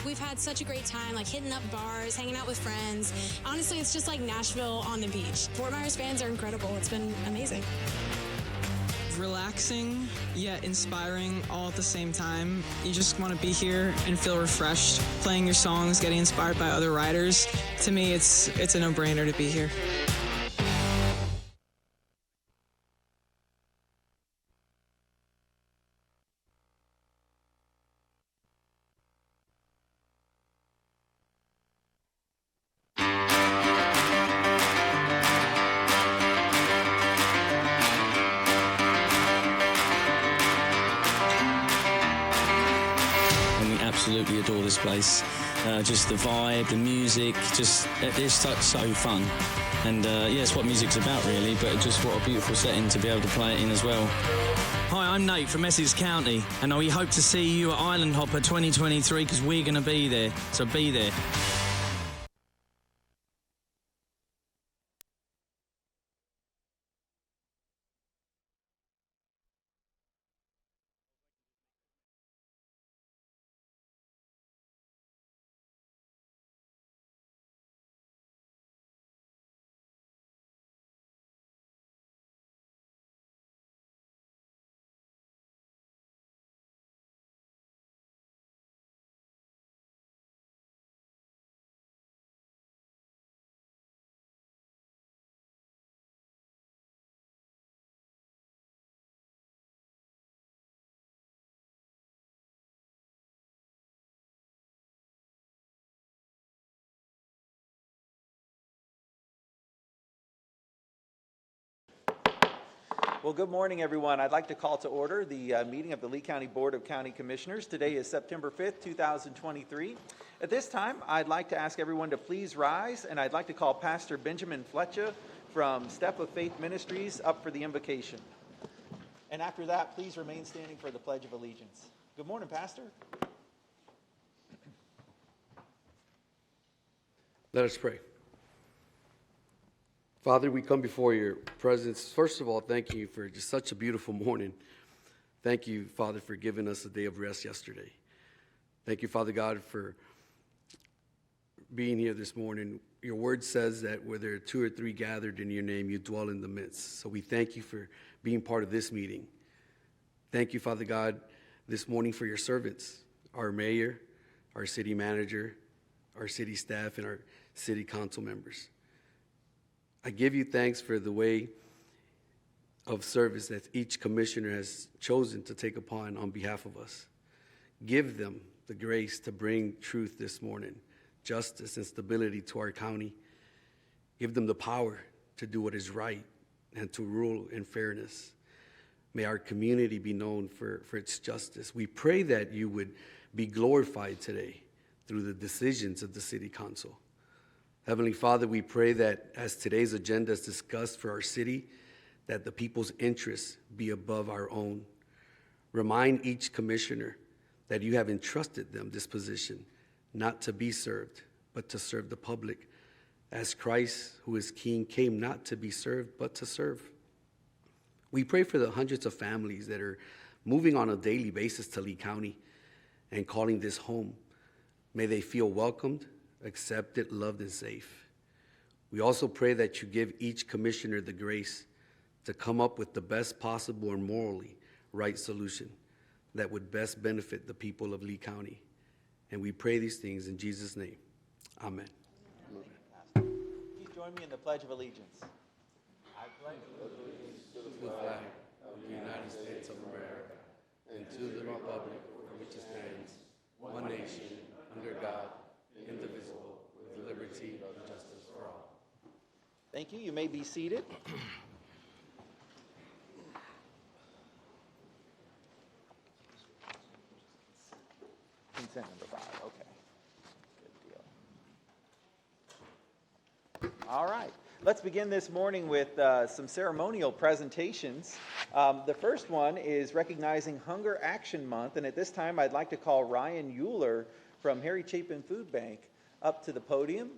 We've had such a great time, like hitting up bars, hanging out with friends. Honestly, it's just like Nashville on the beach. Fort Myers fans are incredible. It's been amazing. Relaxing yet inspiring all at the same time. You just want to be here and feel refreshed, playing your songs, getting inspired by other riders. To me, it's a no-brainer to be here. Absolutely adore this place. Just the vibe, the music, just it's so fun. And yeah, it's what music's about really, but just what a beautiful setting to be able to play it in as well. Hi, I'm Nate from Essex County, and we hope to see you at Island Hopper 2023 because we're going to be there, so be there. Well, good morning, everyone. I'd like to call to order the meeting of the Lee County Board of County Commissioners. Today is September 5th, 2023. At this time, I'd like to ask everyone to please rise, and I'd like to call Pastor Benjamin Fletcher from Step of Faith Ministries up for the invocation. And after that, please remain standing for the Pledge of Allegiance. Good morning, Pastor. Let us pray. Father, we come before your presence. First of all, thank you for just such a beautiful morning. Thank you, Father, for giving us a day of rest yesterday. Thank you, Father God, for being here this morning. Your word says that where there are 2 or 3 gathered in your name, you dwell in the midst. So we thank you for being part of this meeting. Thank you, Father God, this morning for your servants, our mayor, our city manager, our city staff, and our city council members. I give you thanks for the way of service that each commissioner has chosen to take upon on behalf of us. Give them the grace to bring truth this morning, justice and stability to our county. Give them the power to do what is right and to rule in fairness. May our community be known for its justice. We pray that you would be glorified today through the decisions of the city council. Heavenly Father, we pray that as today's agenda is discussed for our city, that the people's interests be above our own. Remind each commissioner that you have entrusted them this position, not to be served, but to serve the public, as Christ, who is King, came not to be served, but to serve. We pray for the hundreds of families that are moving on a daily basis to Lee County and calling this home. May they feel welcomed, accepted, loved, and safe. We also pray that you give each commissioner the grace to come up with the best possible and morally right solution that would best benefit the people of Lee County. And we pray these things in Jesus' name. Amen. Please join me in the Pledge of Allegiance. I pledge allegiance to the flag of the United States of America and to the republic for which it stands, one nation, under God, indivisible, with liberty and justice for all. Thank you. You may be seated. Consent number 5. Okay. Good deal. All right. Let's begin this morning with some ceremonial presentations. The first one is recognizing Hunger Action Month, and at this time I'd like to call Ryan Euler from Harry Chapin Food Bank up to the podium,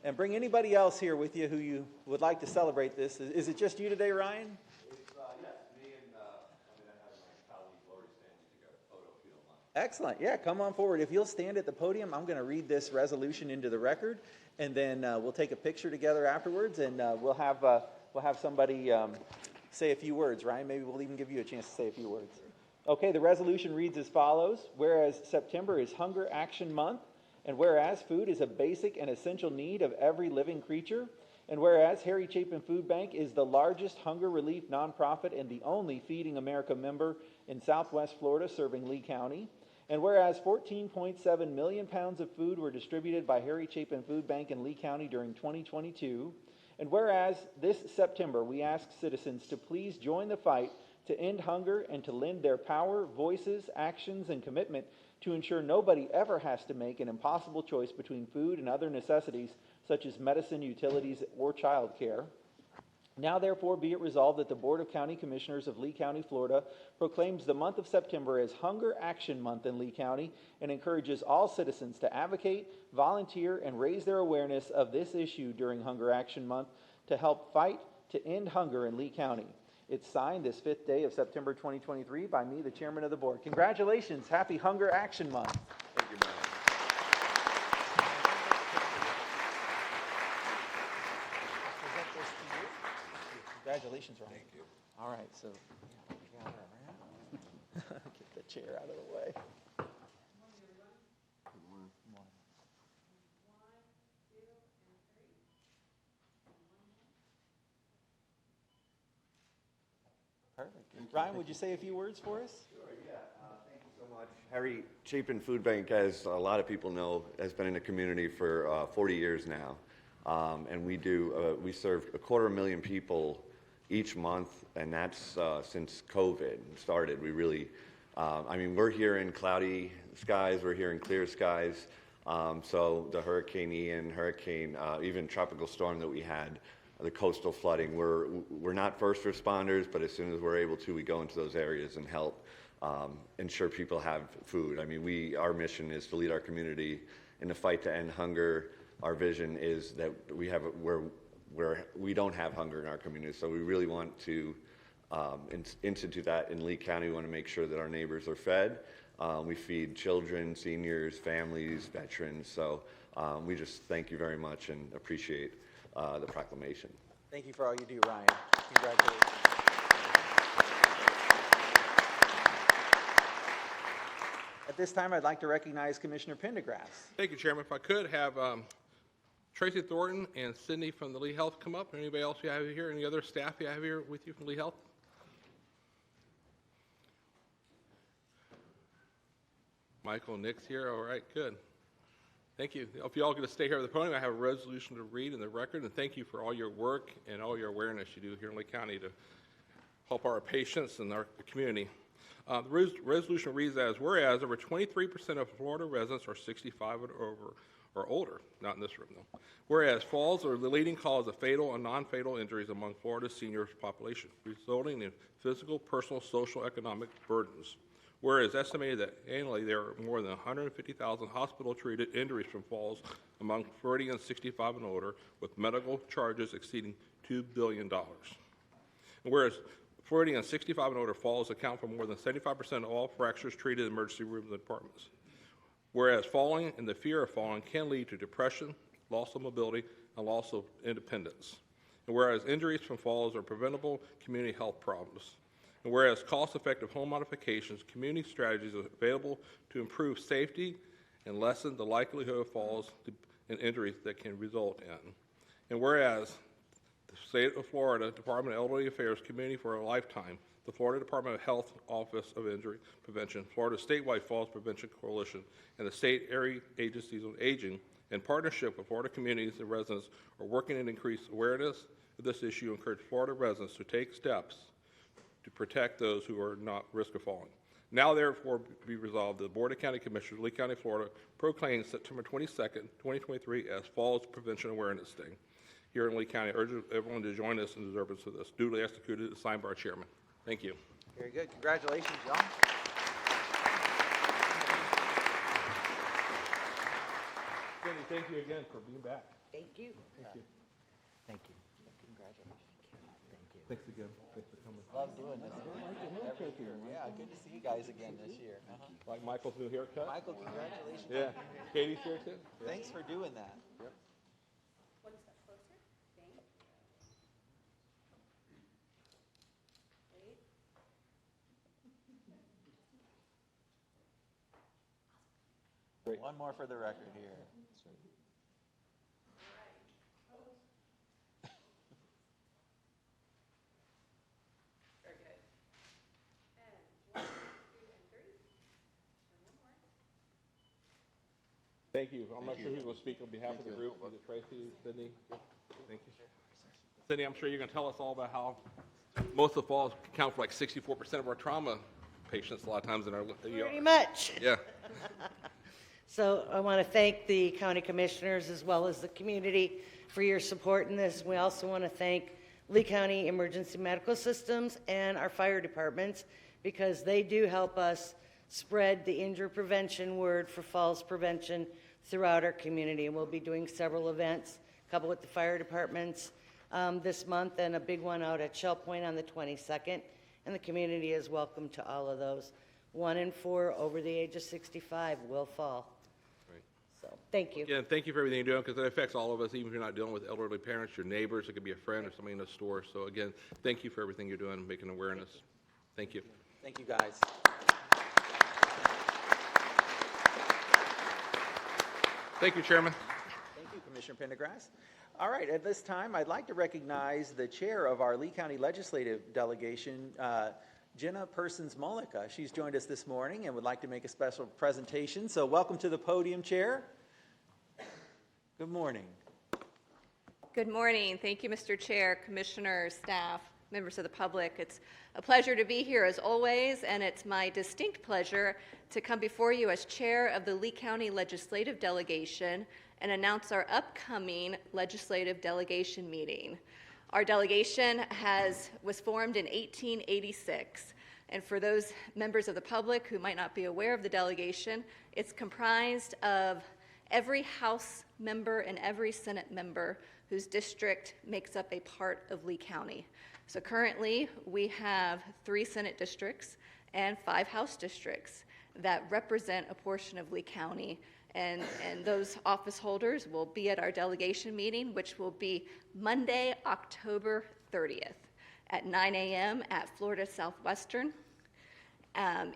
and bring anybody else here with you who you would like to celebrate this. Is it just you today, Ryan? It's, yes, me and I have my colleague Lori standing together, photo if you don't mind. Excellent. Yeah, come on forward. If you'll stand at the podium, I'm going to read this resolution into the record, and then we'll take a picture together afterwards, and we'll have somebody say a few words. Ryan, maybe we'll even give you a chance to say a few words. Okay, the resolution reads as follows. Whereas September is Hunger Action Month, and whereas food is a basic and essential need of every living creature, and whereas Harry Chapin Food Bank is the largest hunger relief nonprofit and the only Feeding America member in Southwest Florida serving Lee County, and whereas 14.7 million pounds of food were distributed by Harry Chapin Food Bank in Lee County during 2022, and whereas this September we ask citizens to please join the fight to end hunger and to lend their power, voices, actions, and commitment to ensure nobody ever has to make an impossible choice between food and other necessities such as medicine, utilities, or child care. Now therefore be it resolved that the Board of County Commissioners of Lee County, Florida proclaims the month of September as Hunger Action Month in Lee County and encourages all citizens to advocate, volunteer, and raise their awareness of this issue during Hunger Action Month to help fight to end hunger in Lee County. It's signed this 5th day of September 2023 by me, the chairman of the board. Congratulations. Happy Hunger Action Month. Thank you, Brian. Congratulations, Ryan. Thank you. All right, so yeah, we got her around. Get the chair out of the way. Perfect. Ryan, would you say a few words for us? Sure, yeah. Thank you so much. Harry Chapin Food Bank, as a lot of people know, has been in the community for 40 years now. And we serve 250,000 people each month, and that's since COVID started. We really, we're here in cloudy skies, we're here in clear skies. So the Hurricane Ian, even tropical storm that we had, the coastal flooding, we're not first responders, but as soon as we're able to, we go into those areas and help ensure people have food. Our mission is to lead our community in the fight to end hunger. Our vision is that where we don't have hunger in our community, so we really want to institute that in Lee County. We want to make sure that our neighbors are fed. We feed children, seniors, families, veterans. So we just thank you very much and appreciate the proclamation. Thank you for all you do, Ryan. Congratulations. At this time, I'd like to recognize Commissioner Pendergrass. Thank you, Chairman. If I could have Tracy Thornton and Cindy from the Lee Health come up. Anybody else you have here? Any other staff you have here with you from Lee Health? Michael and Nick's here. All right, good. Thank you. If you all going to stay here at the podium, I have a resolution to read in the record, and thank you for all your work and all your awareness you do here in Lee County to help our patients and our community. The resolution reads as, whereas over 23% of Florida residents are 65 and over or older, not in this room though. Whereas falls are the leading cause of fatal and non-fatal injuries among Florida's senior population, resulting in physical, personal, social, economic burdens. Whereas estimated that annually there are more than 150,000 hospital-treated injuries from falls among 30 and 65 and older, with medical charges exceeding $2 billion. And whereas 40 and 65 and older falls account for more than 75% of all fractures treated in emergency rooms and departments. Whereas falling and the fear of falling can lead to depression, loss of mobility, and loss of independence. And whereas injuries from falls are preventable community health problems. And whereas cost-effective home modifications, community strategies are available to improve safety and lessen the likelihood of falls and injuries that can result in. And whereas the State of Florida Department of Elderly Affairs Community for a Lifetime, the Florida Department of Health Office of Injury Prevention, Florida Statewide Falls Prevention Coalition, and the State Area Agencies on Aging, in partnership with Florida communities and residents, are working to increase awareness of this issue and encourage Florida residents to take steps to protect those who are not at risk of falling. Now, therefore, be resolved that the Board of County Commissioners, Lee County, Florida, proclaims September 22nd, 2023 as Falls Prevention Awareness Day. Here in Lee County, I urge everyone to join us in observance of this. Duly executed and signed by our chairman. Thank you. Very good. Congratulations, John. Cindy, thank you again for being back. Thank you. Thank you. Thank you. Congratulations. Thank you. Thanks again. Thanks for coming. Love doing this every year. Yeah, good to see you guys again this year. Like Michael's new haircut? Michael, congratulations. Yeah. Katie's here too? Thanks for doing that. Yep. Great. One more for the record here. Thank you. I'm not sure who's going to speak on behalf of the group. Is it Tracy, Sydney? Thank you. Sydney, I'm sure you're going to tell us all about how most of the falls account for like 64% of our trauma patients a lot of times in our ER. Pretty much. Yeah. So I want to thank the county commissioners as well as the community for your support in this. We also want to thank Lee County Emergency Medical Systems and our fire departments because they do help us spread the injury prevention word for falls prevention throughout our community. And we'll be doing several events, a couple with the fire departments this month and a big one out at Shell Point on the 22nd. And the community is welcome to all of those. 1 in 4 over the age of 65 will fall. Right. So thank you. Yeah, and thank you for everything you're doing because it affects all of us, even if you're not dealing with elderly parents, your neighbors, it could be a friend or somebody in the store. So again, thank you for everything you're doing, making awareness. Thank you. Thank you, guys. Thank you, Chairman. Thank you, Commissioner Pendergrass. All right, at this time, I'd like to recognize the chair of our Lee County Legislative Delegation, Jenna Persons-Mullica. She's joined us this morning and would like to make a special presentation. So welcome to the podium, Chair. Good morning. Good morning. Thank you, Mr. Chair, commissioners, staff, members of the public. It's a pleasure to be here as always, and it's my distinct pleasure to come before you as chair of the Lee County Legislative Delegation and announce our upcoming legislative delegation meeting. Our delegation was formed in 1886, and for those members of the public who might not be aware of the delegation, it's comprised of every House member and every Senate member whose district makes up a part of Lee County. So currently, we have 3 Senate districts and 5 House districts that represent a portion of Lee County. And those office holders will be at our delegation meeting, which will be Monday, October 30th at 9 a.m. at Florida Southwestern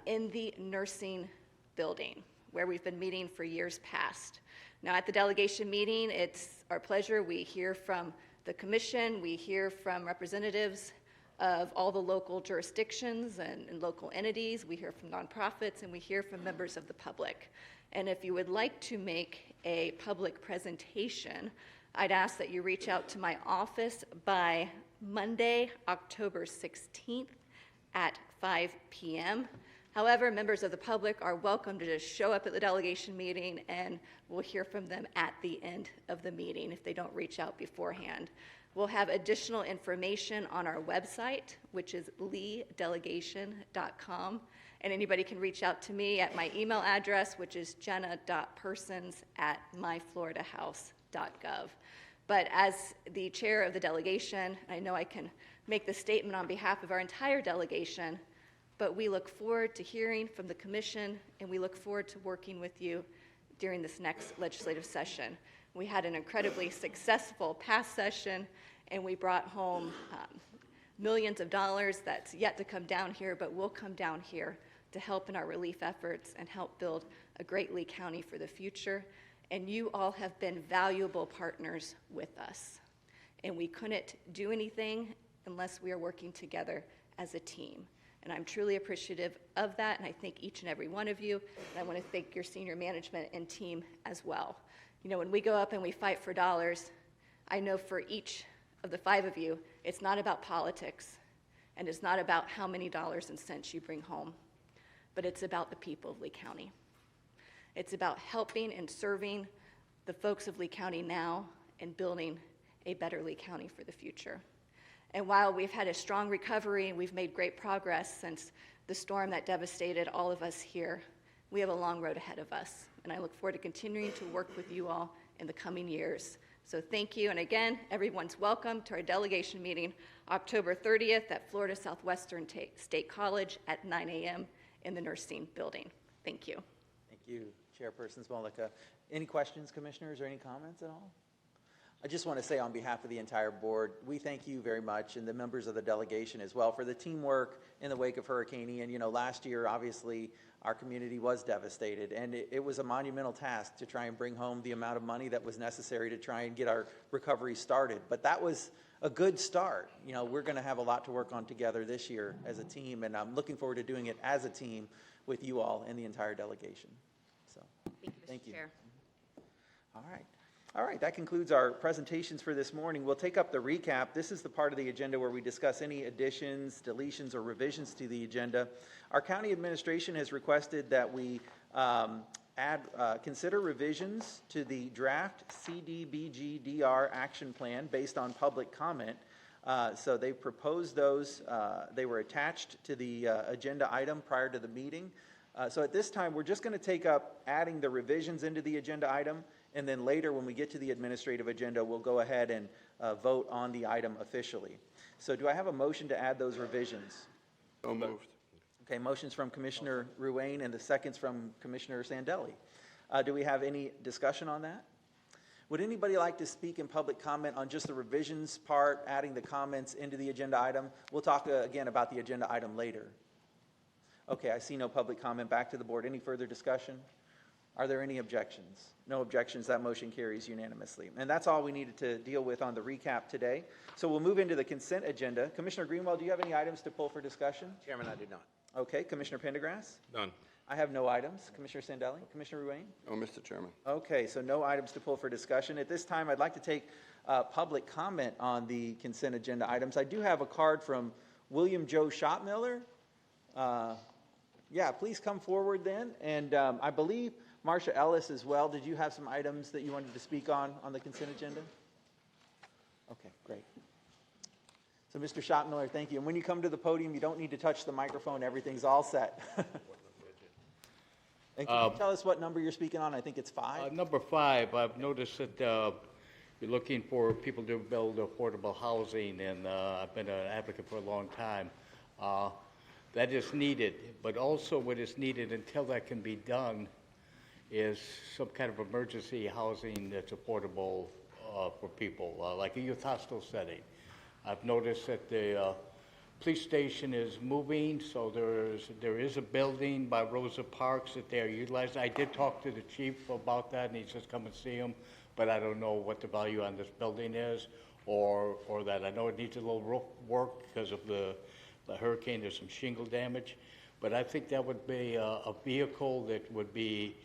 in the nursing building, where we've been meeting for years past. Now, at the delegation meeting, it's our pleasure. We hear from the commission, we hear from representatives of all the local jurisdictions and local entities, we hear from nonprofits, and we hear from members of the public. And if you would like to make a public presentation, I'd ask that you reach out to my office by Monday, October 16th at 5 p.m. However, members of the public are welcome to just show up at the delegation meeting and we'll hear from them at the end of the meeting if they don't reach out beforehand. We'll have additional information on our website, which is leedelegation.com, and anybody can reach out to me at my email address, which is jenna.persons@myfloridahouse.gov. But as the chair of the delegation, I know I can make the statement on behalf of our entire delegation, but we look forward to hearing from the commission, and we look forward to working with you during this next legislative session. We had an incredibly successful past session, and we brought home millions of dollars that's yet to come down here, but will come down here to help in our relief efforts and help build a great Lee County for the future. And you all have been valuable partners with us. And we couldn't do anything unless we are working together as a team. And I'm truly appreciative of that, and I thank each and every one of you. And I want to thank your senior management and team as well. You know, when we go up and we fight for dollars, I know for each of the 5 of you, it's not about politics, and it's not about how many dollars and cents you bring home, but it's about the people of Lee County. It's about helping and serving the folks of Lee County now and building a better Lee County for the future. And while we've had a strong recovery and we've made great progress since the storm that devastated all of us here, we have a long road ahead of us. And I look forward to continuing to work with you all in the coming years So thank you, and again, everyone's welcome to our delegation meeting October 30th at Florida Southwestern State College at 9 a.m. in the nursing building. Thank you. Thank you, Chairperson Smolika. Any questions, commissioners, or any comments at all? I just want to say on behalf of the entire board, we thank you very much, and the members of the delegation as well, for the teamwork in the wake of Hurricane Ian. You know, last year, obviously, our community was devastated, and it was a monumental task to try and bring home the amount of money that was necessary to try and get our recovery started. But that was a good start. You know, we're going to have a lot to work on together this year as a team, and I'm looking forward to doing it as a team with you all and the entire delegation. So, Thank you, Mr. Chair. All right. All right, that concludes our presentations for this morning. We'll take up the recap. This is the part of the agenda where we discuss any additions, deletions, or revisions to the agenda. Our county administration has requested that we consider revisions to the draft CDBG-DR action plan based on public comment. So they proposed those. They were attached to the agenda item prior to the meeting. So at this time, we're just going to take up adding the revisions into the agenda item, and then later when we get to the administrative agenda, we'll go ahead and vote on the item officially. So do I have a motion to add those revisions? So moved. Okay, motions from Commissioner Ruane and the seconds from Commissioner Sandelli. Do we have any discussion on that? Would anybody like to speak in public comment on just the revisions part, adding the comments into the agenda item? We'll talk again about the agenda item later. Okay, I see no public comment. Back to the board. Any further discussion? Are there any objections? No objections. That motion carries unanimously. And that's all we needed to deal with on the recap today. So we'll move into the consent agenda. Commissioner Greenwell, do you have any items to pull for discussion? Chairman, I do not. Okay. Commissioner Pendergrass? None. I have no items. Commissioner Sandelli? Commissioner Ruane? Oh, Mr. Chairman. Okay, so no items to pull for discussion. At this time, I'd like to take public comment on the consent agenda items. I do have a card from William Joe Schottmiller. Yeah, please come forward then. And I believe Marsha Ellis as well. Did you have some items that you wanted to speak on the consent agenda? Okay, great. So Mr. Schottmiller, thank you. And when you come to the podium, you don't need to touch the microphone. Everything's all set. And can you tell us what number you're speaking on? I think it's 5. Number 5, I've noticed that you're looking for people to build affordable housing, and I've been an advocate for a long time. That is needed, but also what is needed until that can be done is some kind of emergency housing that's affordable for people, like a youth hostel setting. I've noticed that the police station is moving, so there is a building by Rosa Parks that they are utilizing. I did talk to the chief about that, and he says come and see him, but I don't know what the value on this building is, or that. I know it needs a little roof work because of the hurricane. There's some shingle damage, but I think that would be a vehicle that would be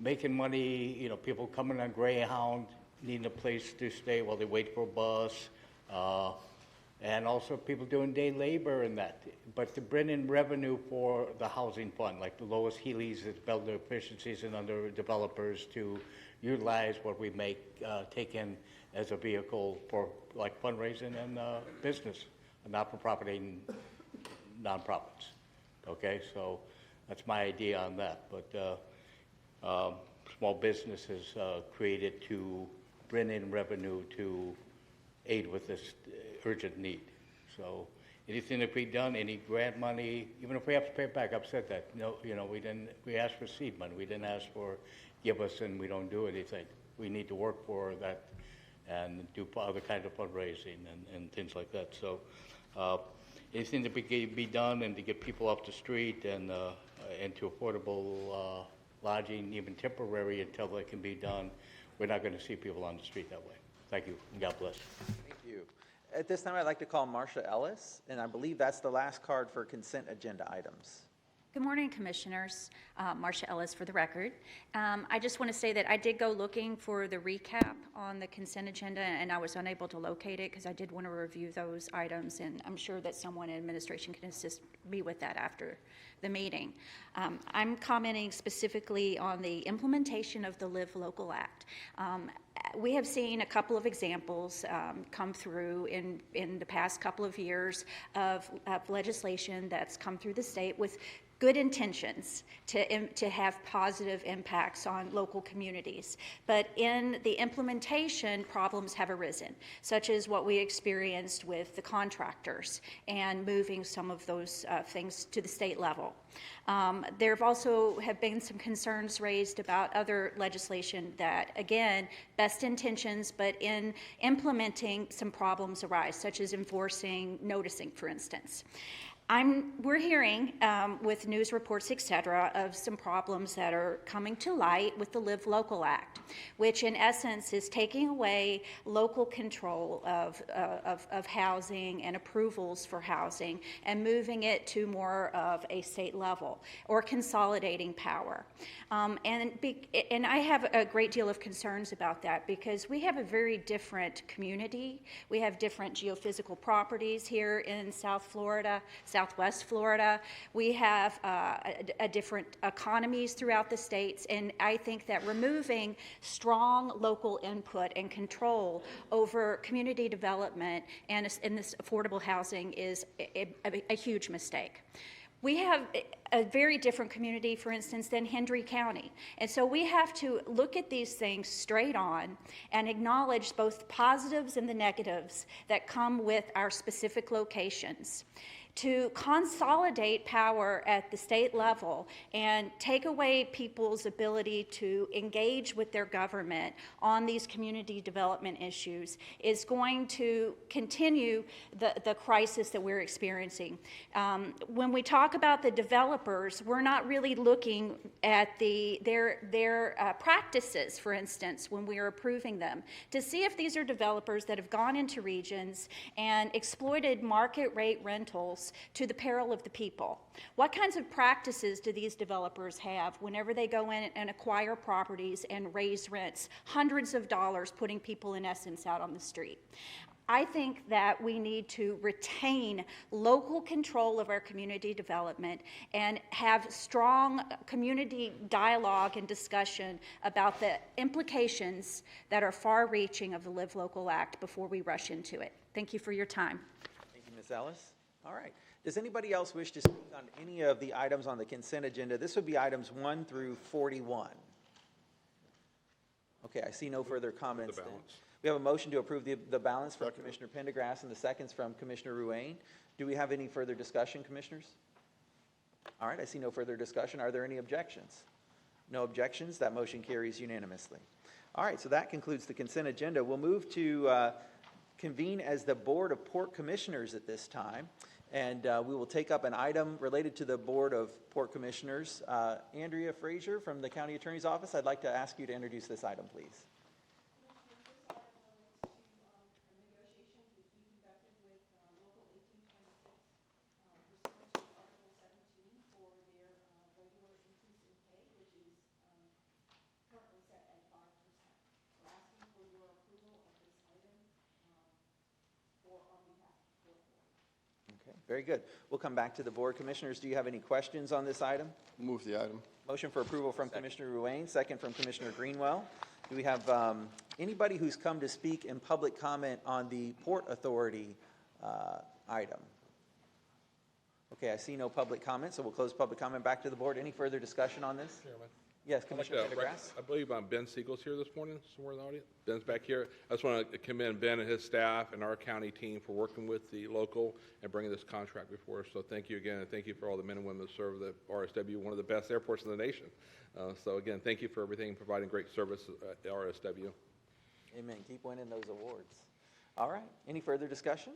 making money, you know, people coming on Greyhound, needing a place to stay while they wait for a bus, and also people doing day labor and that. But to bring in revenue for the housing fund, like the Lois Healy's that build their efficiencies and other developers to utilize what we make, take in as a vehicle for like fundraising and business, not-for-profit and nonprofits. Okay, so that's my idea on that. But small businesses created to bring in revenue to aid with this urgent need. So anything that we've done, any grant money, even if we have to pay it back, I've said that. No, you know, we asked for seed money. We didn't ask for give us and we don't do anything. We need to work for that and do other kinds of fundraising and things like that. So anything that be done and to get people off the street and into affordable lodging, even temporary until that can be done, we're not going to see people on the street that way. Thank you, and God bless. Thank you. At this time, I'd like to call Marsha Ellis, and I believe that's the last card for consent agenda items. Good morning, Commissioners. Marsha Ellis for the record. I just want to say that I did go looking for the recap on the consent agenda, and I was unable to locate it because I did want to review those items, and I'm sure that someone in administration can assist me with that after the meeting. I'm commenting specifically on the implementation of the Live Local Act. We have seen a couple of examples come through in the past couple of years of legislation that's come through the state with good intentions to have positive impacts on local communities. But in the implementation, problems have arisen, such as what we experienced with the contractors and moving some of those things to the state level. There have been some concerns raised about other legislation that, again, best intentions, but in implementing some problems arise, such as enforcing noticing, for instance. We're hearing with news reports, et cetera, of some problems that are coming to light with the Live Local Act, which in essence is taking away local control of housing and approvals for housing and moving it to more of a state level or consolidating power. And I have a great deal of concerns about that because we have a very different community. We have different geophysical properties here in South Florida, Southwest Florida. We have different economies throughout the states, and I think that removing strong local input and control over community development and in this affordable housing is a huge mistake. We have a very different community, for instance, than Hendry County. And so we have to look at these things straight on and acknowledge both the positives and the negatives that come with our specific locations. To consolidate power at the state level and take away people's ability to engage with their government on these community development issues is going to continue the crisis that we're experiencing. When we talk about the developers, we're not really looking at their practices, for instance, when we are approving them, to see if these are developers that have gone into regions and exploited market rate rentals to the peril of the people. What kinds of practices do these developers have whenever they go in and acquire properties and raise rents, hundreds of dollars, putting people in essence out on the street? I think that we need to retain local control of our community development and have strong community dialogue and discussion about the implications that are far-reaching of the Live Local Act before we rush into it. Thank you for your time. Thank you, Ms. Ellis. All right. Does anybody else wish to speak on any of the items on the consent agenda? This would be items 1 through 41. Okay, I see no further comments then. We have a motion to approve the balance from Commissioner Pendergrass and the seconds from Commissioner Ruane. Do we have any further discussion, commissioners? All right, I see no further discussion. Are there any objections? No objections. That motion carries unanimously. All right, so that concludes the consent agenda. We'll move to convene as the Board of Port Commissioners at this time. And we will take up an item related to the Board of Port Commissioners. Andrea Frazier from the County Attorney's Office, I'd like to ask you to introduce this item, please. Very good. We'll come back to the board. Commissioners, do you have any questions on this item? Move the item. Motion for approval from Commissioner Ruane, second from Commissioner Greenwell. Do we have anybody who's come to speak in public comment on the Port Authority item? Okay, I see no public comment, so we'll close public comment. Back to the board. Any further discussion on this? Chairman. Yes, Commissioner Pendergrass. I believe Ben Siegel's here this morning, somewhere in the audience. Ben's back here. I just want to commend Ben and his staff and our county team for working with the local and bringing this contract before us. So thank you again, and thank you for all the men and women that serve the RSW, one of the best airports in the nation. So again, thank you for everything, providing great service at the RSW. Amen. Keep winning those awards. All right. Any further discussion?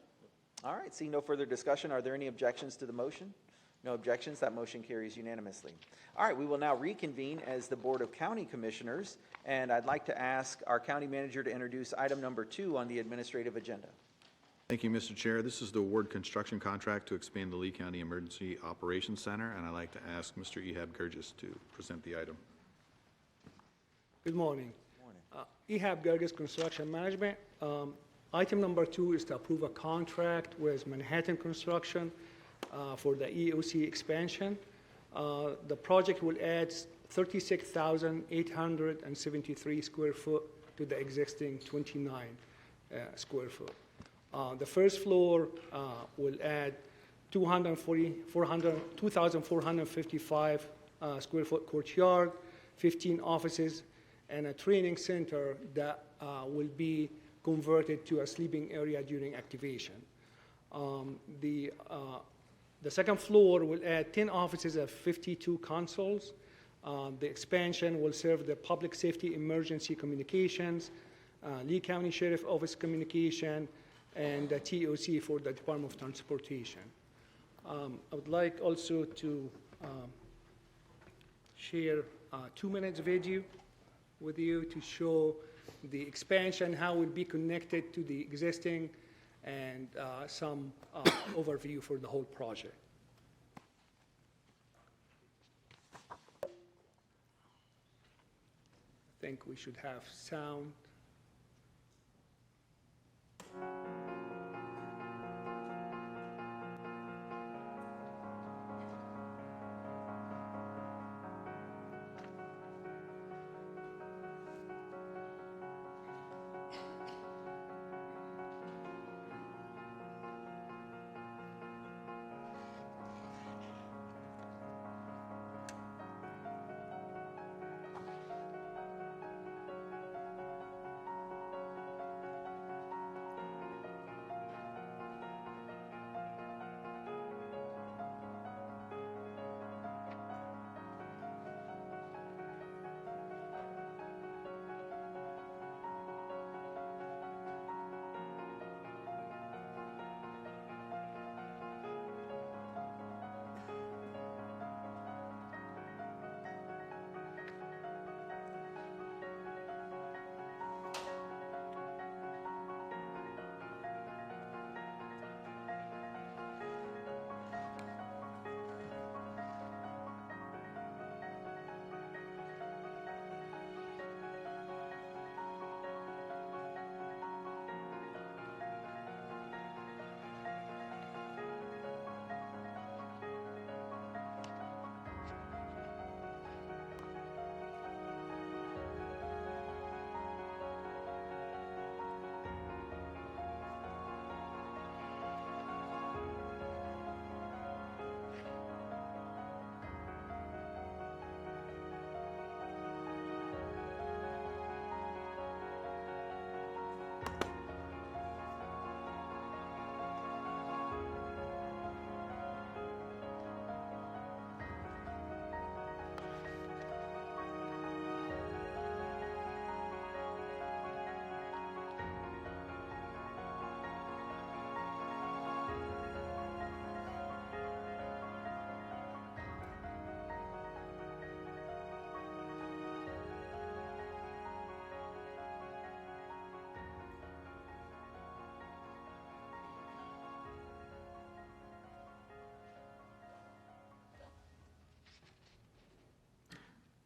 All right. Seeing no further discussion, are there any objections to the motion? No objections. That motion carries unanimously. All right, we will now reconvene as the Board of County Commissioners, and I'd like to ask our county manager to introduce item number 2 on the administrative agenda. Thank you, Mr. Chair. This is the award construction contract to expand the Lee County Emergency Operations Center, and I'd like to ask Mr. Ehab Gurgis to present the item. Good morning. Ehab Gurgis, Construction Management. Item number 2 is to approve a contract with Manhattan Construction for the EOC expansion. The project will add 36,873 square foot to the existing 29 square foot. The first floor will add 2,455 square foot courtyard, 15 offices, and a training center that will be converted to a sleeping area during activation. The second floor will add 10 offices and 52 consoles. The expansion will serve the public safety emergency communications, Lee County Sheriff Office communication, and the TOC for the Department of Transportation. I would like also to share a 2-minute video with you to show the expansion, how it will be connected to the existing, and some overview for the whole project. I think we should have sound.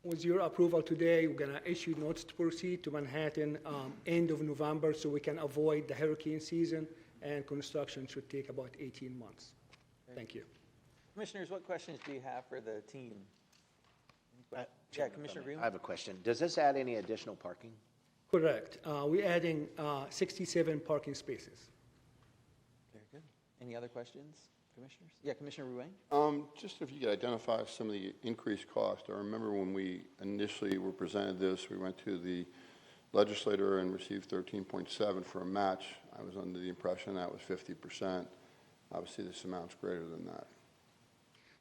With your approval today, we're going to issue notice to proceed to Manhattan end of November so we can avoid the hurricane season, and construction should take about 18 months. Thank you. Commissioners, what questions do you have for the team? Yeah, Commissioner Green. I have a question. Does this add any additional parking? Correct. We're adding 67 parking spaces. Very good. Any other questions, Commissioners? Yeah, Commissioner Ruane. Just if you could identify some of the increased cost. I remember when we initially were presented this, we went to the legislator and received 13.7 for a match. I was under the impression that was 50%. Obviously, this amount's greater than that.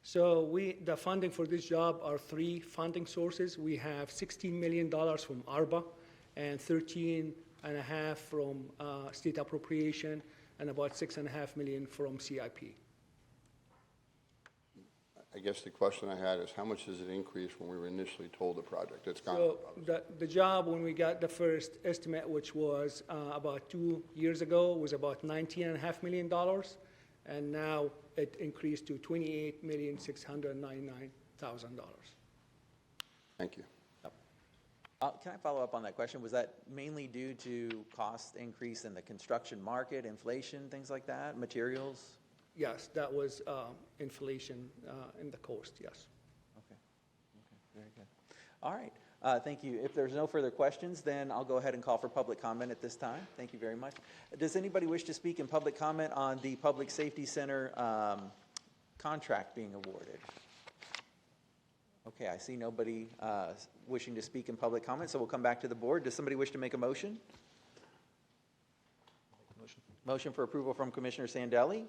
So the funding for this job are 3 funding sources. We have $16 million from ARPA and $13.5 from state appropriation and about $6.5 million from CIP. I guess the question I had is how much does it increase when we were initially told the project? It's gone. So the job, when we got the first estimate, which was about 2 years ago, was about $19.5 million. And now it increased to $28,699,000. Thank you. Can I follow up on that question? Was that mainly due to cost increase in the construction market, inflation, things like that, materials? Yes, that was inflation in the cost, yes. Okay, very good. All right, thank you. If there's no further questions, then I'll go ahead and call for public comment at this time. Thank you very much. Does anybody wish to speak in public comment on the Public Safety Center contract being awarded? Okay, I see nobody wishing to speak in public comment, so we'll come back to the board. Does somebody wish to make a motion? Motion for approval from Commissioner Sandelli.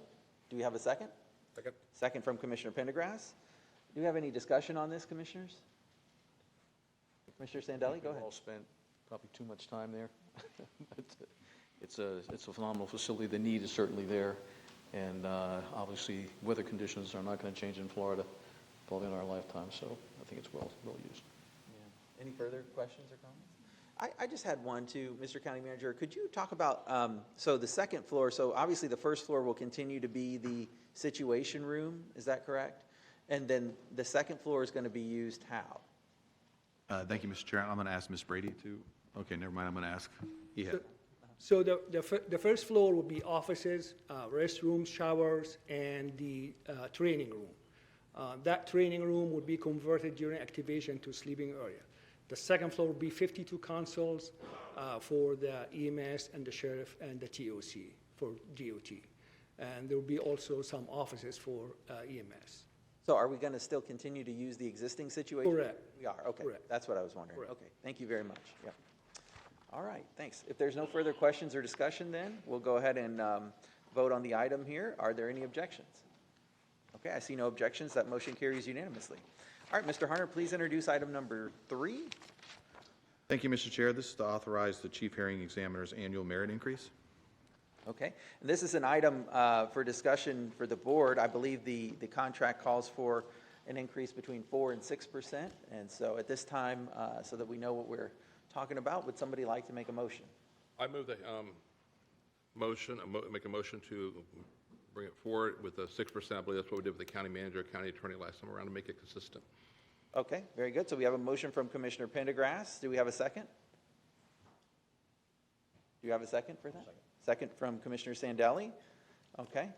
Do we have a second? Second. Second from Commissioner Pendergrass. Do we have any discussion on this, commissioners? Commissioner Sandelli, go ahead. We've all spent probably too much time there. It's a phenomenal facility. The need is certainly there. And obviously, weather conditions are not going to change in Florida probably in our lifetime, so I think it's well used. Yeah. Any further questions or comments? I just had one too, Mr. County Manager. Could you talk about, so the second floor, so obviously the first floor will continue to be the situation room, is that correct? And then the second floor is going to be used how? Thank you, Mr. Chair. I'm going to ask Ms. Brady to, okay, never mind, I'm going to ask EHAB. So the first floor will be offices, restrooms, showers, and the training room. That training room would be converted during activation to sleeping area. The second floor will be 52 consoles for the EMS and the sheriff and the TOC for DOT. And there will be also some offices for EMS. So are we going to still continue to use the existing situation? Correct. We are, okay. Correct. That's what I was wondering. Correct. Okay, thank you very much. Yep. All right, thanks. If there's no further questions or discussion then, we'll go ahead and vote on the item here. Are there any objections? Okay, I see no objections. That motion carries unanimously. All right, Mr. Hunter, please introduce item number 3. Thank you, Mr. Chair. This is to authorize the Chief Hearing Examiner's annual merit increase. Okay, and this is an item for discussion for the board. I believe the contract calls for an increase between 4% and 6%. And so at this time, so that we know what we're talking about, would somebody like to make a motion? I move the make a motion to bring it forward with the 6%. I believe that's what we did with the county manager, county attorney last time around to make it consistent. Okay, very good. So we have a motion from Commissioner Pendergrass. Do we have a second? Do you have a second for that? Second from Commissioner Sandelli. Okay.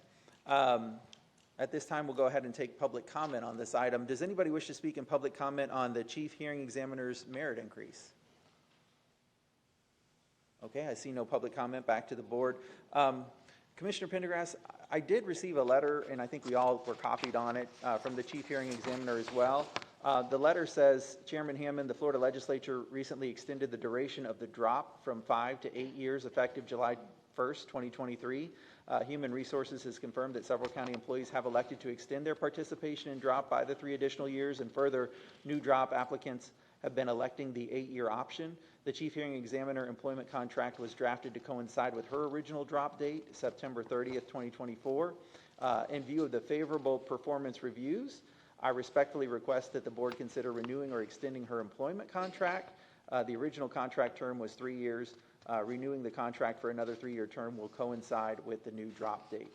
At this time, we'll go ahead and take public comment on this item. Does anybody wish to speak in public comment on the Chief Hearing Examiner's merit increase? Okay, I see no public comment. Back to the board. Commissioner Pendergrass, I did receive a letter, and I think we all were copied on it, from the Chief Hearing Examiner as well. The letter says, Chairman Hammond, the Florida Legislature recently extended the duration of the drop from 5 to 8 years effective July 1st, 2023. Human Resources has confirmed that several county employees have elected to extend their participation in drop by the 3 additional years, and further, new drop applicants have been electing the 8-year option. The Chief Hearing Examiner employment contract was drafted to coincide with her original drop date, September 30th, 2024. In view of the favorable performance reviews, I respectfully request that the board consider renewing or extending her employment contract. The original contract term was 3 years. Renewing the contract for another 3-year term will coincide with the new drop date.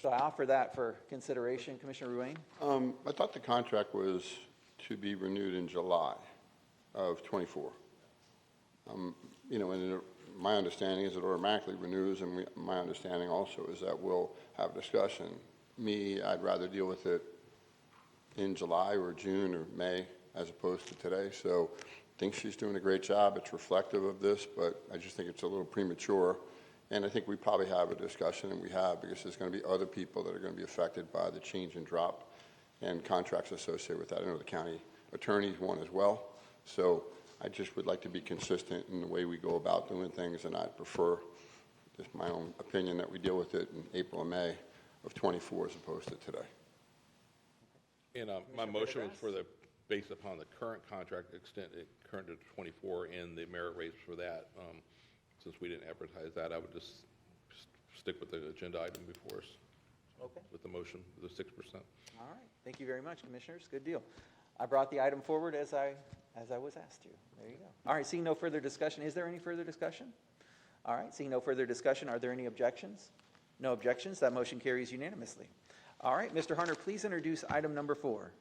So I offer that for consideration. Commissioner Ruane? I thought the contract was to be renewed in July of 24. You know, and my understanding is it automatically renews, and my understanding also is that we'll have a discussion. I'd rather deal with it in July or June or May as opposed to today. So I think she's doing a great job. It's reflective of this, but I just think it's a little premature. And I think we probably have a discussion, and we have, because there's going to be other people that are going to be affected by the change in drop and contracts associated with that. I know the county attorney's one as well. So I just would like to be consistent in the way we go about doing things, and I'd prefer, just my own opinion, that we deal with it in April and May of 24 as opposed to today. And my motion was for the, based upon the current contract, extend it current to 24 and the merit rates for that. Since we didn't advertise that, I would just stick with the agenda item before us. Okay. With the motion, the 6%. All right. Thank you very much, Commissioners. Good deal. I brought the item forward as I was asked to. There you go. All right. Seeing no further discussion. Is there any further discussion? All right. Seeing no further discussion, are there any objections? No objections. That motion carries unanimously. All right. Mr. Hunter, please introduce item number 4.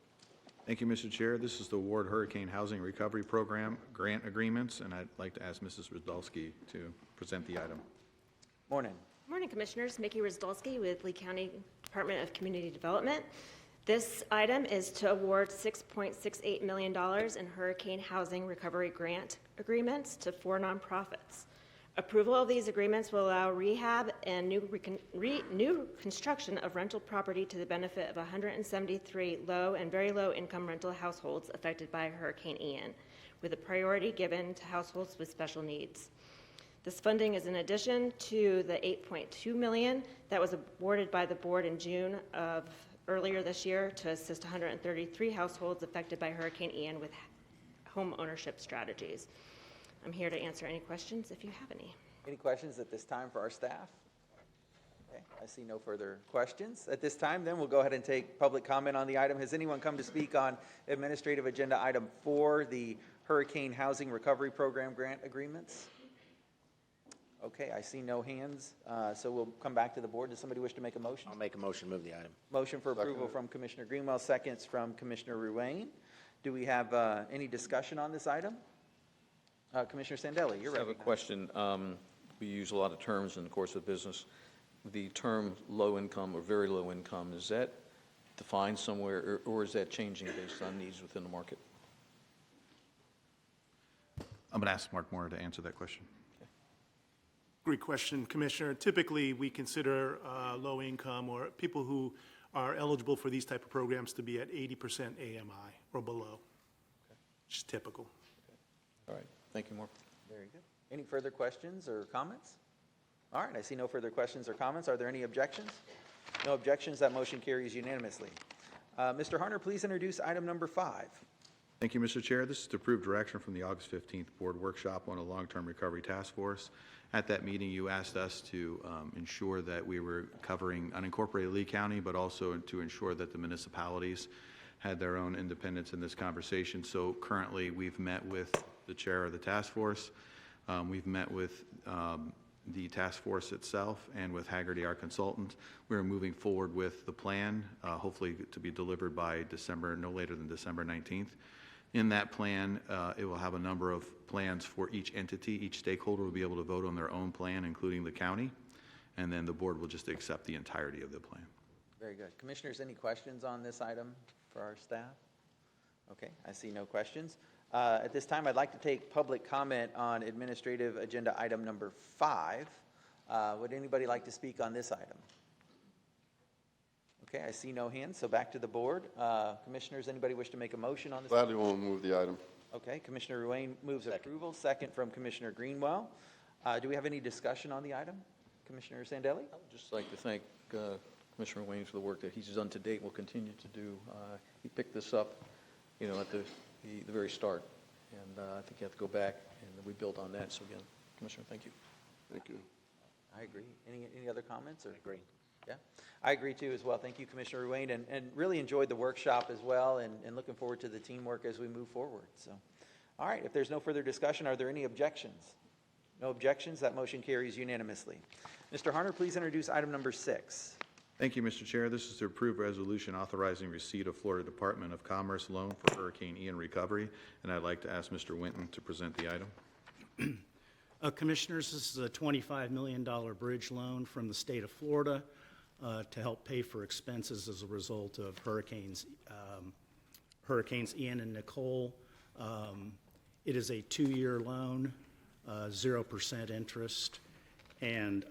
Thank you, Mr. Chair. This is the Award Hurricane Housing Recovery Program grant agreements, and I'd like to ask Mrs. Rzdolski to present the item. Morning. Morning, Commissioners. Mickey Rzdolski with Lee County Department of Community Development. This item is to award $6.68 million in hurricane housing recovery grant agreements to 4 nonprofits. Approval of these agreements will allow rehab and new construction of rental property to the benefit of 173 low and very low income rental households affected by Hurricane Ian, with a priority given to households with special needs. This funding is in addition to the $8.2 million that was awarded by the board in June of earlier this year to assist 133 households affected by Hurricane Ian with home ownership strategies. I'm here to answer any questions if you have any. Any questions at this time for our staff? Okay, I see no further questions. At this time, then, we'll go ahead and take public comment on the item. Has anyone come to speak on Administrative Agenda Item 4, the Hurricane Housing Recovery Program grant agreements? Okay, I see no hands, so we'll come back to the board. Does somebody wish to make a motion? I'll make a motion, move the item. Motion for approval from Commissioner Greenwell, seconds from Commissioner Ruane. Do we have any discussion on this item? Commissioner Sandelli, you're I have recognized. a question. We use a lot of terms in the course of business. The term low income or very low income, is that defined somewhere, or is that changing based on needs within the market? I'm going to ask Mark Moore to answer that question. Great question, Commissioner. Typically, we consider low income or people who are eligible for these type of programs to be at 80% AMI or below. Which is typical. All right. Thank you, Mark. Very good. Any further questions or comments? All right, I see no further questions or comments. Are there any objections? No objections. That motion carries unanimously. Mr. Harner, please introduce item number 5. Thank you, Mr. Chair. This is to approve direction from the August 15th Board Workshop on a Long-Term Recovery Task Force. At that meeting, you asked us to ensure that we were covering unincorporated Lee County, but also to ensure that the municipalities had their own independence in this conversation. So currently, we've met with the chair of the task force. We've met with the task force itself and with Haggerty, our consultant. We're moving forward with the plan, hopefully to be delivered by December, no later than December 19th. In that plan, it will have a number of plans for each entity. Each stakeholder will be able to vote on their own plan, including the county, and then the board will just accept the entirety of the plan. Very good. Commissioners, any questions on this item for our staff? Okay, I see no questions. At this time, I'd like to take public comment on Administrative Agenda Item number 5. Would anybody like to speak on this item? Okay, I see no hands, so back to the board. Commissioners, anybody wish to make a motion on this? Gladly will move the item. Okay, Commissioner Ruane moves approval, second from Commissioner Greenwell. Do we have any discussion on the item? Commissioner Sandelli? I would just like to thank Commissioner Wayne for the work that he's done to date and will continue to do. He picked this up, at the very start, and I think you have to go back and we build on that. So again, Commissioner, thank you. Thank you. I agree. Any other comments? Or? I agree. Yeah, I agree too as well. Thank you, Commissioner Ruane, and really enjoyed the workshop as well, and looking forward to the teamwork as we move forward. So, all right, if there's no further discussion, are there any objections? No objections. That motion carries unanimously. Mr. Harner, please introduce item number 6. Thank you, Mr. Chair. This is to approve resolution authorizing receipt of Florida Department of Commerce loan for Hurricane Ian recovery, and I'd like to ask Mr. Winton to present the item. Commissioners, this is a $25 million bridge loan from the state of Florida to help pay for expenses as a result of Hurricanes Ian and Nicole. It is a 2-year loan, 0% interest, and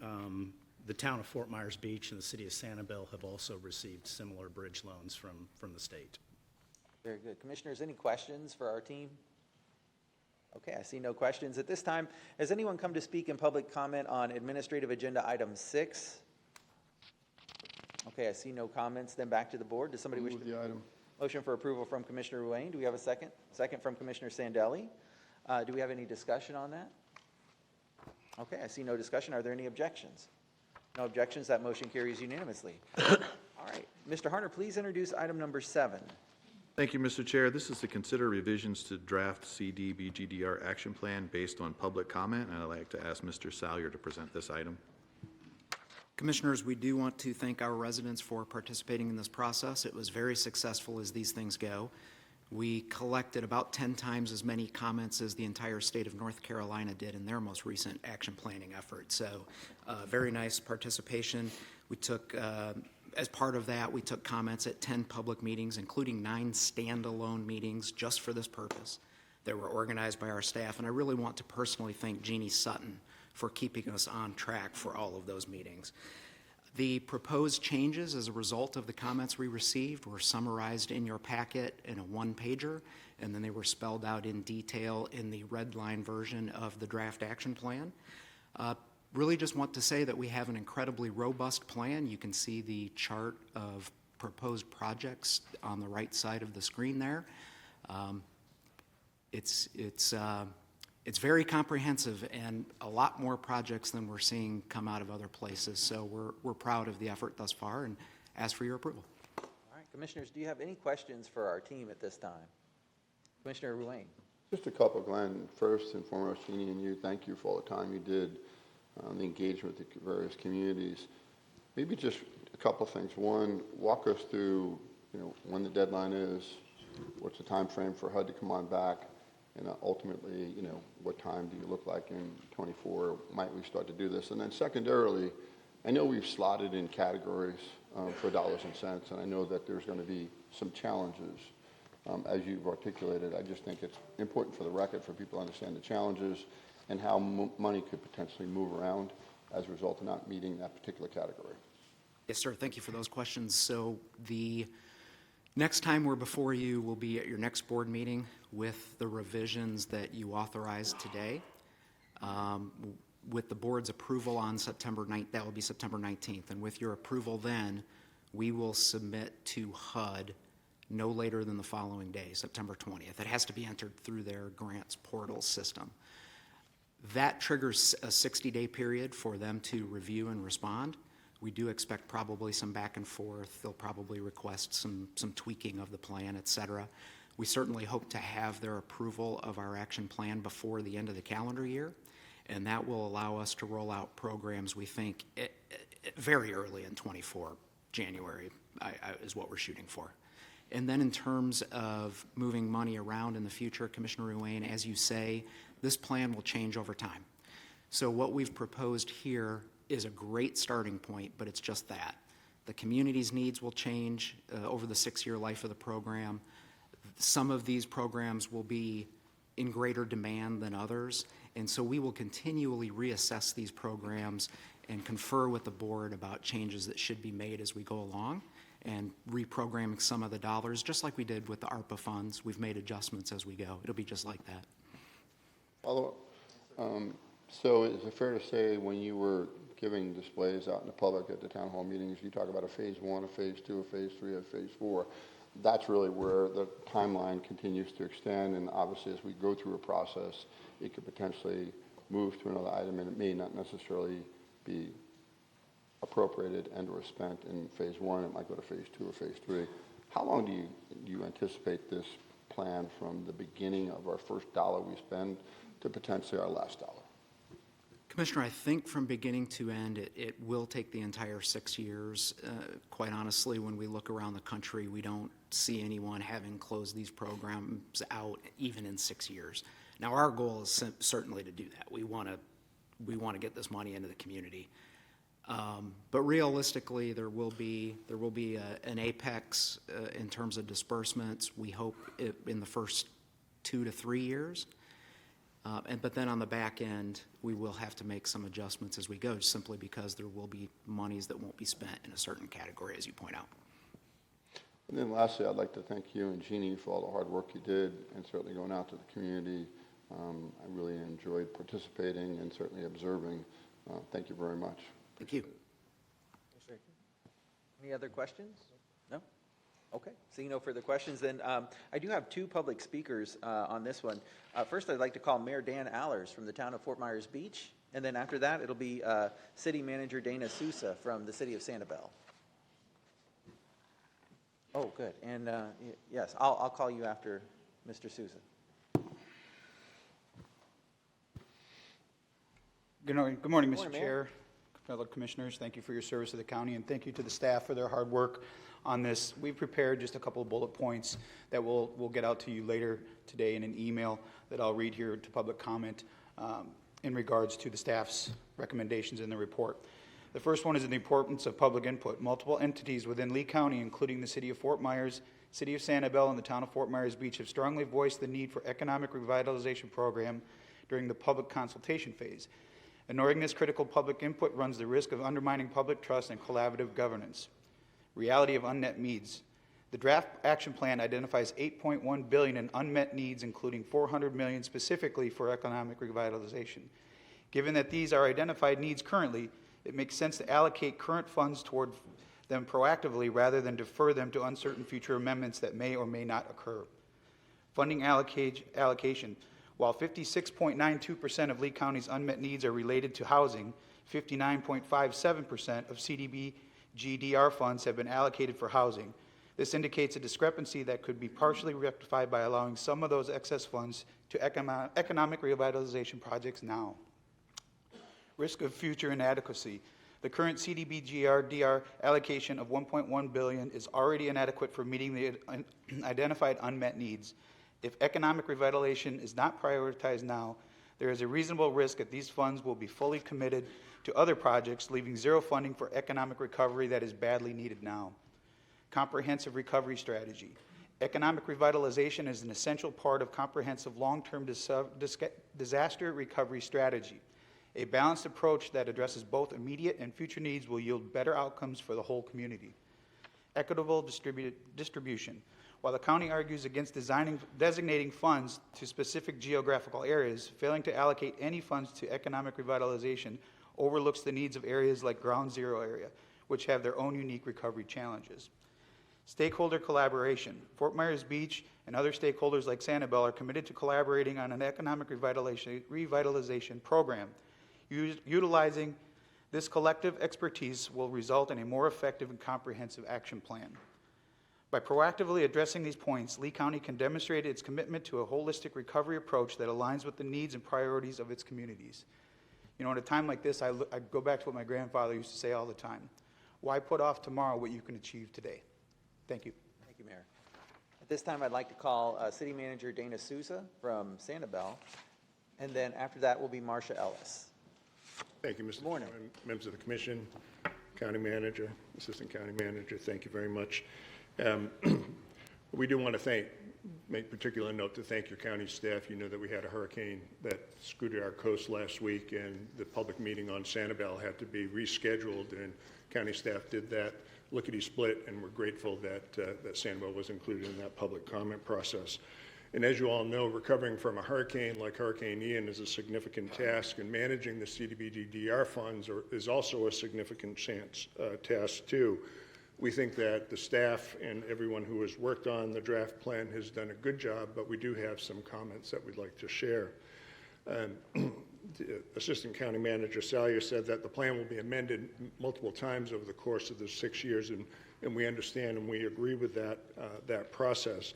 the town of Fort Myers Beach and the city of Sanibel have also received similar bridge loans from the state. Very good. Commissioners, any questions for our team? Okay, I see no questions. At this time, has anyone come to speak in public comment on Administrative Agenda Item 6? Okay, I see no comments. Then back to the board. Does somebody wish to move the item? Motion for approval from Commissioner Ruane. Do we have a second? Second from Commissioner Sandelli. Do we have any discussion on that? Okay, I see no discussion. Are there any objections? No objections. That motion carries unanimously. All right, Mr. Harner, please introduce item number 7. Thank you, Mr. Chair. This is to consider revisions to draft CDBGDR action plan based on public comment, and I'd like to ask Mr. Salyer to present this item. Commissioners, we do want to thank our residents for participating in this process. It was very successful as these things go. We collected about 10 times as many comments as the entire state of North Carolina did in their most recent action planning effort. So very nice participation. We took, as part of that, we took comments at 10 public meetings, including 9 standalone meetings just for this purpose that were organized by our staff. And I really want to personally thank Jeannie Sutton for keeping us on track for all of those meetings. The proposed changes as a result of the comments we received were summarized in your packet in a one-pager, and then they were spelled out in detail in the red line version of the draft action plan. Really just want to say that we have an incredibly robust plan. You can see the chart of proposed projects on the right side of the screen there. It's very comprehensive and a lot more projects than we're seeing come out of other places. So we're proud of the effort thus far and ask for your approval. All right, Commissioners, do you have any questions for our team at this time? Commissioner Ruane. Just a couple, Glenn. First and foremost, Jeannie and you, thank you for all the time you did on the engagement with the various communities. Maybe just a couple things. One, walk us through, when the deadline is, what's the time frame for HUD to come on back, and ultimately, what time do you look like in 24? Might we start to do this? And then secondarily, I know we've slotted in categories for dollars and cents, and I know that there's going to be some challenges as you've articulated. I just think it's important for the record for people to understand the challenges and how money could potentially move around as a result of not meeting that particular category. Yes, sir. Thank you for those questions. So the next time we're before you will be at your next board meeting with the revisions that you authorized today. With the board's approval on September 9th, that will be September 19th. And with your approval then, we will submit to HUD no later than the following day, September 20th. It has to be entered through their grants portal system. That triggers a 60-day period for them to review and respond. We do expect probably some back and forth. They'll probably request some tweaking of the plan, et cetera. We certainly hope to have their approval of our action plan before the end of the calendar year, and that will allow us to roll out programs we think very early in 24, January is what we're shooting for. And then in terms of moving money around in the future, Commissioner Ruane, as you say, this plan will change over time. So what we've proposed here is a great starting point, but it's just that. The community's needs will change over the 6-year life of the program. Some of these programs will be in greater demand than others, and so we will continually reassess these programs and confer with the board about changes that should be made as we go along and reprogramming some of the dollars, just like we did with the ARPA funds. We've made adjustments as we go. It'll be just like that. Follow up. So is it fair to say when you were giving displays out in the public at the town hall meetings, you talk about a phase 1, a phase 2, a phase 3, a phase 4. That's really where the timeline continues to extend, and obviously as we go through a process, it could potentially move to another item, and it may not necessarily be appropriated and or spent in phase 1. It might go to phase 2 or phase 3. How long do you anticipate this plan from the beginning of our first dollar we spend to potentially our last dollar? Commissioner, I think from beginning to end, it will take the entire 6 years. Quite honestly, when we look around the country, we don't see anyone having closed these programs out even in 6 years. Now, our goal is certainly to do that. We want to get this money into the community. But realistically, there will be an apex in terms of disbursements. We hope in the first 2 to 3 years. But then on the back end, we will have to make some adjustments as we go, simply because there will be monies that won't be spent in a certain category, as you point out. And then lastly, I'd like to thank you and Jeannie for all the hard work you did, and certainly going out to the community. I really enjoyed participating and certainly observing. Thank you very much. Thank you. Any other questions? No? Okay, seeing no further questions, then I do have 2 public speakers on this one. First, I'd like to call Mayor Dan Allers from the town of Fort Myers Beach, and then after that, it'll be City Manager Dana Sousa from the city of Sanibel. Oh, good, and yes, I'll call you after Mr. Sousa. Good morning, Mr. Chair, fellow commissioners. Thank you for your service to the county, and thank you to the staff for their hard work on this. We've prepared just a couple of bullet points that we'll get out to you later today in an email that I'll read here to public comment in regards to the staff's recommendations in the report. The first one is the importance of public input. Multiple entities within Lee County, including the City of Fort Myers, City of Sanibel, and the Town of Fort Myers Beach, have strongly voiced the need for economic revitalization program during the public consultation phase. Ignoring this critical public input runs the risk of undermining public trust and collaborative governance. Reality of unmet needs. The draft action plan identifies $8.1 billion in unmet needs, including $400 million specifically for economic revitalization. Given that these are identified needs currently, it makes sense to allocate current funds toward them proactively rather than defer them to uncertain future amendments that may or may not occur. Funding allocation. While 56.92% of Lee County's unmet needs are related to housing, 59.57% of CDBG-DR funds have been allocated for housing. This indicates a discrepancy that could be partially rectified by allowing some of those excess funds to economic revitalization projects now. Risk of future inadequacy. The current CDBG-DR allocation of $1.1 billion is already inadequate for meeting the identified unmet needs. If economic revitalization is not prioritized now, there is a reasonable risk that these funds will be fully committed to other projects, leaving zero funding for economic recovery that is badly needed now. Comprehensive recovery strategy. Economic revitalization is an essential part of comprehensive long-term disaster recovery strategy. A balanced approach that addresses both immediate and future needs will yield better outcomes for the whole community. Equitable distribution. While the county argues against designating funds to specific geographical areas, failing to allocate any funds to economic revitalization overlooks the needs of areas like Ground Zero area, which have their own unique recovery challenges. Stakeholder collaboration. Fort Myers Beach and other stakeholders like Sanibel are committed to collaborating on an economic revitalization program. Utilizing this collective expertise will result in a more effective and comprehensive action plan. By proactively addressing these points, Lee County can demonstrate its commitment to a holistic recovery approach that aligns with the needs and priorities of its communities. You know, at a time like this, I go back to what my grandfather used to say all the time. Why put off tomorrow what you can achieve today? Thank you. Thank you, Mayor. At this time, I'd like to call City Manager Dana Souza from Sanibel, and then after that will be Marcia Ellis. Thank you, Mr. Chairman, members of the Commission, County Manager, Assistant County Manager, thank you very much. We do want to make particular note to thank your county staff. You know that we had a hurricane that scooted our coast last week, and the public meeting on Sanibel had to be rescheduled, and county staff did that lickety-split, and we're grateful that Sanibel was included in that public comment process. And as you all know, recovering from a hurricane like Hurricane Ian is a significant task, and managing the CDBG-DR funds is also a significant task too. We think that the staff and everyone who has worked on the draft plan has done a good job, but we do have some comments that we'd like to share. Assistant County Manager Salyer said that the plan will be amended multiple times over the course of the 6 years, and we understand and we agree with that process.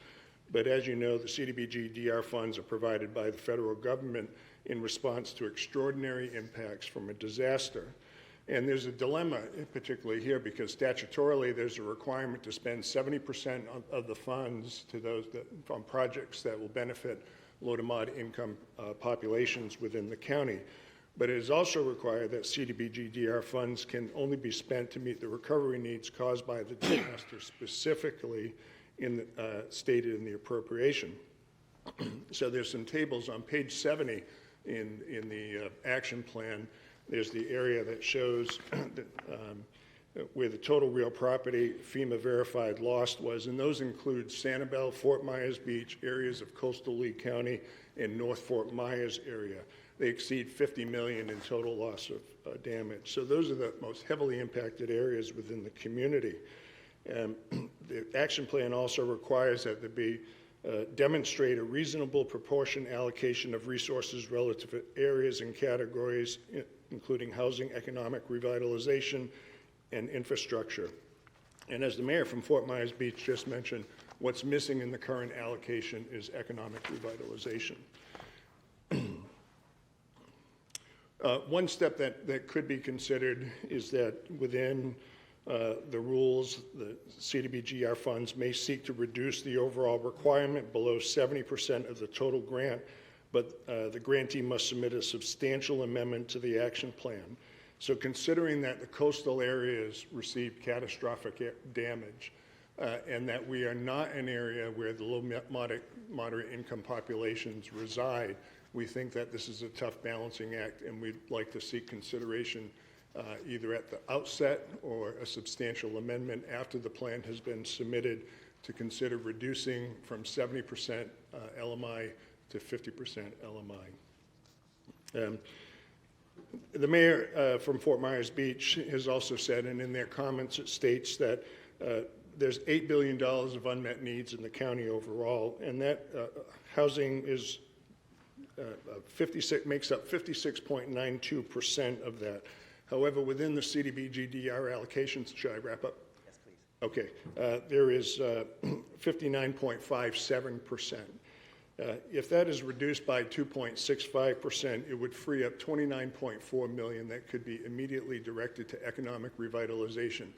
But as you know, the CDBG-DR funds are provided by the federal government in response to extraordinary impacts from a disaster. And there's a dilemma, particularly here, because statutorily there's a requirement to spend 70% of the funds to those on projects that will benefit low to moderate income populations within the county. But it is also required that CDBG-DR funds can only be spent to meet the recovery needs caused by the disaster, specifically stated in the appropriation. So there's some tables on page 70 in the action plan. There's the area that shows where the total real property FEMA verified loss was, and those include Sanibel, Fort Myers Beach, areas of coastal Lee County, and North Fort Myers area. They exceed $50 million in total loss of damage. So those are the most heavily impacted areas within the community. The action plan also requires that there be demonstrate a reasonable proportion allocation of resources relative to areas and categories, including housing, economic revitalization, and infrastructure. And as the mayor from Fort Myers Beach just mentioned, what's missing in the current allocation is economic revitalization. One step that could be considered is that within the rules, the CDBG-DR funds may seek to reduce the overall requirement below 70% of the total grant, but the grantee must submit a substantial amendment to the action plan. So considering that the coastal areas received catastrophic damage and that we are not an area where the low moderate income populations reside, We think that this is a tough balancing act, and we'd like to seek consideration either at the outset or a substantial amendment after the plan has been submitted to consider reducing from 70% LMI to 50% LMI. The mayor from Fort Myers Beach has also said, and in their comments it states that there's $8 billion of unmet needs in the county overall, and that housing is makes up 56.92% of that. However, within the CDBG-DR allocations, should I wrap up? Yes, please. Okay, there is 59.57%. If that is reduced by 2.65%, it would free up $29.4 million that could be immediately directed to economic revitalization.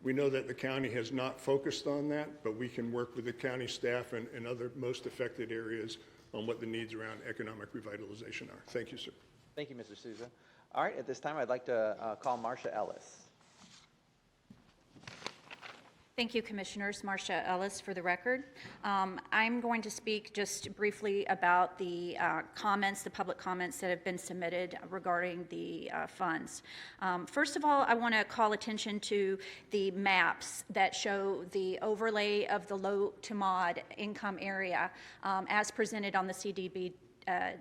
We know that the county has not focused on that, but we can work with the county staff and other most affected areas on what the needs around economic revitalization are. Thank you, sir. Thank you, Mr. Souza. All right, at this time, I'd like to call Marcia Ellis. Thank you, Commissioners. Marcia Ellis for the record. I'm going to speak just briefly about the comments, the public comments that have been submitted regarding the funds. First of all, I want to call attention to the maps that show the overlay of the low to mod income area as presented on the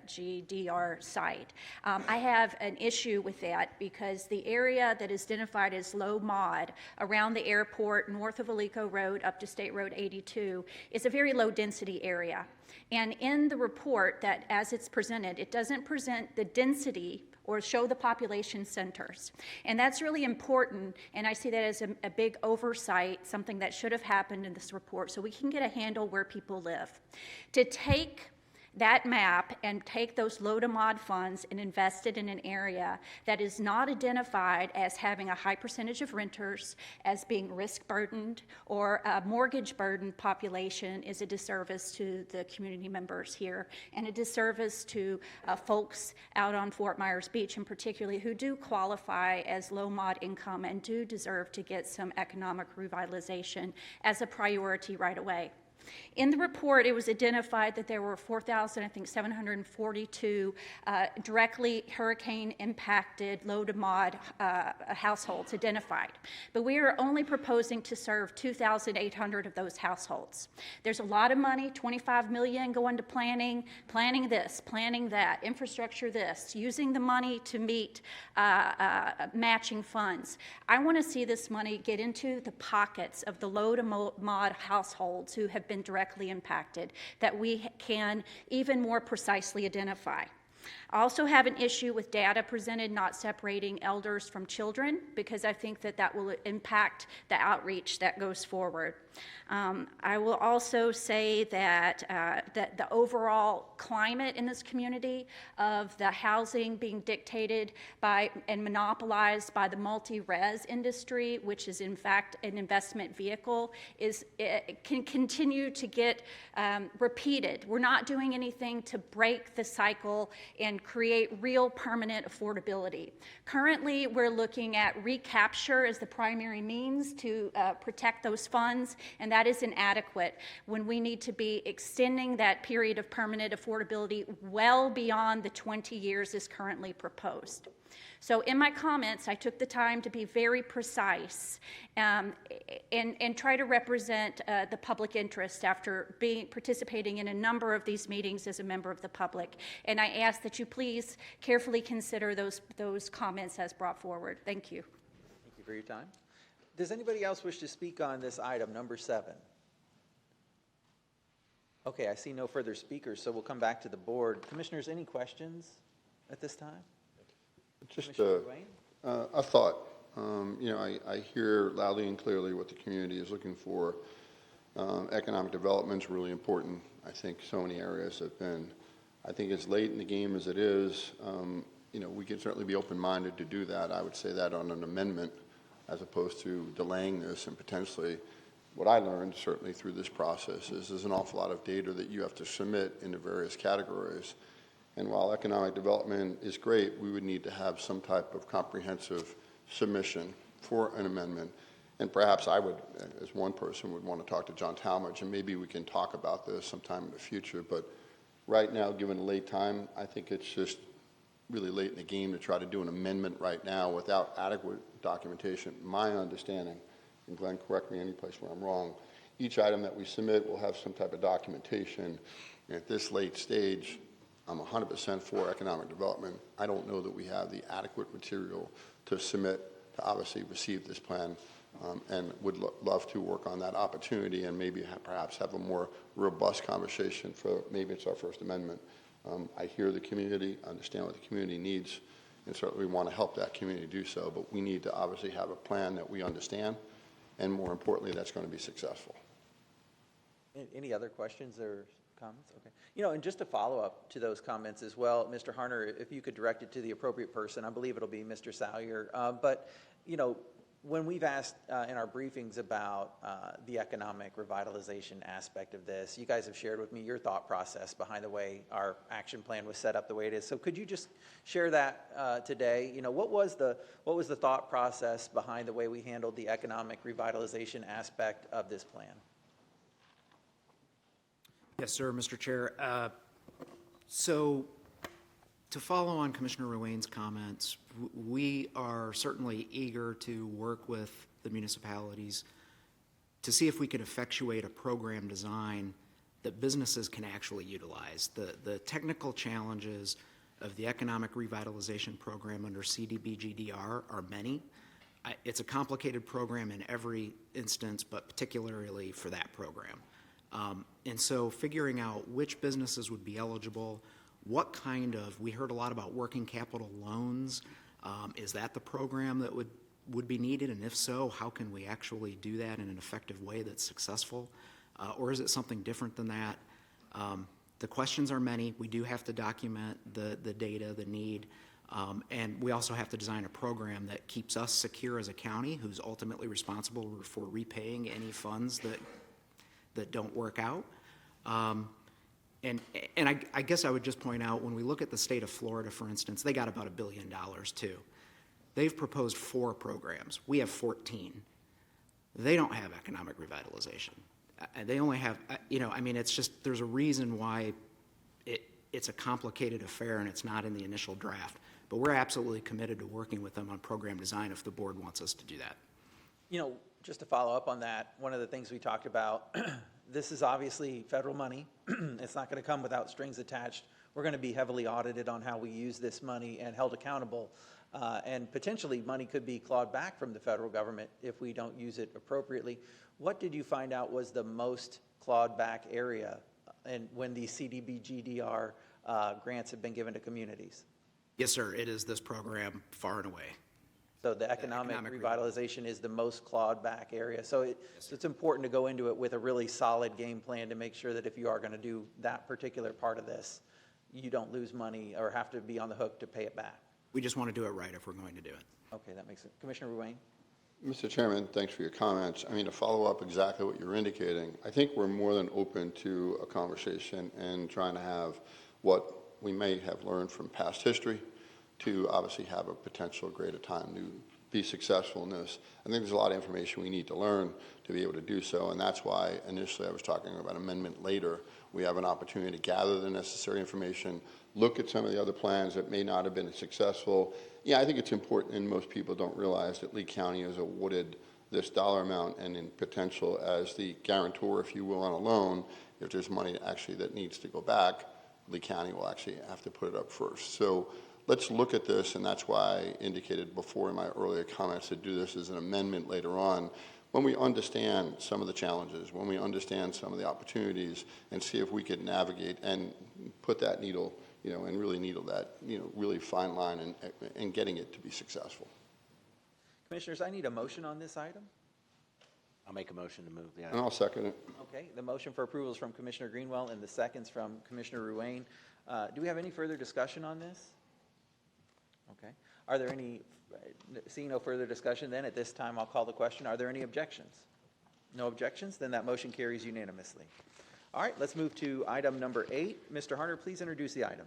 GDR site. I have an issue with that because the area that is identified as low mod around the airport north of Alico Road up to State Road 82 is a very low density area. And in the report that as it's presented, it doesn't present the density or show the population centers. And that's really important, and I see that as a big oversight, something that should have happened in this report so we can get a handle where people live. To take that map and take those low to mod funds and invest it in an area that is not identified as having a high percentage of renters, as being risk burdened or a mortgage burdened population is a disservice to the community members here and a disservice to folks out on Fort Myers Beach in particular who do qualify as low mod income and do deserve to get some economic revitalization as a priority right away. In the report, it was identified that there were 4,742 directly hurricane-impacted low to mod households identified. But we are only proposing to serve 2,800 of those households. There's a lot of money, $25 million going to planning this, planning that, infrastructure this, using the money to meet matching funds. I want to see this money get into the pockets of the low to mod households who have been directly impacted that we can even more precisely identify. I also have an issue with data presented not separating elders from children because I think that that will impact the outreach that goes forward. I will also say that, that the overall climate in this community of the housing being dictated by and monopolized by the multi-res industry, which is in fact an investment vehicle, can continue to get repeated. We're not doing anything to break the cycle and create real permanent affordability. Currently, we're looking at recapture as the primary means to protect those funds, and that is inadequate when we need to be extending that period of permanent affordability well beyond the 20 years as currently proposed. So in my comments, I took the time to be very precise and try to represent the public interest after participating in a number of these meetings as a member of the public. And I ask that you please carefully consider those comments as brought forward. Thank you. Thank you for your time. Does anybody else wish to speak on this item, number 7? Okay, I see no further speakers, so we'll come back to the board. Commissioners, any questions at this time? Just a thought. I hear loudly and clearly what the community is looking for. Economic development is really important. I think so many areas have been. I think as late in the game as it is, we can certainly be open-minded to do that. I would say that on an amendment as opposed to delaying this and potentially. What I learned certainly through this process is there's an awful lot of data that you have to submit into various categories. And while economic development is great, we would need to have some type of comprehensive submission for an amendment. And perhaps I would, as one person, would want to talk to John Talmadge, and maybe we can talk about this sometime in the future. But Right now, given the late time, I think it's just really late in the game to try to do an amendment right now without adequate documentation. My understanding, and Glenn, correct me any place where I'm wrong, each item that we submit will have some type of documentation. And at this late stage, I'm 100% for economic development. I don't know that we have the adequate material to submit to obviously receive this plan, and would love to work on that opportunity and maybe perhaps have a more robust conversation for maybe it's our first amendment. I hear the community, understand what the community needs, and certainly want to help that community do so, but we need to obviously have a plan that we understand, and more importantly, that's going to be successful. Any other questions or comments? Okay. You know, and just to follow up to those comments as well, Mr. Harner, if you could direct it to the appropriate person, I believe it'll be Mr. Salyer. But, you know, when we've asked in our briefings about the economic revitalization aspect of this, you guys have shared with me your thought process behind the way our action plan was set up the way it is. So could you just share that today? You know, what was the thought process behind the way we handled the economic revitalization aspect of this plan? Yes, sir, Mr. Chair. So to follow on Commissioner Ruane's comments, we are certainly eager to work with the municipalities to see if we could effectuate a program design that businesses can actually utilize. The technical challenges of the economic revitalization program under CDBGDR are many. It's a complicated program in every instance, but particularly for that program. And so figuring out which businesses would be eligible, what kind of, we heard a lot about working capital loans. Is that the program that would be needed? And if so, how can we actually do that in an effective way that's successful? Or is it something different than that? The questions are many. We do have to document the data, the need. And we also have to design a program that keeps us secure as a county who's ultimately responsible for repaying any funds that don't work out. And I guess I would just point out, when we look at the state of Florida, for instance, they got about $1 billion too. They've proposed 4 programs. We have 14. They don't have economic revitalization. They only have, you know, I mean, it's just, there's a reason why it's a complicated affair and it's not in the initial draft. But we're absolutely committed to working with them on program design if the board wants us to do that. You know, just to follow up on that, one of the things we talked about, this is obviously federal money. It's not going to come without strings attached. We're going to be heavily audited on how we use this money and held accountable. And potentially money could be clawed back from the federal government if we don't use it appropriately. What did you find out was the most clawed back area and when these CDBGDR grants have been given to communities? Yes, sir. It is this program far and away. So the economic revitalization is the most clawed back area. So it's important to go into it with a really solid game plan to make sure that if you are going to do that particular part of this, you don't lose money or have to be on the hook to pay it back. We just want to do it right if we're going to do it. Okay, that makes sense. Commissioner Ruane? Mr. Chairman, thanks for your comments. I mean, to follow up exactly what you're indicating, I think we're more than open to a conversation and trying to have what we may have learned from past history to obviously have a potential greater time to be successful in this. I think there's a lot of information we need to learn to be able to do so, and that's why initially I was talking about amendment later. We have an opportunity to gather the necessary information, look at some of the other plans that may not have been successful. Yeah, I think it's important, and most people don't realize that Lee County has awarded this dollar amount and in potential as the guarantor, if you will, on a loan. If there's money actually that needs to go back, Lee County will actually have to put it up first. So let's look at this, and that's why I indicated before in my earlier comments to do this as an amendment later on. When we understand some of the challenges, when we understand some of the opportunities, and see if we could navigate and put that needle, you know, and really needle that, you know, really fine line and getting it to be successful. Commissioners, I need a motion on this item. I'll make a motion to move the item. And I'll second it. Okay, the motion for approval is from Commissioner Greenwell and the seconds from Commissioner Ruane. Do we have any further discussion on this? Okay. Are there any, seeing no further discussion, then at this time I'll call the question. Are there any objections? No objections? Then that motion carries unanimously. All right, let's move to item number 8. Mr. Harner, please introduce the item.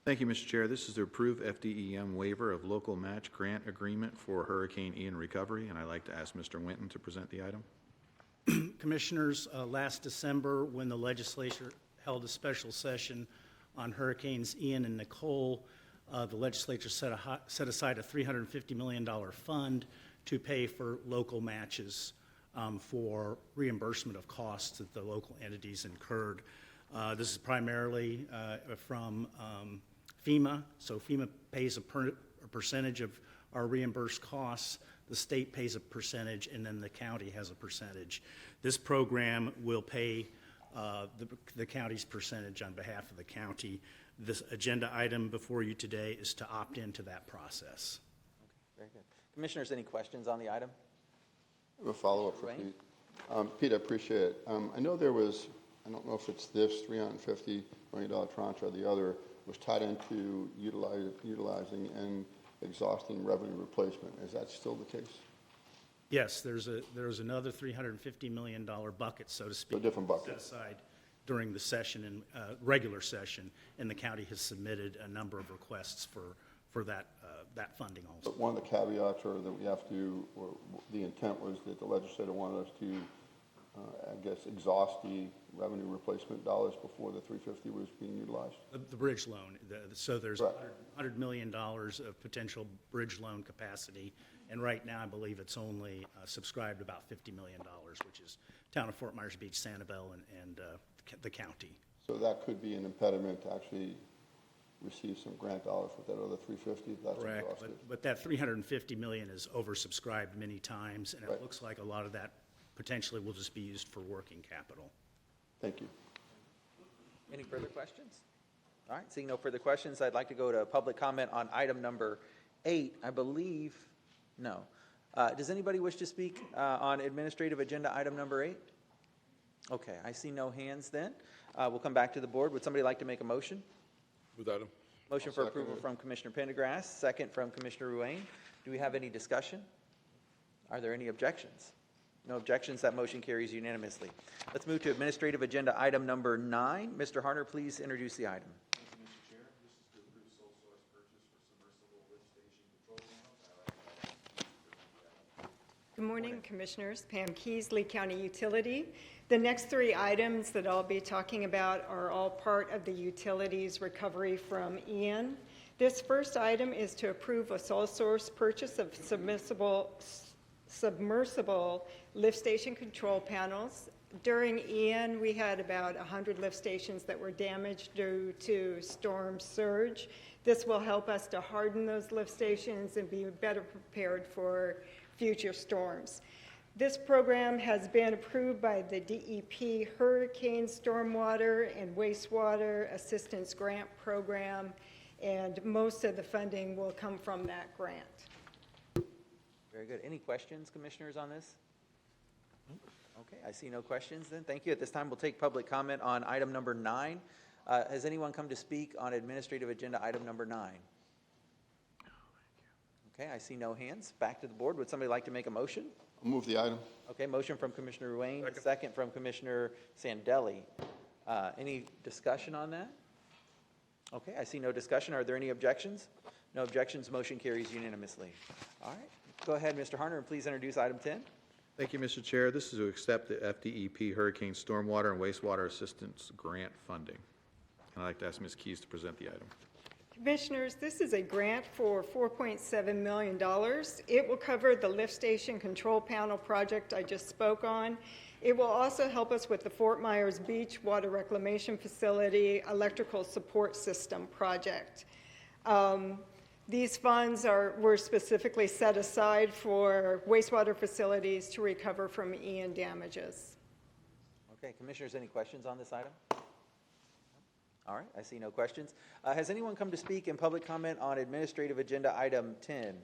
Thank you, Mr. Chair. This is to approve FDEM waiver of local match grant agreement for Hurricane Ian recovery, and I'd like to ask Mr. Winton to present the item. Commissioners, last December, when the legislature held a special session on Hurricanes Ian and Nicole. The legislature set aside a $350 million fund to pay for local matches for reimbursement of costs that the local entities incurred. This is primarily from FEMA, so FEMA pays a percentage of our reimbursed costs, the state pays a percentage, and then the county has a percentage. This program will pay the county's percentage on behalf of the county. This agenda item before you today is to opt into that process. Very good. Commissioners, any questions on the item? I have a follow-up for Pete. Pete, I appreciate it. I know there was, I don't know if it's this $350 million tranche or the other, was tied into utilizing and exhausting revenue replacement. Is that still the case? Yes, there's another $350 million bucket, so to speak. A different bucket. Set aside during the session and regular session, and the county has submitted a number of requests for that funding also. But one of the caveats or that we have to, or the intent was that the legislator wanted us to, I guess, exhaust the revenue replacement dollars before the 350 was being utilized. The bridge loan, so there's $100 million of potential bridge loan capacity, and right now I believe it's only subscribed about $50 million, which is town of Fort Myers Beach, Sanibel, and the county. So that could be an impediment to actually receive some grant dollars with that other 350 if that's Correct, exhausted. but that $350 million is oversubscribed many times, and it looks like a lot of that potentially will just be used for working capital. Thank you. Any further questions? All right, seeing no further questions, I'd like to go to public comment on item number 8. I believe, no. Does anybody wish to speak on administrative agenda item number 8? Okay, I see no hands then. We'll come back to the board. Would somebody like to make a motion? Move item. Motion for approval from Commissioner Pendergrass, second from Commissioner Ruane. Do we have any discussion? Are there any objections? No objections, that motion carries unanimously. Let's move to administrative agenda item number 9. Mr. Harner, please introduce the item. Good morning, Commissioners. Pam Keys, Lee County Utility. The next 3 items that I'll be talking about are all part of the utilities recovery from Ian. This first item is to approve a sole source purchase of submersible lift station control panels. During Ian, we had about 100 lift stations that were damaged due to storm surge. This will help us to harden those lift stations and be better prepared for future storms. This program has been approved by the DEP Hurricane Stormwater and Wastewater Assistance Grant Program, and most of the funding will come from that grant. Very good. Any questions, commissioners, on this? Okay, I see no questions then. Thank you. At this time, we'll take public comment on item number 9. Has anyone come to speak on administrative agenda item number 9? Okay, I see no hands. Back to the board. Would somebody like to make a motion? I'll move the item. Okay, motion from Commissioner Ruane, second from Commissioner Sandelli. Any discussion on that? Okay, I see no discussion. Are there any objections? No objections. Motion carries unanimously. All right, go ahead, Mr. Harner, and please introduce item 10. Thank you, Mr. Chair. This is to accept the FDEP Hurricane Stormwater and Wastewater Assistance Grant funding. I'd like to ask Ms. Keys to present the item. Commissioners, this is a grant for $4.7 million. It will cover the lift station control panel project I just spoke on. It will also help us with the Fort Myers Beach Water Reclamation Facility Electrical Support System project. These funds were specifically set aside for wastewater facilities to recover from Ian damages. Okay, commissioners, any questions on this item? All right, I see no questions. Has anyone come to speak in public comment on administrative agenda item 10?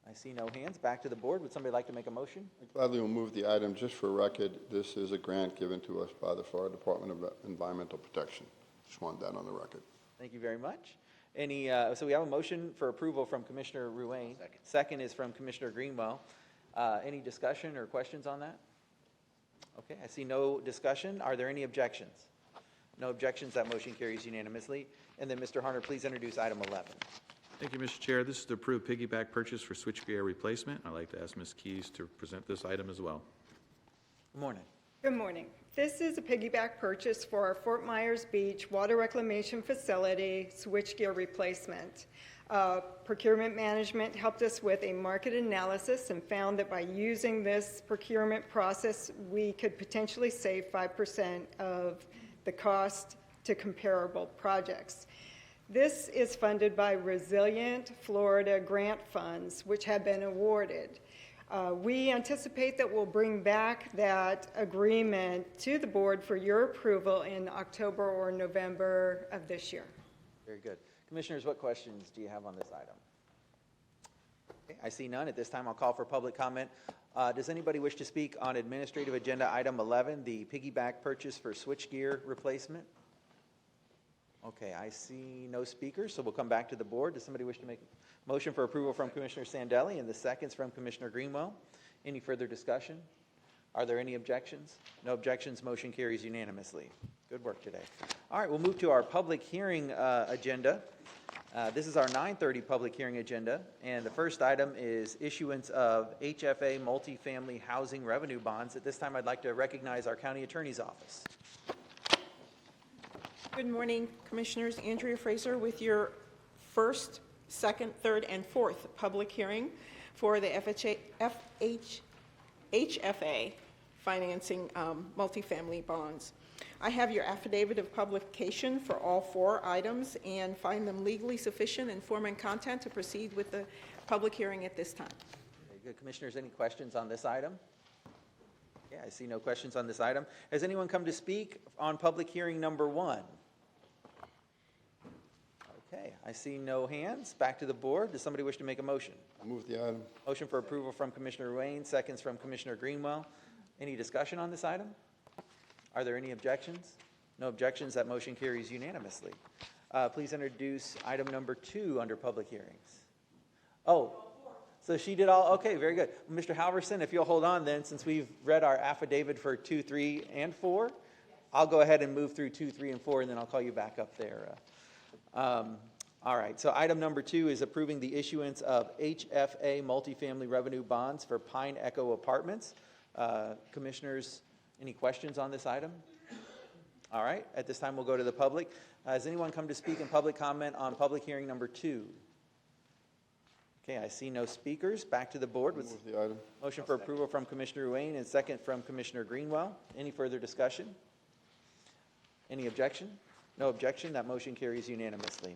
I see no hands. Back to the board. Would somebody like to make a motion? I gladly will move the item. Just for record, this is a grant given to us by the Florida Department of Environmental Protection. Just want that on the record. Thank you very much. So we have a motion for approval from Commissioner Ruane. Second is from Commissioner Greenwell. Any discussion or questions on that? Okay, I see no discussion. Are there any objections? No objections. That motion carries unanimously. And then, Mr. Harner, please introduce item 11. Thank you, Mr. Chair. This is to approve piggyback purchase for switchgear replacement. I'd like to ask Ms. Keys to present this item as well. Good morning. Good morning. This is a piggyback purchase for our Fort Myers Beach Water Reclamation Facility switchgear replacement. Procurement management helped us with a market analysis and found that by using this procurement process, we could potentially save 5% of the cost to comparable projects. This is funded by Resilient Florida grant funds, which have been awarded. We anticipate that we'll bring back that agreement to the board for your approval in October or November of this year. Very good. Commissioners, what questions do you have on this item? Okay, I see none. At this time, I'll call for public comment. Does anybody wish to speak on administrative agenda item 11, the piggyback purchase for switchgear replacement? Okay, I see no speakers, so we'll come back to the board. Does somebody wish to make a motion for approval from Commissioner Sandelli and the seconds from Commissioner Greenwell? Any further discussion? Are there any objections? No objections, motion carries unanimously. Good work today. All right, we'll move to our public hearing agenda. This is our 9:30 public hearing agenda, and the first item is issuance of HFA multifamily housing revenue bonds. At this time, I'd like to recognize our county attorney's office. Good morning, Commissioners. Andrea Fraser with your first, second, third, and fourth public hearing for the HFA financing multifamily bonds. I have your affidavit of publication for all four items and find them legally sufficient in form and content to proceed with the public hearing at this time. Very good. Commissioners, any questions on this item? Yeah, I see no questions on this item. Has anyone come to speak on public hearing number 1? Okay, I see no hands. Back to the board. Does somebody wish to make a motion? I'll move the item. Motion for approval from Commissioner Wayne, seconds from Commissioner Greenwell. Any discussion on this item? Are there any objections? No objections. That motion carries unanimously. Please introduce item number 2 under public hearings. Oh, so she did all, okay, very good. Mr. Halverson, if you'll hold on then, since we've read our affidavit for 2, 3, and 4, I'll go ahead and move through 2, 3, and 4, and then I'll call you back up there. All right, so item number 2 is approving the issuance of HFA multifamily revenue bonds for Pine Echo Apartments. Commissioners, any questions on this item? All right, at this time we'll go to the public. Has anyone come to speak in public comment on public hearing number 2? Okay, I see no speakers. Back to the board with Move the item. motion for approval from Commissioner Wayne and second from Commissioner Greenwell. Any further discussion? Any objection? No objection. That motion carries unanimously.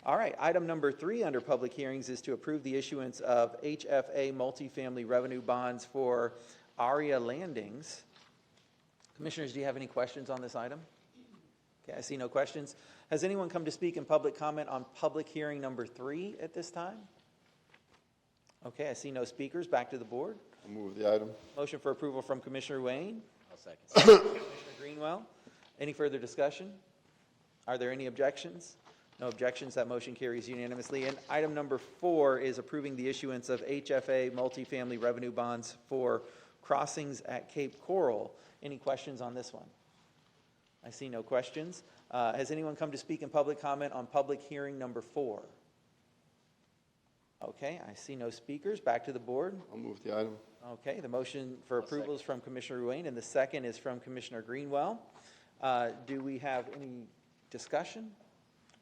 All right, item number 3 under public hearings is to approve the issuance of HFA multifamily revenue bonds for Aria Landings. Commissioners, do you have any questions on this item? Okay, I see no questions. Has anyone come to speak in public comment on public hearing number 3 at this time? Okay, I see no speakers. Back to the board. I'll move the item. Motion for approval from Commissioner Wayne. I'll second. Commissioner Greenwell. Any further discussion? Are there any objections? No objections. That motion carries unanimously. And item number 4 is approving the issuance of HFA multifamily revenue bonds for crossings at Cape Coral. Any questions on this one? I see no questions. Has anyone come to speak in public comment on public hearing number 4? Okay, I see no speakers. Back to the board. I'll move the item. Okay, the motion for approval is from Commissioner Wayne, and the second is from Commissioner Greenwell. Do we have any discussion?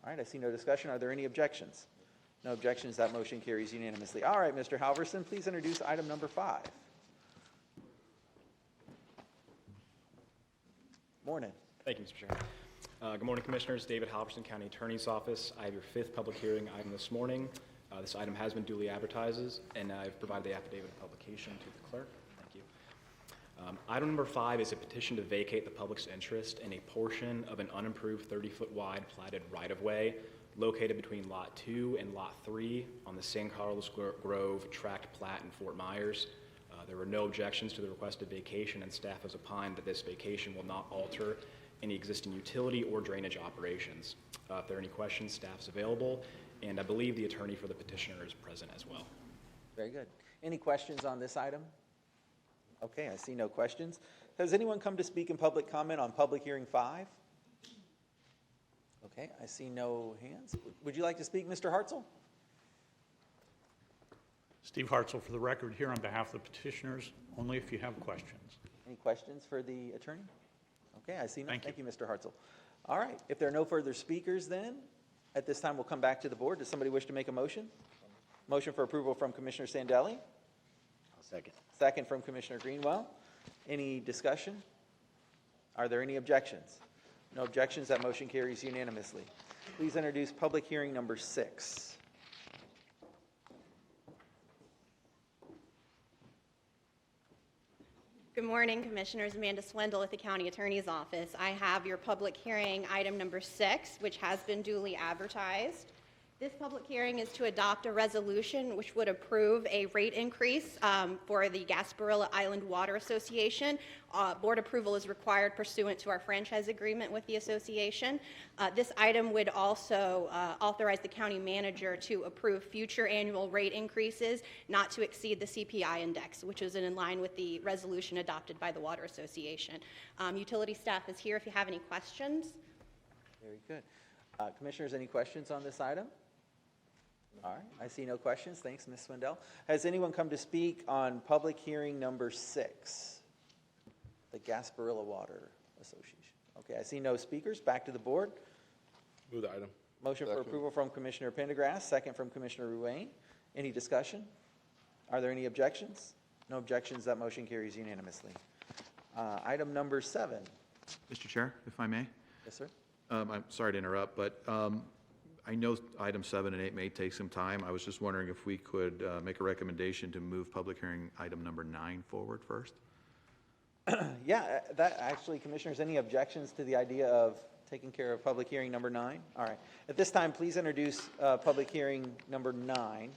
All right, I see no discussion. Are there any objections? No objections. That motion carries unanimously. All right, Mr. Halverson, please introduce item number 5. Morning. Thank you, Mr. Chairman. Good morning, Commissioners. David Halverson, County Attorney's Office. I have your 5th public hearing item this morning. This item has been duly advertised, and I've provided the affidavit of publication to the clerk. Thank you. Item number 5 is a petition to vacate the public's interest in a portion of an unimproved 30-foot wide platted right-of-way located between Lot 2 and Lot 3 on the San Carlos Grove tract plat in Fort Myers. There were no objections to the requested vacation, and staff has opined that this vacation will not alter any existing utility or drainage operations. If there are any questions, staff is available, and I believe the attorney for the petitioner is present as well. Very good. Any questions on this item? Okay, I see no questions. Has anyone come to speak in public comment on public hearing 5? Okay, I see no hands. Would you like to speak, Mr. Hartzell? Steve Hartzell for the record, here on behalf of the petitioners, only if you have questions. Any Any questions for the attorney? Okay, I see none. Thank you. Thank you, Mr. Hartzell. All right, if there are no further speakers then, at this time we'll come back to the board. Does somebody wish to make a motion? Motion for approval from Commissioner Sandelli. I'll second. Second from Commissioner Greenwell. Any discussion? Are there any objections? No objections, that motion carries unanimously. Please introduce public hearing number 6. Good morning, Commissioners. Amanda Swindle with the County Attorney's Office. I have your public hearing item number 6, which has been duly advertised. This public hearing is to adopt a resolution which would approve a rate increase for the Gasparilla Island Water Association. Board approval is required pursuant to our franchise agreement with the association. This item would also authorize the county manager to approve future annual rate increases not to exceed the CPI index, which is in line with the resolution adopted by the Water Association. Utility staff is here if you have any questions. Very good. Commissioners, any questions on this item? All right, I see no questions. Thanks, Ms. Swindell. Has anyone come to speak on public hearing number 6, the Gasparilla Water Association? Okay, I see no speakers. Back to the board. Move the item. Motion for approval from Commissioner Pendergrass, second from Commissioner Ruane. Any discussion? Are there any objections? No objections, that motion carries unanimously. Item number 7. Mr. Chair, if I may? Yes, sir. I'm sorry to interrupt, but I know items 7 and 8 may take some time. I was just wondering if we could make a recommendation to move public hearing item number 9 forward first? Yeah, that actually, Commissioners, any objections to the idea of taking care of public hearing number 9? All right. At this time, please introduce public hearing number 9,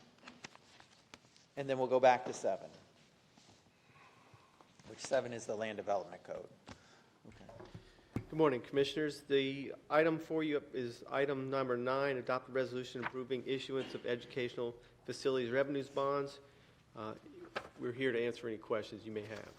and then we'll go back to 7, which 7 is the Land Development Code. Good morning, Commissioners. The item for you is item number 9, adopt a resolution approving issuance of educational facilities revenues bonds. We're here to answer any questions you may have.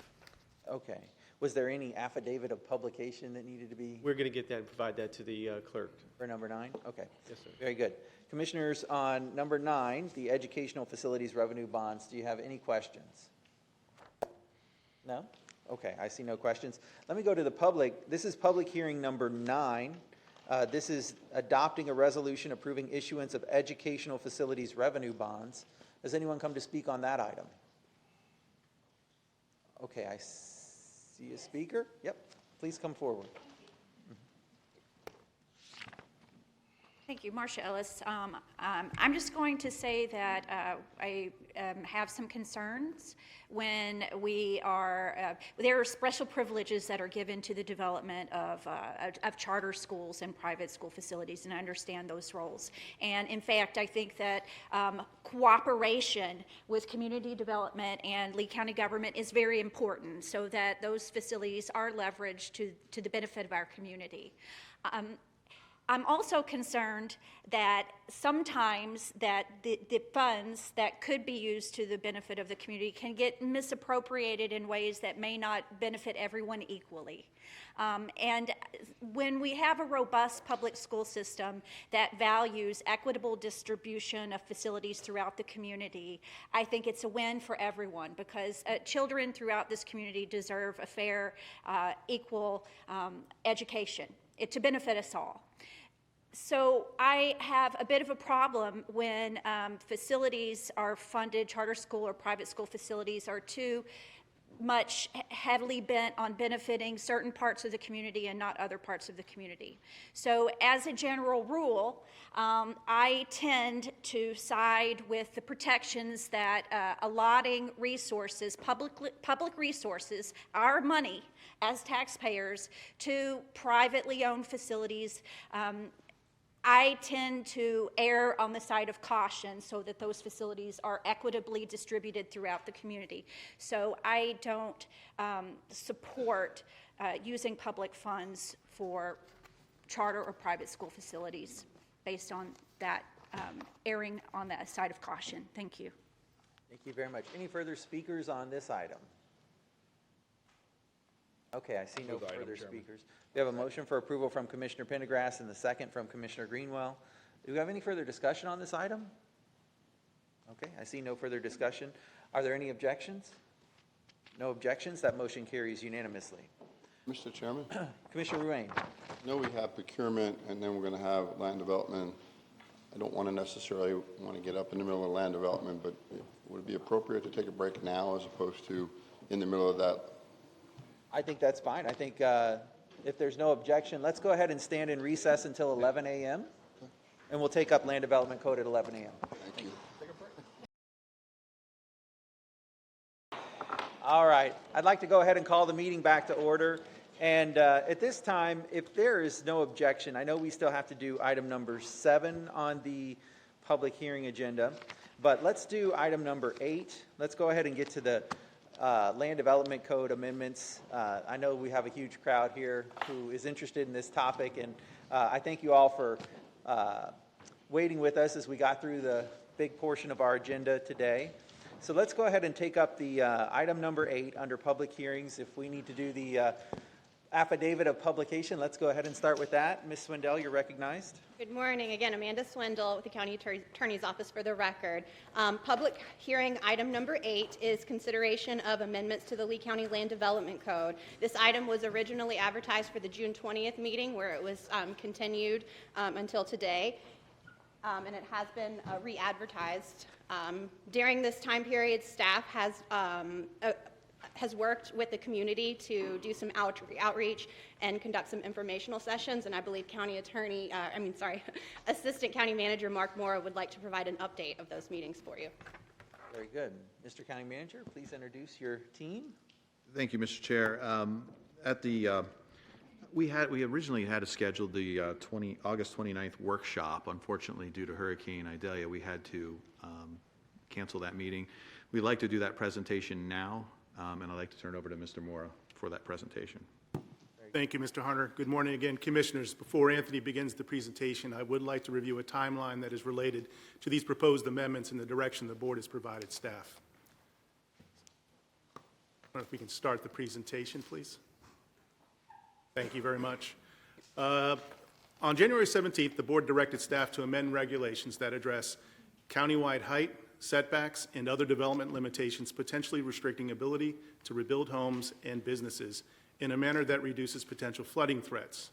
Okay. Was there any affidavit of publication that needed to be? We're going to get that and provide that to the clerk. For number 9? Okay. Yes, sir. Very good. Commissioners, on number 9, the educational facilities revenue bonds, do you have any questions? No? Okay, I see no questions. Let me go to the public. This is public hearing number 9. This is adopting a resolution approving issuance of educational facilities revenue bonds. Has anyone come to speak on that item? Okay, I see a speaker. Yep, please come forward. Thank you, Marcia Ellis. I'm just going to say that I have some concerns when we are, there are special privileges that are given to the development of charter schools and private school facilities, and I understand those roles. And in fact, I think that cooperation with community development and Lee County government is very important so that those facilities are leveraged to the benefit of our community. I'm also concerned that sometimes that the funds that could be used to the benefit of the community can get misappropriated in ways that may not benefit everyone equally. And when we have a robust public school system that values equitable distribution of facilities throughout the community, I think it's a win for everyone because children throughout this community deserve a fair, equal education to benefit us all. So I have a bit of a problem when facilities are funded, charter school or private school facilities are too much heavily bent on benefiting certain parts of the community and not other parts of the community. So as a general rule, I tend to side with the protections that allotting resources, public resources, our money as taxpayers to privately owned facilities. I tend to err on the side of caution so that those facilities are equitably distributed throughout the community. So I don't support using public funds for charter or private school facilities based on that erring on the side of caution. Thank you. Thank you very much. Any further speakers on this item? Okay, I see no further speakers. We have a motion for approval from Commissioner Pendergrass and the second from Commissioner Greenwell. Do we have any further discussion on this item? Okay, I see no further discussion. Are there any objections? No objections. That motion carries unanimously. Mr. Chairman? Commissioner Ruane. I know we have procurement, and then we're going to have land development. I don't want to necessarily want to get up in the middle of land development, but would it be appropriate to take a break now as opposed to in the middle of that? I think that's fine. I think if there's no objection, let's go ahead and stand in recess until 11 a.m. And we'll take up land development code at 11 a.m. Thank you. All right. I'd like to go ahead and call the meeting back to order. And at this time, if there is no objection, I know we still have to do item number 7 on the public hearing agenda, but let's do item number 8. Let's go ahead and get to the land development code amendments. I know we have a huge crowd here who is interested in this topic, and I thank you all for waiting with us as we got through the big portion of our agenda today. So let's go ahead and take up the item number 8 under public hearings. If we need to do the affidavit of publication, let's go ahead and start with that. Ms. Swindell, you're recognized. Good morning. Again, Amanda Swindell with the County Attorney's Office for the record. Public hearing item number 8 is consideration of amendments to the Lee County Land Development Code. This item was originally advertised for the June 20th meeting, where it was continued until today, and it has been re-advertised. During this time period, staff has worked with the community to do some outreach and conduct some informational sessions, and I believe Assistant County Manager Mark Mora would like to provide an update of those meetings for you. Very good. Mr. County Manager, please introduce your team. Thank you, Mr. Chair. We originally had scheduled the August 29th workshop. Unfortunately, due to Hurricane Idalia, we had to cancel that meeting. We'd like to do that presentation now, and I'd like to turn it over to Mr. Mora for that presentation. Thank you, Mr. Hunter. Good morning again, Commissioners. Before Anthony begins the presentation, I would like to review a timeline that is related to these proposed amendments and the direction the board has provided staff. I wonder if we can start the presentation, please. Thank you very much. On January 17th, the board directed staff to amend regulations that address countywide height, setbacks, and other development limitations potentially restricting ability to rebuild homes and businesses in a manner that reduces potential flooding threats.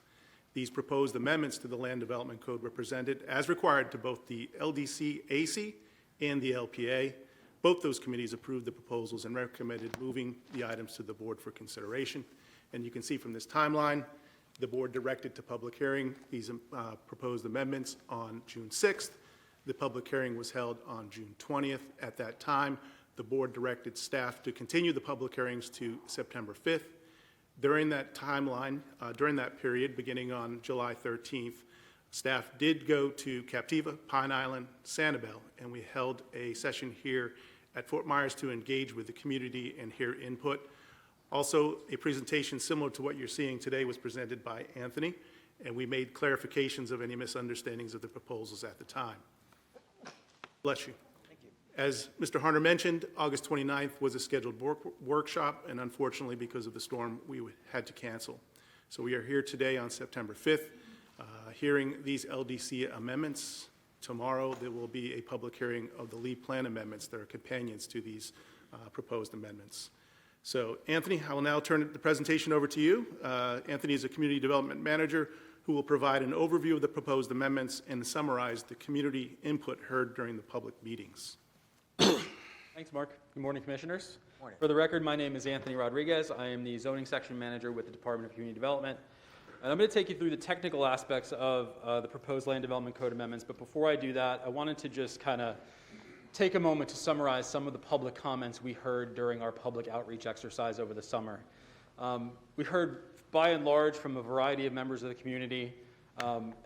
These proposed amendments to the Land Development Code were presented as required to both the LDC-AC and the LPA. Both those committees approved the proposals and recommended moving the items to the board for consideration. And you can see from this timeline, the board directed to public hearing these proposed amendments on June 6th. The public hearing was held on June 20th. At that time, the board directed staff to continue the public hearings to September 5th. During that timeline, during that period, beginning on July 13th, staff did go to Captiva, Pine Island, Sanibel, and we held a session here at Fort Myers to engage with the community and hear input. Also, a presentation similar to what you're seeing today was presented by Anthony, and we made clarifications of any misunderstandings of the proposals at the time. Bless you. Thank you. As Mr. Hunter mentioned, August 29th was a scheduled workshop, and unfortunately, because of the storm, we had to cancel. So we are here today on September 5th, hearing these LDC amendments. Tomorrow, there will be a public hearing of the Lee Plan amendments that are companions to these proposed amendments. So, Anthony, I will now turn the presentation over to you. Anthony is a Community Development Manager who will provide an overview of the proposed amendments and summarize the community input heard during the public meetings. Thanks, Mark. Good morning, Commissioners. Morning. For the record, my name is Anthony Rodriguez. I am the Zoning Section Manager with the Department of Community Development. And I'm going to take you through the technical aspects of the proposed Land Development Code amendments. But before I do that, I wanted to just kind of take a moment to summarize some of the public comments we heard during our public outreach exercise over the summer. We heard, by and large, from a variety of members of the community,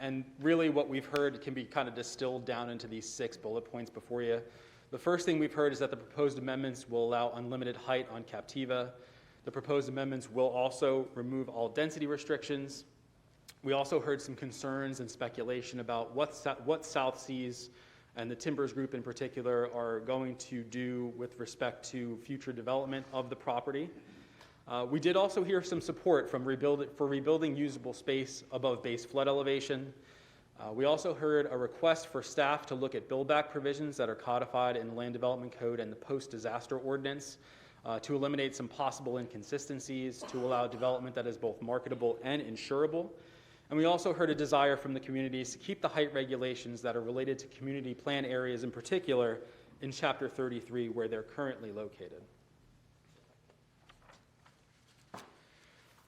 and really what we've heard can be kind of distilled down into these 6 bullet points before you. The first thing we've heard is that the proposed amendments will allow unlimited height on Captiva. The proposed amendments will also remove all density restrictions. We also heard some concerns and speculation about what South Seas and the Timbers Group in particular are going to do with respect to future development of the property. We did also hear some support for rebuilding usable space above base flood elevation. We also heard a request for staff to look at build-back provisions that are codified in the Land Development Code and the post-disaster ordinance to eliminate some possible inconsistencies, to allow development that is both marketable and insurable. And we also heard a desire from the communities to keep the height regulations that are related to community plan areas in particular in Chapter 33 where they're currently located.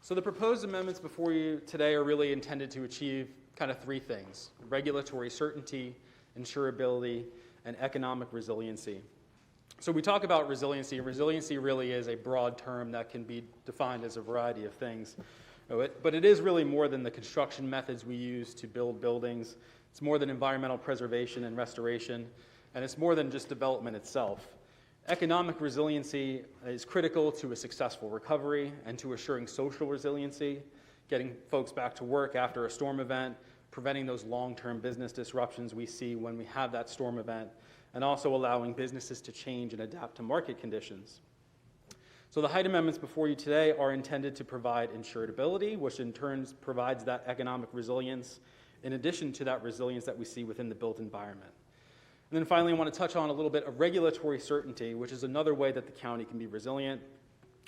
So the proposed amendments before you today are really intended to achieve kind of three things: regulatory certainty, insurability, and economic resiliency. So we talk about resiliency, and resiliency really is a broad term that can be defined as a variety of things. But it is really more than the construction methods we use to build buildings. It's more than environmental preservation and restoration, and it's more than just development itself. Economic resiliency is critical to a successful recovery and to assuring social resiliency, getting folks back to work after a storm event, preventing those long-term business disruptions we see when we have that storm event, and also allowing businesses to change and adapt to market conditions. So the height amendments before you today are intended to provide insurability, which in turn provides that economic resilience, in addition to that resilience that we see within the built environment. And then finally, I want to touch on a little bit of regulatory certainty, which is another way that the county can be resilient.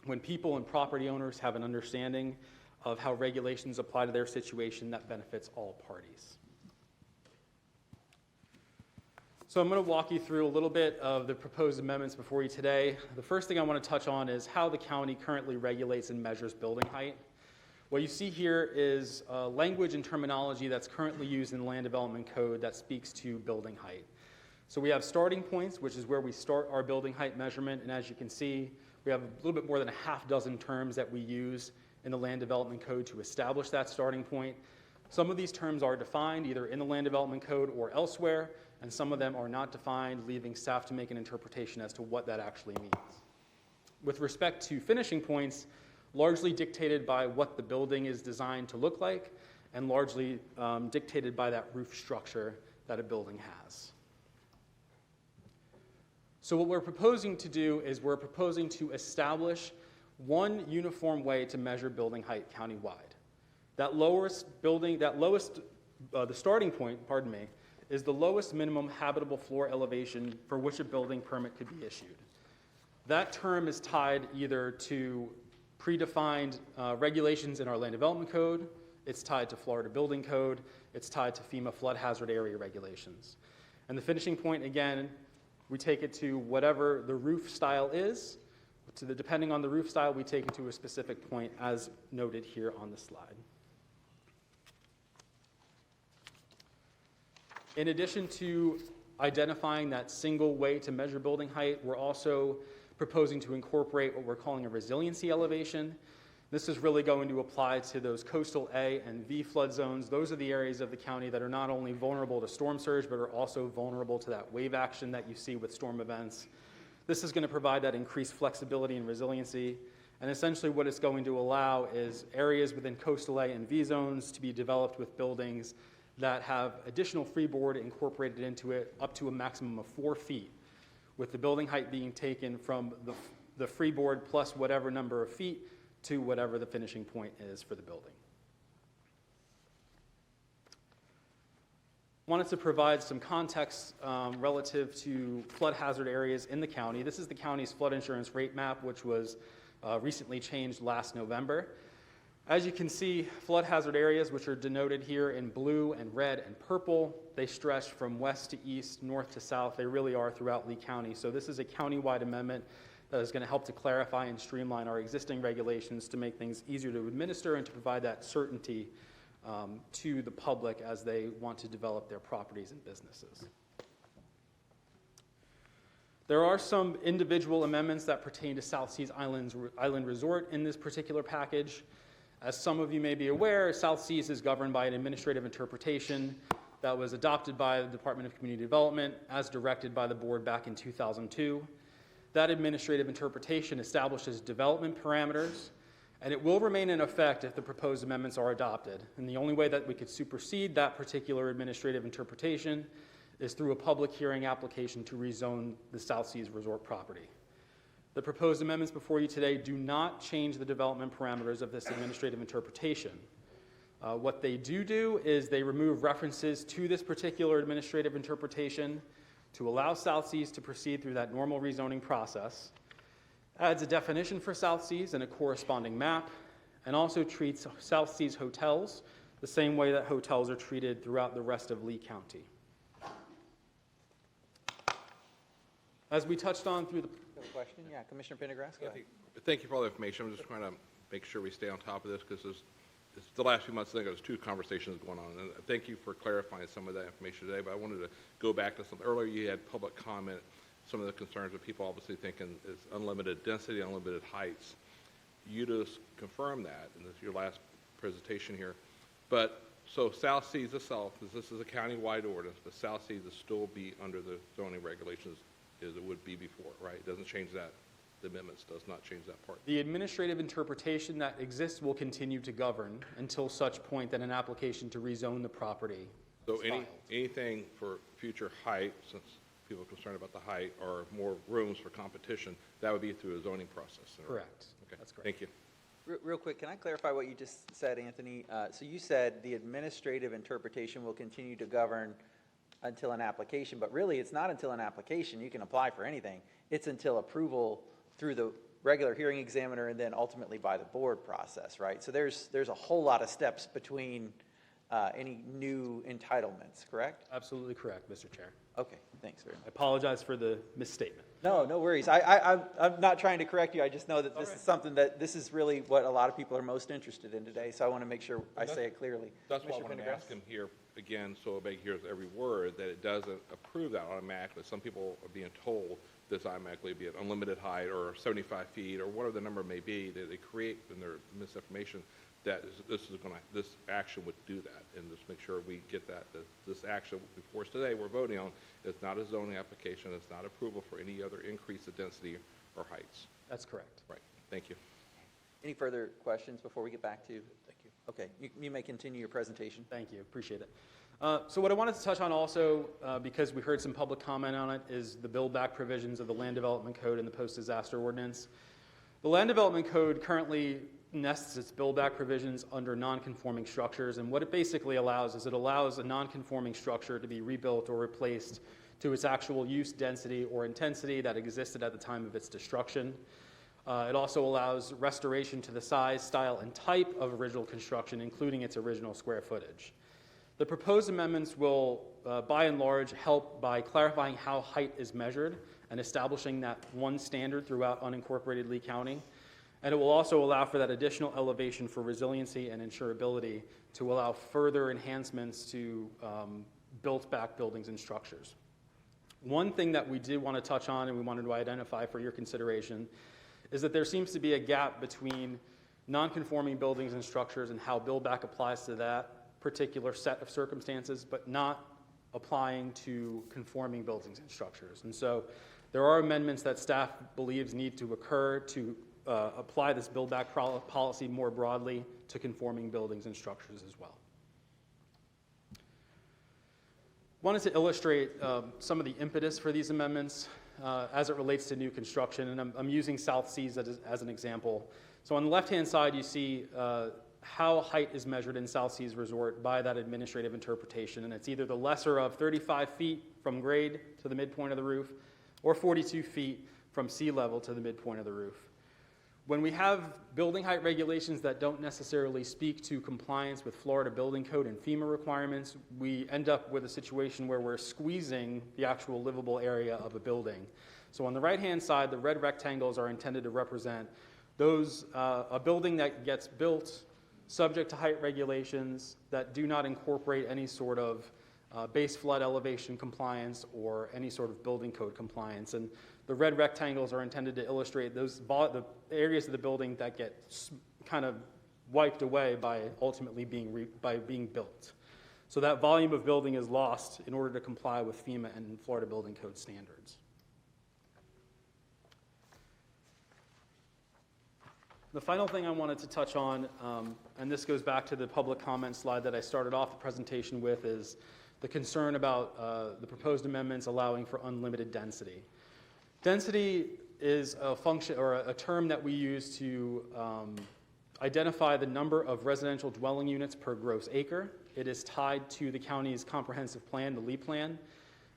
When people and property owners have an understanding of how regulations apply to their situation, that benefits all parties. So I'm going to walk you through a little bit of the proposed amendments before you today. The first thing I want to touch on is how the county currently regulates and measures building height. What you see here is language and terminology that's currently used in the Land Development Code that speaks to building height. So we have starting points, which is where we start our building height measurement, and as you can see, we have a little bit more than a half dozen terms that we use in the Land Development Code to establish that starting point. Some of these terms are defined either in the Land Development Code or elsewhere, and some of them are not defined, leaving staff to make an interpretation as to what that actually means. With respect to finishing points, largely dictated by what the building is designed to look like, and largely dictated by that roof structure that a building has. So what we're proposing to do is we're proposing to establish one uniform way to measure building height countywide. The starting point, is the lowest minimum habitable floor elevation for which a building permit could be issued. That term is tied either to predefined regulations in our Land Development Code, it's tied to Florida Building Code, it's tied to FEMA flood hazard area regulations. And the finishing point, again, we take it to whatever the roof style is. Depending on the roof style, we take it to a specific point as noted here on the slide. In addition to identifying that single way to measure building height, we're also proposing to incorporate what we're calling a resiliency elevation. This is really going to apply to those coastal A and V flood zones. Those are the areas of the county that are not only vulnerable to storm surge, but are also vulnerable to that wave action that you see with storm events. This is going to provide that increased flexibility and resiliency. And essentially what it's going to allow is areas within coastal A and V zones to be developed with buildings that have additional freeboard incorporated into it up to a maximum of 4 feet, with the building height being taken from the freeboard plus whatever number of feet to whatever the finishing point is for the building. Wanted to provide some context relative to flood hazard areas in the county. This is the county's flood insurance rate map, which was recently changed last November. As you can see, flood hazard areas, which are denoted here in blue and red and purple, they stretch from west to east, north to south. They really are throughout Lee County. So this is a countywide amendment that is going to help to clarify and streamline our existing regulations to make things easier to administer and to provide that certainty to the public as they want to develop their properties and businesses. There are some individual amendments that pertain to South Seas Island Resort in this particular package. As some of you may be aware, South Seas is governed by an administrative interpretation that was adopted by the Department of Community Development as directed by the board back in 2002. That administrative interpretation establishes development parameters, and it will remain in effect if the proposed amendments are adopted. And the only way that we could supersede that particular administrative interpretation is through a public hearing application to rezone the South Seas Resort property. The proposed amendments before you today do not change the development parameters of this administrative interpretation. What they do is they remove references to this particular administrative interpretation to allow South Seas to proceed through that normal rezoning process. adds a definition for South Seas and a corresponding map, and also treats South Seas hotels the same way that hotels are treated throughout the rest of Lee County. As we touched on through the... Question? Yeah, Commissioner Pendergrass, go ahead. Thank you for all the information. I'm just trying to make sure we stay on top of this because it's the last few months, I think there's 2 conversations going on. And thank you for clarifying some of that information today, but I wanted to go back to something. Earlier you had public comment, some of the concerns that people obviously thinking is unlimited density, unlimited heights. You just confirmed that in your last presentation here. But so South Seas itself, this is a county-wide ordinance, but South Seas will still be under the zoning regulations as it would be before, right? It doesn't change that. The amendments does not change that part. The administrative interpretation that exists will continue to govern until such point that an application to rezone the property So is filed. anything for future height, since people are concerned about the height, or more rooms for competition, that would be through a zoning process. Correct. Okay. That's correct. Thank you. Real quick, can I clarify what you just said, Anthony? So you said the administrative interpretation will continue to govern until an application, but really it's not until an application. You can apply for anything. It's until approval through the regular hearing examiner and then ultimately by the board process, right? So there's a whole lot of steps between any new entitlements, correct? Absolutely correct, Mr. Chair. Okay, thanks very much. I apologize for the misstatement. No, no worries. I'm not trying to correct you. I just know that this is something this is really what a lot of people are most interested in today, so I want to make sure I say it clearly. That's why I Commissioner wanted to Pendergrass? ask him here again, so everybody hears every word, that it doesn't approve that automatically. Some people are being told this automatically be an unlimited height or 75 feet or whatever the number may be that they create in their misinformation, that this action would do that, and just make sure we get that this action before us today we're voting on is not a zoning application, it's not approval for any other increase of density or heights. That's correct. Right. Thank you. Any further questions before we get back to? Thank you. Okay, you may continue your presentation. Thank you. Appreciate it. So what I wanted to touch on also, because we heard some public comment on it, is the build-back provisions of the Land Development Code and the Post-Disaster Ordinance. The Land Development Code currently nests its build-back provisions under non-conforming structures, and what it basically allows is it allows a non-conforming structure to be rebuilt or replaced to its actual use, density, or intensity that existed at the time of its destruction. It also allows restoration to the size, style, and type of original construction, including its original square footage. The proposed amendments will, by and large, help by clarifying how height is measured and establishing that one standard throughout unincorporated Lee County. And it will also allow for that additional elevation for resiliency and insurability to allow further enhancements to built-back buildings and structures. One thing that we did want to touch on and we wanted to identify for your consideration is that there seems to be a gap between non-conforming buildings and structures and how build-back applies to that particular set of circumstances, but not applying to conforming buildings and structures. And so there are amendments that staff believes need to occur to apply this build-back policy more broadly to conforming buildings and structures as well. Wanted to illustrate some of the impetus for these amendments as it relates to new construction, and I'm using South Seas as an example. So on the left-hand side, you see how height is measured in South Seas Resort by that administrative interpretation, and it's either the lesser of 35 feet from grade to the midpoint of the roof or 42 feet from sea level to the midpoint of the roof. When we have building height regulations that don't necessarily speak to compliance with Florida Building Code and FEMA requirements, we end up with a situation where we're squeezing the actual livable area of a building. So on the right-hand side, the red rectangles are intended to represent those, a building that gets built subject to height regulations that do not incorporate any sort of base flood elevation compliance or any sort of building code compliance. And the red rectangles are intended to illustrate the areas of the building that get kind of wiped away by ultimately being built. So that volume of building is lost in order to comply with FEMA and Florida Building Code standards. The final thing I wanted to touch on, and this goes back to the public comment slide that I started off the presentation with, is the concern about the proposed amendments allowing for unlimited density. Density is a function or a term that we use to identify the number of residential dwelling units per gross acre. It is tied to the county's comprehensive plan, the Lee Plan,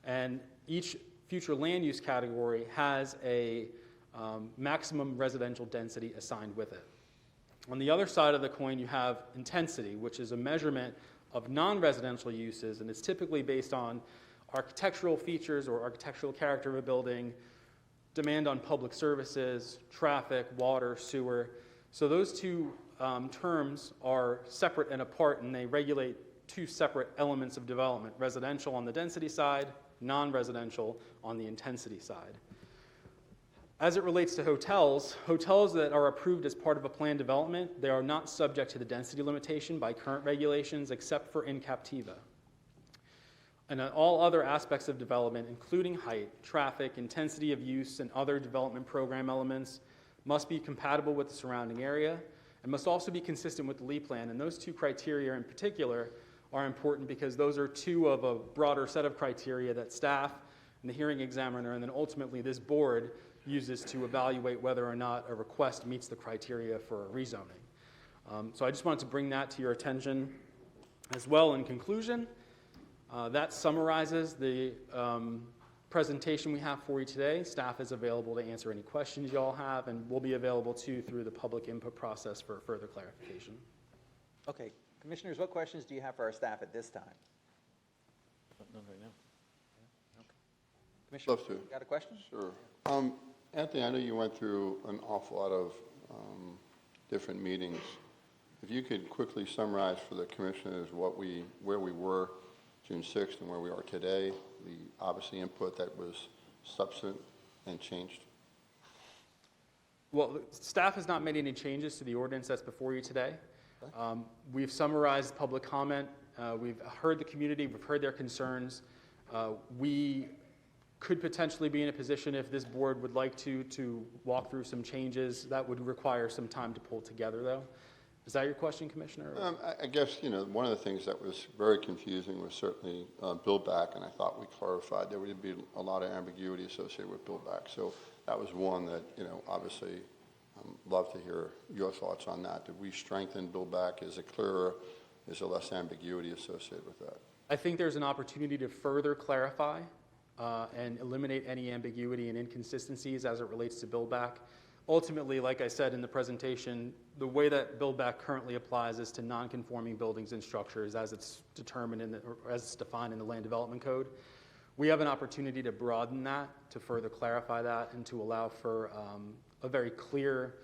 and each future land use category has a maximum residential density assigned with it. On the other side of the coin, you have intensity, which is a measurement of non-residential uses, and it's typically based on architectural features or architectural character of a building, demand on public services, traffic, water, sewer. So those two terms are separate and apart, and they regulate two separate elements of development: residential on the density side, non-residential on the intensity side. As it relates to hotels, hotels that are approved as part of a planned development, they are not subject to the density limitation by current regulations except for in captiva. And all other aspects of development, including height, traffic, intensity of use, and other development program elements, must be compatible with the surrounding area and must also be consistent with the LEED plan. And those two criteria in particular are important because those are two of a broader set of criteria that staff and the hearing examiner and then ultimately this board uses to evaluate whether or not a request meets the criteria for a rezoning. So I just wanted to bring that to your attention as well. In conclusion, that summarizes the presentation we have for you today. Staff is available to answer any questions you all have, and we'll be available too through the public input process for further clarification. Okay, commissioners, what questions do you have for our staff at this time? None right now. Commissioner, Love to. got a question? Sure. Anthony, I know you went through an awful lot of different meetings. If you could quickly summarize for the commissioners where we were June 6th and where we are today, the obviously input that was substantive and changed. Well, staff has not made any changes to the ordinance that's before you today. We've summarized public comment. We've heard the community. We've heard their concerns. We could potentially be in a position, if this board would like to walk through some changes. That would require some time to pull together, though. Is that your question, Commissioner? I guess, one of the things that was very confusing was certainly build back, and I thought we clarified there would be a lot of ambiguity associated with build back. So that was one that, obviously, love to hear your thoughts on that. Did we strengthen build back? Is it clearer? Is there less ambiguity associated with that? I think there's an opportunity to further clarify and eliminate any ambiguity and inconsistencies as it relates to build back. Ultimately, like I said in the presentation, the way that build back currently applies is to non-conforming buildings and structures as it's determined or as it's defined in the Land Development Code. We have an opportunity to broaden that, to further clarify that, and to allow for a very clear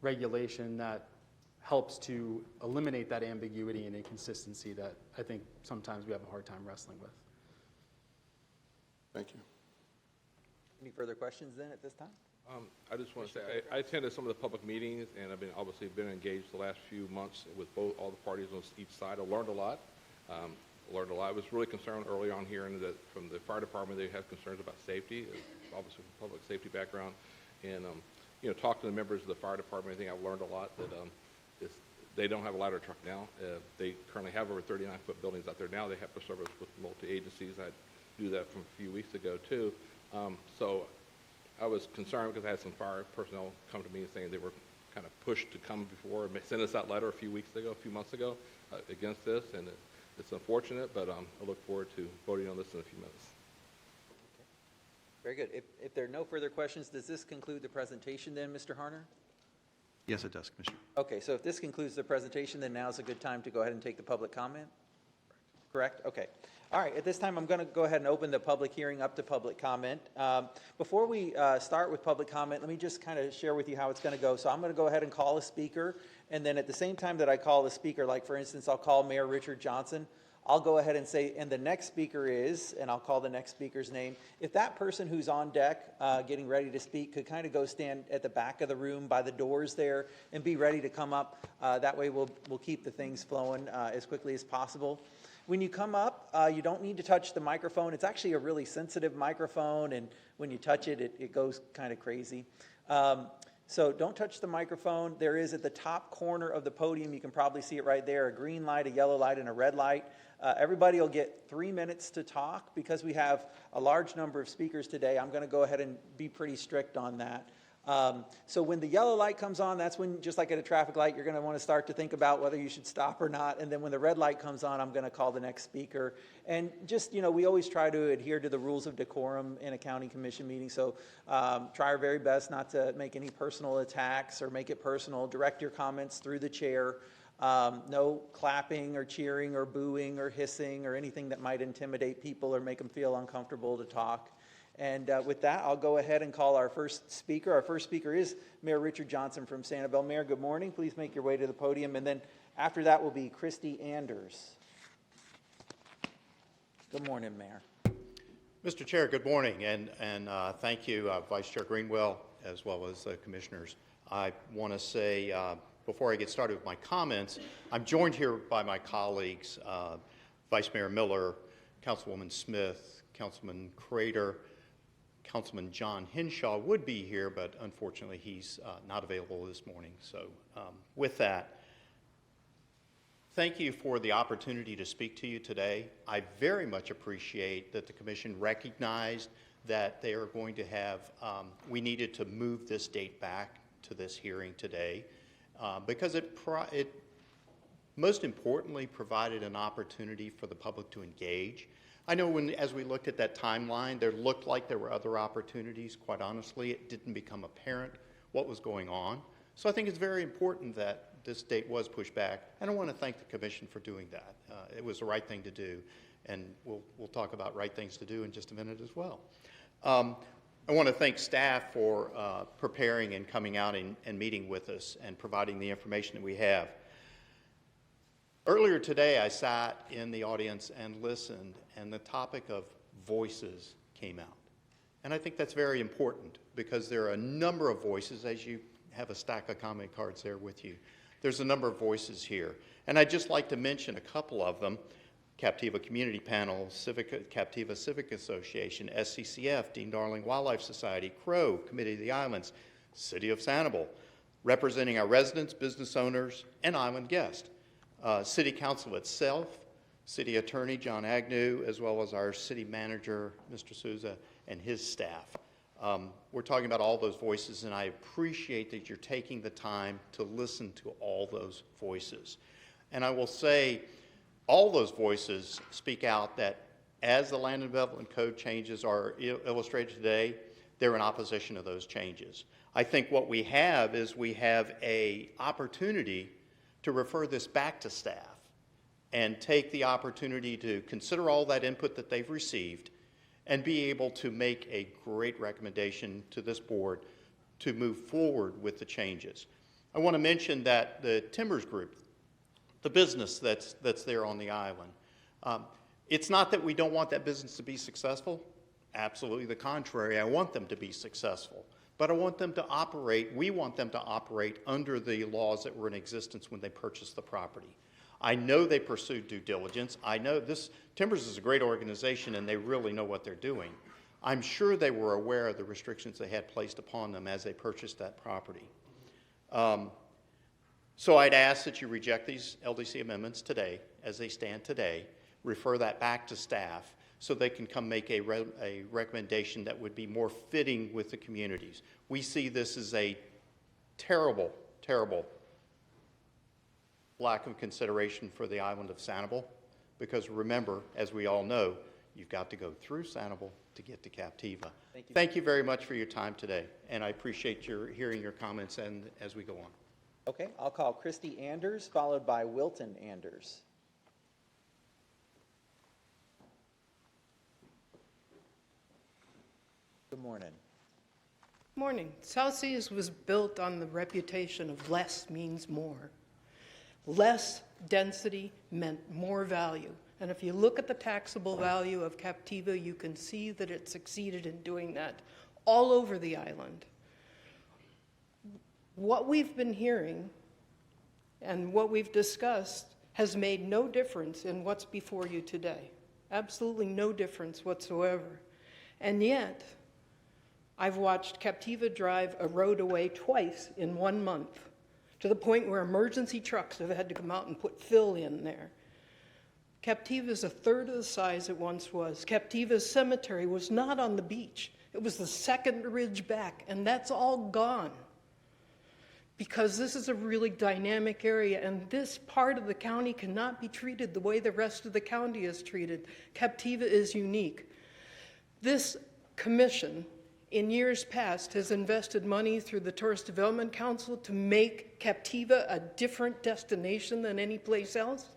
regulation that helps to eliminate that ambiguity and inconsistency that I think sometimes we have a hard time wrestling with. Thank you. Any further questions then at this time? I just want to say, I attended some of the public meetings, and I've obviously been engaged the last few months with all the parties on each side. I learned a lot. I was really concerned early on hearing that from the fire department, they had concerns about safety, obviously from public safety background. And, talk to the members of the fire department, I think I've learned a lot that they don't have a ladder truck now. They currently have over 39-foot buildings out there now. They have to service with multi-agencies. I do that from a few weeks ago, too. So I was concerned because I had some fire personnel come to me saying they were kind of pushed to come before and send us that letter a few months ago against this, and it's unfortunate, but I look forward to voting on this in a few minutes. Very good. If there are no further questions, does this conclude the presentation then, Mr. Harner? Yes, it does, Commissioner. Okay, so if this concludes the presentation, then now's a good time to go ahead and take the public comment? Correct? Okay. All right, at this time, I'm going to go ahead and open the public hearing up to public comment. Before we start with public comment, let me just kind of share with you how it's going to go. So I'm going to go ahead and call a speaker, and then at the same time that I call the speaker, like for instance, I'll call Mayor Richard Johnson, I'll go ahead and say, and the next speaker is, and I'll call the next speaker's name. If that person who's on deck getting ready to speak could kind of go stand at the back of the room by the doors there and be ready to come up, that way we'll keep the things flowing as quickly as possible. When you come up, you don't need to touch the microphone. It's actually a really sensitive microphone, and when you touch it, it goes kind of crazy. So don't touch the microphone. There is at the top corner of the podium, you can probably see it right there, a green light, a yellow light, and a red light. Everybody will get 3 minutes to talk. Because we have a large number of speakers today, I'm going to go ahead and be pretty strict on that. So when the yellow light comes on, that's when, just like at a traffic light, you're going to want to start to think about whether you should stop or not. And then when the red light comes on, I'm going to call the next speaker. And just, we always try to adhere to the rules of decorum in a county commission meeting. So try our very best not to make any personal attacks or make it personal. Direct your comments through the chair. No clapping or cheering or booing or hissing or anything that might intimidate people or make them feel uncomfortable to talk. And with that, I'll go ahead and call our first speaker. Our first speaker is Mayor Richard Johnson from Sanibel. Mayor, good morning. Please make your way to the podium. And then after that will be Christy Anders. Good morning, Mayor. Mr. Chair, good morning, and thank you, Vice Chair Greenwell, as well as the commissioners. I want to say, before I get started with my comments, I'm joined here by my colleagues, Vice Mayor Miller, Councilwoman Smith, Councilman Crater, Councilman John Henshaw would be here, but unfortunately he's not available this morning. So with that, thank you for the opportunity to speak to you today. I very much appreciate that the Commission recognized that they are going to have, we needed to move this date back to this hearing today because it most importantly provided an opportunity for the public to engage. I know as we looked at that timeline, there looked like there were other opportunities. Quite honestly, it didn't become apparent what was going on. So I think it's very important that this date was pushed back, and I want to thank the Commission for doing that. It was the right thing to do, and we'll talk about right things to do in just a minute as well. I want to thank staff for preparing and coming out and meeting with us and providing the information that we have. Earlier today, I sat in the audience and listened, and the topic of voices came out. And I think that's very important because there are a number of voices, as you have a stack of comment cards there with you. There's a number of voices here. And I'd just like to mention a couple of them. Captiva Community Panel, Captiva Civic Association, SCCF, Dean Darling Wildlife Society, Crow, Committee of the Islands, City of Sanibel, representing our residents, business owners, and island guests. City Council itself, City Attorney John Agnew, as well as our City Manager, Mr. Souza, and his staff. We're talking about all those voices, and I appreciate that you're taking the time to listen to all those voices. And I will say, all those voices speak out that as the Land Development Code changes are illustrated today, they're in opposition to those changes. I think what we have is we have an opportunity to refer this back to staff and take the opportunity to consider all that input that they've received and be able to make a great recommendation to this board to move forward with the changes. I want to mention that the Timbers Group, the business that's there on the island, it's not that we don't want that business to be successful. Absolutely the contrary. I want them to be successful. But I want them to operate, we want them to operate under the laws that were in existence when they purchased the property. I know they pursued due diligence. I know Timbers is a great organization and they really know what they're doing. I'm sure they were aware of the restrictions they had placed upon them as they purchased that property. So I'd ask that you reject these LDC amendments today, as they stand today, refer that back to staff, so they can come make a recommendation that would be more fitting with the communities. We see this as a terrible, terrible lack of consideration for the island of Sanibel, because remember, as we all know, you've got to go through Sanibel to get to Captiva. Thank you very much for your time today, and I appreciate hearing your comments and as we go on. Okay, I'll call Christy Anders, followed by Wilton Anders. Good morning. Morning. South Seas was built on the reputation of less means more. Less density meant more value. And if you look at the taxable value of Captiva, you can see that it succeeded in doing that all over the island. What we've been hearing and what we've discussed has made no difference in what's before you today. Absolutely no difference whatsoever. And yet, I've watched Captiva drive a road away twice in 1 month, to the point where emergency trucks have had to come out and put fill in there. Captiva is a third of the size it once was. Captiva's cemetery was not on the beach. It was the second ridge back, and that's all gone. Because this is a really dynamic area, and this part of the county cannot be treated the way the rest of the county is treated. Captiva is unique. This commission, in years past, has invested money through the Tourist Development Council to make Captiva a different destination than any place else.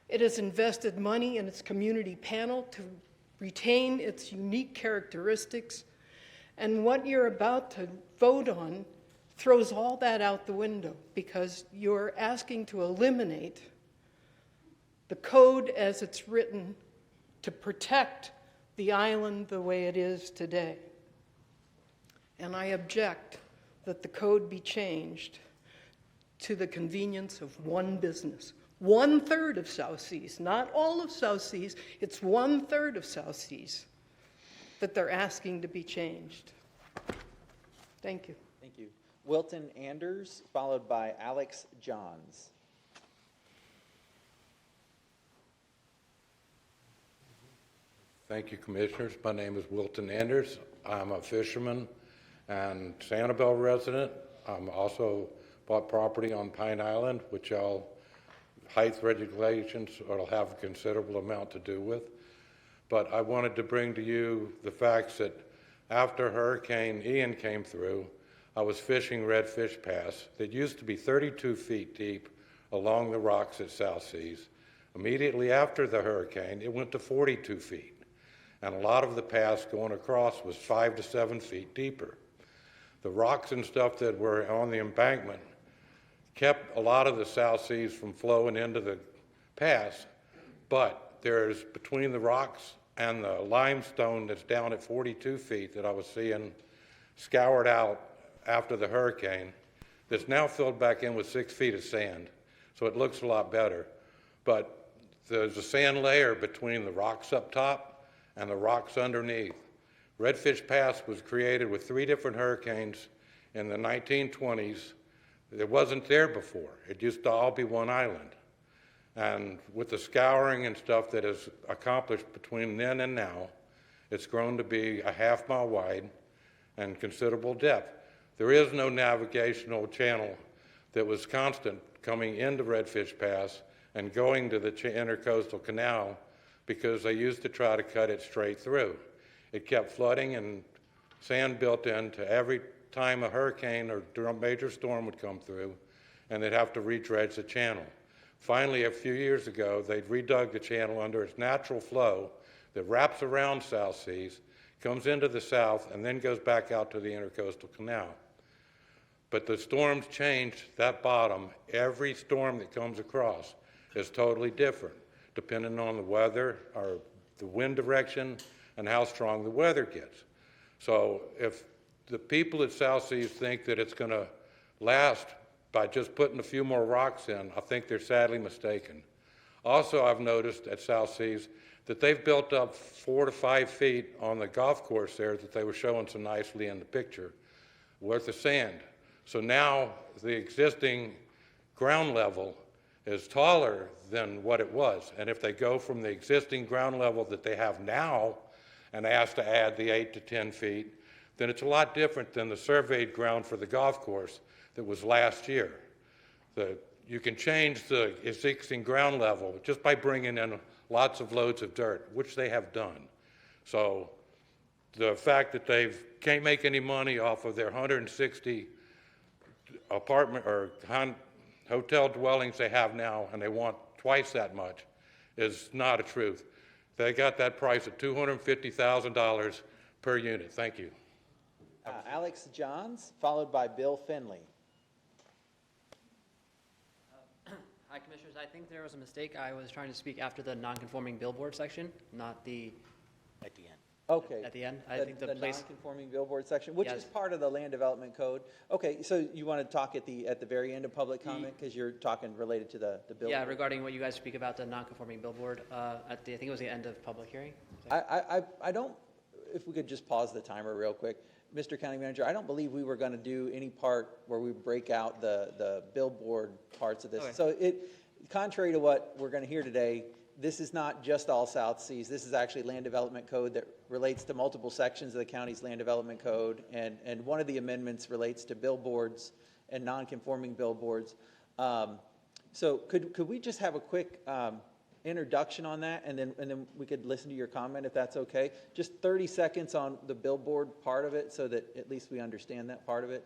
It has invested money in its community panel to retain its unique characteristics. And what you're about to vote on throws all that out the window, because you're asking to eliminate the code as it's written to protect the island the way it is today. And I object that the code be changed to the convenience of one business. 1/3 of South Seas, not all of South Seas, it's 1/3 of South Seas that they're asking to be changed. Thank you. Thank you. Wilton Anders, followed by Alex Johns. Thank you, Commissioners. My name is Wilton Anders. I'm a fisherman and Sanibel resident. I'm also bought property on Pine Island, which height regulations will have a considerable amount to do with. But I wanted to bring to you the facts that after Hurricane Ian came through, I was fishing redfish pass that used to be 32 feet deep along the rocks at South Seas. Immediately after the hurricane, it went to 42 feet. And a lot of the pass going across was 5 to 7 feet deeper. The rocks and stuff that were on the embankment kept a lot of the South Seas from flowing into the pass, but there's between the rocks and the limestone that's down at 42 feet that I was seeing scoured out after the hurricane, that's now filled back in with 6 feet of sand. So it looks a lot better. But there's a sand layer between the rocks up top and the rocks underneath. Redfish Pass was created with 3 different hurricanes in the 1920s. It wasn't there before. It used to all be one island. And with the scouring and stuff that is accomplished between then and now, it's grown to be a half-mile wide and considerable depth. There is no navigational channel that was constant coming into Redfish Pass and going to the Intercoastal Canal, because they used to try to cut it straight through. It kept flooding and sand built into every time a hurricane or major storm would come through, and they'd have to redredge the channel. Finally, a few years ago, they'd redug the channel under its natural flow that wraps around South Seas, comes into the south, and then goes back out to the Intercoastal Canal. But the storms changed that bottom. Every storm that comes across is totally different, depending on the weather or the wind direction and how strong the weather gets. So if the people at South Seas think that it's going to last by just putting a few more rocks in, I think they're sadly mistaken. Also, I've noticed at South Seas that they've built up 4 to 5 feet on the golf course there that they were showing so nicely in the picture worth of sand. So now the existing ground level is taller than what it was. And if they go from the existing ground level that they have now and ask to add the 8 to 10 feet, then it's a lot different than the surveyed ground for the golf course that was last year. You can change the existing ground level just by bringing in lots of loads of dirt, which they have done. So the fact that they can't make any money off of their 160 apartment or hotel dwellings they have now, and they want twice that much, is not a truth. They got that price at $250,000 per unit. Thank you. Alex Johns, followed by Bill Finley. Hi, Commissioners. I think there was a mistake. I was trying to speak after the non-conforming billboard section, not the... At the end. Okay. At the end. I think the place... non-conforming billboard section, which Yes. is part of the Land Development Code. Okay, so you want to talk at the very end of public comment, because you're talking related to the billboard? Yeah, regarding what you guys speak about the non-conforming billboard, I think it was the end of public hearing. I don't, if we could just pause the timer real quick. Mr. County Manager, I don't believe we were going to do any part where we break out the billboard parts of this. Okay. So contrary to what we're going to hear today, this is not just all South Seas. This is actually land development code that relates to multiple sections of the county's land development code. And one of the amendments relates to billboards and non-conforming billboards. So could we just have a quick introduction on that, and then we could listen to your comment if that's okay? Just 30 seconds on the billboard part of it so that at least we understand that part of it.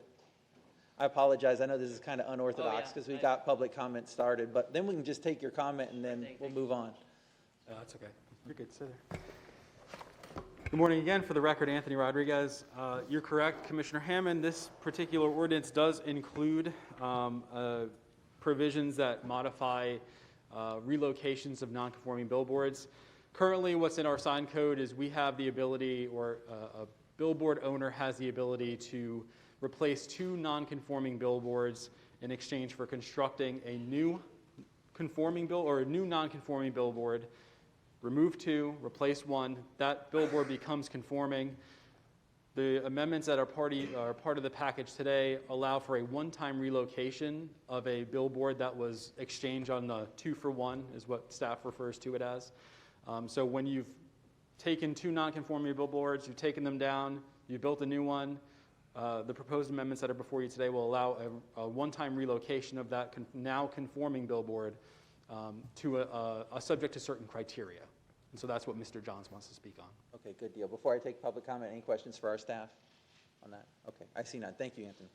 I apologize. I know this is kind of unorthodox because we got public comment started, but then we can just take your comment and then we'll move on. That's okay. You're good. Sit there. Good morning again. For the record, Anthony Rodriguez. You're correct, Commissioner Hammond. This particular ordinance does include provisions that modify relocations of non-conforming billboards. Currently, what's in our sign code is we have the ability, or a billboard owner has the ability to replace 2 non-conforming billboards in exchange for constructing a new non-conforming billboard. Remove 2, replace 1. That billboard becomes conforming. The amendments that are part of the package today allow for a one-time relocation of a billboard that was exchanged on the 2-for-1, is what staff refers to it as. So when you've taken 2 non-conforming billboards, you've taken them down, you built a new one, the proposed amendments that are before you today will allow a one-time relocation of that now conforming billboard to a subject to certain criteria. And so that's what Mr. Johns wants to speak on. Okay, good deal. Before I take public comment, any questions for our staff on that? Okay, I see none. Thank you, Anthony.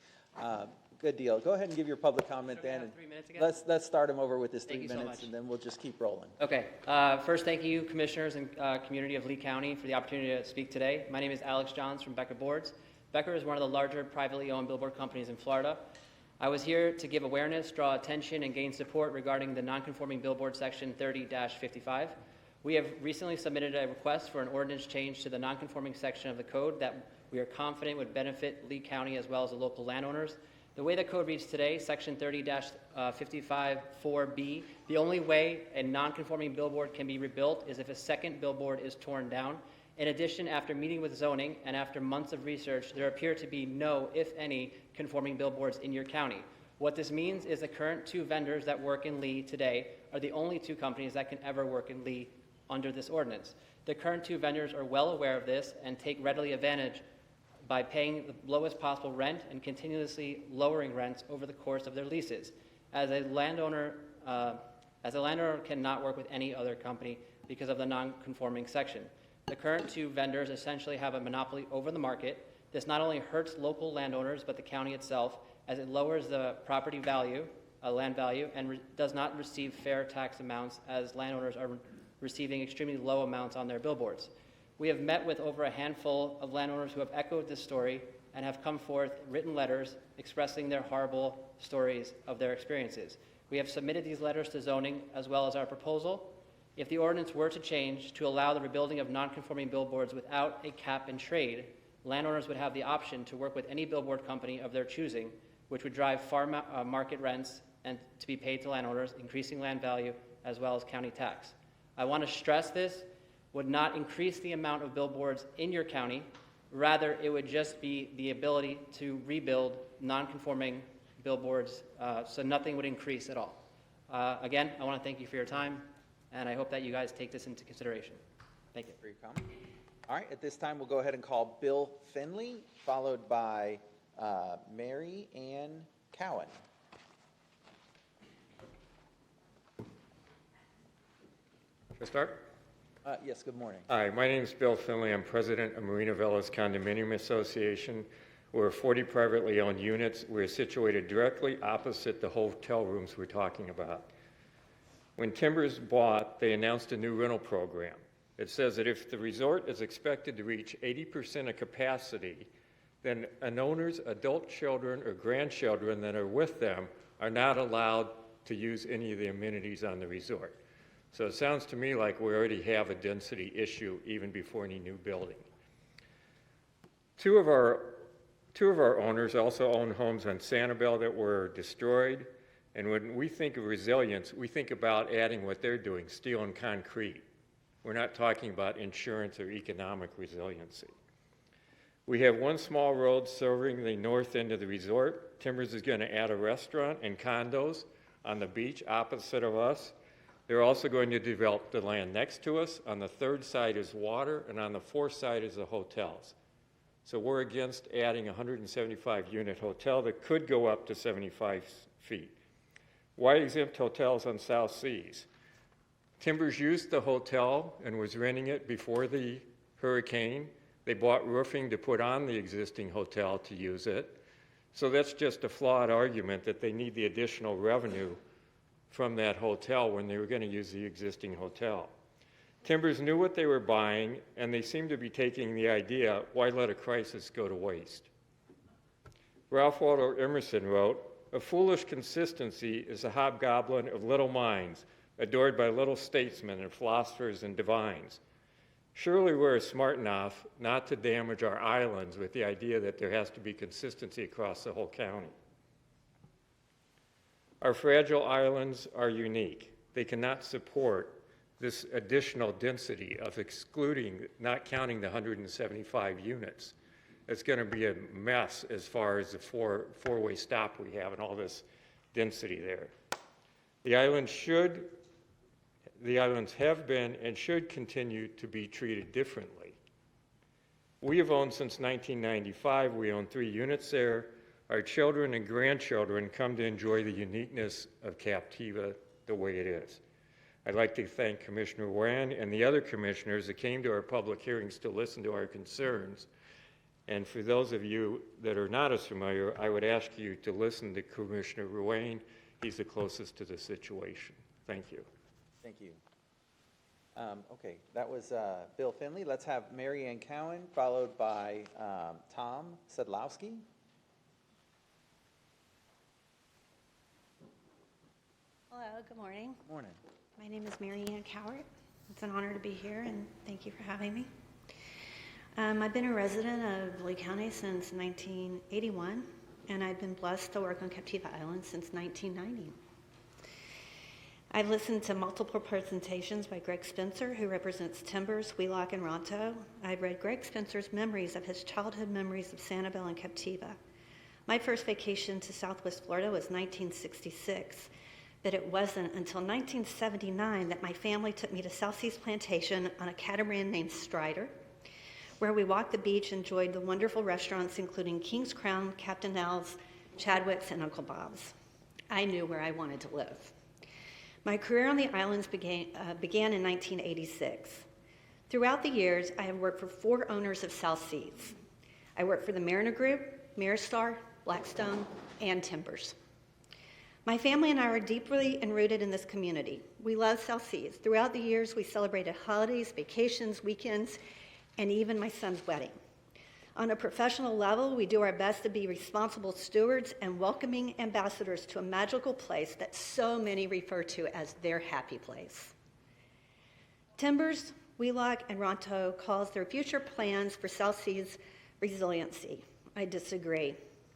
Good deal. Go ahead and give your public comment then. Have 3 minutes again? Let's start him over with this 3 Thank you so minutes, much. and then we'll just keep rolling. Okay. First, thank you, commissioners and community of Lee County, for the opportunity to speak today. My name is Alex Johns from Becker Boards. Becker is one of the larger privately owned billboard companies in Florida. I was here to give awareness, draw attention, and gain support regarding the non-conforming billboard section 30-55. We have recently submitted a request for an ordinance change to the non-conforming section of the code that we are confident would benefit Lee County as well as the local landowners. The way the code reads today, section 30-55-4B, the only way a non-conforming billboard can be rebuilt is if a second billboard is torn down. In addition, after meeting with zoning and after months of research, there appear to be no, if any, conforming billboards in your county. What this means is the current 2 vendors that work in Lee today are the only 2 companies that can ever work in Lee under this ordinance. The current 2 vendors are well aware of this and take readily advantage by paying the lowest possible rent and continuously lowering rents over the course of their leases. As a landowner cannot work with any other company because of the non-conforming section. The current 2 vendors essentially have a monopoly over the market. This not only hurts local landowners, but the county itself, as it lowers the property value, land value, and does not receive fair tax amounts, as landowners are receiving extremely low amounts on their billboards. We have met with over a handful of landowners who have echoed this story and have come forth written letters expressing their horrible stories of their experiences. We have submitted these letters to zoning as well as our proposal. If the ordinance were to change to allow the rebuilding of non-conforming billboards without a cap and trade, landowners would have the option to work with any billboard company of their choosing, which would drive fair market rents and to be paid to landowners, increasing land value as well as county tax. I want to stress this would not increase the amount of billboards in your county. Rather, it would just be the ability to rebuild non-conforming billboards, so nothing would increase at all. Again, I want to thank you for your time, and I hope that you guys take this into consideration. Thank you. For your comment. All right, at this time, we'll go ahead and call Bill Finley, followed by Mary Ann Cowan. Should I start? Yes, good morning. Hi, my name is Bill Finley. I'm president of Marina Villas Condominium Association. We're 40 privately owned units. We're situated directly opposite the hotel rooms we're talking about. When Timbers bought, they announced a new rental program. It says that if the resort is expected to reach 80% of capacity, then an owner's adult children or grandchildren that are with them are not allowed to use any of the amenities on the resort. So it sounds to me like we already have a density issue even before any new building. Two of our owners also own homes on Sanibel that were destroyed. And when we think of resilience, we think about adding what they're doing, steel and concrete. We're not talking about insurance or economic resiliency. We have one small road serving the north end of the resort. Timbers is going to add a restaurant and condos on the beach opposite of us. They're also going to develop the land next to us. On the third side is water, and on the fourth side is the hotels. So we're against adding a 175-unit hotel that could go up to 75 feet. Why exempt hotels on South Seas? Timbers used the hotel and was renting it before the hurricane. They bought roofing to put on the existing hotel to use it. So that's just a flawed argument that they need the additional revenue from that hotel when they were going to use the existing hotel. Timbers knew what they were buying, and they seemed to be taking the idea, why let a crisis go to waste? Ralph Waldo Emerson wrote, "A foolish consistency is a hobgoblin of little minds, adored by little statesmen and philosophers and divines. Surely we're smart enough not to damage our islands with the idea that there has to be consistency across the whole county." Our fragile islands are unique. They cannot support this additional density of excluding, not counting the 175 units. It's going to be a mess as far as the four-way stop we have and all this density there. The islands have been and should continue to be treated differently. We have owned since 1995. We own 3 units there. Our children and grandchildren come to enjoy the uniqueness of Captiva the way it is. I'd like to thank Commissioner Wan and the other commissioners that came to our public hearings to listen to our concerns. And for those of you that are not as familiar, I would ask you to listen to Commissioner Ruane. He's the closest to the situation. Thank you. Thank you. Okay, that was Bill Finley. Let's have Mary Ann Cowan, followed by Tom Sedlowski. Hello, good morning. Good morning. My name is Mary Ann Cowart. It's an honor to be here, and thank you for having me. I've been a resident of Lee County since 1981, and I've been blessed to work on Captiva Island since 1990. I've listened to multiple presentations by Greg Spencer, who represents Timbers, Wheelock, and Ronto. I've read Greg Spencer's memories of his childhood memories of Sanibel and Captiva. My first vacation to Southwest Florida was 1966. But it wasn't until 1979 that my family took me to South Seas Plantation on a catamaran named Strider, where we walked the beach and enjoyed the wonderful restaurants including King's Crown, Captain Al's, Chadwick's, and Uncle Bob's. I knew where I wanted to live. My career on the islands began in 1986. Throughout the years, I have worked for 4 owners of South Seas. I worked for the Mariner Group, Maristar, Blackstone, and Timbers. My family and I are deeply enrooted in this community. We love South Seas. Throughout the years, we celebrated holidays, vacations, weekends, and even my son's wedding. On a professional level, we do our best to be responsible stewards and welcoming ambassadors to a magical place that so many refer to as their happy place. Timbers, Wheelock, and Ronto calls their future plans for South Seas resiliency. I disagree.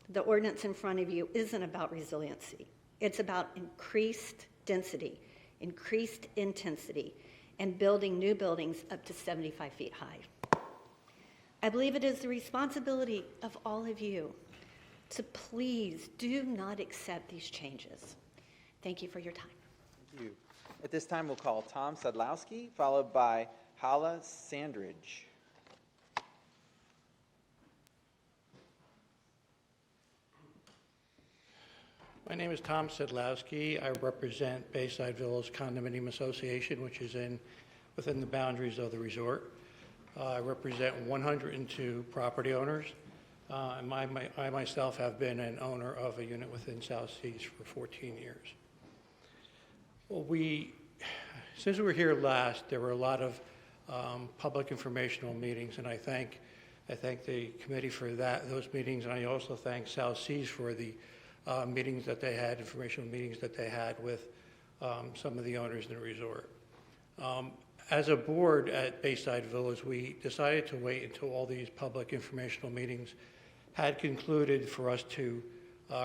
The ordinance in front of you isn't about resiliency. It's about increased density, increased intensity, and building new buildings up to 75 feet high. I believe it is the responsibility of all of you to please do not accept these changes. Thank you for your time. Thank you. At this time, we'll call Tom Sedlowski, followed by Hala Sandridge. My name is Tom Sedlowski. I represent Bayside Villas Condominium Association, which is within the boundaries of the resort. I represent 102 property owners. And I myself have been an owner of a unit within South Seas for 14 years. Well, since we were here last, there were a lot of public informational meetings, and I thank the committee for those meetings, and I also thank South Seas for the meetings that they had, informational meetings that they had with some of the owners in the resort. As a board at Bayside Villas, we decided to wait until all these public informational meetings had concluded for us to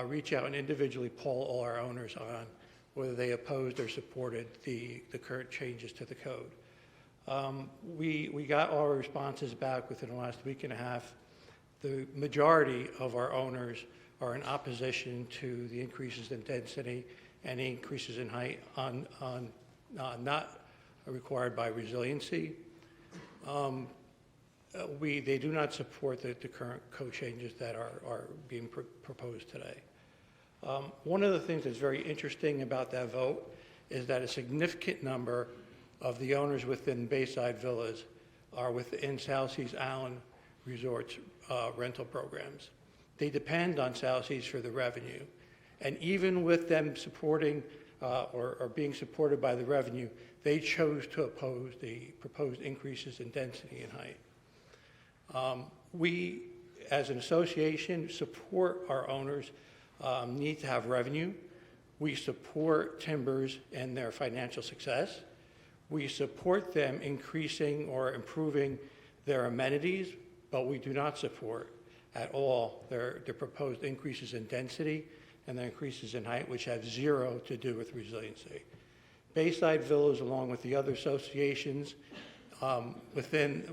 reach out and individually poll all our owners on whether they opposed or supported the current changes to the code. We got all our responses back within the last week and a half. The majority of our owners are in opposition to the increases in density and increases in height on not required by resiliency. They do not support the current code changes that are being proposed today. One of the things that's very interesting about that vote is that a significant number of the owners within Bayside Villas are within South Seas Island Resorts rental programs. They depend on South Seas for the revenue. And even with them supporting or being supported by the revenue, they chose to oppose the proposed increases in density and height. We, as an association, support our owners need to have revenue. We support Timbers and their financial success. We support them increasing or improving their amenities, but we do not support at all their proposed increases in density and the increases in height, which have zero to do with resiliency. Bayside Villas, along with the other associations within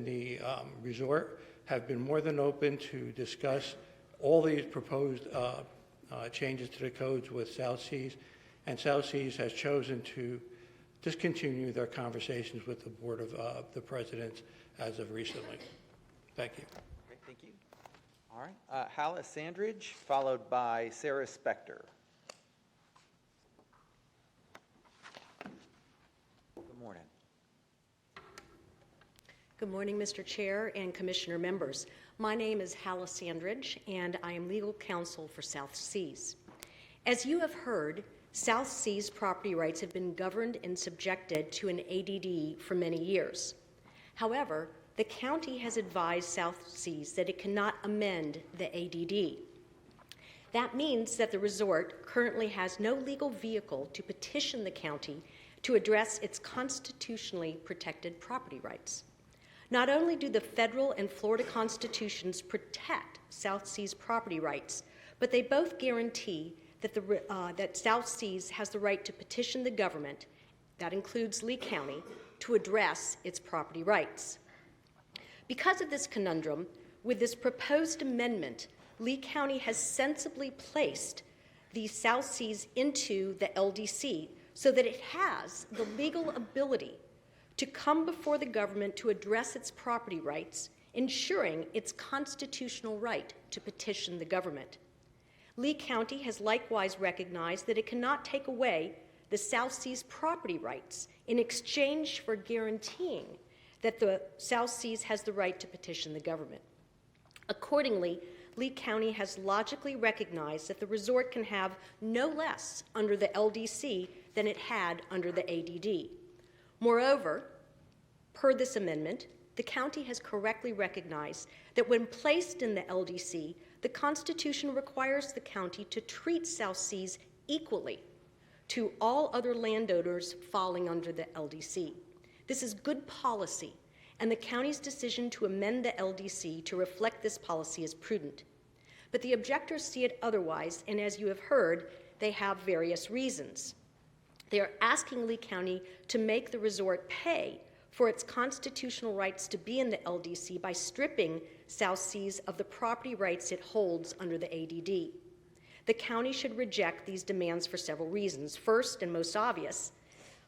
the resort, have been more than open to discuss all these proposed changes to the codes with South Seas, and South Seas has chosen to discontinue their conversations with the Board of the Presidents as of recently. Thank you. Great, thank you. All right, Hala Sandridge, followed by Sarah Spector. Good morning. Good morning, Mr. Chair and Commissioner members. My name is Hala Sandridge, and I am legal counsel for South Seas. As you have heard, South Seas property rights have been governed and subjected to an ADD for many years. However, the county has advised South Seas that it cannot amend the ADD. That means that the resort currently has no legal vehicle to petition the county to address its constitutionally protected property rights. Not only do the federal and Florida constitutions protect South Seas property rights, but they both guarantee that, that South Seas has the right to petition the government, that includes Lee County, to address its property rights. Because of this conundrum, with this proposed amendment, Lee County has sensibly placed the South Seas into the LDC so that it has the legal ability to come before the government to address its property rights, ensuring its constitutional right to petition the government. Lee County has likewise recognized that it cannot take away the South Seas property rights in exchange for guaranteeing that the South Seas has the right to petition the government. Accordingly, Lee County has logically recognized that the resort can have no less under the LDC than it had under the ADD. Moreover, per this amendment, the county has correctly recognized that when placed in the LDC, the Constitution requires the county to treat South Seas equally to all other landowners falling under the LDC. This is good policy, and the county's decision to amend the LDC to reflect this policy is prudent. But the objectors see it otherwise, and as you have heard, they have various reasons. They are asking Lee County to make the resort pay for its constitutional rights to be in the LDC by stripping South Seas of the property rights it holds under the ADD. The county should reject these demands for several reasons. First, and most obvious,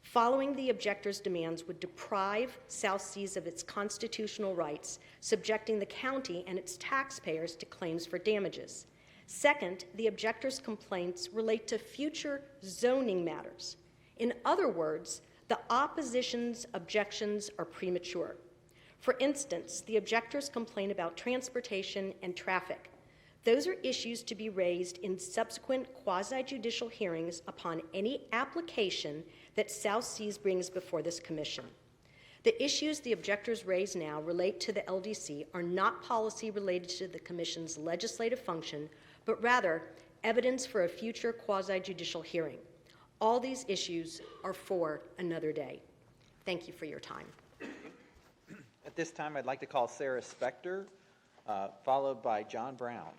following the objectors' demands would deprive South Seas of its constitutional rights, subjecting the county and its taxpayers to claims for damages. Second, the objectors' complaints relate to future zoning matters. In other words, the opposition's objections are premature. For instance, the objectors complain about transportation and traffic. Those are issues to be raised in subsequent quasi-judicial hearings upon any application that South Seas brings before this commission. The issues the objectors raise now relate to the LDC are not policy related to the commission's legislative function, but rather evidence for a future quasi-judicial hearing. All these issues are for another day. Thank you for your time. At this time, I'd like to call Sarah Spector, followed by John Brown.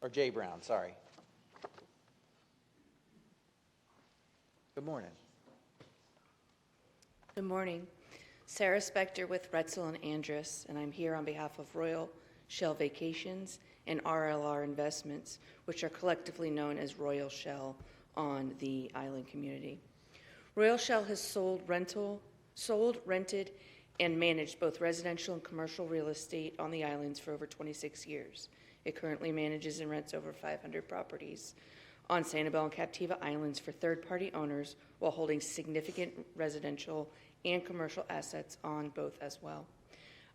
Or Jay Brown, sorry. Good morning. Good morning. Sarah Spector with Retzel and Andrus, and I'm here on behalf of Royal Shell Vacations and RLR Investments, which are collectively known as Royal Shell on the island community. Royal Shell has sold, rented, and managed both residential and commercial real estate on the islands for over 26 years. It currently manages and rents over 500 properties on Sanibel and Captiva Islands for third-party owners while holding significant residential and commercial assets on both as well.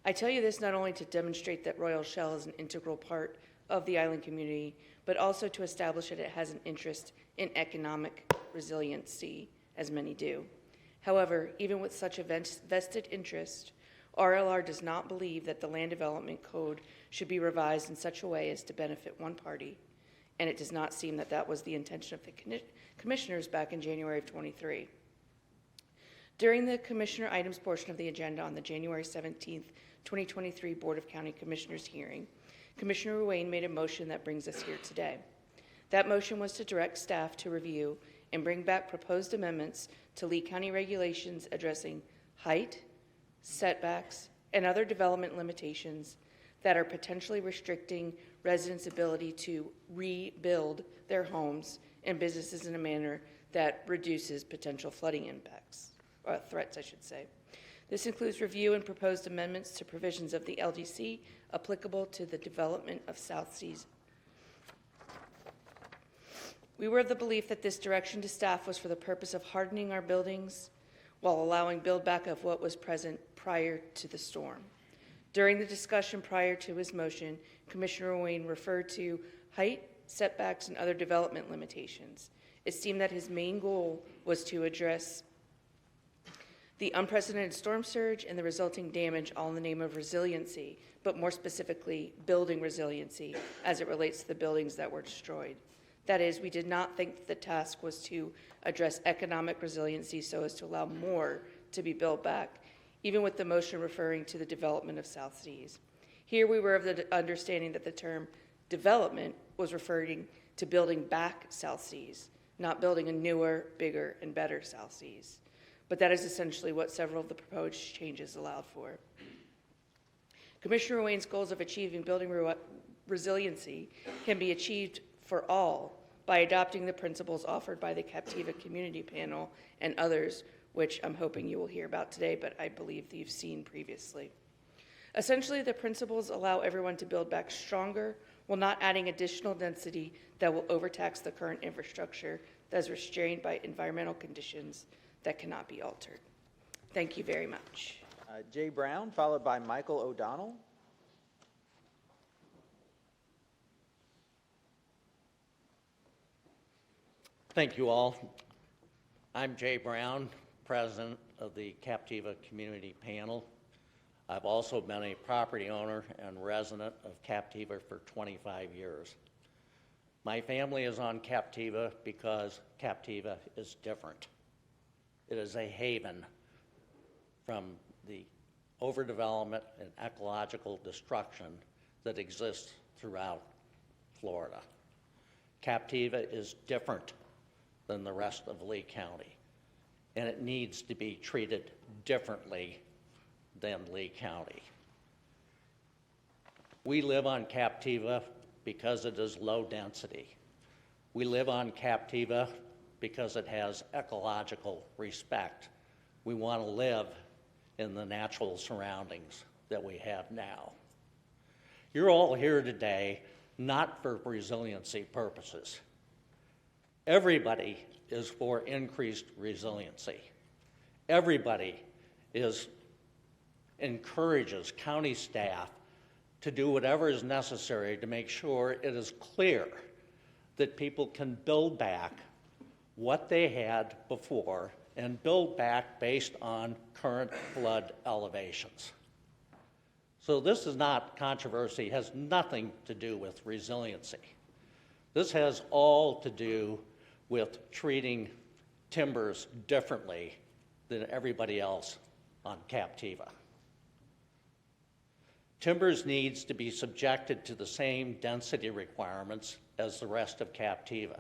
I tell you this not only to demonstrate that Royal Shell is an integral part of the island community, but also to establish that it has an interest in economic resiliency, as many do. However, even with such a vested interest, RLR does not believe that the Land Development Code should be revised in such a way as to benefit one party, and it does not seem that that was the intention of the commissioners back in January of 23. During the commissioner items portion of the agenda on the January 17th, 2023 Board of County Commissioners hearing, Commissioner Ruane made a motion that brings us here today. That motion was to direct staff to review and bring back proposed amendments to Lee County regulations addressing height, setbacks, and other development limitations that are potentially restricting residents' ability to rebuild their homes and businesses in a manner that reduces potential flooding impacts, or threats, I should say. This includes review and proposed amendments to provisions of the LDC applicable to the development of South Seas. We were of the belief that this direction to staff was for the purpose of hardening our buildings while allowing build back of what was present prior to the storm. During the discussion prior to his motion, Commissioner Wayne referred to height, setbacks, and other development limitations. It seemed that his main goal was to address the unprecedented storm surge and the resulting damage, all in the name of resiliency, but more specifically, building resiliency as it relates to the buildings that were destroyed. That is, we did not think that the task was to address economic resiliency so as to allow more to be built back, even with the motion referring to the development of South Seas. Here we were of the understanding that the term development was referring to building back South Seas, not building a newer, bigger, and better South Seas. But that is essentially what several of the proposed changes allowed for. Commissioner Wayne's goals of achieving building resiliency can be achieved for all by adopting the principles offered by the Captiva Community Panel and others, which I'm hoping you will hear about today, but I believe that you've seen previously. Essentially, the principles allow everyone to build back stronger while not adding additional density that will overtax the current infrastructure that is restrained by environmental conditions that cannot be altered. Thank you very much. Jay Brown, followed by Michael O'Donnell. Thank you all. I'm Jay Brown, president of the Captiva Community Panel. I've also been a property owner and resident of Captiva for 25 years. My family is on Captiva because Captiva is different. It is a haven from the overdevelopment and ecological destruction that exists throughout Florida. Captiva is different than the rest of Lee County, and it needs to be treated differently than Lee County. We live on Captiva because it is low density. We live on Captiva because it has ecological respect. We want to live in the natural surroundings that we have now. You're all here today not for resiliency purposes. Everybody is for increased resiliency. Everybody encourages county staff to do whatever is necessary to make sure it is clear that people can build back what they had before and build back based on current flood elevations. So this is not controversy, has nothing to do with resiliency. This has all to do with treating timbers differently than everybody else on Captiva. Timbers needs to be subjected to the same density requirements as the rest of Captiva.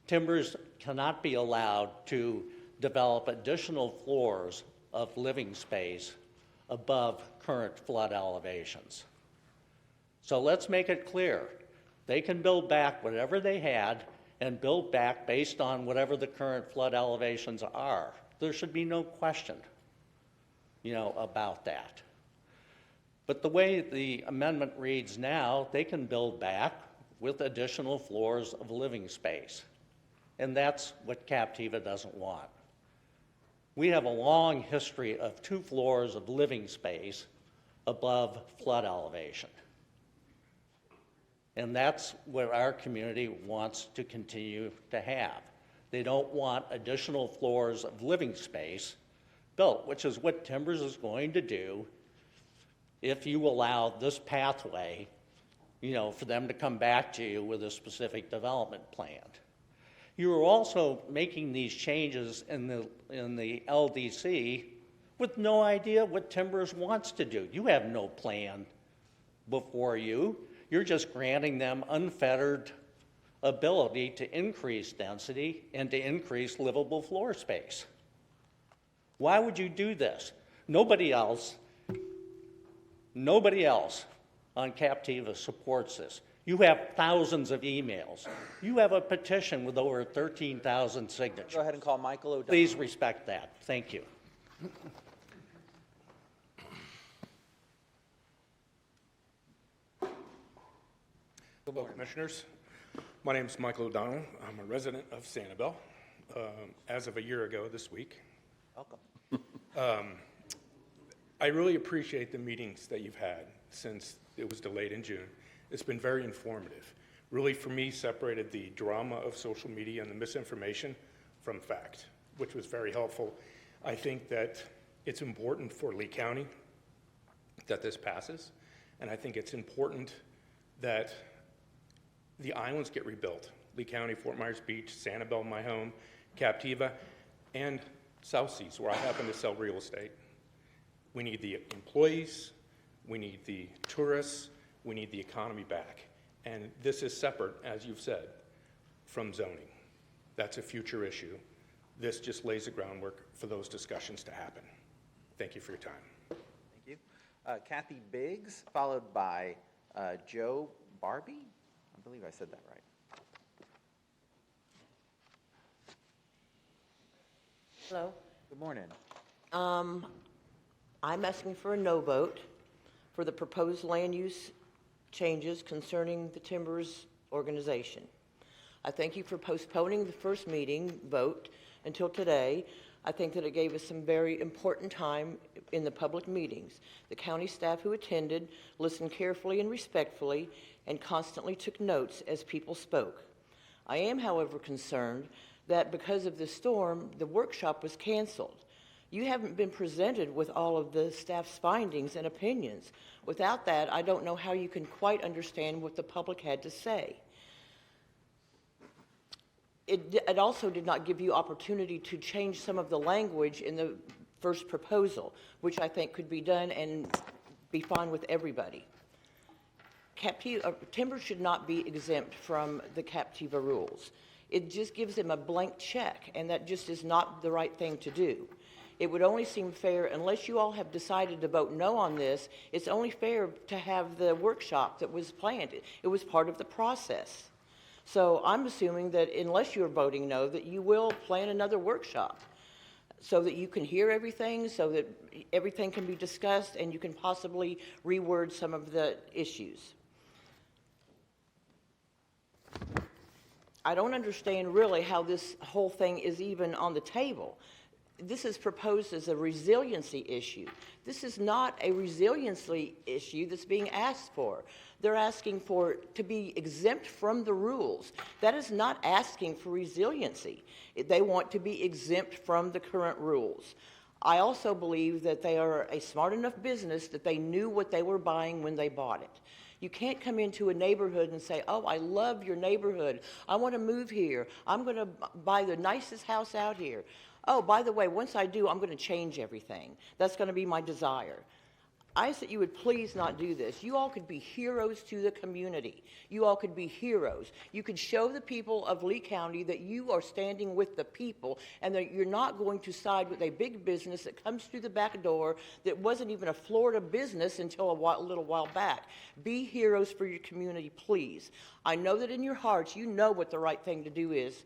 Timbers cannot be allowed to develop additional floors of living space above current flood elevations. So let's make it clear. They can build back whatever they had and build back based on whatever the current flood elevations are. There should be no question, about that. But the way the amendment reads now, they can build back with additional floors of living space. And that's what Captiva doesn't want. We have a long history of 2 floors of living space above flood elevation. And that's what our community wants to continue to have. They don't want additional floors of living space built, which is what Timbers is going to do if you allow this pathway, for them to come back to you with a specific development plan. You are also making these changes in the LDC with no idea what Timbers wants to do. You have no plan before you. You're just granting them unfettered ability to increase density and to increase livable floor space. Why would you do this? Nobody else on Captiva supports this. You have thousands of emails. You have a petition with over 13,000 signatures. Go ahead and call Michael O'Donnell. Please respect that. Thank you. Hello, Commissioners. My name is Michael O'Donnell. I'm a resident of Sanibel as of a year ago this week. Welcome. I really appreciate the meetings that you've had since it was delayed in June. It's been very informative. Really, for me, separated the drama of social media and the misinformation from fact, which was very helpful. I think that it's important for Lee County that this passes, and I think it's important that the islands get rebuilt. Lee County, Fort Myers Beach, Sanibel, my home, Captiva, and South Seas, where I happen to sell real estate. We need the employees, we need the tourists, we need the economy back. And this is separate, as you've said, from zoning. That's a future issue. This just lays the groundwork for those discussions to happen. Thank you for your time. Thank you. Kathy Biggs, followed by Joe Barbie. I believe I said that right. Hello. Good morning. I'm asking for a no vote for the proposed land use changes concerning the Timbers organization. I thank you for postponing the first meeting vote until today. I think that it gave us some very important time in the public meetings. The county staff who attended listened carefully and respectfully and constantly took notes as people spoke. I am, however, concerned that because of the storm, the workshop was canceled. You haven't been presented with all of the staff's findings and opinions. Without that, I don't know how you can quite understand what the public had to say. It also did not give you opportunity to change some of the language in the first proposal, which I think could be done and be fine with everybody. Timber should not be exempt from the Captiva rules. It just gives them a blank check, and that just is not the right thing to do. It would only seem fair, unless you all have decided to vote no on this, it's only fair to have the workshop that was planned. It was part of the process. So I'm assuming that unless you're voting no, that you will plan another workshop so that you can hear everything, so that everything can be discussed, and you can possibly reword some of the issues. I don't understand really how this whole thing is even on the table. This is proposed as a resiliency issue. This is not a resiliency issue that's being asked for. They're asking for to be exempt from the rules. That is not asking for resiliency. They want to be exempt from the current rules. I also believe that they are a smart enough business that they knew what they were buying when they bought it. You can't come into a neighborhood and say, oh, I love your neighborhood. I want to move here. I'm going to buy the nicest house out here. Oh, by the way, once I do, I'm going to change everything. That's going to be my desire. I ask that you would please not do this. You all could be heroes to the community. You all could be heroes. You could show the people of Lee County that you are standing with the people and that you're not going to side with a big business that comes through the back door that wasn't even a Florida business until a little while back. Be heroes for your community, please. I know that in your hearts, you know what the right thing to do is,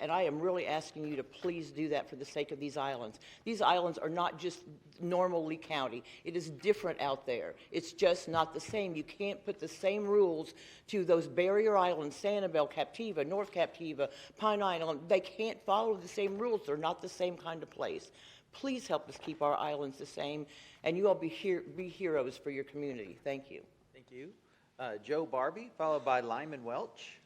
and I am really asking you to please do that for the sake of these islands. These islands are not just normal Lee County. It is different out there. It's just not the same. You can't put the same rules to those barrier islands, Sanibel, Captiva, North Captiva, Pine Island. They can't follow the same rules. They're not the same kind of place. Please help us keep our islands the same, and you all be heroes for your community. Thank you. Thank you. Joe Barbie, followed by Lyman Welch.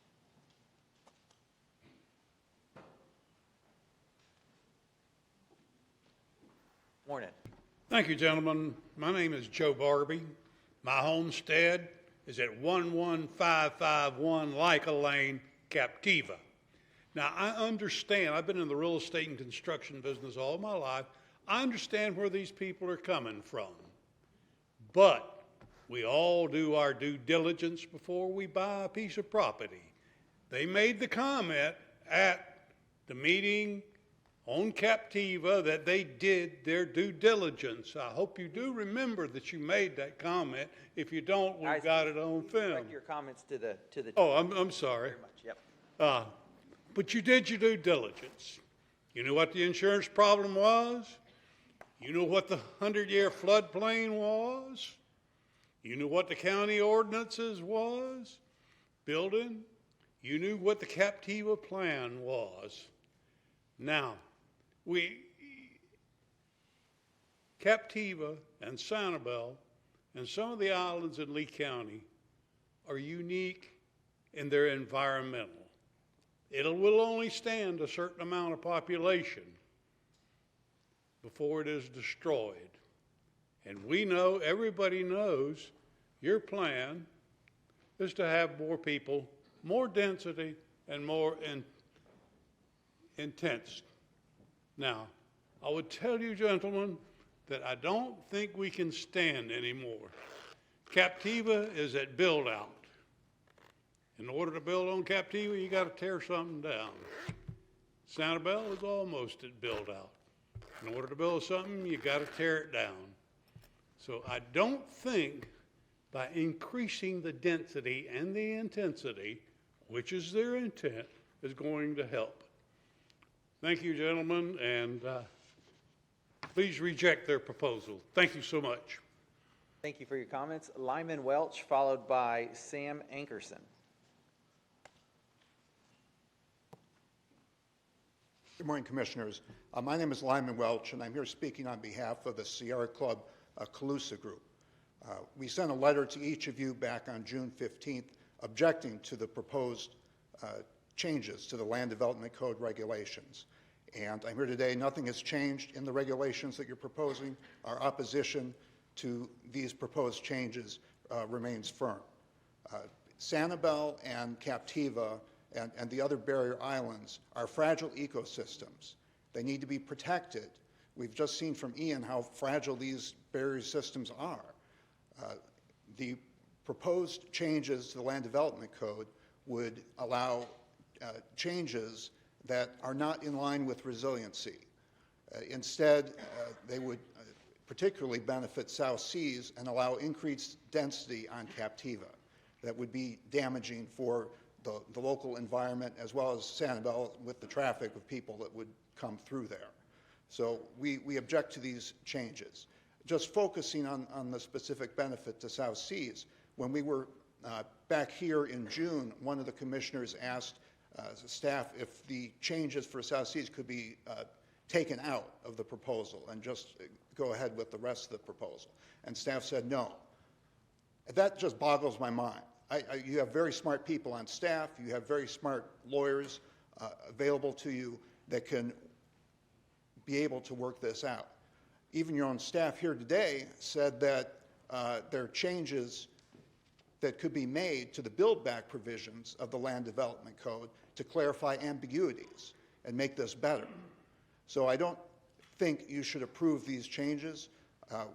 Morning. Thank you, gentlemen. My name is Joe Barbie. My homestead is at 11551 Leica Lane, Captiva. Now, I understand, I've been in the real estate and construction business all my life. I understand where these people are coming from. But we all do our due diligence before we buy a piece of property. They made the comment at the meeting on Captiva that they did their due diligence. I hope you do remember that you made that comment. If you don't, we've got it on film. Direct your comments to the Oh, I'm sorry. Very much. Yep. But you did your due diligence. You knew what the insurance problem was. You knew what the 100-year floodplain was. You knew what the county ordinances was, building. You knew what the Captiva plan was. Now, Captiva and Sanibel and some of the islands in Lee County are unique in their environmental. It will only stand a certain amount of population before it is destroyed. And we know, everybody knows, your plan is to have more people, more density, and more intense. Now, I would tell you, gentlemen, that I don't think we can stand anymore. Captiva is at build-out. In order to build on Captiva, you got to tear something down. Sanibel is almost at build-out. In order to build something, you got to tear it down. So I don't think by increasing the density and the intensity, which is their intent, is going to help. Thank you, gentlemen, and please reject their proposal. Thank you so much. Thank you for your comments. Lyman Welch, followed by Sam Ankerson. Good morning, Commissioners. My name is Lyman Welch, and I'm here speaking on behalf of the Sierra Club Calusa Group. We sent a letter to each of you back on June 15th objecting to the proposed changes to the Land Development Code regulations. And I'm here today. Nothing has changed in the regulations that you're proposing. Our opposition to these proposed changes remains firm. Sanibel and Captiva and the other barrier islands are fragile ecosystems. They need to be protected. We've just seen from Ian how fragile these barrier systems are. The proposed changes to the Land Development Code would allow changes that are not in line with resiliency. Instead, they would particularly benefit South Seas and allow increased density on Captiva. That would be damaging for the local environment as well as Sanibel with the traffic of people that would come through there. So we object to these changes. Just focusing on the specific benefit to South Seas, when we were back here in June, one of the commissioners asked staff if the changes for South Seas could be taken out of the proposal and just go ahead with the rest of the proposal. And staff said no. That just boggles my mind. You have very smart people on staff. You have very smart lawyers available to you that can be able to work this out. Even your own staff here today said that there are changes that could be made to the build-back provisions of the Land Development Code to clarify ambiguities and make this better. So I don't think you should approve these changes.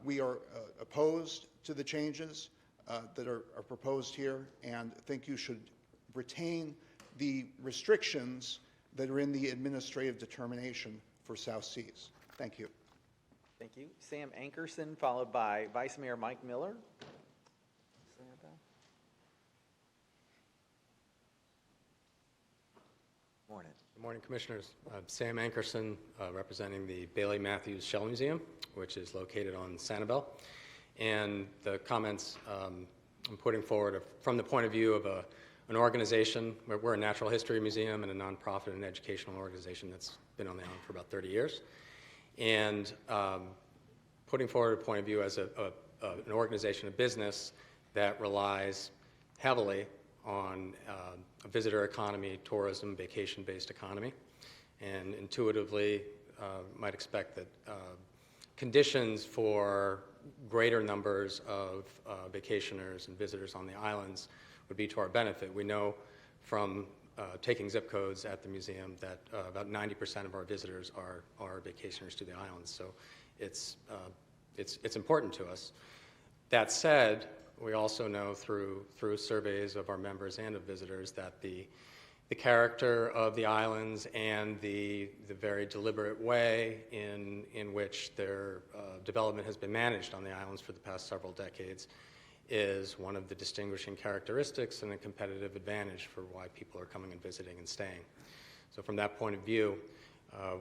We are opposed to the changes that are proposed here and think you should retain the restrictions that are in the administrative determination for South Seas. Thank you. Thank you. Sam Ankerson, followed by Vice Mayor Mike Miller. Morning. Good morning, Commissioners. Sam Ankerson, representing the Bailey Matthews Shell Museum, which is located on Sanibel. And the comments I'm putting forward are from the point of view of an organization. We're a natural history museum and a nonprofit and educational organization that's been on the island for about 30 years. And putting forward a point of view as an organization, a business that relies heavily on a visitor economy, tourism, vacation-based economy. And intuitively might expect that conditions for greater numbers of vacationers and visitors on the islands would be to our benefit. We know from taking zip codes at the museum that about 90% of our visitors are vacationers to the islands. So it's important to us. That said, we also know through surveys of our members and of visitors that the character of the islands and the very deliberate way in which their development has been managed on the islands for the past several decades is one of the distinguishing characteristics and a competitive advantage for why people are coming and visiting and staying. So from that point of view,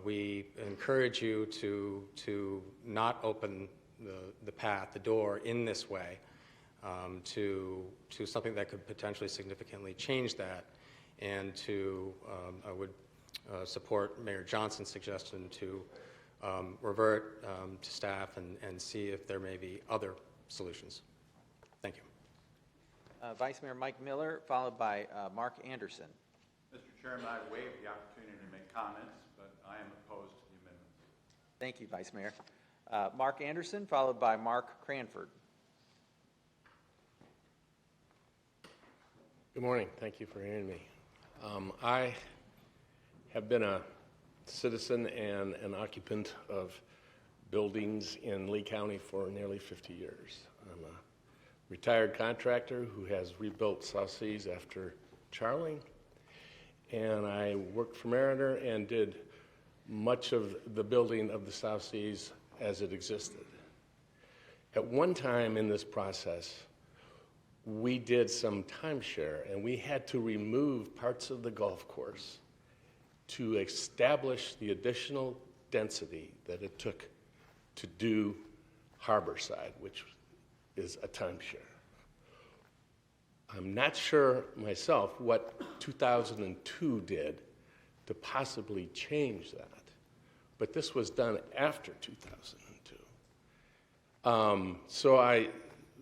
we encourage you to not open the door in this way to something that could potentially significantly change that, and I would support Mayor Johnson's suggestion to revert to staff and see if there may be other solutions. Thank you. Vice Mayor Mike Miller, followed by Mark Anderson. Mr. Chairman, I waive the opportunity to make comments, but I am opposed to the amendments. Thank you, Vice Mayor. Mark Anderson, followed by Mark Cranford. Good morning. Thank you for hearing me. I have been a citizen and an occupant of buildings in Lee County for nearly 50 years. I'm a retired contractor who has rebuilt South Seas after Charling, and I worked for Mariner and did much of the building of the South Seas as it existed. At one time in this process, we did some timeshare, and we had to remove parts of the golf course to establish the additional density that it took to do Harborside, which is a timeshare. I'm not sure myself what 2002 did to possibly change that, but this was done after 2002. So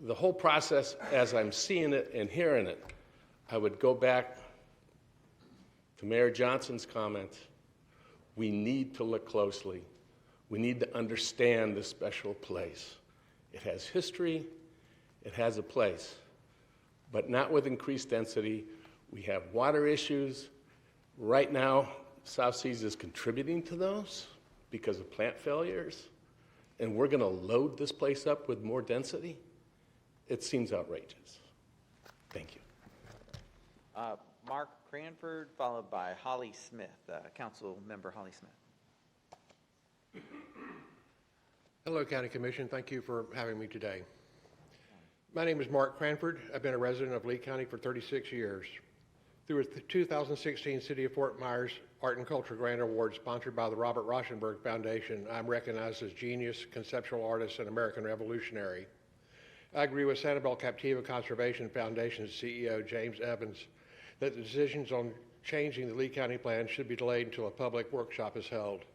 the whole process, as I'm seeing it and hearing it, I would go back to Mayor Johnson's comments. We need to look closely. We need to understand this special place. It has history, it has a place, but not with increased density. We have water issues. Right now, South Seas is contributing to those because of plant failures, and we're going to load this place up with more density? It seems outrageous. Thank you. Mark Cranford, followed by Holly Smith, Council Member Holly Smith. Hello, County Commission. Thank you for having me today. My name is Mark Cranford. I've been a resident of Lee County for 36 years. Through a 2016 City of Fort Myers Art and Culture Grant Award sponsored by the Robert Rauschenberg Foundation, I'm recognized as genius, conceptual artist, and American revolutionary. I agree with Sanibel Captiva Conservation Foundation's CEO, James Evans, that the decisions on changing the Lee County plan should be delayed until a public workshop is held.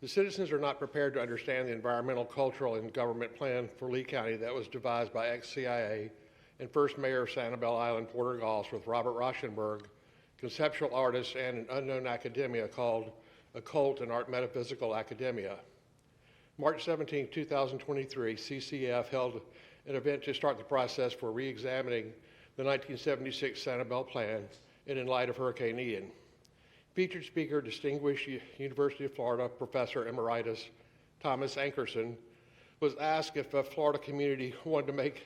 The citizens are not prepared to understand the environmental, cultural, and government plan for Lee County that was devised by ex-CIA and first mayor of Sanibel Island, Porter Gauss, with Robert Rauschenberg, conceptual artist, and an unknown academia called Occult and Art Metaphysical Academia. March 17, 2023, CCF held an event to start the process for re-examining the 1976 Sanibel plan and in light of Hurricane Ian. Featured speaker, distinguished University of Florida Professor Emeritus Thomas Ankerson was asked if a Florida community wanted to make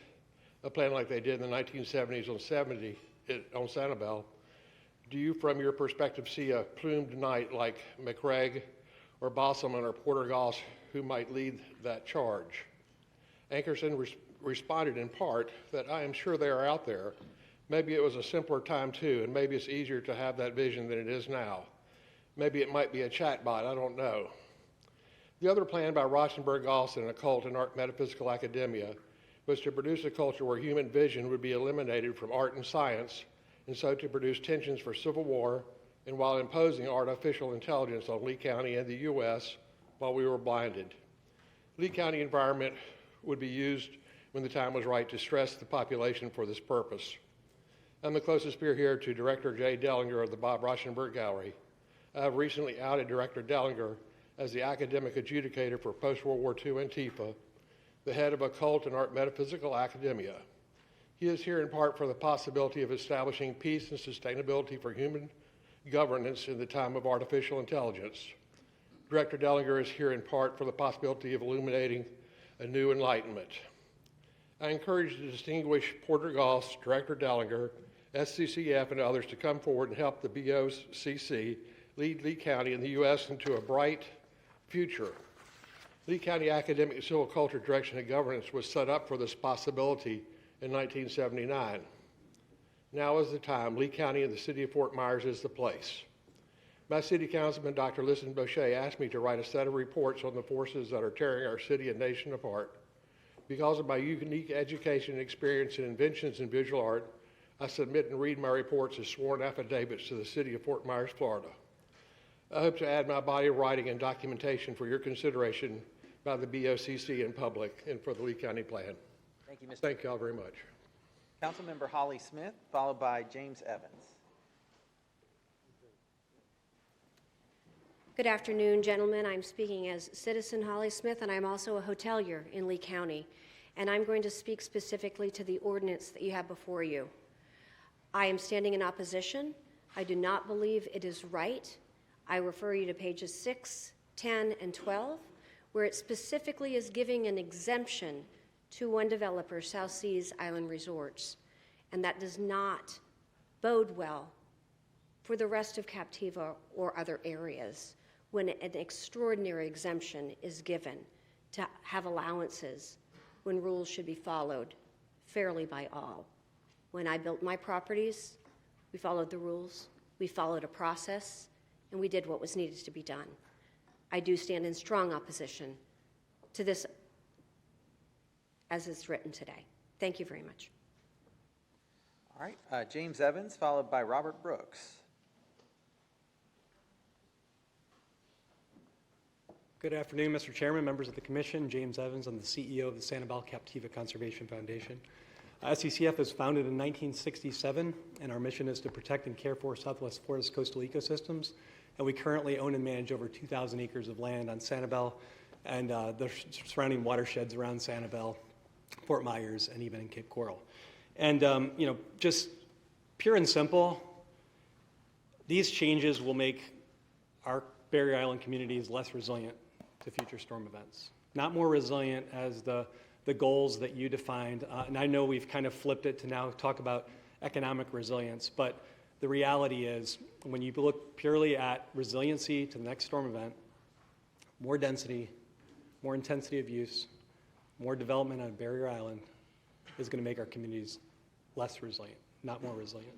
a plan like they did in the 1970s on Sanibel. Do you, from your perspective, see a plumed knight like McCraig or Bosselman or Porter Gauss who might lead that charge? Ankerson responded in part that I am sure they are out there. Maybe it was a simpler time too, and maybe it's easier to have that vision than it is now. Maybe it might be a chat bot, I don't know. The other plan by Rauschenberg Olson, Occult and Art Metaphysical Academia, was to produce a culture where human vision would be eliminated from art and science, and so to produce tensions for civil war, and while imposing artificial intelligence on Lee County and the U.S. while we were blinded. Lee County environment would be used when the time was right to stress the population for this purpose. I'm the closest peer here to Director Jay Dellinger of the Bob Rauschenberg Gallery. I have recently outed Director Dellinger as the academic adjudicator for post-World War II Antifa, the head of Occult and Art Metaphysical Academia. He is here in part for the possibility of establishing peace and sustainability for human governance in the time of artificial intelligence. Director Dellinger is here in part for the possibility of illuminating a new enlightenment. I encourage the distinguished Porter Goss, Director Dellinger, SCCF, and others to come forward and help the BoCC lead Lee County and the U.S. into a bright future. Lee County Academic Civil Culture Direction and Governance was set up for this possibility in 1979. Now is the time. Lee County and the city of Fort Myers is the place. My city councilman, Dr. Listen Boucher, asked me to write a set of reports on the forces that are tearing our city and nation apart. Because of my unique education, experience, and inventions in visual art, I submit and read my reports as sworn affidavits to the city of Fort Myers, Florida. I hope to add my body of writing and documentation for your consideration by the BoCC in public and for the Lee County Plan. Thank you, Mr. Thank you all very much. Councilmember Holly Smith, followed by James Evans. Good afternoon, gentlemen. I'm speaking as citizen Holly Smith, and I'm also a hotelier in Lee County. And I'm going to speak specifically to the ordinance that you have before you. I am standing in opposition. I do not believe it is right. I refer you to pages 6, 10, and 12, where it specifically is giving an exemption to one developer, South Seas Island Resorts. And that does not bode well for the rest of Captiva or other areas when an extraordinary exemption is given to have allowances when rules should be followed fairly by all. When I built my properties, we followed the rules, we followed a process, and we did what was needed to be done. I do stand in strong opposition to this as it's written today. Thank you very much. All right, James Evans, followed by Robert Brooks. Good afternoon, Mr. Chairman, members of the Commission. James Evans, I'm the CEO of the Sanibel Captiva Conservation Foundation. SCCF was founded in 1967, and our mission is to protect and care for Southwest Florida's coastal ecosystems. And we currently own and manage over 2,000 acres of land on Sanibel and the surrounding watersheds around Sanibel, Fort Myers, and even in Cape Coral. And, just pure and simple, these changes will make our Barrier Island communities less resilient to future storm events. Not more resilient as the goals that you defined. And I know we've kind of flipped it to now talk about economic resilience, but the reality is when you look purely at resiliency to the next storm event, more density, more intensity of use, more development on Barrier Island is going to make our communities less resilient, not more resilient.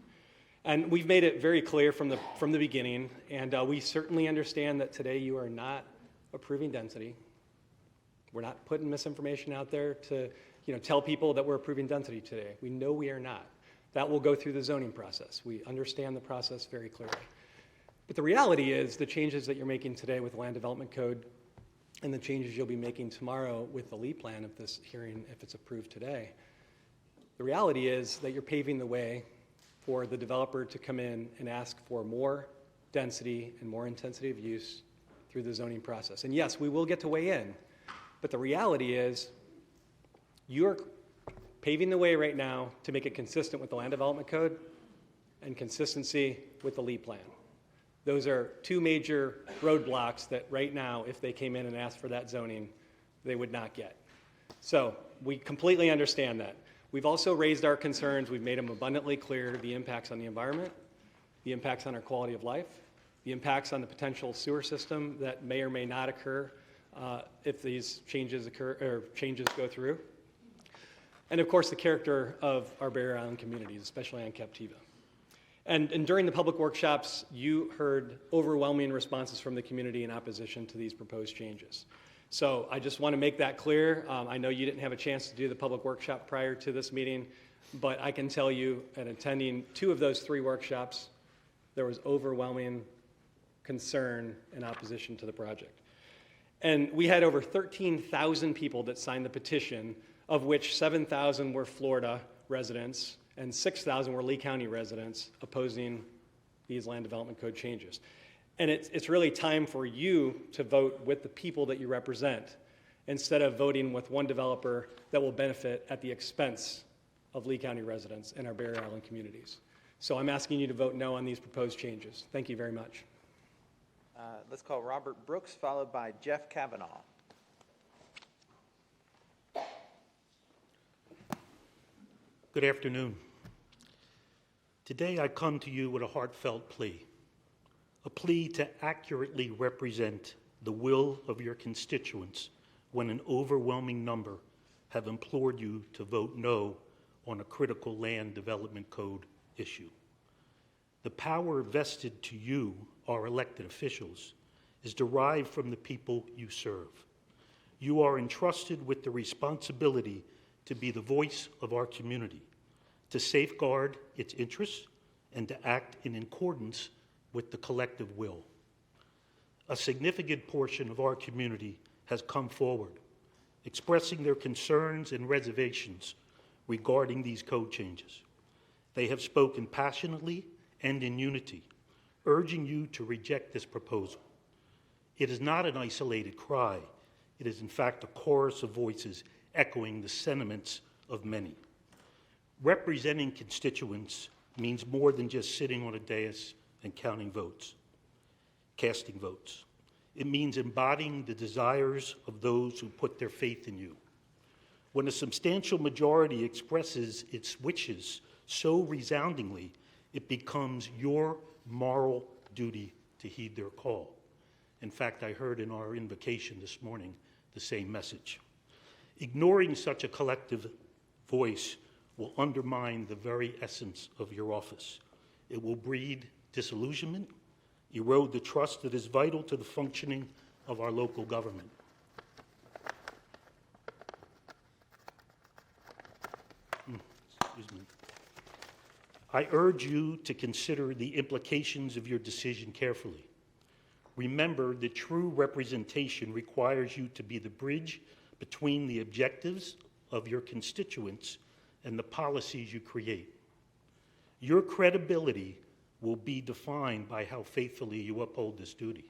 And we've made it very clear from the beginning, and we certainly understand that today you are not approving density. We're not putting misinformation out there to tell people that we're approving density today. We know we are not. That will go through the zoning process. We understand the process very clearly. But the reality is the changes that you're making today with the Land Development Code and the changes you'll be making tomorrow with the LEAP plan if this hearing, if it's approved today, the reality is that you're paving the way for the developer to come in and ask for more density and more intensity of use through the zoning process. And yes, we will get to weigh in, but the reality is you're paving the way right now to make it consistent with the Land Development Code and consistency with the LEAP plan. Those are two major roadblocks that right now, if they came in and asked for that zoning, they would not get. So we completely understand that. We've also raised our concerns. We've made them abundantly clear, the impacts on the environment, the impacts on our quality of life, the impacts on the potential sewer system that may or may not occur if these changes go through. And of course, the character of our Barrier Island communities, especially on Captiva. And during the public workshops, you heard overwhelming responses from the community in opposition to these proposed changes. So I just want to make that clear. I know you didn't have a chance to do the public workshop prior to this meeting, but I can tell you, in attending 2 of those 3 workshops, there was overwhelming concern and opposition to the project. And we had over 13,000 people that signed the petition, of which 7,000 were Florida residents and 6,000 were Lee County residents opposing these land development code changes. And it's really time for you to vote with the people that you represent instead of voting with one developer that will benefit at the expense of Lee County residents and our Barrier Island communities. So I'm asking you to vote no on these proposed changes. Thank you very much. Let's call Robert Brooks, followed by Jeff Kavanaugh. Good afternoon. Today I come to you with a heartfelt plea, a plea to accurately represent the will of your constituents when an overwhelming number have implored you to vote no on a critical land development code issue. The power vested to you, our elected officials, is derived from the people you serve. You are entrusted with the responsibility to be the voice of our community, to safeguard its interests, and to act in accordance with the collective will. A significant portion of our community has come forward, expressing their concerns and reservations regarding these code changes. They have spoken passionately and in unity, urging you to reject this proposal. It is not an isolated cry. It is, in fact, a chorus of voices echoing the sentiments of many. Representing constituents means more than just sitting on a dais and counting votes, casting votes. It means embodying the desires of those who put their faith in you. When a substantial majority expresses its wishes so resoundingly, it becomes your moral duty to heed their call. In fact, I heard in our invocation this morning the same message. Ignoring such a collective voice will undermine the very essence of your office. It will breed disillusionment, erode the trust that is vital to the functioning of our local government. Excuse me. I urge you to consider the implications of your decision carefully. Remember that true representation requires you to be the bridge between the objectives of your constituents and the policies you create. Your credibility will be defined by how faithfully you uphold this duty.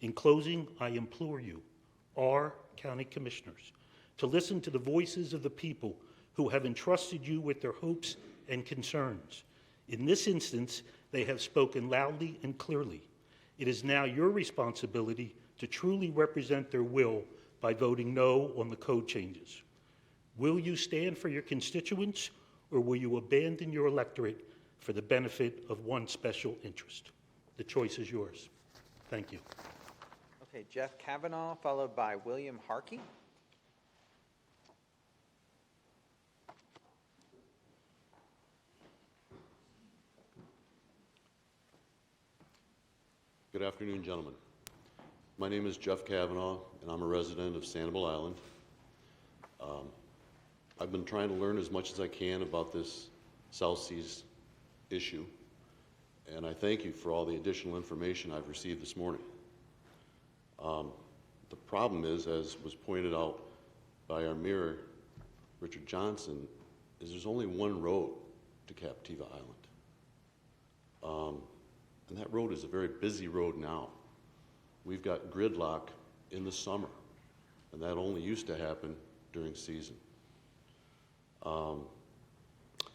In closing, I implore you, our county commissioners, to listen to the voices of the people who have entrusted you with their hopes and concerns. In this instance, they have spoken loudly and clearly. It is now your responsibility to truly represent their will by voting no on the code changes. Will you stand for your constituents, or will you abandon your electorate for the benefit of one special interest? The choice is yours. Thank you. Okay, Jeff Kavanaugh, followed by William Harkey. Good afternoon, gentlemen. My name is Jeff Kavanaugh, and I'm a resident of Sanibel Island. I've been trying to learn as much as I can about this South Seas issue, and I thank you for all the additional information I've received this morning. The problem is, as was pointed out by our mayor, Richard Johnson, is there's only one road to Captiva Island. And that road is a very busy road now. We've got gridlock in the summer, and that only used to happen during season.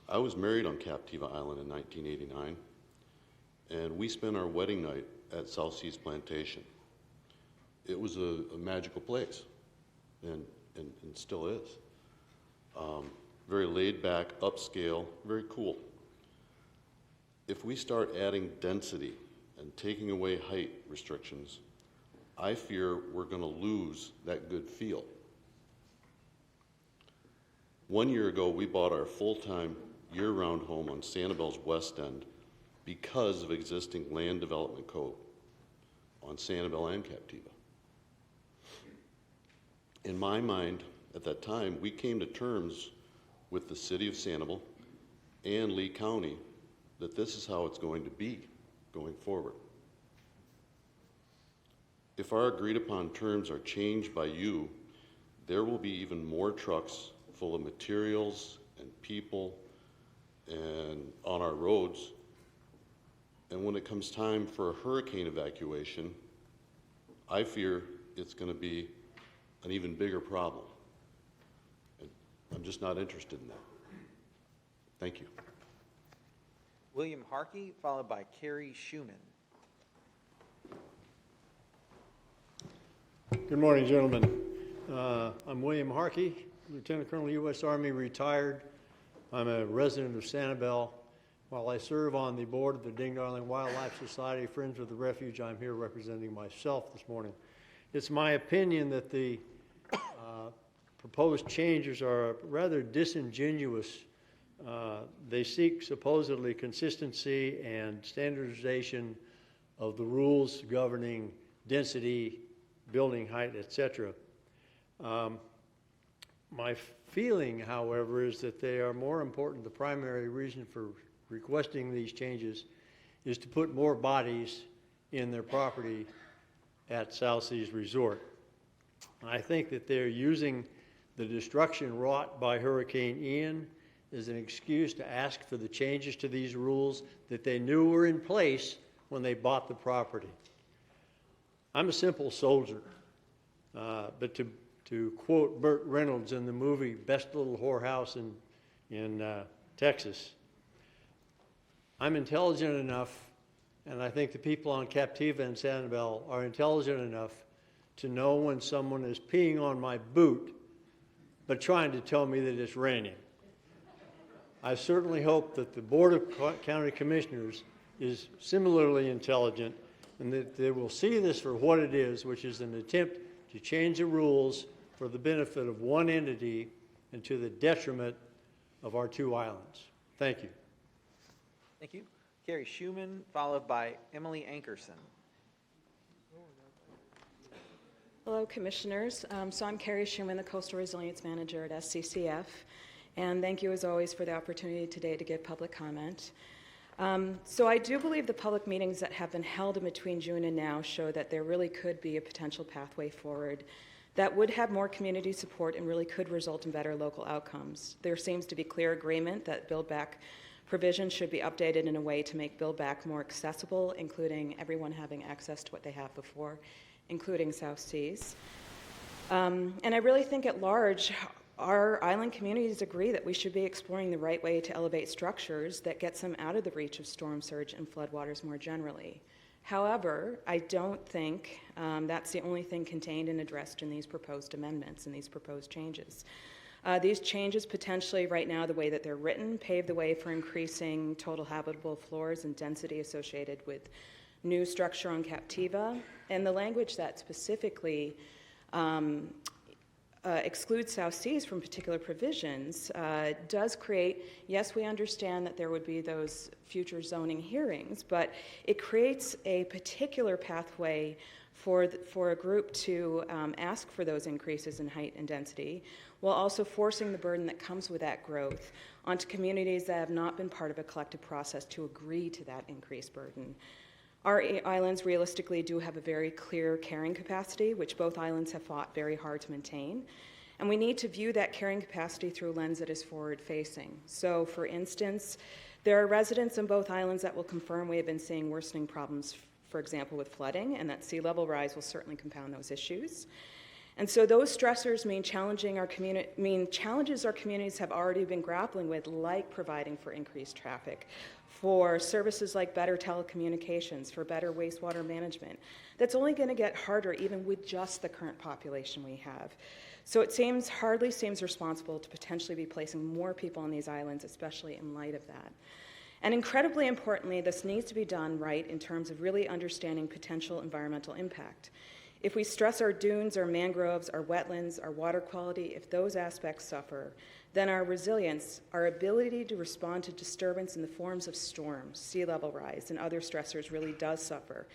I was married on Captiva Island in 1989, and we spent our wedding night at South Seas Plantation. It was a magical place, and still is. Very laid back, upscale, very cool. If we start adding density and taking away height restrictions, I fear we're going to lose that good feel. 1 year ago, we bought our full-time, year-round home on Sanibel's west end because of existing land development code on Sanibel and Captiva. In my mind, at that time, we came to terms with the city of Sanibel and Lee County that this is how it's going to be going forward. If our agreed upon terms are changed by you, there will be even more trucks full of materials and people and on our roads. And when it comes time for a hurricane evacuation, I fear it's going to be an even bigger problem. And I'm just not interested in that. Thank you. William Harkey, followed by Carrie Schumann. Good morning, gentlemen. I'm William Harkey, Lieutenant Colonel, U.S. Army, retired. I'm a resident of Sanibel. While I serve on the board of the Ding Darling Wildlife Society, Friends of the Refuge, I'm here representing myself this morning. It's my opinion that the proposed changes are rather disingenuous. They seek supposedly consistency and standardization of the rules governing density, building height, etc. My feeling, however, is that they are more important. The primary reason for requesting these changes is to put more bodies in their property at South Seas Resort. I think that they're using the destruction wrought by Hurricane Ian as an excuse to ask for the changes to these rules that they knew were in place when they bought the property. I'm a simple soldier, but to quote Burt Reynolds in the movie Best Little Whorehouse in Texas, I'm intelligent enough, and I think the people on Captiva and Sanibel are intelligent enough to know when someone is peeing on my boot, but trying to tell me that it's raining. I certainly hope that the Board of County Commissioners is similarly intelligent and that they will see this for what it is, which is an attempt to change the rules for the benefit of one entity and to the detriment of our two islands. Thank you. Thank you. Carrie Schumann, followed by Emily Ankerson. Hello, Commissioners. So I'm Carrie Schumann, the Coastal Resilience Manager at SCCF, and thank you as always for the opportunity today to give public comment. So I do believe the public meetings that have been held in between June and now show that there really could be a potential pathway forward that would have more community support and really could result in better local outcomes. There seems to be clear agreement that Build Back provisions should be updated in a way to make Build Back more accessible, including everyone having access to what they have before, including South Seas. And I really think at large, our island communities agree that we should be exploring the right way to elevate structures that gets them out of the reach of storm surge and floodwaters more generally. However, I don't think that's the only thing contained and addressed in these proposed amendments and these proposed changes. These changes potentially right now, the way that they're written, pave the way for increasing total habitable floors and density associated with new structure on Captiva, and the language that specifically excludes South Seas from particular provisions does create, yes, we understand that there would be those future zoning hearings, but it creates a particular pathway for a group to ask for those increases in height and density, while also forcing the burden that comes with that growth onto communities that have not been part of a collective process to agree to that increased burden. Our islands realistically do have a very clear carrying capacity, which both islands have fought very hard to maintain. And we need to view that carrying capacity through a lens that is forward-facing. So, for instance, there are residents on both islands that will confirm we have been seeing worsening problems, for example, with flooding, and that sea level rise will certainly compound those issues. And so those stressors mean challenges our communities have already been grappling with, like providing for increased traffic, for services like better telecommunications, for better wastewater management. That's only going to get harder even with just the current population we have. So it hardly seems responsible to potentially be placing more people on these islands, especially in light of that. And incredibly importantly, this needs to be done right in terms of really understanding potential environmental impact. If we stress our dunes, our mangroves, our wetlands, our water quality, if those aspects suffer, then our resilience, our ability to respond to disturbance in the forms of storms, sea level rise, and other stressors really does suffer.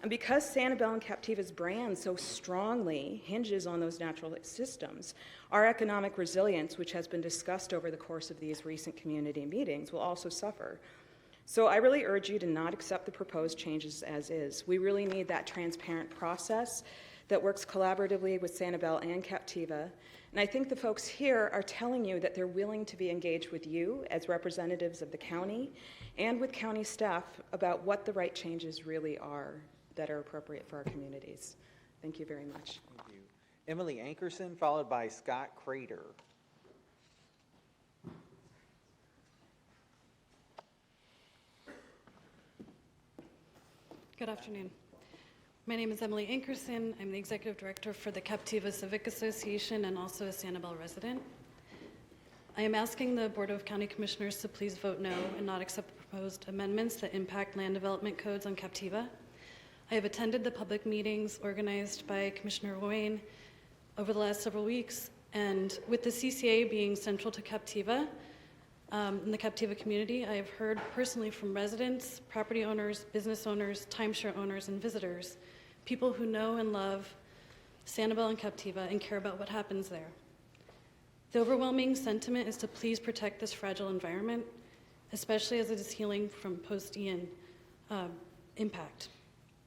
And because Sanibel and Captiva's brand so strongly hinges on those natural systems, our economic resilience, which has been discussed over the course of these recent community meetings, will also suffer. So I really urge you to not accept the proposed changes as is. We really need that transparent process that works collaboratively with Sanibel and Captiva. And I think the folks here are telling you that they're willing to be engaged with you as representatives of the county and with county staff about what the right changes really are that are appropriate for our communities. Thank you very much. Thank you. Emily Ankerson, followed by Scott Crater. Good afternoon. My name is Emily Ankerson. I'm the Executive Director for the Captiva Civic Association and also a Sanibel resident. I am asking the Board of County Commissioners to please vote no and not accept the proposed amendments that impact land development codes on Captiva. I have attended the public meetings organized by Commissioner Wayne over the last several weeks, and with the CCA being central to Captiva, in the Captiva community, I have heard personally from residents, property owners, business owners, timeshare owners, and visitors, people who know and love Sanibel and Captiva and care about what happens there. The overwhelming sentiment is to please protect this fragile environment, especially as it is healing from post-Ian impact.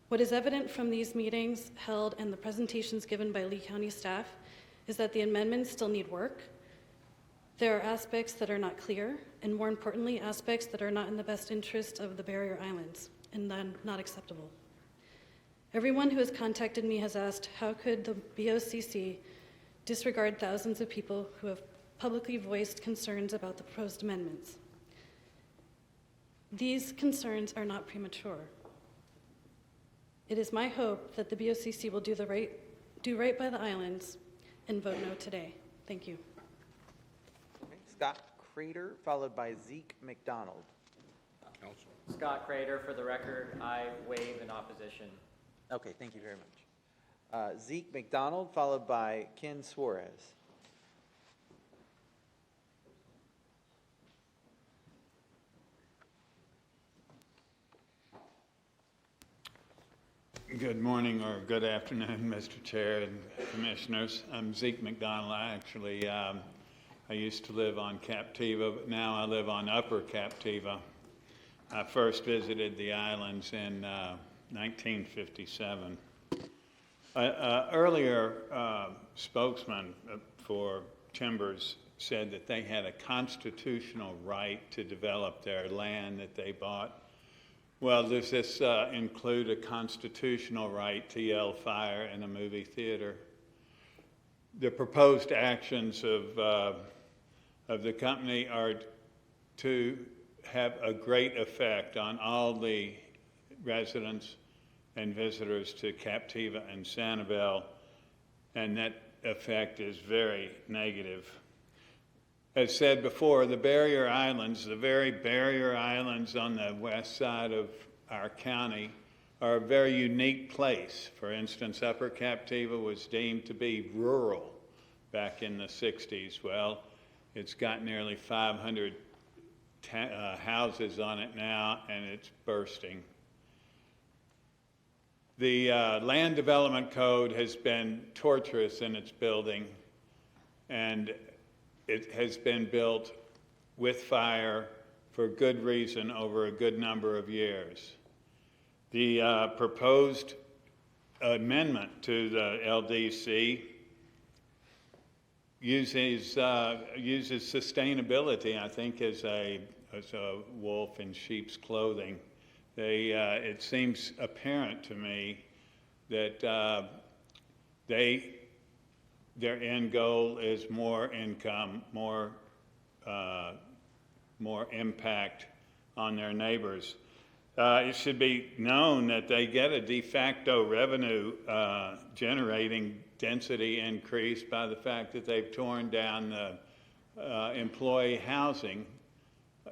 What is evident from these meetings held and the presentations given by Lee County staff is that the amendments still need work. There are aspects that are not clear, and more importantly, aspects that are not in the best interest of the barrier islands, and then not acceptable. Everyone who has contacted me has asked, how could the BoCC disregard thousands of people who have publicly voiced concerns about the proposed amendments? These concerns are not premature. It is my hope that the BoCC will do right by the islands and vote no today. Thank you. Okay. Scott Crater, followed by Zeke McDonald. Scott Crater, for the record, I waive in opposition. Okay, thank you very much. Zeke McDonald, followed by Ken Suarez. Good morning or good afternoon, Mr. Chair and Commissioners. I'm Zeke McDonald. I used to live on Captiva, but now I live on Upper Captiva. I first visited the islands in 1957. Earlier spokesman for Timbers said that they had a constitutional right to develop their land that they bought. Well, does this include a constitutional right to yell fire in a movie theater? The proposed actions of the company are to have a great effect on all the residents and visitors to Captiva and Sanibel, and that effect is very negative. As said before, the barrier islands, the very barrier islands on the west side of our county, are a very unique place. For instance, Upper Captiva was deemed to be rural back in the 60s. Well, it's got nearly 500 houses on it now, and it's bursting. The Land Development Code has been torturous in its building, and it has been built with fire for good reason over a good number of years. The proposed amendment to the LDC uses sustainability, I think, as a wolf in sheep's clothing. It seems apparent to me that their end goal is more income, more impact on their neighbors. It should be known that they get a de facto revenue generating density increase by the fact that they've torn down the employee housing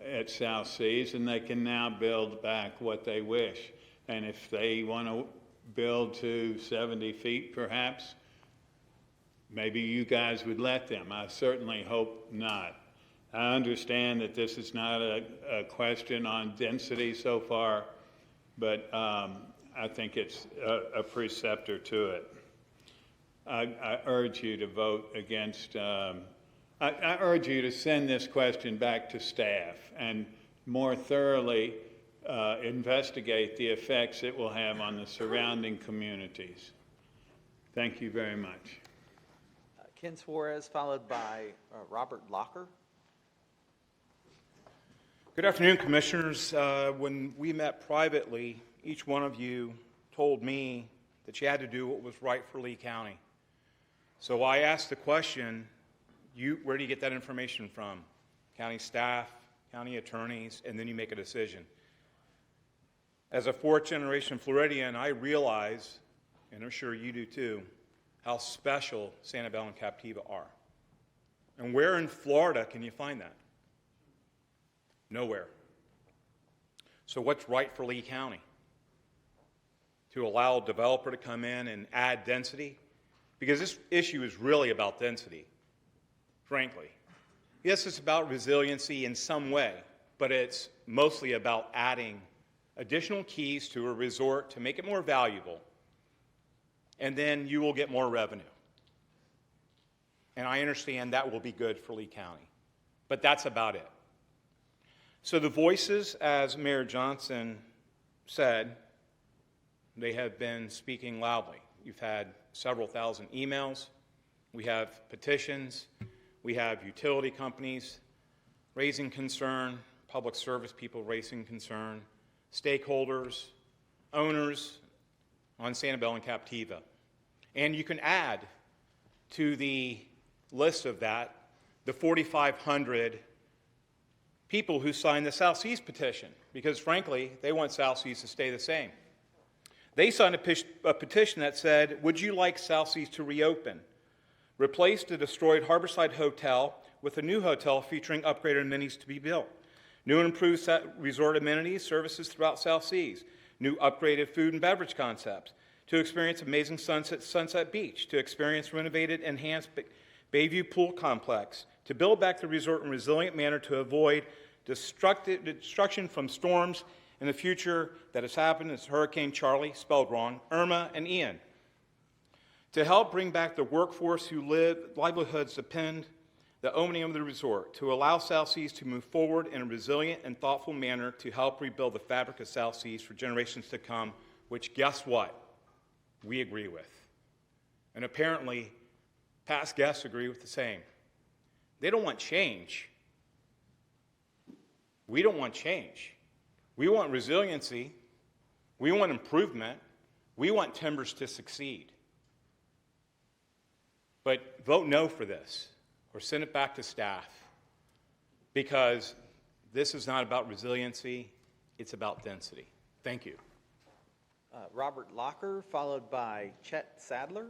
at South Seas, and they can now build back what they wish. And if they want to build to 70 feet perhaps, maybe you guys would let them. I certainly hope not. I understand that this is not a question on density so far, but I think it's a preceptor to it. I urge you to vote against, I urge you to send this question back to staff and more thoroughly investigate the effects it will have on the surrounding communities. Thank you very much. Ken Suarez, followed by Robert Locker. Good afternoon, Commissioners. When we met privately, each one of you told me that you had to do what was right for Lee County. So I asked the question, where do you get that information from? County staff, county attorneys, and then you make a decision. As a fourth-generation Floridian, I realize, and I'm sure you do too, how special Sanibel and Captiva are. And where in Florida can you find that? Nowhere. So what's right for Lee County? To allow a developer to come in and add density? Because this issue is really about density, frankly. Yes, it's about resiliency in some way, but it's mostly about adding additional keys to a resort to make it more valuable, and then you will get more revenue. And I understand that will be good for Lee County, but that's about it. So the voices, as Mayor Johnson said, they have been speaking loudly. You've had several thousand emails. We have petitions. We have utility companies raising concern, public service people raising concern, stakeholders, owners on Sanibel and Captiva. And you can add to the list of that the 4,500 people who signed the South Seas petition, because frankly, they want South Seas to stay the same. They signed a petition that said, would you like South Seas to reopen? Replace the destroyed Harborside Hotel with a new hotel featuring upgraded amenities to be built. New and improved resort amenities, services throughout South Seas. New upgraded food and beverage concepts. To experience amazing sunsets at Sunset Beach. To experience renovated, enhanced Bayview Pool Complex. To build back the resort in a resilient manner to avoid destruction from storms in the future that has happened as Hurricane Charlie, spelled wrong, Irma, and Ian. To help bring back the workforce whose livelihoods depend the opening of the resort, to allow South Seas to move forward in a resilient and thoughtful manner to help rebuild the fabric of South Seas for generations to come, which, guess what? We agree with. And apparently, past guests agree with the same. They don't want change. We don't want change. We want resiliency. We want improvement. We want Timbers to succeed. But vote no for this, or send it back to staff, because this is not about resiliency, it's about density. Thank you. Robert Locker, followed by Chet Sadler.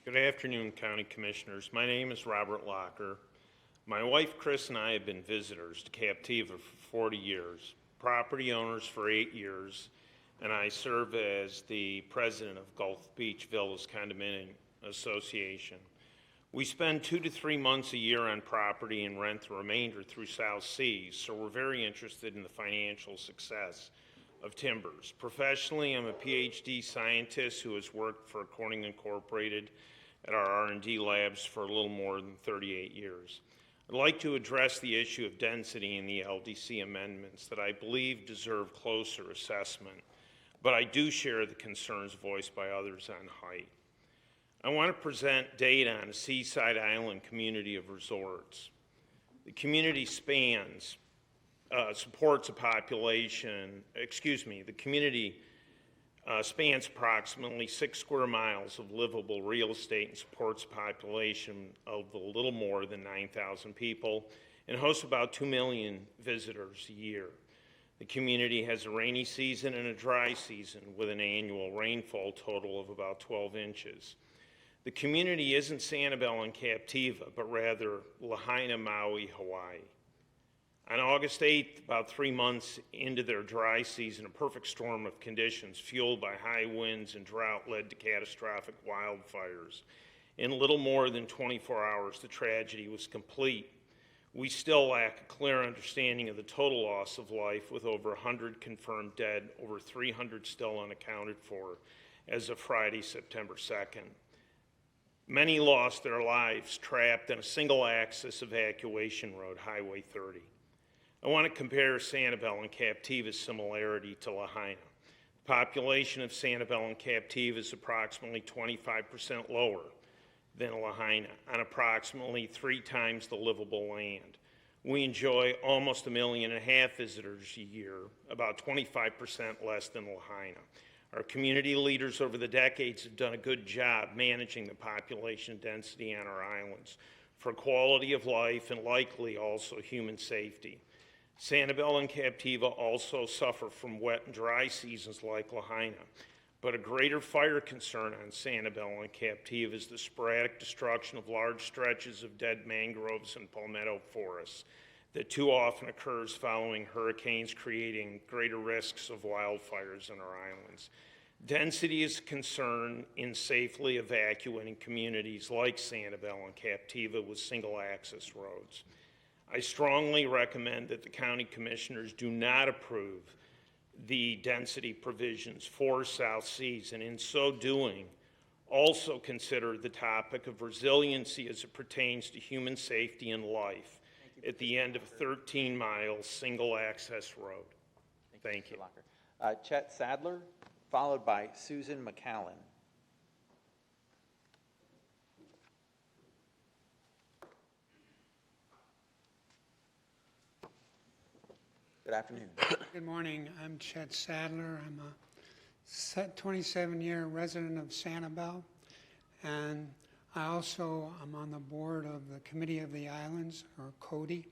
Good afternoon, County Commissioners. My name is Robert Locker. My wife, Chris, and I have been visitors to Captiva for 40 years, property owners for 8 years, and I serve as the president of Gulf Beach Villas Condominium Association. We spend 2 to 3 months a year on property and rent the remainder through South Seas, so we're very interested in the financial success of Timbers. Professionally, I'm a PhD scientist who has worked for Corning Incorporated at our R&D labs for a little more than 38 years. I'd like to address the issue of density in the LDC amendments that I believe deserve closer assessment, but I do share the concerns voiced by others on height. I want to present data on a seaside island community of resorts. The community supports a population, the community spans approximately 6 square miles of livable real estate and supports a population of a little more than 9,000 people and hosts about 2 million visitors a year. The community has a rainy season and a dry season with an annual rainfall total of about 12 inches. The community isn't Sanibel and Captiva, but rather Lahaina, Maui, Hawaii. On August 8th, about 3 months into their dry season, a perfect storm of conditions fueled by high winds and drought led to catastrophic wildfires. In little more than 24 hours, the tragedy was complete. We still lack a clear understanding of the total loss of life, with over 100 confirmed dead, over 300 still unaccounted for as of Friday, September 2nd. Many lost their lives trapped in a single-axis evacuation road, Highway 30. I want to compare Sanibel and Captiva's similarity to Lahaina. The population of Sanibel and Captiva is approximately 25% lower than Lahaina, on approximately 3 times the livable land. We enjoy almost 1.5 million visitors a year, about 25% less than Lahaina. Our community leaders over the decades have done a good job managing the population density on our islands for quality of life and likely also human safety. Sanibel and Captiva also suffer from wet and dry seasons like Lahaina, but a greater fire concern on Sanibel and Captiva is the sporadic destruction of large stretches of dead mangroves and palmetto forests that too often occurs following hurricanes, creating greater risks of wildfires in our islands. Density is a concern in safely evacuating communities like Sanibel and Captiva with single-access roads. I strongly recommend that the county commissioners do not approve the density provisions for South Seas, and in so doing, also consider the topic of resiliency as it pertains to human safety and life at the end of a 13-mile single-access road. Thank you. Chet Sadler, followed by Susan McCallan. Good afternoon. Good morning. I'm Chet Sadler. I'm a 27-year resident of Sanibel, and I also am on the board of the Committee of the Islands, or CODI.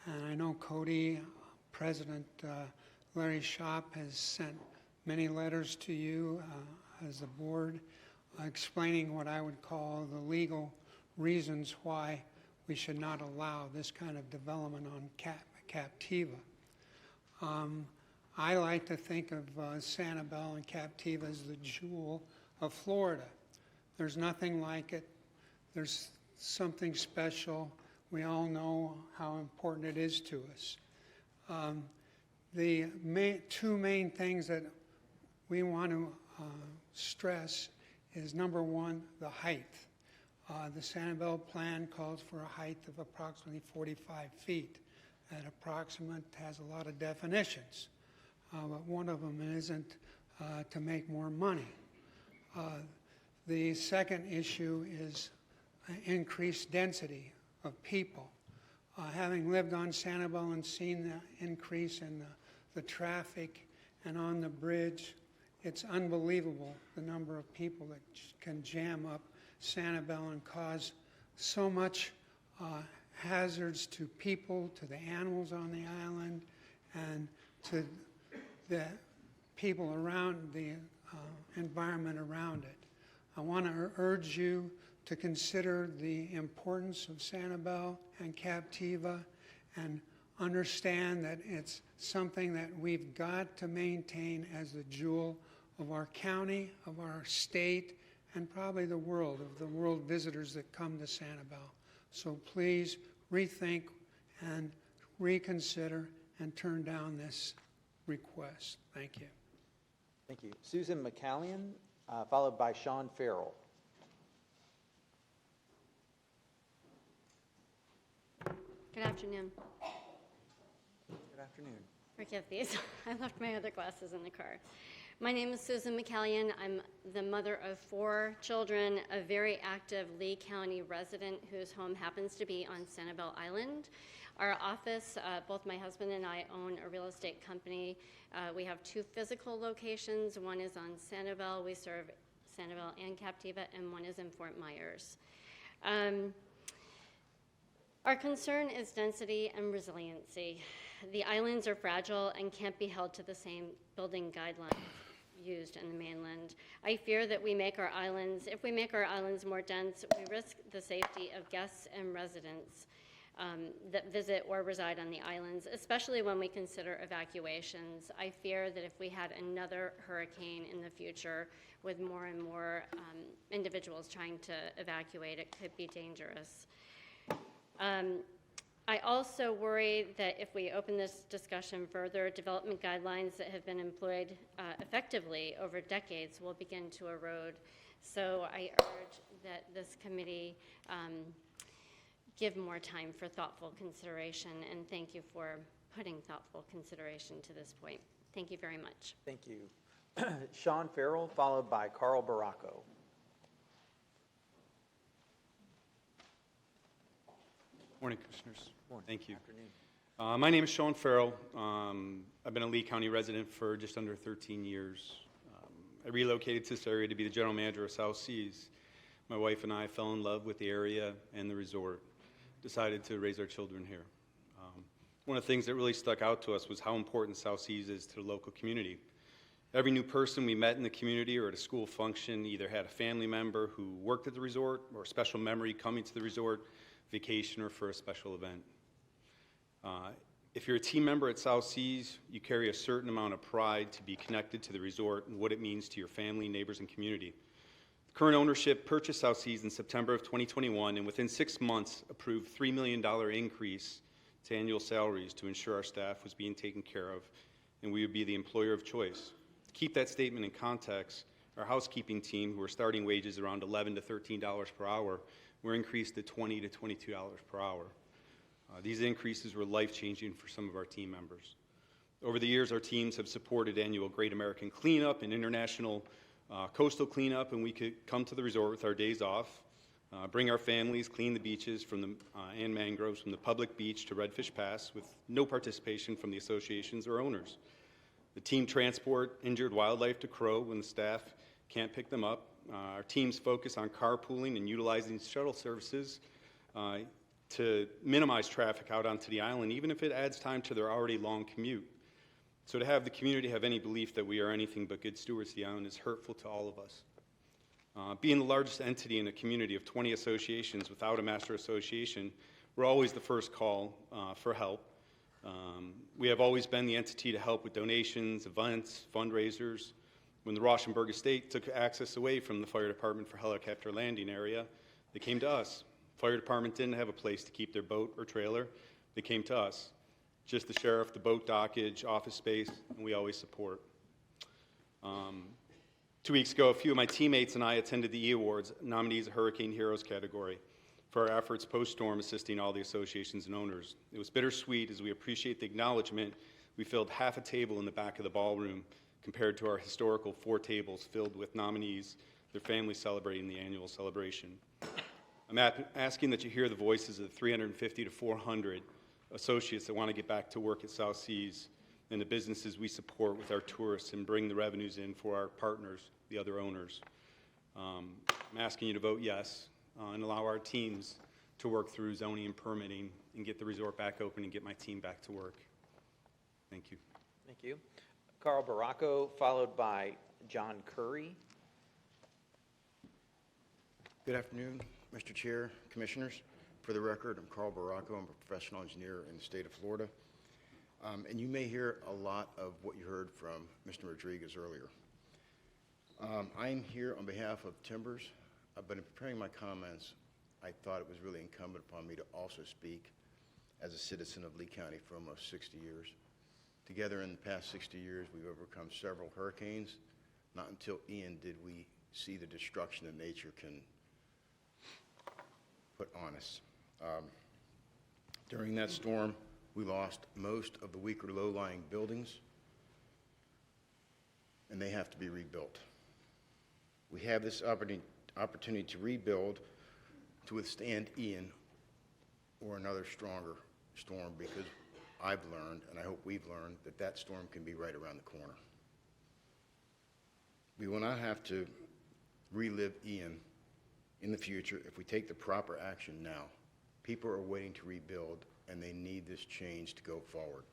And I know CODI President Larry Shop has sent many letters to you as a board explaining what I would call the legal reasons why we should not allow this kind of development on Captiva. I like to think of Sanibel and Captiva as the jewel of Florida. There's nothing like it. There's something special. We all know how important it is to us. The two main things that we want to stress is, number one, the height. The Sanibel plan calls for a height of approximately 45 feet. That approximate has a lot of definitions, but one of them isn't to make more money. The second issue is increased density of people. Having lived on Sanibel and seen the increase in the traffic and on the bridge, it's unbelievable the number of people that can jam up Sanibel and cause so much hazards to people, to the animals on the island, and to the people around the environment around it. I want to urge you to consider the importance of Sanibel and Captiva and understand that it's something that we've got to maintain as the jewel of our county, of our state, and probably the world, of the world visitors that come to Sanibel. So please rethink and reconsider and turn down this request. Thank you. Thank you. Susan McCallion, followed by Sean Farrell. Good afternoon. Good afternoon. Forgive these. I left my other glasses in the car. My name is Susan McCallion. I'm the mother of 4 children, a very active Lee County resident whose home happens to be on Sanibel Island. Our office, both my husband and I own a real estate company. We have 2 physical locations. One is on Sanibel. We serve Sanibel and Captiva, and one is in Fort Myers. Our concern is density and resiliency. The islands are fragile and can't be held to the same building guidelines used in the mainland. I fear that if we make our islands more dense, we risk the safety of guests and residents. that visit or reside on the islands, especially when we consider evacuations. I fear that if we had another hurricane in the future with more and more individuals trying to evacuate, it could be dangerous. I also worry that if we open this discussion further, development guidelines that have been employed effectively over decades will begin to erode. So I urge that this committee give more time for thoughtful consideration, and thank you for putting thoughtful consideration to this point. Thank you very much. Thank you. Sean Farrell, followed by Carl Baracco. Morning, Commissioners. Morning. Thank you. Afternoon. My name is Sean Farrell. I've been a Lee County resident for just under 13 years. I relocated to this area to be the general manager of South Seas. My wife and I fell in love with the area and the resort. Decided to raise our children here. One of the things that really stuck out to us was how important South Seas is to the local community. Every new person we met in the community or at a school function either had a family member who worked at the resort or a special memory coming to the resort, vacation, or for a special event. If you're a team member at South Seas, you carry a certain amount of pride to be connected to the resort and what it means to your family, neighbors, and community. The current ownership purchased South Seas in September of 2021 and within 6 months approved $3 million increase to annual salaries to ensure our staff was being taken care of and we would be the employer of choice. To keep that statement in context, our housekeeping team, who are starting wages around $11 to $13 per hour, were increased to $20 to $22 per hour. These increases were life-changing for some of our team members. Over the years, our teams have supported annual Great American Cleanup and international coastal cleanup, and we could come to the resort with our days off, bring our families, clean the beaches and mangroves from the public beach to Redfish Pass with no participation from the associations or owners. The team transport injured wildlife to Crow when the staff can't pick them up. Our teams focus on carpooling and utilizing shuttle services to minimize traffic out onto the island, even if it adds time to their already long commute. So to have the community have any belief that we are anything but good stewards of the island is hurtful to all of us. Being the largest entity in a community of 20 associations without a master association, we're always the first call for help. We have always been the entity to help with donations, events, fundraisers. When the Rauschenberg estate took access away from the fire department for helicopter landing area, they came to us. Fire department didn't have a place to keep their boat or trailer. They came to us. Just the sheriff, the boat dockage, office space, and we always support. 2 weeks ago, a few of my teammates and I attended the E-Awards, nominees of Hurricane Heroes category, for our efforts post-storm assisting all the associations and owners. It was bittersweet as we appreciate the acknowledgement. We filled half a table in the back of the ballroom compared to our historical 4 tables filled with nominees, their families celebrating the annual celebration. I'm asking that you hear the voices of the 350 to 400 associates that want to get back to work at South Seas and the businesses we support with our tourists and bring the revenues in for our partners, the other owners. I'm asking you to vote yes and allow our teams to work through zoning and permitting and get the resort back open and get my team back to work. Thank you. Thank you. Carl Baracco, followed by John Curry. Good afternoon, Mr. Chair, Commissioners. For the record, I'm Carl Baracco. I'm a professional engineer in the state of Florida. And you may hear a lot of what you heard from Mr. Rodriguez earlier. I'm here on behalf of Timbers, but in preparing my comments, I thought it was really incumbent upon me to also speak as a citizen of Lee County for almost 60 years. Together in the past 60 years, we've overcome several hurricanes. Not until Ian did we see the destruction that nature can put on us. During that storm, we lost most of the weaker low-lying buildings, and they have to be rebuilt. We have this opportunity to rebuild to withstand Ian or another stronger storm, because I've learned, and I hope we've learned, that that storm can be right around the corner. We will not have to relive Ian in the future if we take the proper action now. People are waiting to rebuild, and they need this change to go forward.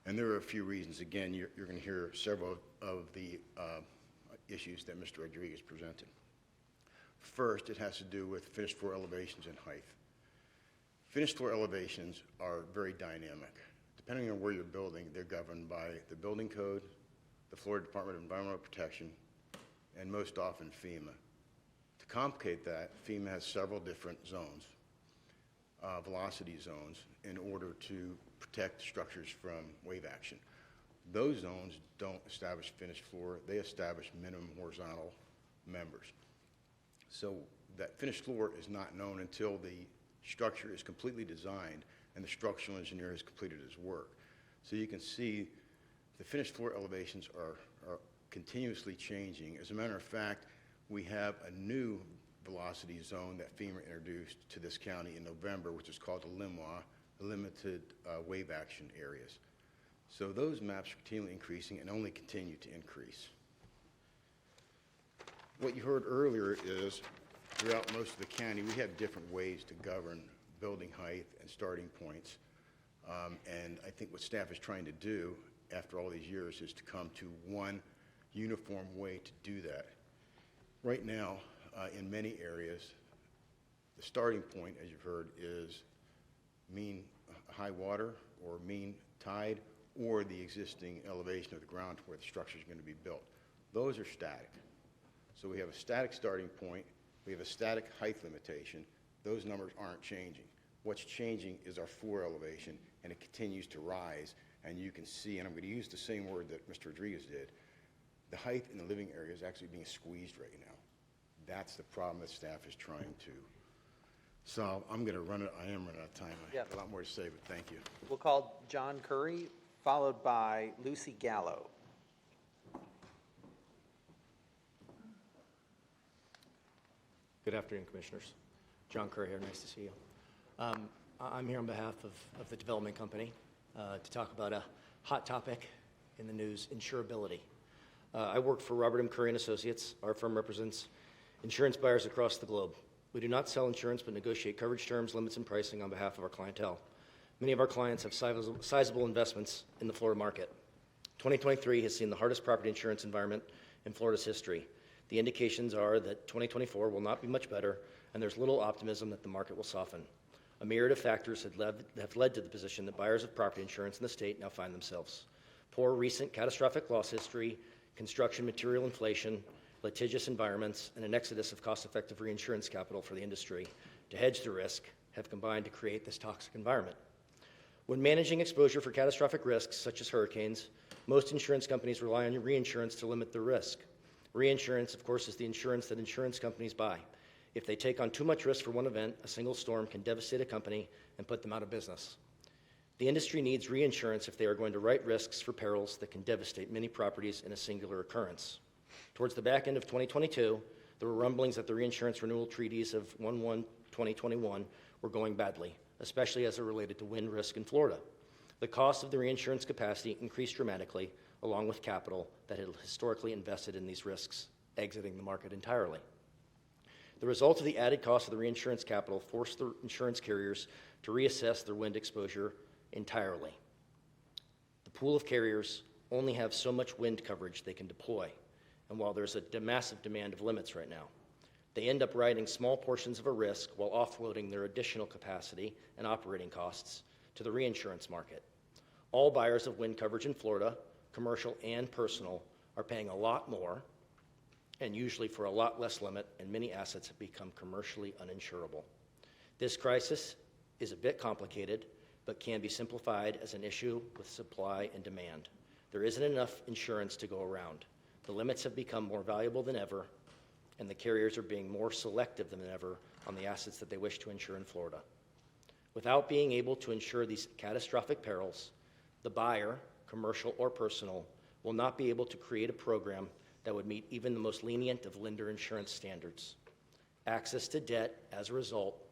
And there are a few reasons. Again, you're going to hear several of the issues that Mr. Rodriguez presented. First, it has to do with finished floor elevations and height. Finished floor elevations are very dynamic. Depending on where you're building, they're governed by the building code, the Florida Department of Environmental Protection, and most often FEMA. To complicate that, FEMA has several different zones, velocity zones, in order to protect structures from wave action. Those zones don't establish finished floor, they establish minimum horizontal members. So that finished floor is not known until the structure is completely designed and the structural engineer has completed his work. So you can see the finished floor elevations are continuously changing. As a matter of fact, we have a new velocity zone that FEMA introduced to this county in November, which is called the LIMWA, the Limited Wave Action Areas. So those maps are continually increasing and only continue to increase. What you heard earlier is throughout most of the county, we have different ways to govern building height and starting points. And I think what staff is trying to do after all these years is to come to one uniform way to do that. Right now, in many areas, the starting point, as you've heard, is mean high water or mean tide or the existing elevation of the ground where the structure is going to be built. Those are static. So we have a static starting point, we have a static height limitation. Those numbers aren't changing. What's changing is our floor elevation, and it continues to rise. And you can see, and I'm going to use the same word that Mr. Rodriguez did, the height in the living area is actually being squeezed right now. That's the problem that staff is trying to solve. I am running out of time. I have a lot more to say, but thank you. We'll call John Curry, followed by Lucy Gallo. Good afternoon, Commissioners. John Curry here, nice to see you. I'm here on behalf of the development company to talk about a hot topic in the news, insurability. I work for Robert M. Curry & Associates. Our firm represents insurance buyers across the globe. We do not sell insurance but negotiate coverage terms, limits, and pricing on behalf of our clientele. Many of our clients have sizable investments in the Florida market. 2023 has seen the hardest property insurance environment in Florida's history. The indications are that 2024 will not be much better, and there's little optimism that the market will soften. A myriad of factors have led to the position that buyers of property insurance in the state now find themselves. Poor recent catastrophic loss history, construction material inflation, litigious environments, and an exodus of cost-effective reinsurance capital for the industry to hedge the risk have combined to create this toxic environment. When managing exposure for catastrophic risks, such as hurricanes, most insurance companies rely on reinsurance to limit the risk. Reinsurance, of course, is the insurance that insurance companies buy. If they take on too much risk for one event, a single storm can devastate a company and put them out of business. The industry needs reinsurance if they are going to write risks for perils that can devastate many properties in a singular occurrence. Towards the back end of 2022, there were rumblings that the reinsurance renewal treaties of 1/1/2021 were going badly, especially as it related to wind risk in Florida. The cost of the reinsurance capacity increased dramatically, along with capital that had historically invested in these risks, exiting the market entirely. The result of the added cost of the reinsurance capital forced the insurance carriers to reassess their wind exposure entirely. The pool of carriers only have so much wind coverage they can deploy, and while there's a massive demand of limits right now, they end up writing small portions of a risk while offloading their additional capacity and operating costs to the reinsurance market. All buyers of wind coverage in Florida, commercial and personal, are paying a lot more and usually for a lot less limit, and many assets have become commercially uninsurable. This crisis is a bit complicated, but can be simplified as an issue with supply and demand. There isn't enough insurance to go around. The limits have become more valuable than ever, and the carriers are being more selective than ever on the assets that they wish to insure in Florida. Without being able to insure these catastrophic perils, the buyer, commercial or personal, will not be able to create a program that would meet even the most lenient of lender insurance standards. Access to debt, as a result,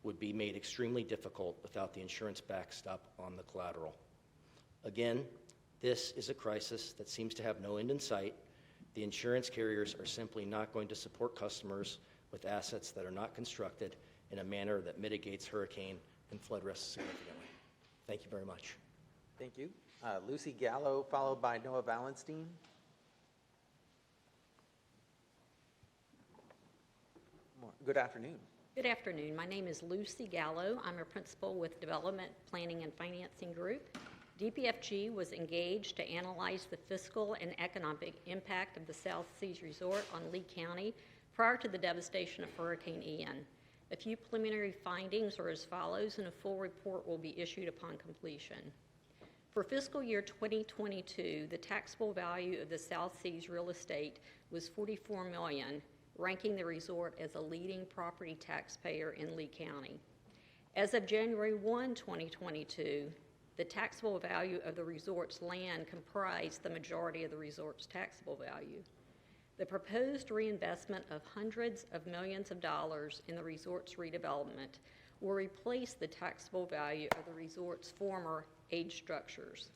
would be made extremely difficult without the insurance backstop on the collateral. Again, this is a crisis that seems to have no end in sight. The insurance carriers are simply not going to support customers with assets that are not constructed in a manner that mitigates hurricane and flood risks significantly. Thank you very much. Thank you. Lucy Gallo, followed by Noah Valenstein. Good afternoon. Good afternoon. My name is Lucy Gallo. I'm a principal with Development Planning and Financing Group. DPFG was engaged to analyze the fiscal and economic impact of the South Seas Resort on Lee County prior to the devastation of Hurricane Ian. A few preliminary findings are as follows, and a full report will be issued upon completion. For fiscal year 2022, the taxable value of the South Seas real estate was $44 million, ranking the resort as a leading property taxpayer in Lee County. As of January 1, 2022, the taxable value of the resort's land comprised the majority of the resort's taxable value. The proposed reinvestment of hundreds of millions of dollars in the resort's redevelopment will replace the taxable value of the resort's former age structures.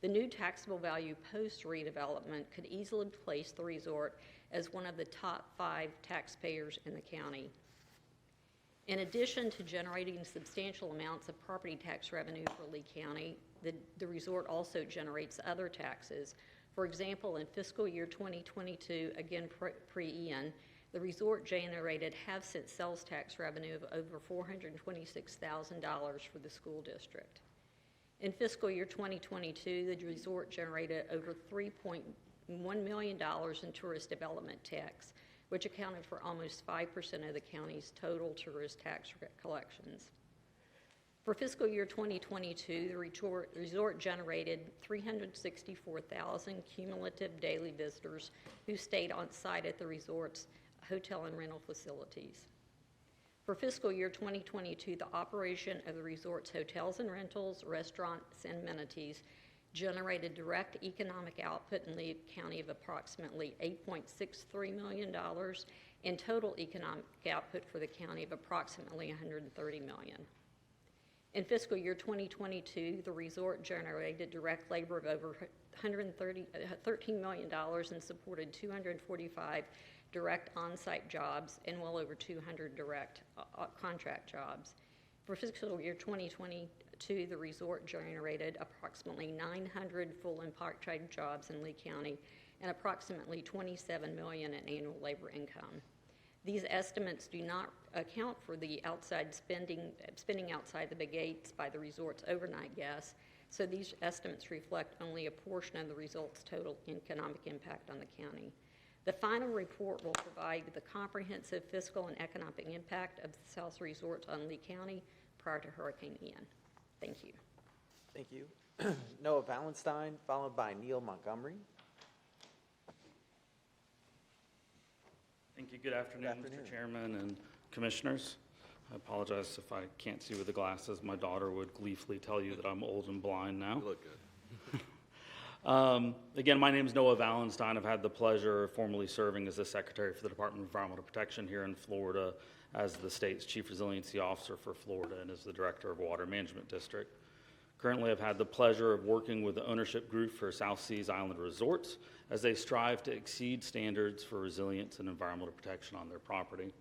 The new taxable value post-redevelopment could easily place the resort as one of the top 5 taxpayers in the county. In addition to generating substantial amounts of property tax revenue for Lee County, the resort also generates other taxes. For example, in fiscal year 2022, again pre-Ian, the resort generated half-cent sales tax revenue of over $426,000 for the school district. In fiscal year 2022, the resort generated over $3.1 million in tourist development tax, which accounted for almost 5% of the county's total tourist tax collections. For fiscal year 2022, the resort generated 364,000 cumulative daily visitors who stayed on site at the resort's hotel and rental facilities. For fiscal year 2022, the operation of the resort's hotels and rentals, restaurants, and amenities generated direct economic output in Lee County of approximately $8.63 million and total economic output for the county of approximately $130 million. In fiscal year 2022, the resort generated direct labor of over $13 million and supported 245 direct on-site jobs and well over 200 direct contract jobs. For fiscal year 2022, the resort generated approximately 900 full and part-time jobs in Lee County and approximately $27 million in annual labor income. These estimates do not account for the outside spending outside the big gates by the resort's overnight guests, so these estimates reflect only a portion of the result's total economic impact on the county. The final report will provide the comprehensive fiscal and economic impact of the South Resorts on Lee County prior to Hurricane Ian. Thank you. Thank you. Noah Valenstein, followed by Neil Montgomery. Thank you. Good afternoon, Mr. Chairman and Commissioners. I apologize if I can't see with the glasses. My daughter would gleefully tell you that I'm old and blind now. You look good. Again, my name is Noah Valenstein. I've had the pleasure of formerly serving as the Secretary for the Department of Environmental Protection here in Florida, as the state's Chief Resiliency Officer for Florida, and as the Director of Water Management District. Currently, I've had the pleasure of working with the ownership group for South Seas Island Resorts as they strive to exceed standards for resilience and environmental protection on their property.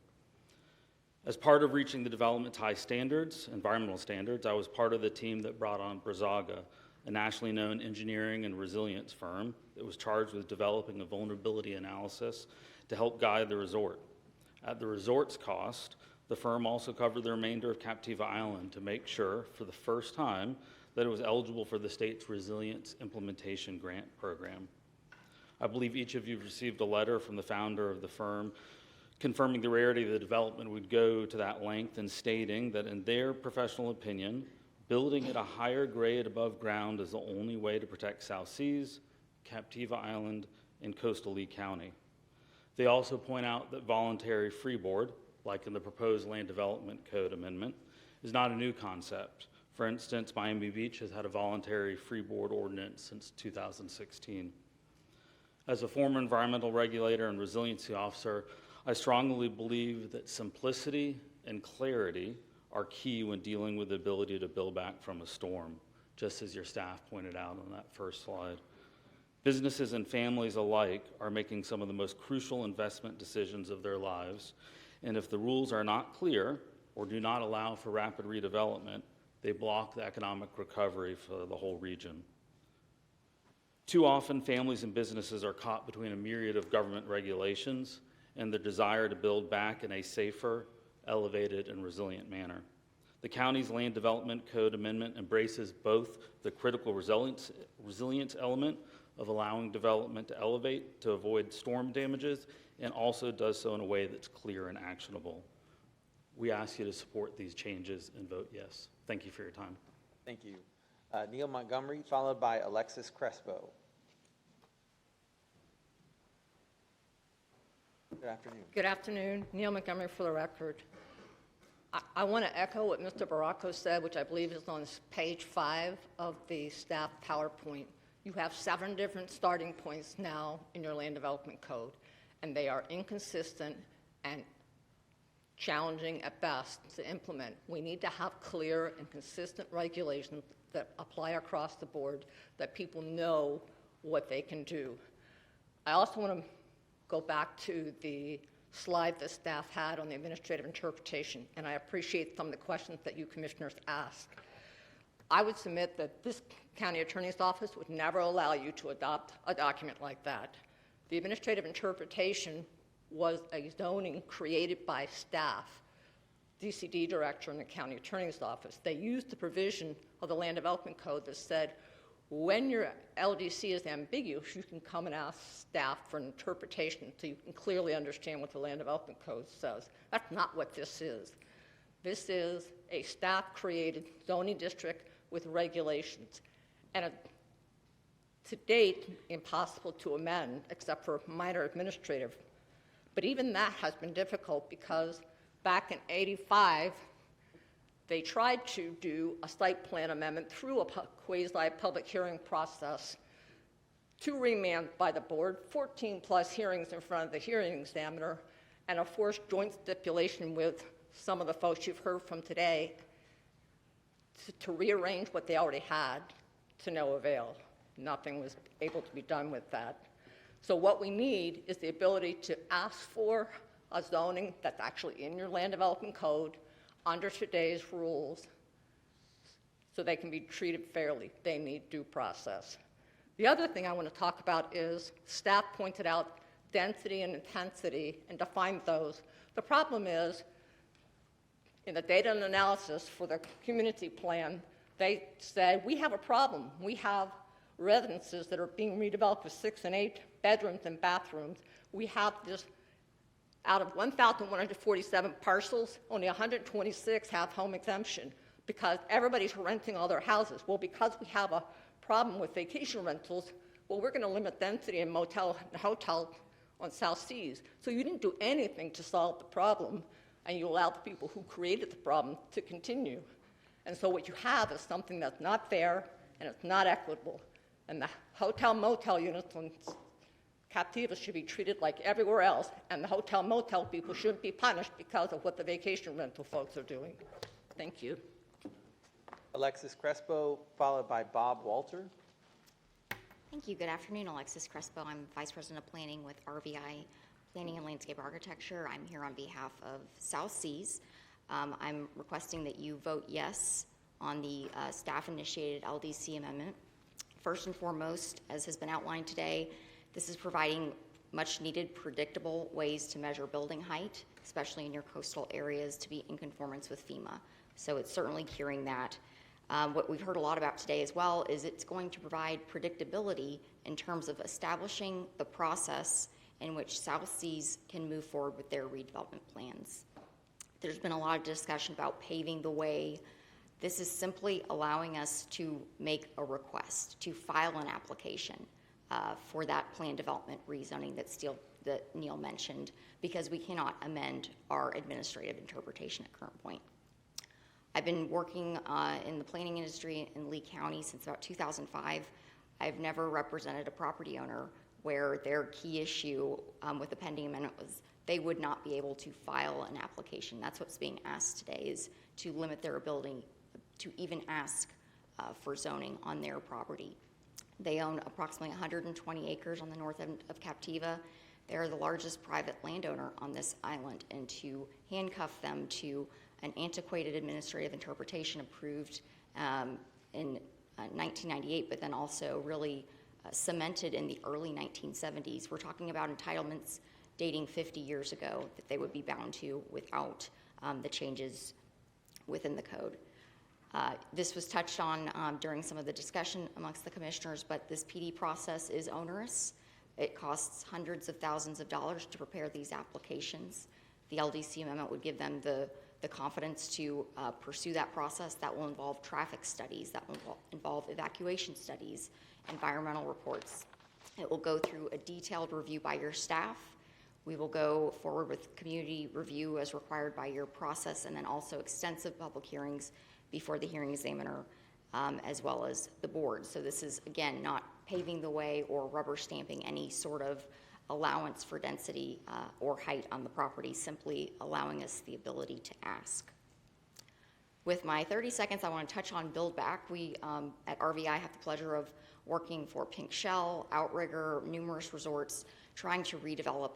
As part of reaching the development's high standards, environmental standards, I was part of the team that brought on Brazaga, a nationally known engineering and resilience firm that was charged with developing a vulnerability analysis to help guide the resort. At the resort's cost, the firm also covered the remainder of Captiva Island to make sure, for the first time, that it was eligible for the state's Resilience Implementation Grant Program. I believe each of you received a letter from the founder of the firm confirming the rarity of the development would go to that length and stating that in their professional opinion, building at a higher grade above ground is the only way to protect South Seas, Captiva Island, and coastal Lee County. They also point out that voluntary freeboard, like in the proposed Land Development Code amendment, is not a new concept. For instance, Miami Beach has had a voluntary freeboard ordinance since 2016. As a former environmental regulator and resiliency officer, I strongly believe that simplicity and clarity are key when dealing with the ability to build back from a storm, just as your staff pointed out on that first slide. Businesses and families alike are making some of the most crucial investment decisions of their lives, and if the rules are not clear or do not allow for rapid redevelopment, they block the economic recovery for the whole region. Too often, families and businesses are caught between a myriad of government regulations and the desire to build back in a safer elevated, and resilient manner. The county's land development code amendment embraces both the critical resilience element of allowing development to elevate to avoid storm damages, and also does so in a way that's clear and actionable. We ask you to support these changes and vote yes. Thank you for your time. Thank you. Neil Montgomery, followed by Alexis Crespo. Good afternoon. Good afternoon. Neil Montgomery for the record. I want to echo what Mr. Baracco said, which I believe is on page 5 of the staff PowerPoint. You have 7 different starting points now in your land development code, and they are inconsistent and challenging at best to implement. We need to have clear and consistent regulations that apply across the board, that people know what they can do. I also want to go back to the slide the staff had on the administrative interpretation, and I appreciate some of the questions that you commissioners asked. I would submit that this county attorney's office would never allow you to adopt a document like that. The administrative interpretation was a zoning created by staff, DCD director in the county attorney's office. They used the provision of the land development code that said when your LDC is ambiguous, you can come and ask staff for an interpretation so you can clearly understand what the land development code says. That's not what this is. This is a staff-created zoning district with regulations, and to date, impossible to amend except for minor administrative. But even that has been difficult because back in '85, they tried to do a site plan amendment through a quasi-public hearing process to remand by the board, 14+ hearings in front of the hearing examiner, and a forced joint stipulation with some of the folks you've heard from today to rearrange what they already had to no avail. Nothing was able to be done with that. So what we need is the ability to ask for a zoning that's actually in your land development code under today's rules so they can be treated fairly. They need due process. The other thing I want to talk about is staff pointed out density and intensity and defined those. The problem is in the data and analysis for the community plan, they said we have a problem. We have residences that are being redeveloped with 6 and 8 bedrooms and bathrooms. We have this, out of 1,147 parcels, only 126 have home exemption because everybody's renting all their houses. Well, because we have a problem with vacation rentals, well, we're going to limit density in motel and hotel on South Seas. So you didn't do anything to solve the problem, and you allowed the people who created the problem to continue. And so what you have is something that's not fair and it's not equitable. And the hotel-motel units on Captiva should be treated like everywhere else, and the hotel-motel people shouldn't be punished because of what the vacation rental folks are doing. Thank you. Alexis Crespo, followed by Bob Walter. Thank you. Good afternoon, Alexis Crespo. I'm Vice President of Planning with RVI Planning and Landscape Architecture. I'm here on behalf of South Seas. I'm requesting that you vote yes on the staff-initiated LDC amendment. First and foremost, as has been outlined today, this is providing much-needed predictable ways to measure building height, especially in your coastal areas, to be in conformance with FEMA. So it's certainly curing that. What we've heard a lot about today as well is it's going to provide predictability in terms of establishing the process in which South Seas can move forward with their redevelopment plans. There's been a lot of discussion about paving the way. This is simply allowing us to make a request, to file an application for that plan development rezoning that Neil mentioned, because we cannot amend our administrative interpretation at current point. I've been working in the planning industry in Lee County since about 2005. I've never represented a property owner where their key issue with the pending amendment was they would not be able to file an application. That's what's being asked today, is to limit their ability to even ask for zoning on their property. They own approximately 120 acres on the north end of Captiva. They're the largest private landowner on this island, and to handcuff them to an antiquated administrative interpretation approved in 1998, but then also really cemented in the early 1970s. We're talking about entitlements dating 50 years ago that they would be bound to without the changes within the code. This was touched on during some of the discussion amongst the commissioners, but this PD process is onerous. It costs hundreds of thousands of dollars to prepare these applications. The LDC amendment would give them the confidence to pursue that process. That will involve traffic studies, that will involve evacuation studies, environmental reports. It will go through a detailed review by your staff. We will go forward with community review as required by your process, and then also extensive public hearings before the hearing examiner, as well as the board. So this is, again, not paving the way or rubber stamping any sort of allowance for density or height on the property, simply allowing us the ability to ask. With my 30 seconds, I want to touch on Build Back. We at RVI have the pleasure of working for Pink Shell, Outrigger, numerous resorts, trying to redevelop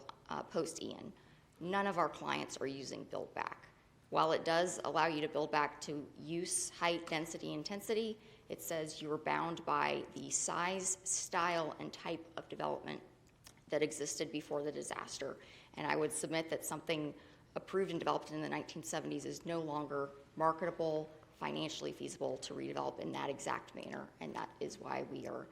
post-Ian. None of our clients are using Build Back. While it does allow you to build back to use, height, density, intensity, it says you are bound by the size, style, and type of development that existed before the disaster. And I would submit that something approved and developed in the 1970s is no longer marketable, financially feasible to redevelop in that exact manner, and that is why we are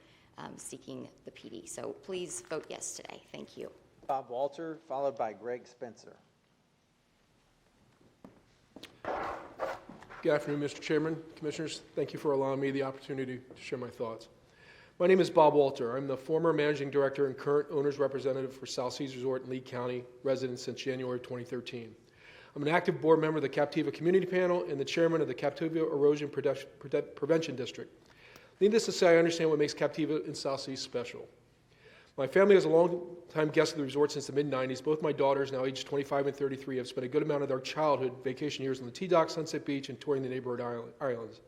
seeking the PD. So please vote yes today. Thank you. Bob Walter, followed by Greg Spencer. Good afternoon, Mr. Chairman, Commissioners. Thank you for allowing me the opportunity to share my thoughts. My name is Bob Walter. I'm the former Managing Director and current Owner's Representative for South Seas Resort in Lee County, resident since January 2013. I'm an active board member of the Captiva Community Panel and the chairman of the Captiva Erosion Prevention District. Needless to say, I understand what makes Captiva in South Seas special. My family is a long-time guest of the resort since the mid-90s. Both my daughters, now aged 25 and 33, have spent a good amount of their childhood vacation years on the T-Dock, Sunset Beach, and touring the neighborhood islands.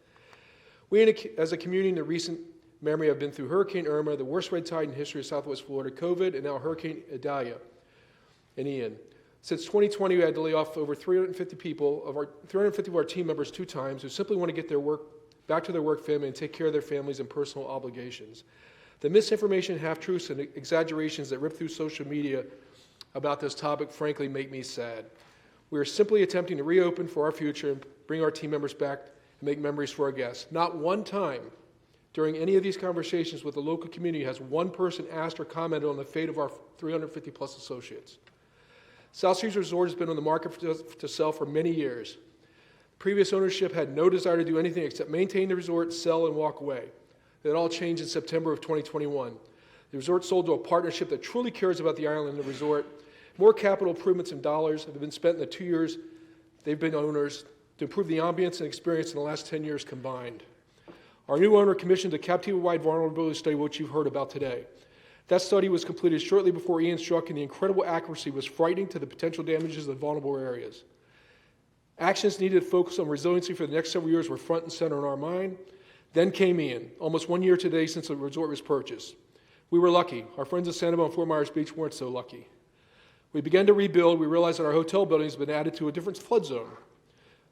We, as a community, in the recent memory, have been through Hurricane Irma, the worst red tide in history of Southwest Florida, COVID, and now Hurricane Idalia and Ian. Since 2020, we had to lay off over 350 of our team members 2 times who simply want to get back to their work family and take care of their families and personal obligations. The misinformation, half-truths, and exaggerations that rip through social media about this topic, frankly, make me sad. We are simply attempting to reopen for our future and bring our team members back and make memories for our guests. Not one time during any of these conversations with the local community has one person asked or commented on the fate of our 350-plus associates. South Seas Resort has been on the market to sell for many years. Previous ownership had no desire to do anything except maintain the resort, sell, and walk away. That all changed in September of 2021. The resort sold to a partnership that truly cares about the island and the resort. More capital improvements and dollars have been spent in the 2 years they've been owners to improve the ambience and experience in the last 10 years combined. Our new owner commissioned a Captiva-wide vulnerability study, which you've heard about today. That study was completed shortly before Ian struck, and the incredible accuracy was frightening to the potential damages of vulnerable areas. Actions needed to focus on resiliency for the next several years were front and center in our mind. Then came Ian, almost 1 year today since the resort was purchased. We were lucky. Our friends at Sanibel and Fort Myers Beach weren't so lucky. We began to rebuild. We realized that our hotel buildings had been added to a different flood zone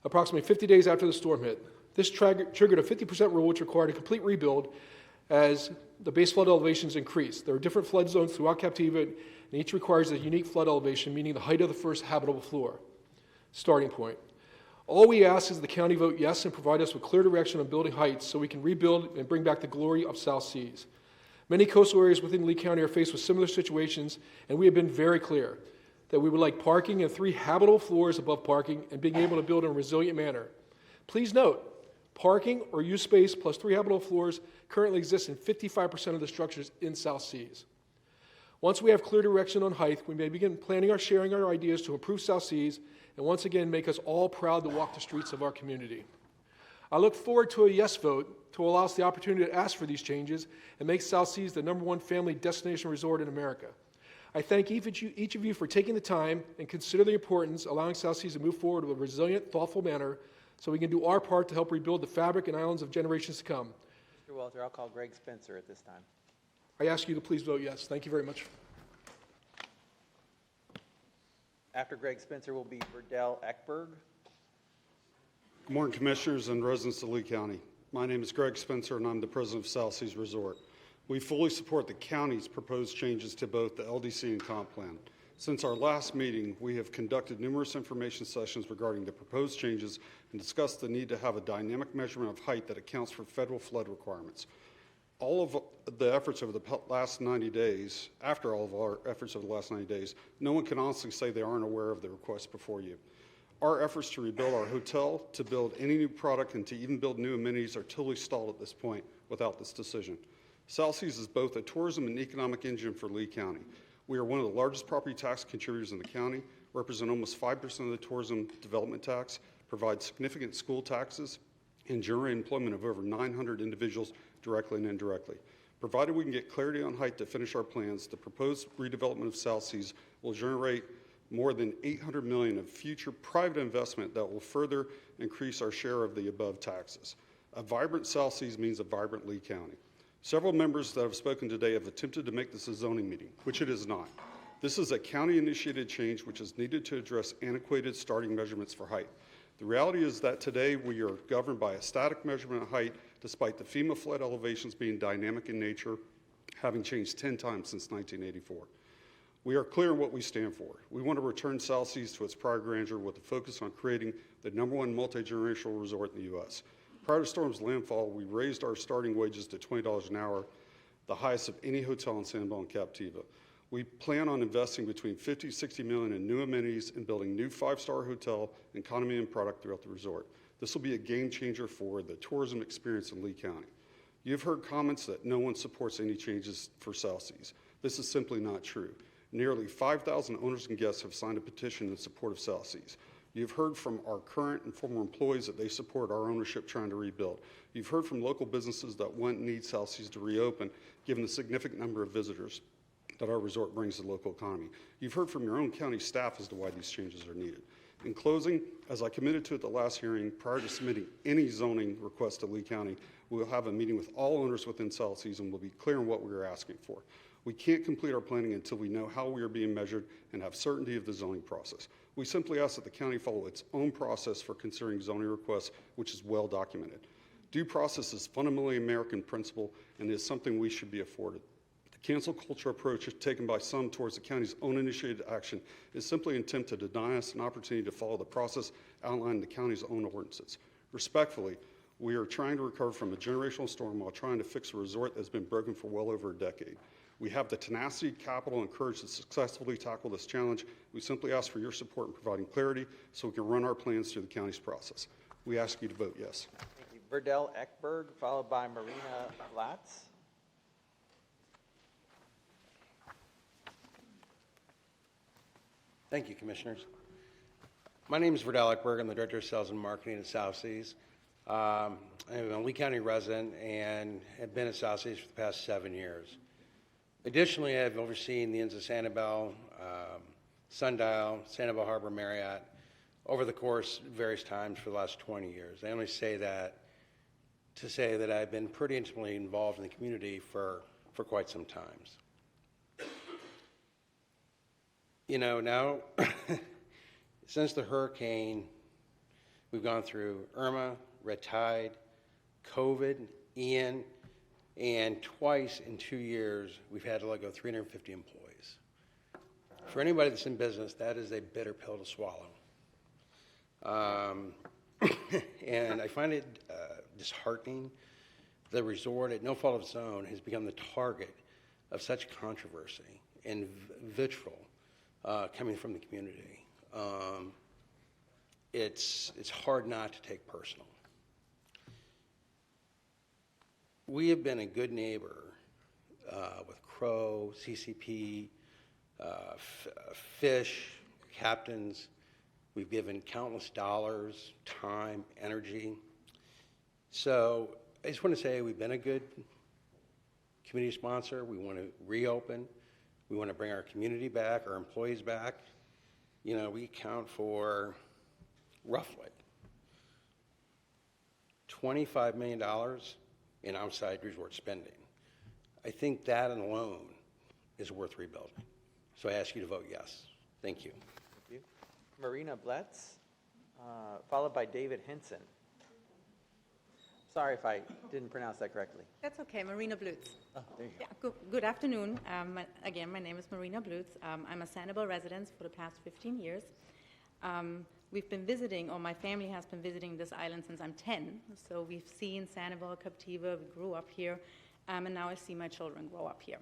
approximately 50 days after the storm hit. This triggered a 50% rule, which required a complete rebuild as the base flood elevations increased. There are different flood zones throughout Captiva, and each requires a unique flood elevation, meaning the height of the first habitable floor. Starting point. All we ask is the county vote yes and provide us with clear direction on building heights so we can rebuild and bring back the glory of South Seas. Many coastal areas within Lee County are faced with similar situations, and we have been very clear that we would like parking and 3 habitable floors above parking and being able to build in a resilient manner. Please note, parking or use space plus 3 habitable floors currently exists in 55% of the structures in South Seas. Once we have clear direction on height, we may begin planning or sharing our ideas to improve South Seas and once again make us all proud to walk the streets of our community. I look forward to a yes vote to allow us the opportunity to ask for these changes and make South Seas the #1 family destination resort in America. I thank each of you for taking the time and consider the importance of allowing South Seas to move forward in a resilient, thoughtful manner so we can do our part to help rebuild the fabric and islands of generations to come. Mr. Walter, I'll call Greg Spencer at this time. I ask you to please vote yes. Thank you very much. After Greg Spencer will be Verdell Eckberg. Good morning, Commissioners and residents of Lee County. My name is Greg Spencer, and I'm the president of South Seas Resort. We fully support the county's proposed changes to both the LDC and comp plan. Since our last meeting, we have conducted numerous information sessions regarding the proposed changes and discussed the need to have a dynamic measurement of height that accounts for federal flood requirements. All of the efforts over the last 90 days, after all of our efforts over the last 90 days, no one can honestly say they aren't aware of the request before you. Our efforts to rebuild our hotel, to build any new product, and to even build new amenities are totally stalled at this point without this decision. South Seas is both a tourism and economic engine for Lee County. We are one of the largest property tax contributors in the county, represent almost 5% of the tourism development tax, provide significant school taxes, and generate employment of over 900 individuals directly and indirectly. Provided we can get clarity on height to finish our plans, the proposed redevelopment of South Seas will generate more than $800 million of future private investment that will further increase our share of the above taxes. A vibrant South Seas means a vibrant Lee County. Several members that have spoken today have attempted to make this a zoning meeting, which it is not. This is a county-initiated change which is needed to address antiquated starting measurements for height. The reality is that today we are governed by a static measurement of height despite the FEMA flood elevations being dynamic in nature, having changed 10 times since 1984. We are clear on what we stand for. We want to return South Seas to its prior grandeur with a focus on creating the #1 multi-generational resort in the U.S. Prior to Storm's landfall, we raised our starting wages to $20 an hour, the highest of any hotel in Sanibel and Captiva. We plan on investing between $50 and $60 million in new amenities and building new 5-star hotel and condominium product throughout the resort. This will be a game changer for the tourism experience in Lee County. You've heard comments that no one supports any changes for South Seas. This is simply not true. Nearly 5,000 owners and guests have signed a petition in support of South Seas. You've heard from our current and former employees that they support our ownership trying to rebuild. You've heard from local businesses that want and need South Seas to reopen, given the significant number of visitors that our resort brings to the local economy. You've heard from your own county staff as to why these changes are needed. In closing, as I committed to at the last hearing, prior to submitting any zoning request to Lee County, we will have a meeting with all owners within South Seas and we'll be clear on what we are asking for. We can't complete our planning until we know how we are being measured and have certainty of the zoning process. We simply ask that the county follow its own process for considering zoning requests, which is well documented. Due process is fundamentally American principle and is something we should be afforded. The cancel culture approach taken by some towards the county's own initiated action is simply an attempt to deny us an opportunity to follow the process outlined in the county's own ordinances. Respectfully, we are trying to recover from a generational storm while trying to fix a resort that has been broken for well over a decade. We have the tenacity, capital, and courage to successfully tackle this challenge. We simply ask for your support in providing clarity so we can run our plans through the county's process. We ask you to vote yes. Thank you. Verdell Eckberg, followed by Marina Latz. Thank you, Commissioners. My name is Verdell Eckberg. I'm the Director of Sales and Marketing at South Seas. I'm a Lee County resident and have been at South Seas for the past 7 years. Additionally, I've overseen the Inns of Sanibel, Sundial, Sanibel Harbor Marriott over the course various times for the last 20 years. I only say that to say that I've been pretty intimately involved in the community for quite some times. You know, now, since the hurricane, we've gone through Irma, Red Tide, COVID, Ian, and twice in 2 years, we've had to let go 350 employees. For anybody that's in business, that is a bitter pill to swallow. And I find it disheartening. The resort, at no fault of its own, has become the target of such controversy and vitriol coming from the community. It's hard not to take personal. We have been a good neighbor with Crow, CCP, Fish, Captains. We've given countless dollars, time, energy. So I just want to say we've been a good community sponsor. We want to reopen. We want to bring our community back, our employees back. You know, we account for roughly $25 million in outside resort spending. I think that alone is worth rebuilding. So I ask you to vote yes. Thank you. Thank you. Marina Bletz, followed by David Hinson. Sorry if I didn't pronounce that correctly. That's okay, Marina Blutz. Oh, there you go. Yeah, good afternoon. Again, my name is Marina Blutz. I'm a Sanibel resident for the past 15 years. We've been visiting, or my family has been visiting this island since I'm 10. So we've seen Sanibel, Captiva, we grew up here, and now I see my children grow up here.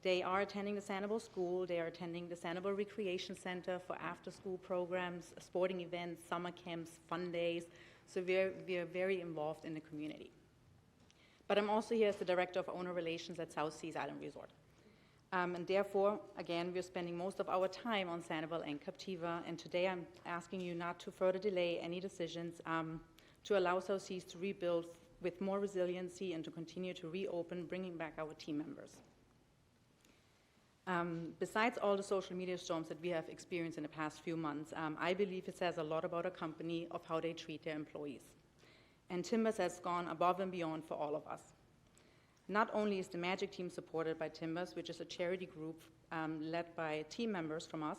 They are attending the Sanibel School, they are attending the Sanibel Recreation Center for after-school programs, sporting events, summer camps, fun days. So we are very involved in the community. But I'm also here as the Director of Owner Relations at South Seas Island Resort. And therefore, again, we're spending most of our time on Sanibel and Captiva, and today I'm asking you not to further delay any decisions to allow South Seas to rebuild with more resiliency and to continue to reopen, bringing back our team members. Besides all the social media storms that we have experienced in the past few months, I believe it says a lot about a company of how they treat their employees. And Timbers has gone above and beyond for all of us. Not only is the Magic Team supported by Timbers, which is a charity group led by team members from us,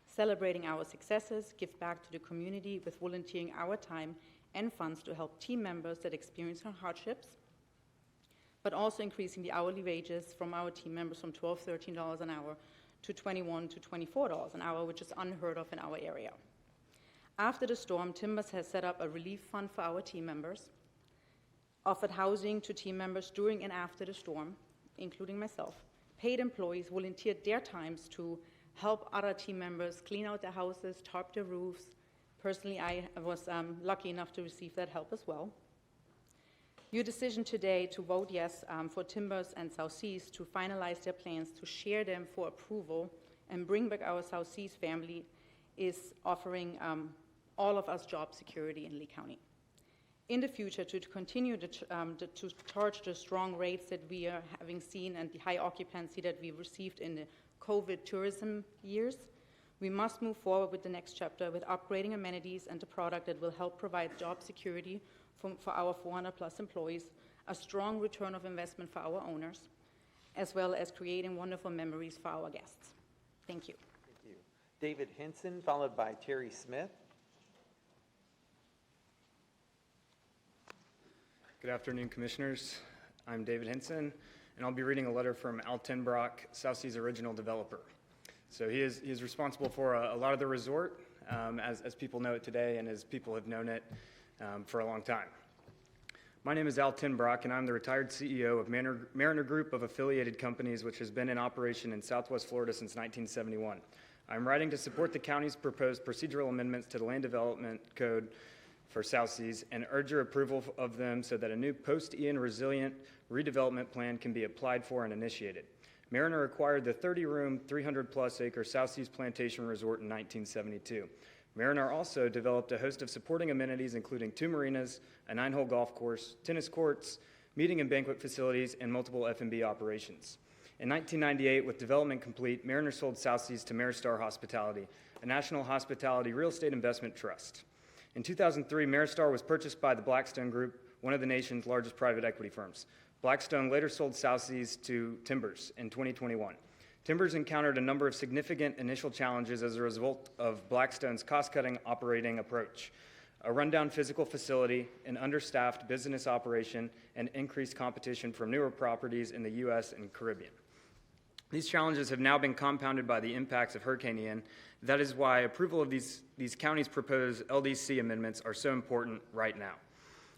celebrating our successes, give back to the community with volunteering our time and funds to help team members that experience hardships, but also increasing the hourly wages from our team members from $12, $13 an hour to $21 to $24 an hour, which is unheard of in our area. After the storm, Timbers has set up a relief fund for our team members, offered housing to team members during and after the storm, including myself. Paid employees volunteered their times to help other team members clean out their houses, tarp their roofs. Personally, I was lucky enough to receive that help as well. Your decision today to vote yes for Timbers and South Seas to finalize their plans to share them for approval and bring back our South Seas family is offering all of us job security in Lee County. In the future, to continue to charge the strong rates that we are having seen and the high occupancy that we received in the COVID tourism years, we must move forward with the next chapter with upgrading amenities and a product that will help provide job security for our 400 plus employees, a strong return of investment for our owners, as well as creating wonderful memories for our guests. Thank you. Thank you. David Hinson, followed by Terry Smith. Good afternoon, Commissioners. I'm David Hinson, and I'll be reading a letter from Al Tenbrock, South Seas original developer. So he is responsible for a lot of the resort, as people know it today and as people have known it for a long time. My name is Al Tenbrock, and I'm the retired CEO of Mariner Group of affiliated companies, which has been in operation in Southwest Florida since 1971. I'm writing to support the county's proposed procedural amendments to the Land Development Code for South Seas and urge your approval of them so that a new post-Ian resilient redevelopment plan can be applied for and initiated. Mariner acquired the 30-room, 300-plus acre South Seas Plantation Resort in 1972. Mariner also developed a host of supporting amenities, including 2 marinas, a 9-hole golf course, tennis courts, meeting and banquet facilities, and multiple F&B operations. In 1998, with development complete, Mariner sold South Seas to Maristar Hospitality, a national hospitality real estate investment trust. In 2003, Maristar was purchased by the Blackstone Group, one of the nation's largest private equity firms. Blackstone later sold South Seas to Timbers in 2021. Timbers encountered a number of significant initial challenges as a result of Blackstone's cost-cutting operating approach, a rundown physical facility, an understaffed business operation, and increased competition from newer properties in the U.S. and Caribbean. These challenges have now been compounded by the impacts of Hurricane Ian. That is why approval of these counties' proposed LDC amendments are so important right now.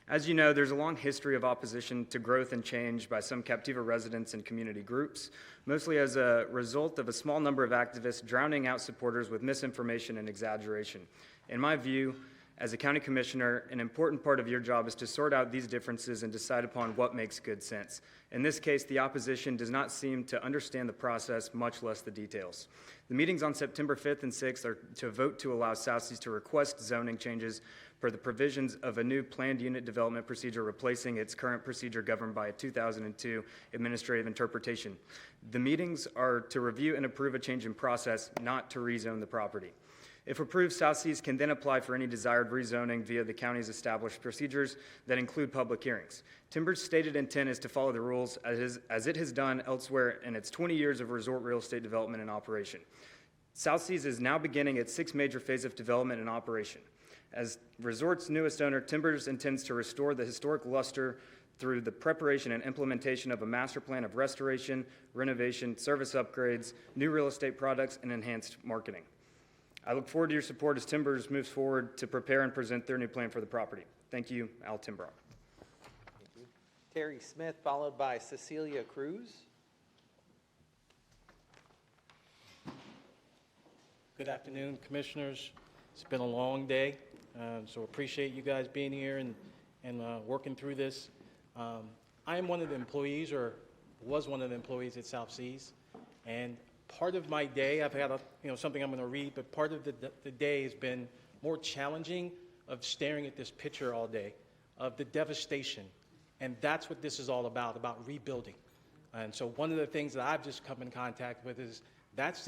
As you know, there's a long history of opposition to growth and change by some Captiva residents and community groups, mostly as a result of a small number of activists drowning out supporters with misinformation and exaggeration. In my view, as a county commissioner, an important part of your job is to sort out these differences and decide upon what makes good sense. In this case, the opposition does not seem to understand the process, much less the details. The meetings on September 5th and 6th are to vote to allow South Seas to request zoning changes per the provisions of a new planned unit development procedure replacing its current procedure governed by a 2002 administrative interpretation. The meetings are to review and approve a change in process, not to rezone the property. If approved, South Seas can then apply for any desired rezoning via the county's established procedures that include public hearings. Timbers' stated intent is to follow the rules as it has done elsewhere in its 20 years of resort real estate development and operation. South Seas is now beginning its 6th major phase of development and operation. As Resort's newest owner, Timbers intends to restore the historic luster through the preparation and implementation of a master plan of restoration, renovation, service upgrades, new real estate products, and enhanced marketing. I look forward to your support as Timbers moves forward to prepare and present their new plan for the property. Thank you, Al Timbrock. Thank you. Terry Smith, followed by Cecilia Cruz. Good afternoon, Commissioners. It's been a long day, so appreciate you guys being here and working through this. I am one of the employees, or was one of the employees at South Seas, and part of my day, I've had something I'm going to read, but part of the day has been more challenging of staring at this picture all day, of the devastation, and that's what this is all about rebuilding. And so one of the things that I've just come in contact with is that's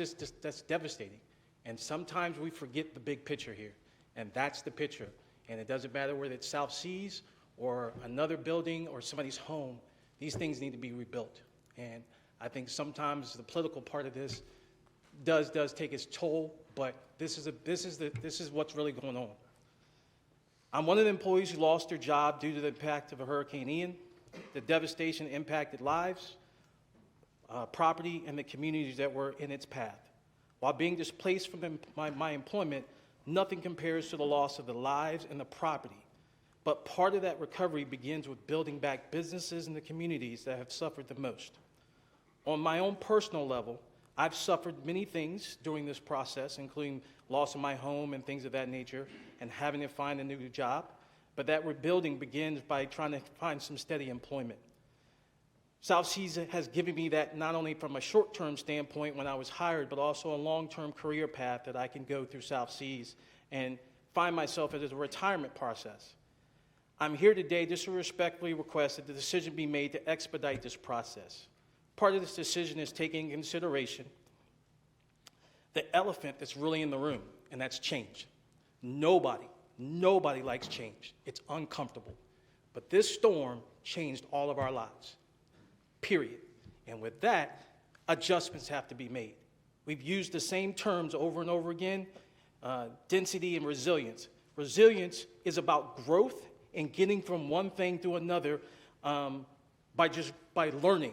devastating. And sometimes we forget the big picture here, and that's the picture. And it doesn't matter whether it's South Seas or another building or somebody's home, these things need to be rebuilt. And I think sometimes the political part of this does take its toll, but this is what's really going on. I'm one of the employees who lost their job due to the impact of a Hurricane Ian. The devastation impacted lives, property, and the communities that were in its path. While being displaced from my employment, nothing compares to the loss of the lives and the property. But part of that recovery begins with building back businesses and the communities that have suffered the most. On my own personal level, I've suffered many things during this process, including loss of my home and things of that nature, and having to find a new job. But that rebuilding begins by trying to find some steady employment. South Seas has given me that not only from a short-term standpoint when I was hired, but also a long-term career path that I can go through South Seas and find myself as a retirement process. I'm here today just to respectfully request that the decision be made to expedite this process. Part of this decision is taking into consideration the elephant that's really in the room, and that's change. Nobody likes change. It's uncomfortable. But this storm changed all of our lives. Period. And with that, adjustments have to be made. We've used the same terms over and over again, density and resilience. Resilience is about growth and getting from one thing to another by learning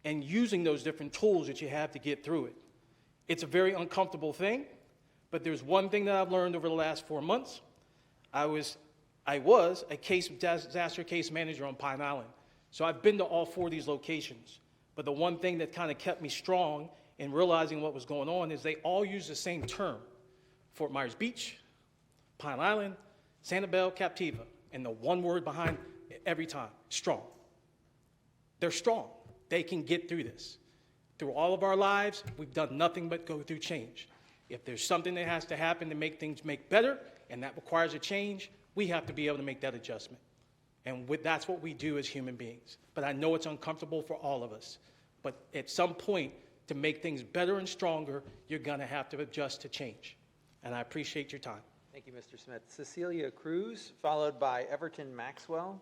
and using those different tools that you have to get through it. It's a very uncomfortable thing, but there's one thing that I've learned over the last 4 months. I was a disaster case manager on Pine Island. So I've been to all 4 of these locations. But the one thing that kind of kept me strong in realizing what was going on is they all use the same term. Fort Myers Beach, Pine Island, Sanibel, Captiva. And the one word behind it every time, strong. They're strong. They can get through this. Through all of our lives, we've done nothing but go through change. If there's something that has to happen to make things make better, and that requires a change, we have to be able to make that adjustment. And that's what we do as human beings. But I know it's uncomfortable for all of us. But at some point, to make things better and stronger, you're going to have to adjust to change. And I appreciate your time. Thank you, Mr. Smith. Cecilia Cruz, followed by Everton Maxwell.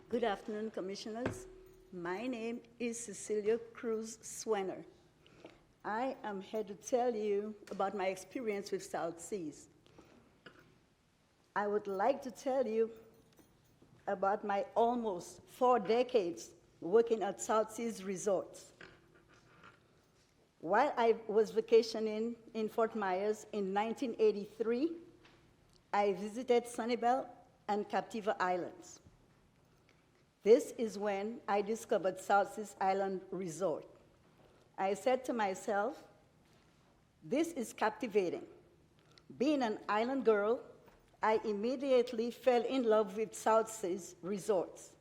Good afternoon, Commissioners. My name is Cecilia Cruz Swenner. I am here to tell you about my experience with South Seas. I would like to tell you about my almost 4 decades working at South Seas Resorts. While I was vacationing in Fort Myers in 1983, I visited Sanibel and Captiva Islands. This is when I discovered South Seas Island Resort. I said to myself, this is captivating. Being an island girl, I immediately fell in love with South Seas Resorts.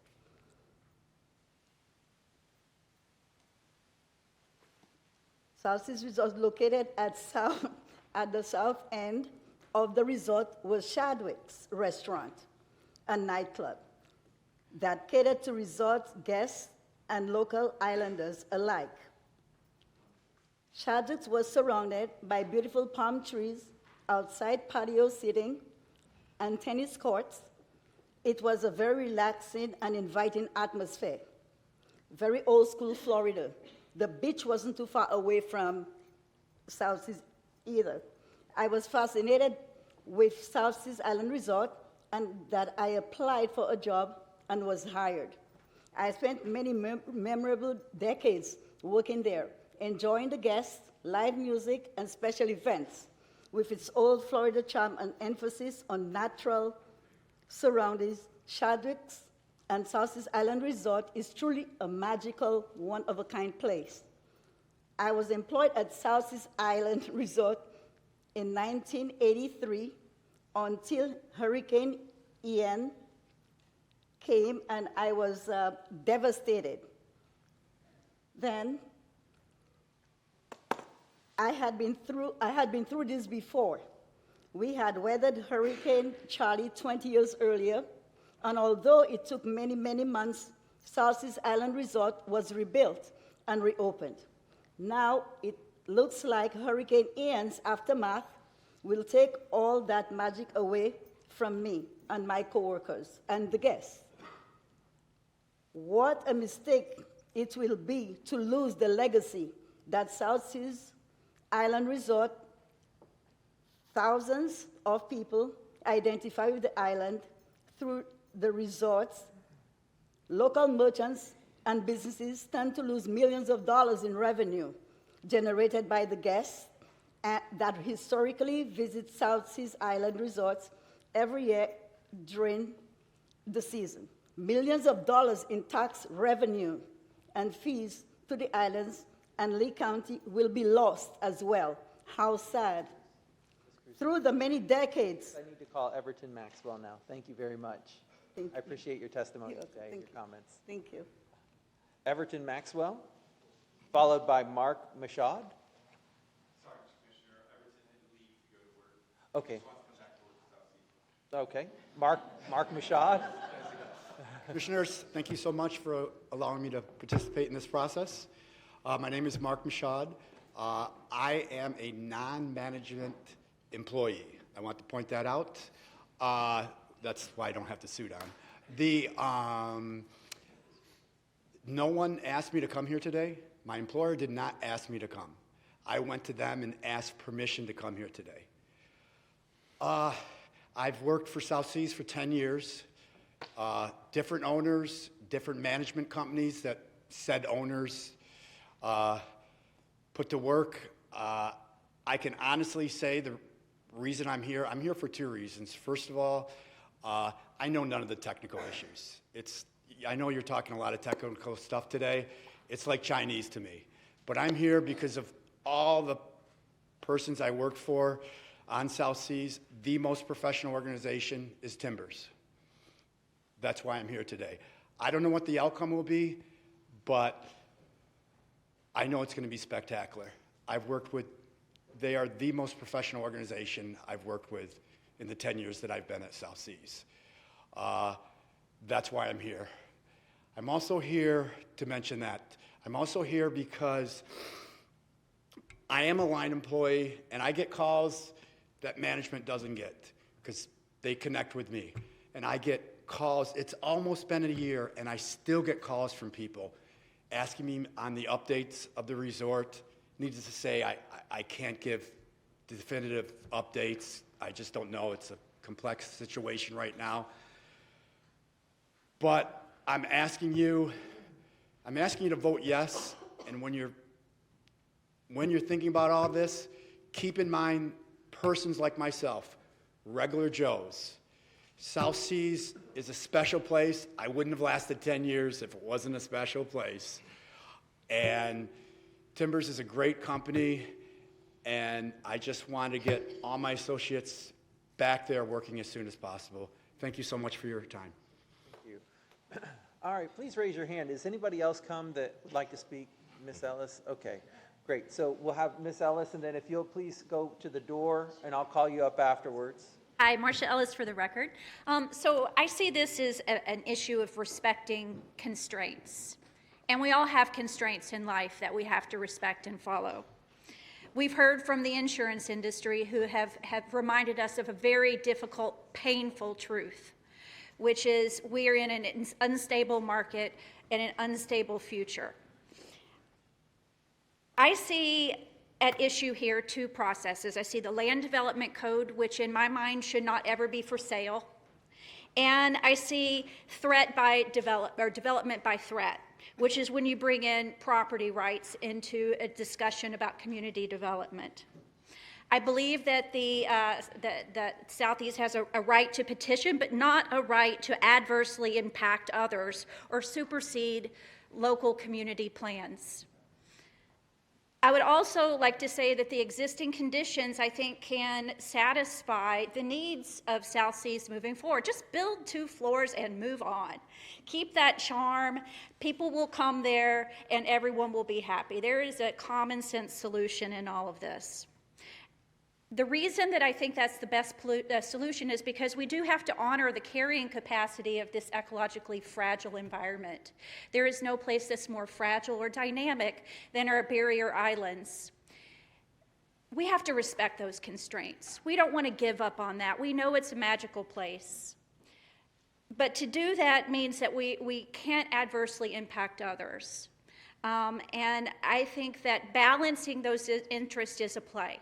South Seas Resort, located at the south end of the resort, was Chadwick's Restaurant, a nightclub that catered to resort guests and local islanders alike. Chadwick's was surrounded by beautiful palm trees, outside patio seating, and tennis courts. It was a very relaxing and inviting atmosphere. Very old school Florida. The beach wasn't too far away from South Seas either. I was fascinated with South Seas Island Resort and that I applied for a job and was hired. I spent many memorable decades working there, enjoying the guests, live music, and special events. With its old Florida charm and emphasis on natural surroundings, Chadwick's and South Seas Island Resort is truly a magical, one-of-a-kind place. I was employed at South Seas Island Resort in 1983 until Hurricane Ian came and I was devastated. Then I had been through this before. We had weathered Hurricane Charlie 20 years earlier, and although it took many, many months, South Seas Island Resort was rebuilt and reopened. Now it looks like Hurricane Ian's aftermath will take all that magic away from me and my coworkers and the guests. What a mistake it will be to lose the legacy that South Seas Island Resort, thousands of people identify with the island through the resorts. Local merchants and businesses stand to lose millions of dollars in revenue generated by the guests that historically visit South Seas Island Resorts every year during the season. Millions of dollars in tax revenue and fees to the islands and Lee County will be lost as well. How sad. Through the many decades. I need to call Everton Maxwell now. Thank you very much. I appreciate your testimony today and your comments. Thank you. Everton Maxwell, followed by Mark Mashad. Sorry, Commissioner. Everton had to leave to go to work. Okay. He wants to come back to work with South Seas. Okay. Mark Mashad. Commissioners, thank you so much for allowing me to participate in this process. My name is Mark Mashad. I am a non-management employee. I want to point that out. That's why I don't have the suit on. No one asked me to come here today. My employer did not ask me to come. I went to them and asked permission to come here today. I've worked for South Seas for 10 years. Different owners, different management companies that said owners put to work. I can honestly say the reason I'm here for two reasons. First of all, I know none of the technical issues. I know you're talking a lot of technical stuff today. It's like Chinese to me. But I'm here because of all the persons I worked for on South Seas. The most professional organization is Timbers. That's why I'm here today. I don't know what the outcome will be, but I know it's going to be spectacular. They are the most professional organization I've worked with in the 10 years that I've been at South Seas. That's why I'm here. I'm also here to mention that. I'm also here because I am a line employee, and I get calls that management doesn't get because they connect with me. And I get calls. It's almost been a year, and I still get calls from people asking me on the updates of the resort. Needless to say, I can't give definitive updates. I just don't know. It's a complex situation right now. But I'm asking you to vote yes. And when you're thinking about all this, keep in mind persons like myself, regular Joes. South Seas is a special place. I wouldn't have lasted 10 years if it wasn't a special place. And Timbers is a great company, and I just want to get all my associates back there working as soon as possible. Thank you so much for your time. Thank you. All right, please raise your hand. Has anybody else come that would like to speak? Miss Ellis? Okay, great. So we'll have Miss Ellis, and then if you'll please go to the door, and I'll call you up afterwards. Hi, Marcia Ellis for the record. So I see this as an issue of respecting constraints. And we all have constraints in life that we have to respect and follow. We've heard from the insurance industry who have reminded us of a very difficult, painful truth, which is we are in an unstable market and an unstable future. I see at issue here two processes. I see the land development code, which in my mind should not ever be for sale. And I see development by threat, which is when you bring in property rights into a discussion about community development. I believe that that Southeast has a right to petition, but not a right to adversely impact others or supersede local community plans. I would also like to say that the existing conditions, I think, can satisfy the needs of South Seas moving forward. Just build 2 floors and move on. Keep that charm. People will come there and everyone will be happy. There is a common sense solution in all of this. The reason that I think that's the best solution is because we do have to honor the carrying capacity of this ecologically fragile environment. There is no place that's more fragile or dynamic than our barrier islands. We have to respect those constraints. We don't want to give up on that. We know it's a magical place. But to do that means that we can't adversely impact others. And I think that balancing those interests is a play.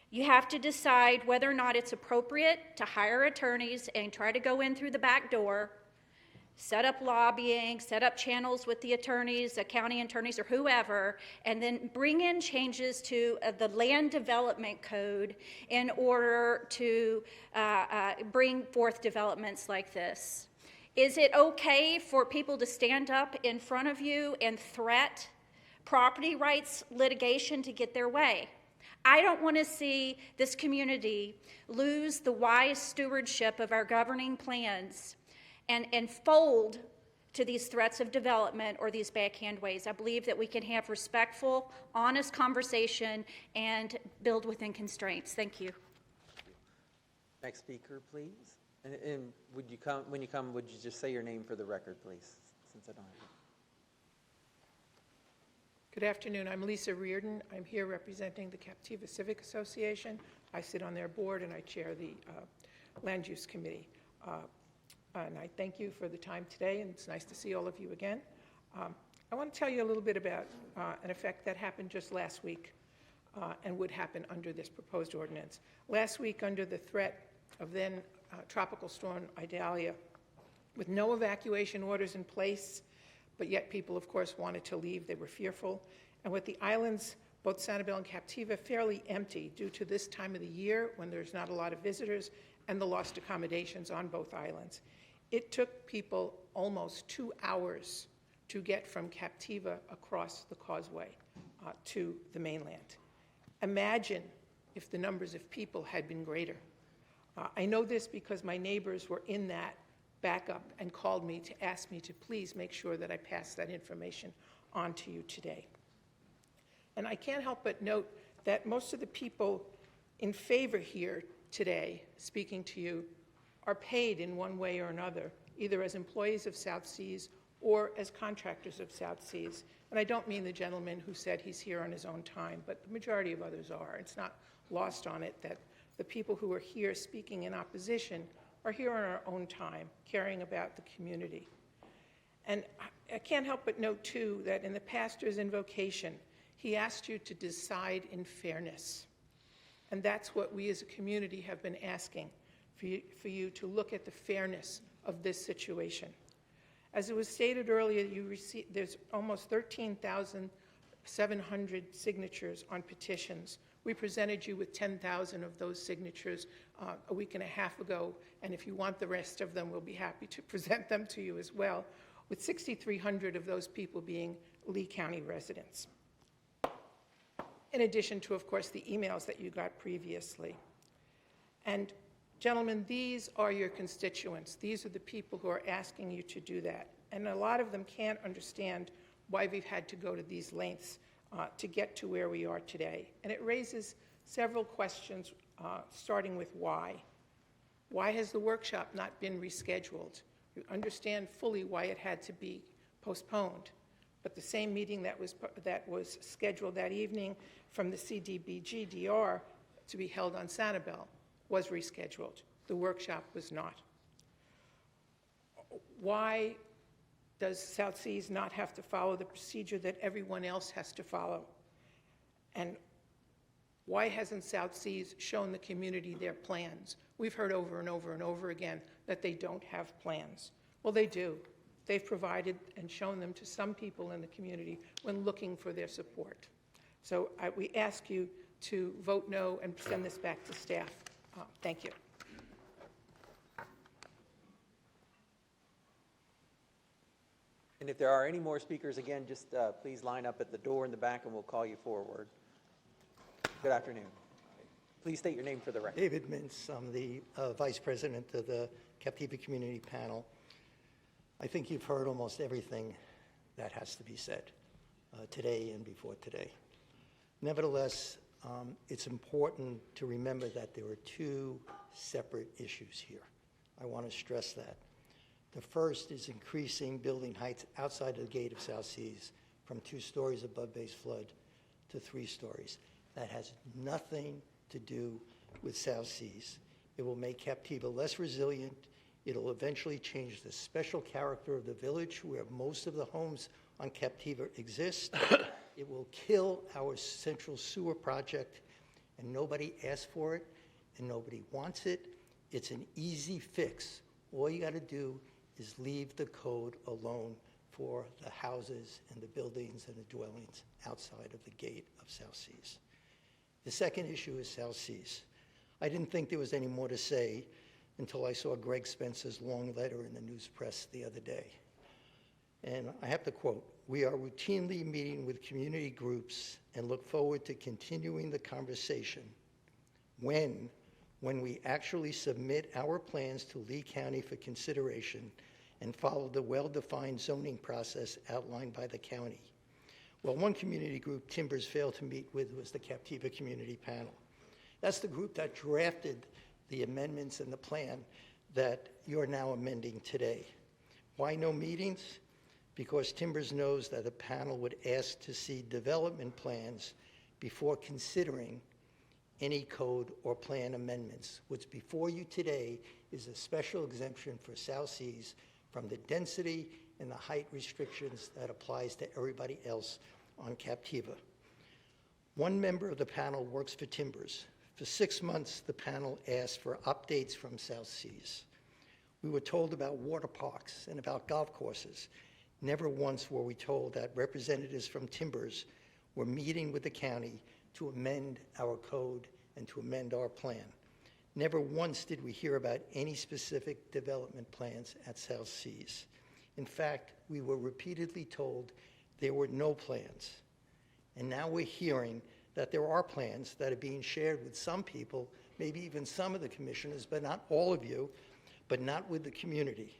You have to decide whether or not it's appropriate to hire attorneys and try to go in through the back door, set up lobbying, set up channels with the attorneys, the county attorneys, or whoever, and then bring in changes to the land development code in order to bring forth developments like this. Is it okay for people to stand up in front of you and threat property rights litigation to get their way? I don't want to see this community lose the wise stewardship of our governing plans and fold to these threats of development or these backhand ways. I believe that we can have respectful, honest conversation and build within constraints. Thank you. Next speaker, please. And would you come, when you come, would you just say your name for the record, please, since I don't have it. Good afternoon. I'm Lisa Reardon. I'm here representing the Captiva Civic Association. I sit on their board and I chair the Land Use Committee. And I thank you for the time today, and it's nice to see all of you again. I want to tell you a little bit about an effect that happened just last week and would happen under this proposed ordinance. Last week, under the threat of then Tropical Storm Idalia, with no evacuation orders in place, but yet people, of course, wanted to leave. They were fearful. And with the islands, both Sanibel and Captiva, fairly empty due to this time of the year when there's not a lot of visitors and the lost accommodations on both islands. It took people almost 2 hours to get from Captiva across the causeway to the mainland. Imagine if the numbers of people had been greater. I know this because my neighbors were in that backup and called me to ask me to please make sure that I pass that information on to you today. And I can't help but note that most of the people in favor here today, speaking to you, are paid in one way or another, either as employees of South Seas or as contractors of South Seas. And I don't mean the gentleman who said he's here on his own time, but the majority of others are. It's not lost on it that the people who are here speaking in opposition are here on our own time, caring about the community. And I can't help but note, too, that in the pastor's invocation, he asked you to decide in fairness. And that's what we as a community have been asking, for you to look at the fairness of this situation. As it was stated earlier, there's almost 13,700 signatures on petitions. We presented you with 10,000 of those signatures a week and a half ago, and if you want the rest of them, we'll be happy to present them to you as well, with 6,300 of those people being Lee County residents. In addition to, of course, the emails that you got previously. And gentlemen, these are your constituents. These are the people who are asking you to do that. And a lot of them can't understand why we've had to go to these lengths to get to where we are today. And it raises several questions, starting with why. Why has the workshop not been rescheduled? You understand fully why it had to be postponed. But the same meeting that was scheduled that evening from the CDBG-DR to be held on Sanibel was rescheduled. The workshop was not. Why does South Seas not have to follow the procedure that everyone else has to follow? And why hasn't South Seas shown the community their plans? We've heard over and over and over again that they don't have plans. Well, they do. They've provided and shown them to some people in the community when looking for their support. So we ask you to vote no and send this back to staff. Thank you. And if there are any more speakers, again, just please line up at the door in the back and we'll call you forward. Good afternoon. Please state your name for the record. David Mintz, I'm the Vice President of the Captiva Community Panel. I think you've heard almost everything that has to be said today and before today. Nevertheless, it's important to remember that there are two separate issues here. I want to stress that. The first is increasing building heights outside of the gate of South Seas from 2 stories above base flood to 3 stories. That has nothing to do with South Seas. It will make Captiva less resilient. It'll eventually change the special character of the village where most of the homes on Captiva exist. It will kill our central sewer project, and nobody asked for it, and nobody wants it. It's an easy fix. All you got to do is leave the code alone for the houses and the buildings and the dwellings outside of the gate of South Seas. The second issue is South Seas. I didn't think there was any more to say until I saw Greg Spencer's long letter in the news press the other day. And I have to quote, "We are routinely meeting with community groups and look forward to continuing the conversation when we actually submit our plans to Lee County for consideration and follow the well-defined zoning process outlined by the county." Well, one community group Timbers failed to meet with was the Captiva Community Panel. That's the group that drafted the amendments and the plan that you're now amending today. Why no meetings? Because Timbers knows that a panel would ask to see development plans before considering any code or plan amendments. What's before you today is a special exemption for South Seas from the density and the height restrictions that applies to everybody else on Captiva. One member of the panel works for Timbers. For 6 months, the panel asked for updates from South Seas. We were told about water parks and about golf courses. Never once were we told that representatives from Timbers were meeting with the county to amend our code and to amend our plan. Never once did we hear about any specific development plans at South Seas. In fact, we were repeatedly told there were no plans. And now we're hearing that there are plans that are being shared with some people, maybe even some of the commissioners, but not all of you, but not with the community.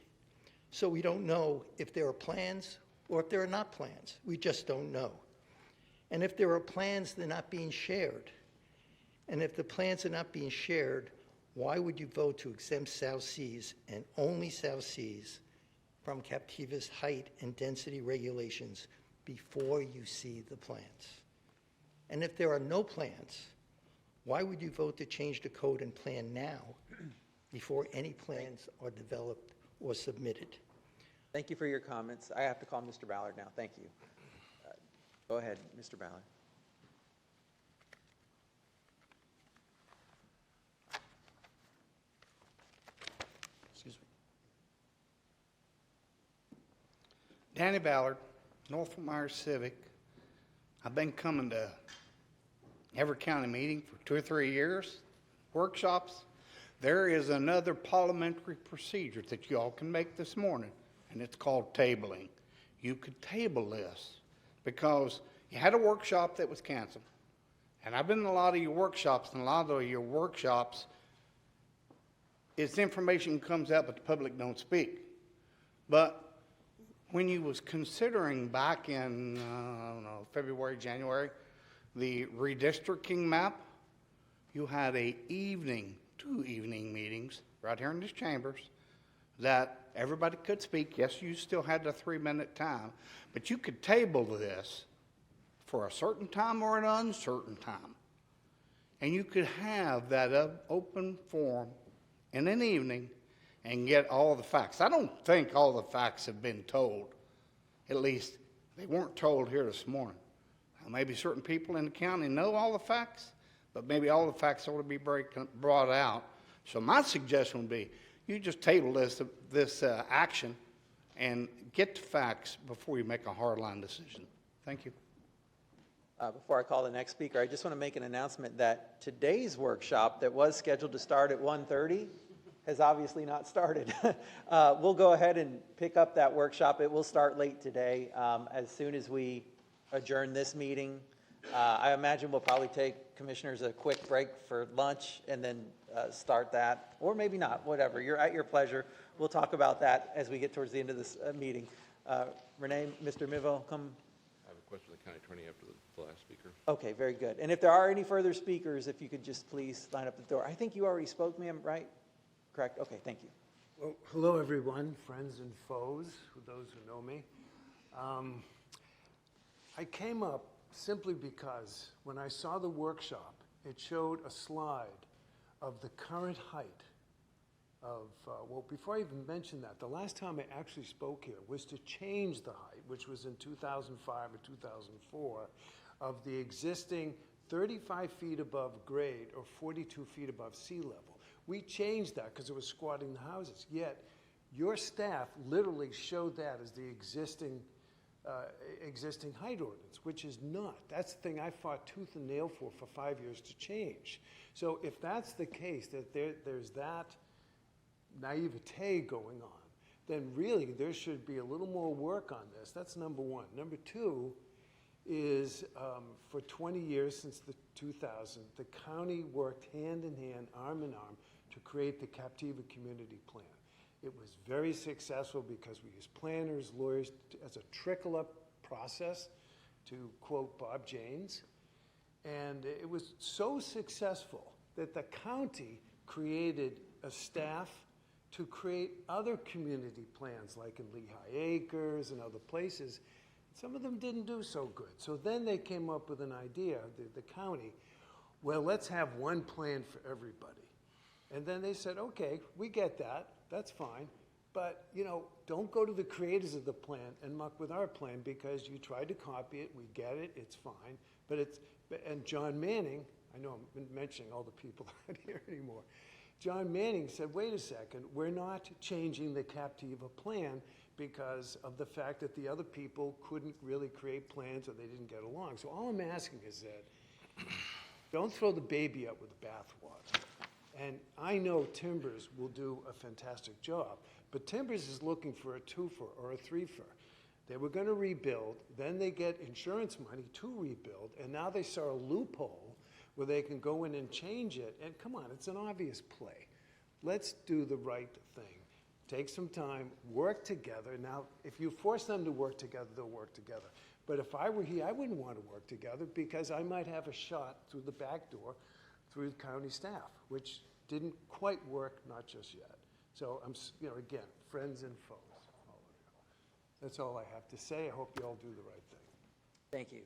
So we don't know if there are plans or if there are not plans. We just don't know. And if there are plans, they're not being shared. And if the plans are not being shared, why would you vote to exempt South Seas and only South Seas from Captiva's height and density regulations before you see the plans? And if there are no plans, why would you vote to change the code and plan now before any plans are developed or submitted? Thank you for your comments. I have to call Mr. Ballard now. Thank you. Go ahead, Mr. Ballard. Excuse me. Danny Ballard, Norfolk Myers Civic. I've been coming to every county meeting for 2 or 3 years, workshops. There is another parliamentary procedure that you all can make this morning, and it's called tabling. You could table this because you had a workshop that was canceled. And I've been in a lot of your workshops, and a lot of your workshops, it's information comes out, but the public don't speak. But when you was considering back in, I don't know, February, January, the redistricting map, you had a evening, 2 evening meetings right here in this chambers that everybody could speak. Yes, you still had the 3-minute time, but you could table this for a certain time or an uncertain time. And you could have that open forum in an evening and get all the facts. I don't think all the facts have been told. At least they weren't told here this morning. Maybe certain people in the county know all the facts, but maybe all the facts ought to be brought out. So my suggestion would be, you just table this action and get the facts before you make a hardline decision. Thank you. Before I call the next speaker, I just want to make an announcement that today's workshop that was scheduled to start at 1:30 has obviously not started. We'll go ahead and pick up that workshop. It will start late today as soon as we adjourn this meeting. I imagine we'll probably take commissioners a quick break for lunch and then start that, or maybe not, whatever. You're at your pleasure. We'll talk about that as we get towards the end of this meeting. Renee, Mr. Mivo, come. I have a question of the county attorney after the last speaker. Okay, very good. And if there are any further speakers, if you could just please line up the door. I think you already spoke, ma'am, right? Correct? Okay, thank you. Well, hello, everyone, friends and foes, those who know me. I came up simply because when I saw the workshop, it showed a slide of the current height of, well, before I even mention that, the last time I actually spoke here was to change the height, which was in 2005 or 2004, of the existing 35 feet above grade or 42 feet above sea level. We changed that because it was squatting the houses, yet your staff literally showed that as the existing height ordinance, which is not. That's the thing I fought tooth and nail for 5 years to change. So if that's the case, that there's that naivete going on, then really there should be a little more work on this. That's number one. Number two is for 20 years, since the 2000, the county worked hand in hand, arm in arm, to create the Captiva Community Plan. It was very successful because we used planners, lawyers as a trickle-up process, to quote Bob Janes. And it was so successful that the county created a staff to create other community plans, like in Lehigh Acres and other places. Some of them didn't do so good. So then they came up with an idea, the county, well, let's have one plan for everybody. And then they said, okay, we get that, that's fine, but don't go to the creators of the plan and muck with our plan, because you tried to copy it, we get it, it's fine, and John Manning, I know I'm mentioning all the people that aren't here anymore, John Manning said, wait a second, we're not changing the Captiva plan because of the fact that the other people couldn't really create plans or they didn't get along. So all I'm asking is that don't throw the baby out with the bathwater. And I know Timbers will do a fantastic job, but Timbers is looking for a twofer or a threefer. They were going to rebuild, then they get insurance money to rebuild, and now they saw a loophole where they can go in and change it. And come on, it's an obvious play. Let's do the right thing. Take some time, work together. Now, if you force them to work together, they'll work together. But if I were here, I wouldn't want to work together because I might have a shot through the back door through the county staff, which didn't quite work, not just yet. So I'm, again, friends and foes, all of you. That's all I have to say. I hope you all do the right thing. Thank you.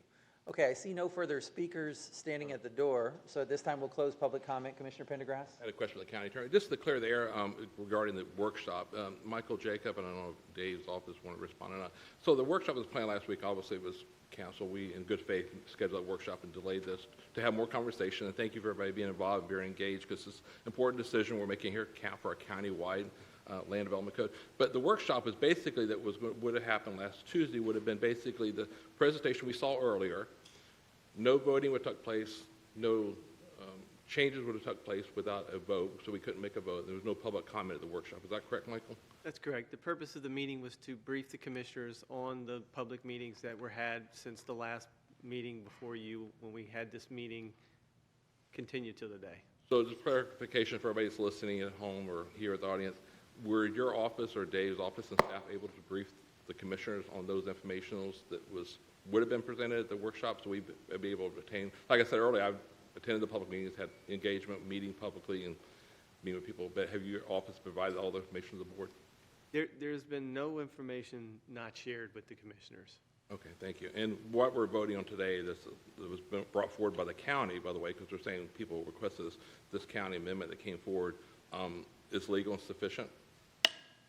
Okay, I see no further speakers standing at the door, so at this time we'll close public comment. Commissioner Pendergrass? I had a question for the county attorney. Just to clear the air regarding the workshop, Michael Jacob, and I don't know if Dave's office want to respond or not. So the workshop was planned last week. Obviously, it was canceled. We, in good faith, scheduled that workshop and delayed this to have more conversation. And thank you for everybody being involved and being engaged, because this is an important decision we're making here for our county-wide land development code. But the workshop is basically would have happened last Tuesday would have been basically the presentation we saw earlier. No voting would have took place, no changes would have took place without a vote, so we couldn't make a vote. There was no public comment at the workshop. Is that correct, Michael? That's correct. The purpose of the meeting was to brief the commissioners on the public meetings that were had since the last meeting before you, when we had this meeting continue to the day. So just clarification for everybody that's listening at home or here at the audience, were your office or Dave's office and staff able to brief the commissioners on those informationals that would have been presented at the workshop, so we'd be able to attain? Like I said earlier, I've attended the public meetings, had engagement, meeting publicly, and meeting with people. But have your office provided all the information to the board? There's been no information not shared with the commissioners. Okay, thank you. And what we're voting on today, this was brought forward by the county, by the way, because they're saying people requested this county amendment that came forward, is legal and sufficient?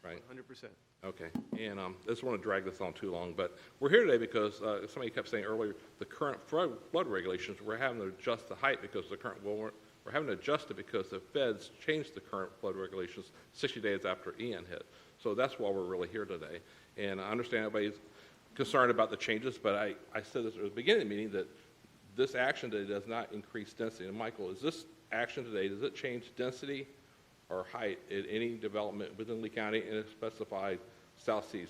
right? 100%. Okay, and I just want to drag this on too long, but we're here today because somebody kept saying earlier, the current flood regulations, we're having to adjust the height because the current, well, we're having to adjust it because the feds changed the current flood regulations 60 days after Ian hit. So that's why we're really here today. And I understand everybody's concerned about the changes, but I said this at the beginning of the meeting that this action today does not increase density. And Michael, is this action today, does it change density or height at any development within Lee County in a specified South Seas?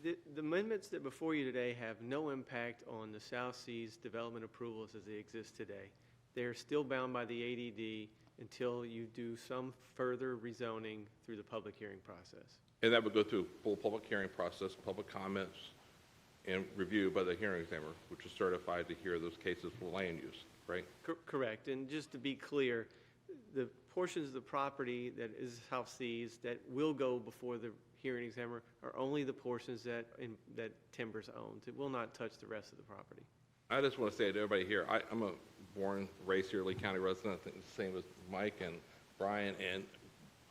The amendments that before you today have no impact on the South Seas development approvals as they exist today. They're still bound by the ADD until you do some further rezoning through the public hearing process. And that would go through full public hearing process, public comments, and review by the hearing examiner, which is certified to hear those cases for land use, right? Correct. And just to be clear, the portions of the property that is South Seas that will go before the hearing examiner are only the portions that Timbers owns. It will not touch the rest of the property. I just want to say to everybody here, I'm a born, raised here Lee County resident. I think the same as Mike and Brian, and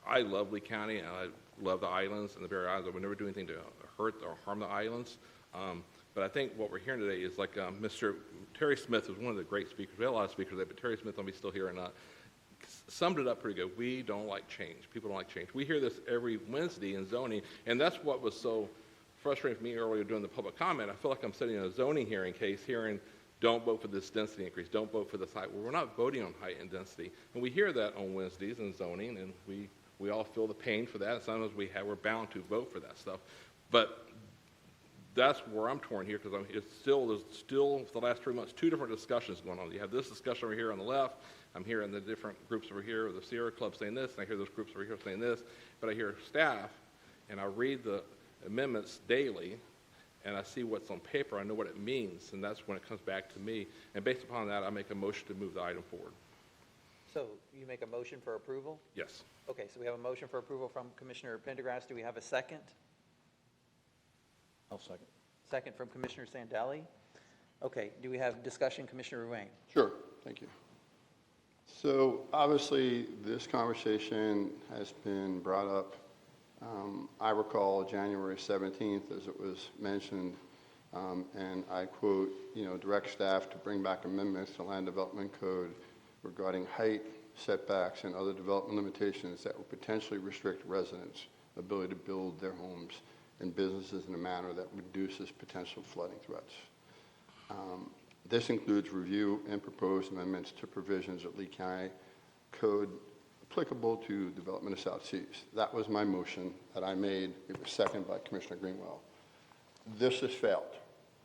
I love Lee County, and I love the islands and the Barrier Islands. I would never do anything to hurt or harm the islands. But I think what we're hearing today is like Mr. Terry Smith was one of the great speakers. We had a lot of speakers today, but Terry Smith, don't be still here or not, summed it up pretty good. We don't like change. People don't like change. We hear this every Wednesday in zoning, and that's what was so frustrating for me earlier during the public comment. I feel like I'm sitting in a zoning hearing case hearing, don't vote for this density increase, don't vote for this height. Well, we're not voting on height and density. And we hear that on Wednesdays in zoning, and we all feel the pain for that. And sometimes we're bound to vote for that stuff. But that's where I'm torn here, because there's still for the last 3 months, 2 different discussions going on. You have this discussion over here on the left. I'm hearing the different groups over here, the Sierra Club saying this, and I hear those groups over here saying this. But I hear staff, and I read the amendments daily, and I see what's on paper. I know what it means, and that's when it comes back to me. And based upon that, I make a motion to move the item forward. So you make a motion for approval? Yes. Okay, so we have a motion for approval from Commissioner Pendergrass. Do we have a second? I'll second. Second from Commissioner Sandali. Okay, do we have discussion, Commissioner Ruane? Sure, thank you. So obviously, this conversation has been brought up. I recall January 17th, as it was mentioned, and I quote, direct staff to bring back amendments to land development code regarding height, setbacks, and other development limitations that would potentially restrict residents' ability to build their homes and businesses in a manner that reduces potential flooding threats. This includes review and proposed amendments to provisions of Lee County Code applicable to development of South Seas. That was my motion that I made. It was seconded by Commissioner Greenwell. This has failed.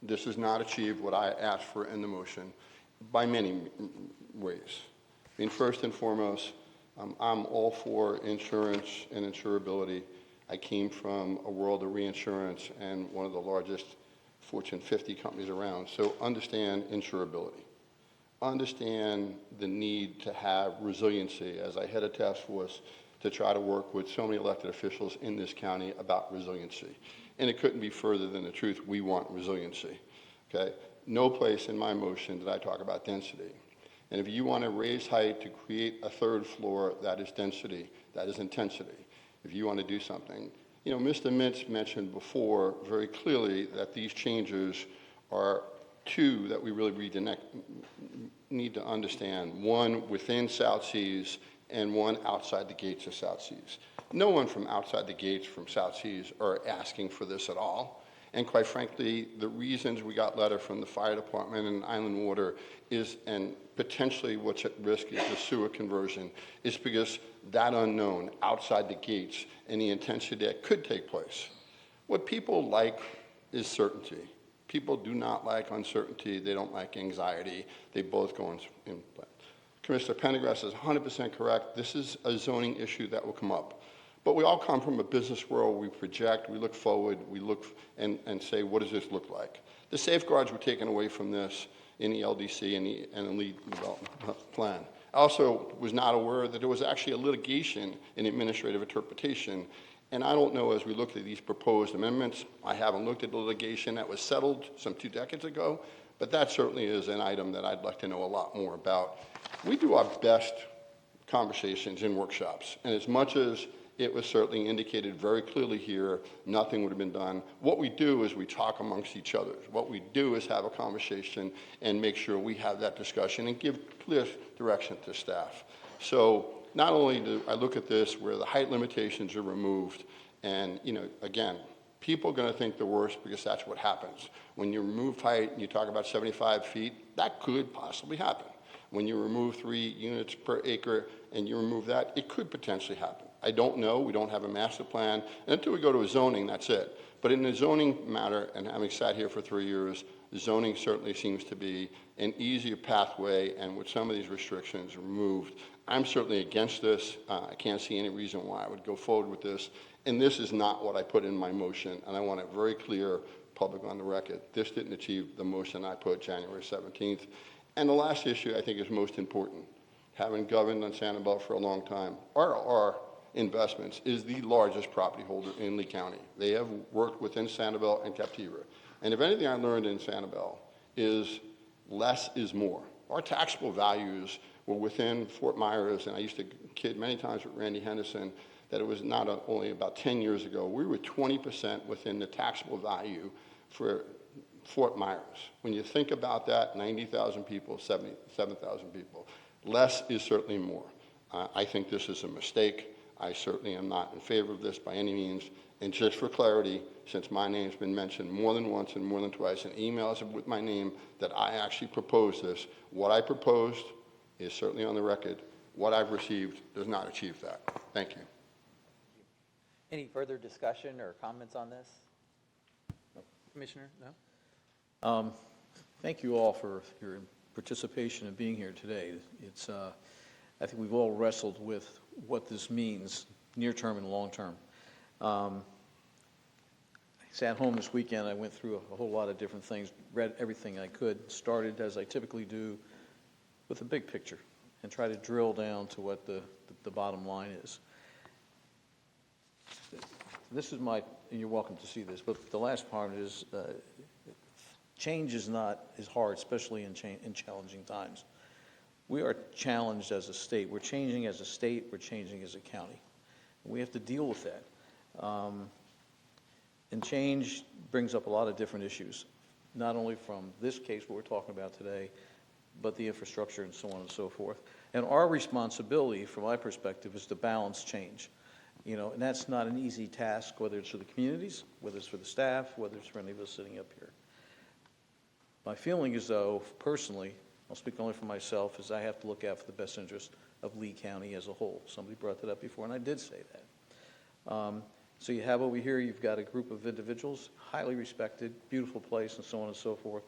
This has not achieved what I asked for in the motion by many ways. I mean, first and foremost, I'm all for insurance and insurability. I came from a world of reinsurance and one of the largest Fortune 50 companies around. So understand insurability. Understand the need to have resiliency. As I head a task force to try to work with so many elected officials in this county about resiliency. And it couldn't be further than the truth. We want resiliency. Okay? No place in my motion did I talk about density. And if you want to raise height to create a third floor, that is density, that is intensity. If you want to do something. Mr. Mintz mentioned before very clearly that these changes are 2 that we really need to understand. 1 within South Seas and 1 outside the gates of South Seas. No one from outside the gates from South Seas are asking for this at all. And quite frankly, the reasons we got letter from the fire department and Island Water is, and potentially what's at risk is the sewer conversion, is because that unknown outside the gates and the intensity that could take place. What people like is certainty. People do not like uncertainty. They don't like anxiety. They both go in play. Commissioner Pendergrass is 100% correct. This is a zoning issue that will come up. But we all come from a business world. We project, we look forward, we look and say, what does this look like? The safeguards were taken away from this in the LDC and the lead development plan. I also was not aware that there was actually a litigation in administrative interpretation. And I don't know, as we look at these proposed amendments, I haven't looked at the litigation that was settled some 2 decades ago, but that certainly is an item that I'd like to know a lot more about. We do our best conversations in workshops, and as much as it was certainly indicated very clearly here, nothing would have been done. What we do is we talk amongst each other. What we do is have a conversation and make sure we have that discussion and give clear direction to staff. So not only do I look at this where the height limitations are removed, and, you know, again, people are going to think the worst because that's what happens. When you remove height and you talk about 75 feet, that could possibly happen. When you remove 3 units per acre and you remove that, it could potentially happen. I don't know. We don't have a master plan. And until we go to a zoning, that's it. But in the zoning matter, and having sat here for 3 years, zoning certainly seems to be an easier pathway, and with some of these restrictions removed, I'm certainly against this. I can't see any reason why I would go forward with this. And this is not what I put in my motion, and I want it very clear, public on the record. This didn't achieve the motion I put January 17th. And the last issue I think is most important. Having governed on Sanibel for a long time, our Investments is the largest property holder in Lee County. They have worked within Sanibel and Captiva. And if anything I learned in Sanibel is less is more. Our taxable values were within Fort Myers, and I used to kid many times with Randy Henderson that it was not only about 10 years ago, we were 20% within the taxable value for Fort Myers. When you think about that, 90,000 people, 77,000 people, less is certainly more. I think this is a mistake. I certainly am not in favor of this by any means. And just for clarity, since my name's been mentioned more than once and more than twice in emails with my name that I actually proposed this, what I proposed is certainly on the record. What I've received does not achieve that. Thank you. Any further discussion or comments on this? Commissioner, no? Thank you all for your participation and being here today. It's, I think we've all wrestled with what this means, near-term and long-term. I sat home this weekend. I went through a whole lot of different things, read everything I could, started, as I typically do, with the big picture and try to drill down to what the bottom line is. This is my, and you're welcome to see this, but the last part is change is hard, especially in challenging times. We are challenged as a state. We're changing as a state. We're changing as a county. We have to deal with that. And change brings up a lot of different issues, not only from this case, what we're talking about today, but the infrastructure and so on and so forth. And our responsibility, from my perspective, is to balance change. You know, and that's not an easy task, whether it's for the communities, whether it's for the staff, whether it's for any of us sitting up here. My feeling is, though, personally, I'll speak only for myself, is I have to look out for the best interest of Lee County as a whole. Somebody brought that up before, and I did say that. So you have over here, you've got a group of individuals, highly respected, beautiful place, and so on and so forth.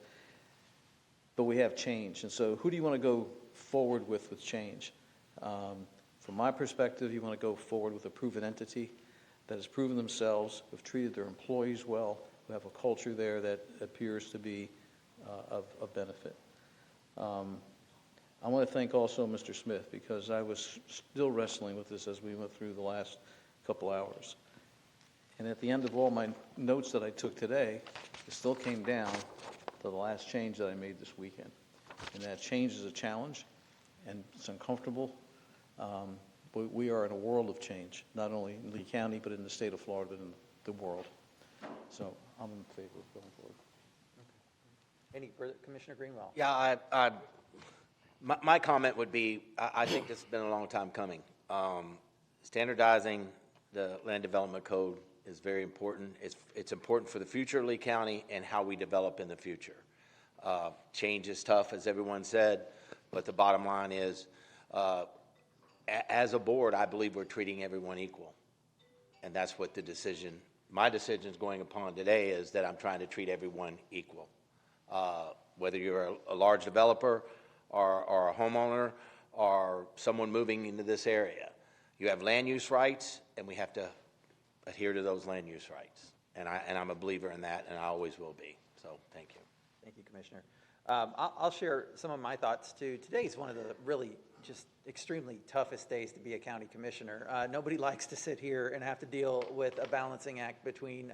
But we have change, and so who do you want to go forward with change? From my perspective, you want to go forward with a proven entity that has proven themselves, who have treated their employees well, who have a culture there that appears to be of benefit. I want to thank also Mr. Smith, because I was still wrestling with this as we went through the last couple hours. And at the end of all my notes that I took today, it still came down to the last change that I made this weekend. And that change is a challenge, and it's uncomfortable. But we are in a world of change, not only in Lee County, but in the state of Florida and the world. So I'm in favor of going forward. Any further, Commissioner Greenwell? Yeah, my comment would be, I think this has been a long time coming. Standardizing the land development code is very important. It's important for the future of Lee County and how we develop in the future. Change is tough, as everyone said, but the bottom line is, as a board, I believe we're treating everyone equal. And that's what my decision is going upon today, is that I'm trying to treat everyone equal. Whether you're a large developer or a homeowner or someone moving into this area, you have land use rights, and we have to adhere to those land use rights. And I'm a believer in that, and I always will be. So thank you. Thank you, Commissioner. I'll share some of my thoughts too. Today is one of the really just extremely toughest days to be a county commissioner. Nobody likes to sit here and have to deal with a balancing act between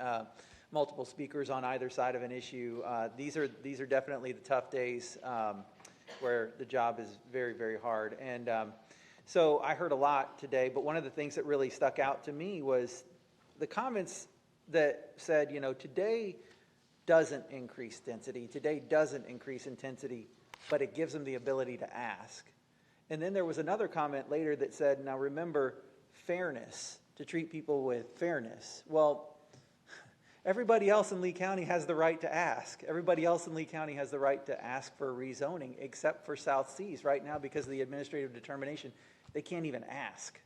multiple speakers on either side of an issue. These are definitely the tough days where the job is very, very hard. And So I heard a lot today, but one of the things that really stuck out to me was the comments that said, you know, today doesn't increase density, today doesn't increase intensity, but it gives them the ability to ask. And then there was another comment later that said, now remember, fairness, to treat people with fairness. Well, everybody else in Lee County has the right to ask. Everybody else in Lee County has the right to ask for rezoning, except for South Seas. Right now, because of the administrative determination, they can't even ask.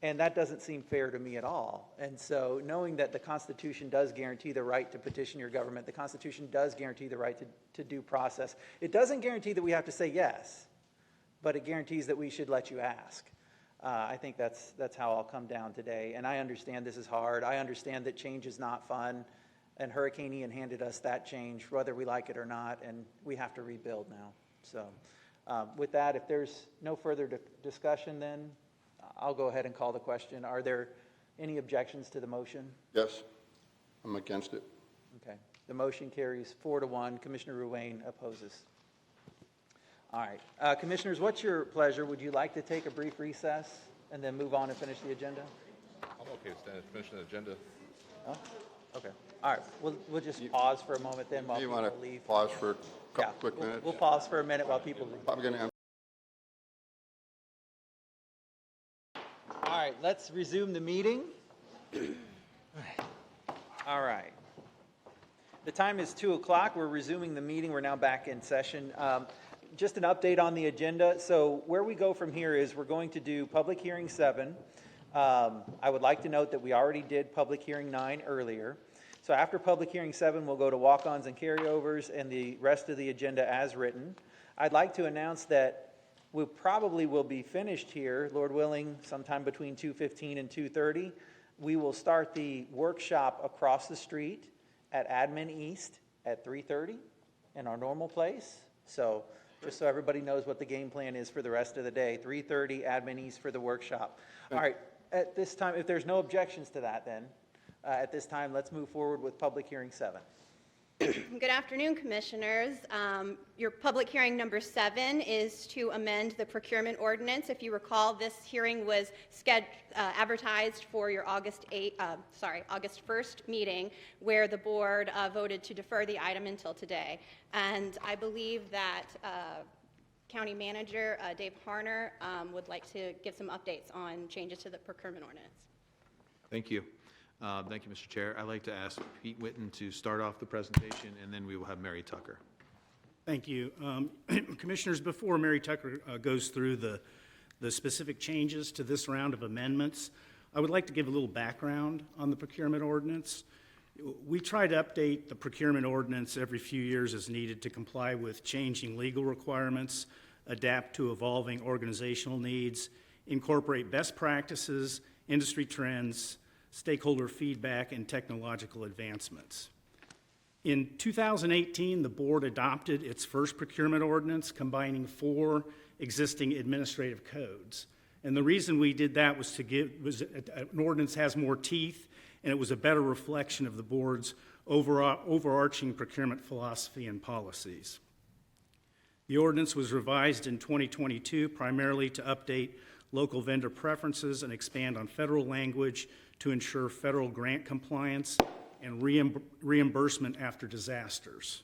And that doesn't seem fair to me at all. And so knowing that the Constitution does guarantee the right to petition your government, the Constitution does guarantee the right to due process. It doesn't guarantee that we have to say yes, but it guarantees that we should let you ask. I think that's how I'll come down today. And I understand this is hard. I understand that change is not fun. And Hurricane Ian handed us that change, whether we like it or not, and we have to rebuild now. So with that, if there's no further discussion, then I'll go ahead and call the question. Are there any objections to the motion? Yes, I'm against it. Okay. The motion carries 4-1. Commissioner Ruane opposes. All right. Commissioners, what's your pleasure? Would you like to take a brief recess and then move on and finish the agenda? I'm okay with finishing the agenda. Oh, okay. All right. We'll just pause for a moment then while You people want to leave. pause for a couple quick minutes? We'll pause for a minute while people leave. I'm going to All right, let's resume the meeting. All right. The time is 2 o'clock. We're resuming the meeting. We're now back in session. Just an update on the agenda. So where we go from here is we're going to do public hearing 7. I would like to note that we already did public hearing 9 earlier. So after public hearing 7, we'll go to walk-ons and carryovers and the rest of the agenda as written. I'd like to announce that we probably will be finished here, Lord willing, sometime between 2:15 and 2:30. We will start the workshop across the street at Admin East at 3:30 in our normal place. So just so everybody knows what the game plan is for the rest of the day, 3:30 Admin East for the workshop. All right, at this time, if there's no objections to that then, at this time, let's move forward with public hearing 7. Good afternoon, Commissioners. Your public hearing number 7 is to amend the procurement ordinance. If you recall, this hearing was advertised for your August 1st meeting, where the board voted to defer the item until today. And I believe that County Manager Dave Harner would like to give some updates on changes to the procurement ordinance. Thank you. Thank you, Mr. Chair. I'd like to ask Pete Witten to start off the presentation, and then we will have Mary Tucker. Thank you. Commissioners, before Mary Tucker goes through the specific changes to this round of amendments, I would like to give a little background on the procurement ordinance. We try to update the procurement ordinance every few years as needed to comply with changing legal requirements, adapt to evolving organizational needs, incorporate best practices, industry trends, stakeholder feedback, and technological advancements. In 2018, the board adopted its first procurement ordinance, combining 4 existing administrative codes. And the reason we did that was an ordinance has more teeth, and it was a better reflection of the board's overarching procurement philosophy and policies. The ordinance was revised in 2022 primarily to update local vendor preferences and expand on federal language to ensure federal grant compliance and reimbursement after disasters.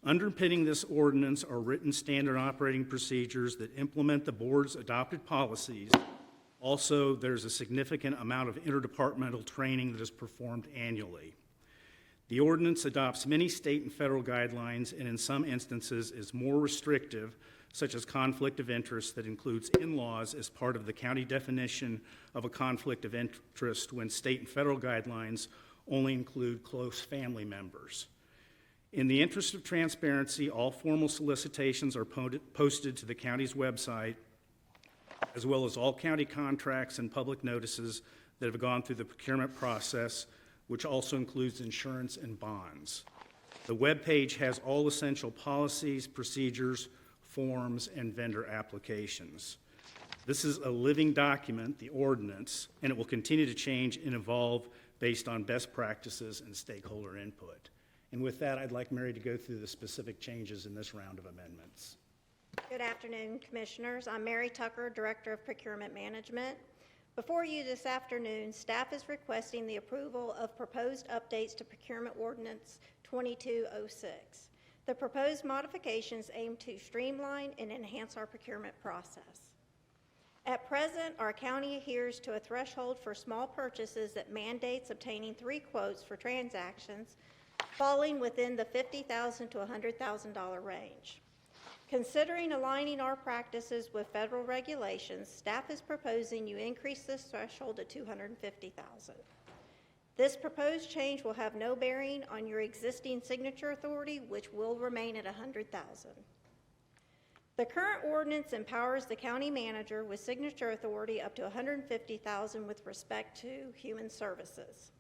Underpinning this ordinance are written standard operating procedures that implement the board's adopted policies. Also, there's a significant amount of interdepartmental training that is performed annually. The ordinance adopts many state and federal guidelines and in some instances is more restrictive, such as conflict of interest that includes in-laws as part of the county definition of a conflict of interest when state and federal guidelines only include close family members. In the interest of transparency, all formal solicitations are posted to the county's website, as well as all county contracts and public notices that have gone through the procurement process, which also includes insurance and bonds. The webpage has all essential policies, procedures, forms, and vendor applications. This is a living document, the ordinance, and it will continue to change and evolve based on best practices and stakeholder input. And with that, I'd like Mary to go through the specific changes in this round of amendments. Good afternoon, Commissioners. I'm Mary Tucker, Director of Procurement Management. Before you this afternoon, staff is requesting the approval of proposed updates to Procurement Ordinance 2206. The proposed modifications aim to streamline and enhance our procurement process. At present, our county adheres to a threshold for small purchases that mandates obtaining 3 quotes for transactions falling within the $50,000 to $100,000 range. Considering aligning our practices with federal regulations, staff is proposing you increase this threshold to $250,000. This proposed change will have no bearing on your existing signature authority, which will remain at $100,000. The current ordinance empowers the county manager with signature authority up to $150,000 with respect to human services.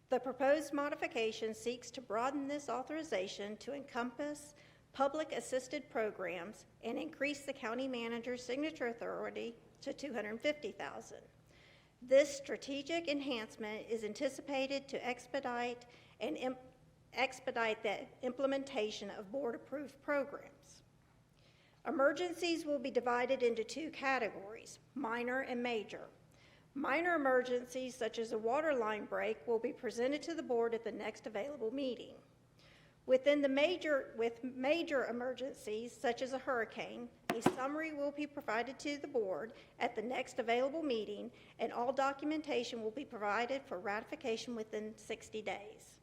The proposed modification seeks to broaden this authorization to encompass public assisted programs and increase the county manager's signature authority to $250,000. This strategic enhancement is anticipated to expedite the implementation of board-approved programs. Emergencies will be divided into 2 categories, minor and major. Minor emergencies, such as a water line break, will be presented to the board at the next available meeting. With major emergencies, such as a hurricane, a summary will be provided to the board at the next available meeting, and all documentation will be provided for ratification within 60 days.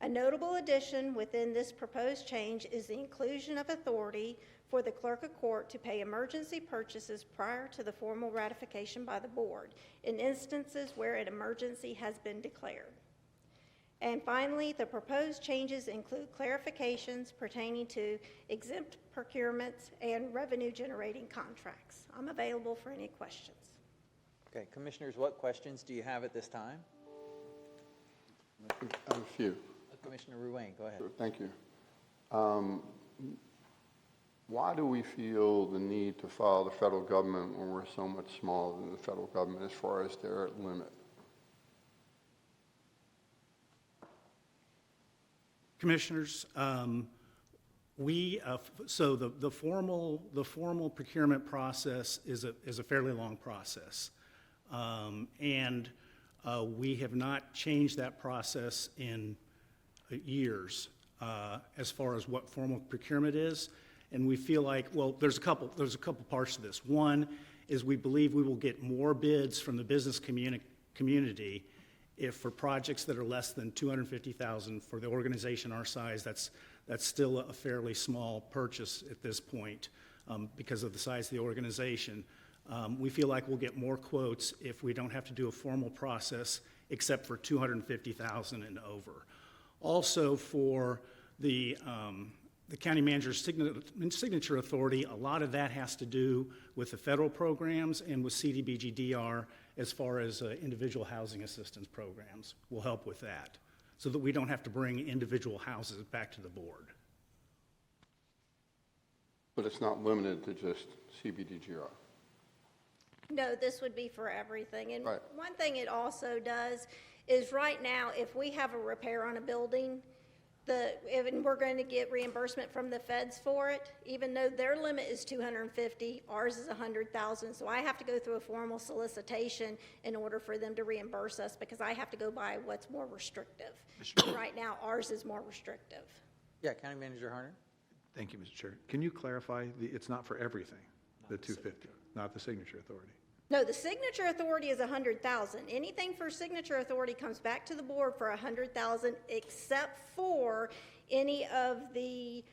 A notable addition within this proposed change is the inclusion of authority for the clerk of court to pay emergency purchases prior to the formal ratification by the board in instances where an emergency has been declared. And finally, the proposed changes include clarifications pertaining to exempt procurements and revenue-generating contracts. I'm available for any questions. Okay, Commissioners, what questions do you have at this time? I have a few. Commissioner Ruane, go ahead. Thank you. Why do we feel the need to follow the federal government when we're so much smaller than the federal government as far as their limit? Commissioners, so the formal procurement process is a fairly long process, and we have not changed that process in years as far as what formal procurement is, and we feel like, well, there's a couple parts to this. One is we believe we will get more bids from the business community if for projects that are less than $250,000 for the organization our size. That's still a fairly small purchase at this point because of the size of the organization. We feel like we'll get more quotes if we don't have to do a formal process except for $250,000 and over. Also, for the county manager's signature authority, a lot of that has to do with the federal programs and with CDBG-DR as far as individual housing assistance programs. Will help with that so that we don't have to bring individual houses back to the board. But it's not limited to just CBDGR. No, this would be for everything. And right. One thing it also does is right now, if we have a repair on a building, and we're going to get reimbursement from the feds for it, even though their limit is $250,000, ours is $100,000. So I have to go through a formal solicitation in order for them to reimburse us because I have to go by what's more restrictive. Right now, ours is more restrictive. Yeah, County Manager Harner. Thank you, Mr. Chair. Can you clarify, it's not for everything, the 250, not the signature authority? No, the signature authority is $100,000. Anything for signature authority comes back to the board for $100,000, except for any of the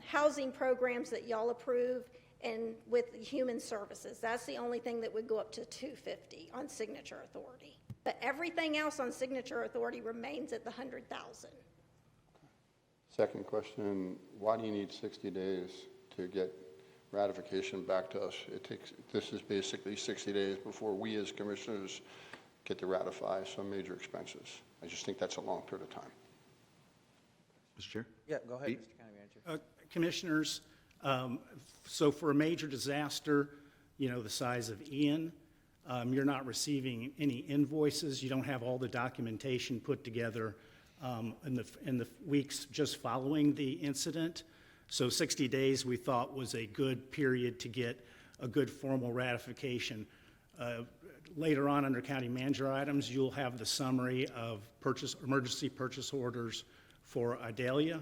housing programs that y'all approve and with human services. That's the only thing that would go up to $250,000 on signature authority. But everything else on signature authority remains at the $100,000. Second question, why do you need 60 days to get ratification back to us? This is basically 60 days before we as commissioners get to ratify some major expenses. I just think that's a long period of time. Mr. Chair? Yeah, go ahead, Mr. County Manager. Commissioners, so for a major disaster, the size of Ian, you're not receiving any invoices. You don't have all the documentation put together in the weeks just following the incident. So 60 days we thought was a good period to get a good formal ratification. Later on under county manager items, you'll have the summary of emergency purchase orders for Idalia,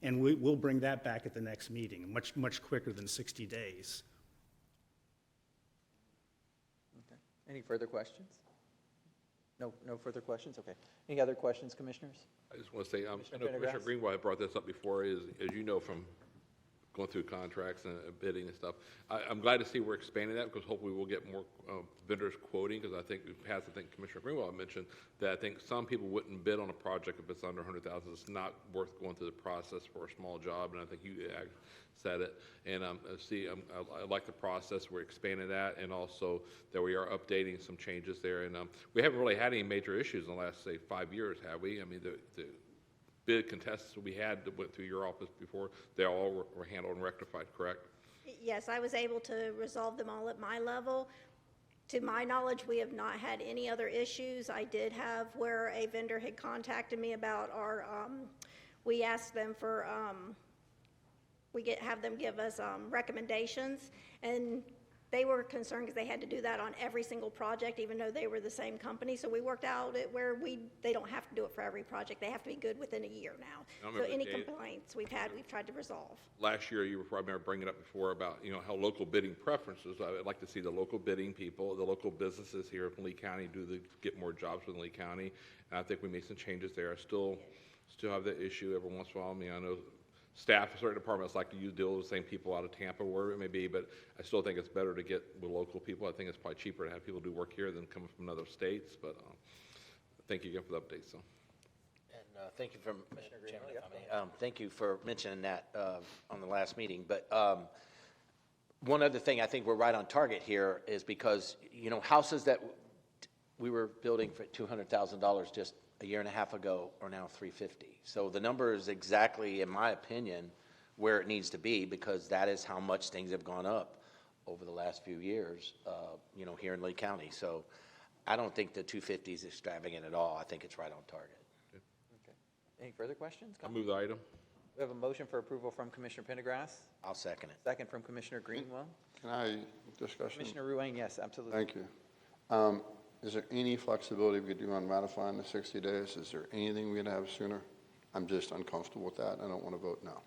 and we'll bring that back at the next meeting, much quicker than 60 days. Okay. Any further questions? No further questions? Okay. Any other questions, commissioners? I just want to say, I know Pendergrass? Commissioner Greenwald had brought this up before, as you know from going through contracts and bidding and stuff. I'm glad to see we're expanding that, because hopefully we'll get more vendors quoting, because I think in the past, I think Commissioner Greenwald mentioned that I think some people wouldn't bid on a project if it's under 100,000. It's not worth going through the process for a small job, and I think you said it. And I like the process. We're expanding that, and also that we are updating some changes there. And we haven't really had any major issues in the last, say, 5 years, have we? I mean, the bid contests we had that went through your office before, they all were handled and rectified, correct? Yes, I was able to resolve them all at my level. To my knowledge, we have not had any other issues. I did have where a vendor had contacted me about our, we asked them for, have them give us recommendations, and they were concerned because they had to do that on every single project, even though they were the same company. So we worked out it where they don't have to do it for every project. They have to be good within a year now. So any complaints we've had, we've tried to resolve. Last year, you were probably bringing up before about, how local bidding preferences. I'd like to see the local bidding people, the local businesses here in Lee County get more jobs within Lee County. And I think we made some changes there. I still have that issue every once in a while. I mean, I know staff of certain departments like to deal with the same people out of Tampa, wherever it may be, but I still think it's better to get with local people. I think it's probably cheaper to have people do work here than coming from other states, but thank you again for the update. So. And thank you for, Mr. Chairman, thank you for mentioning that on the last meeting. But one other thing I think we're right on target here is because, houses that we were building for $200,000 just a year and a half ago are now $350,000. So the number is exactly, in my opinion, where it needs to be, because that is how much things have gone up over the last few years, here in Lee County. So I don't think the 250 is extravagant at all. I think it's right on target. Okay. Any further questions? I'll move the item. We have a motion for approval from Commissioner Pendergrass. I'll second it. Second from Commissioner Greenwell. Can I discuss? Commissioner Ruane, yes, absolutely. Thank you. Is there any flexibility we could do on ratifying the 60 days? Is there anything we could have sooner? I'm just uncomfortable with that. I don't want to vote no.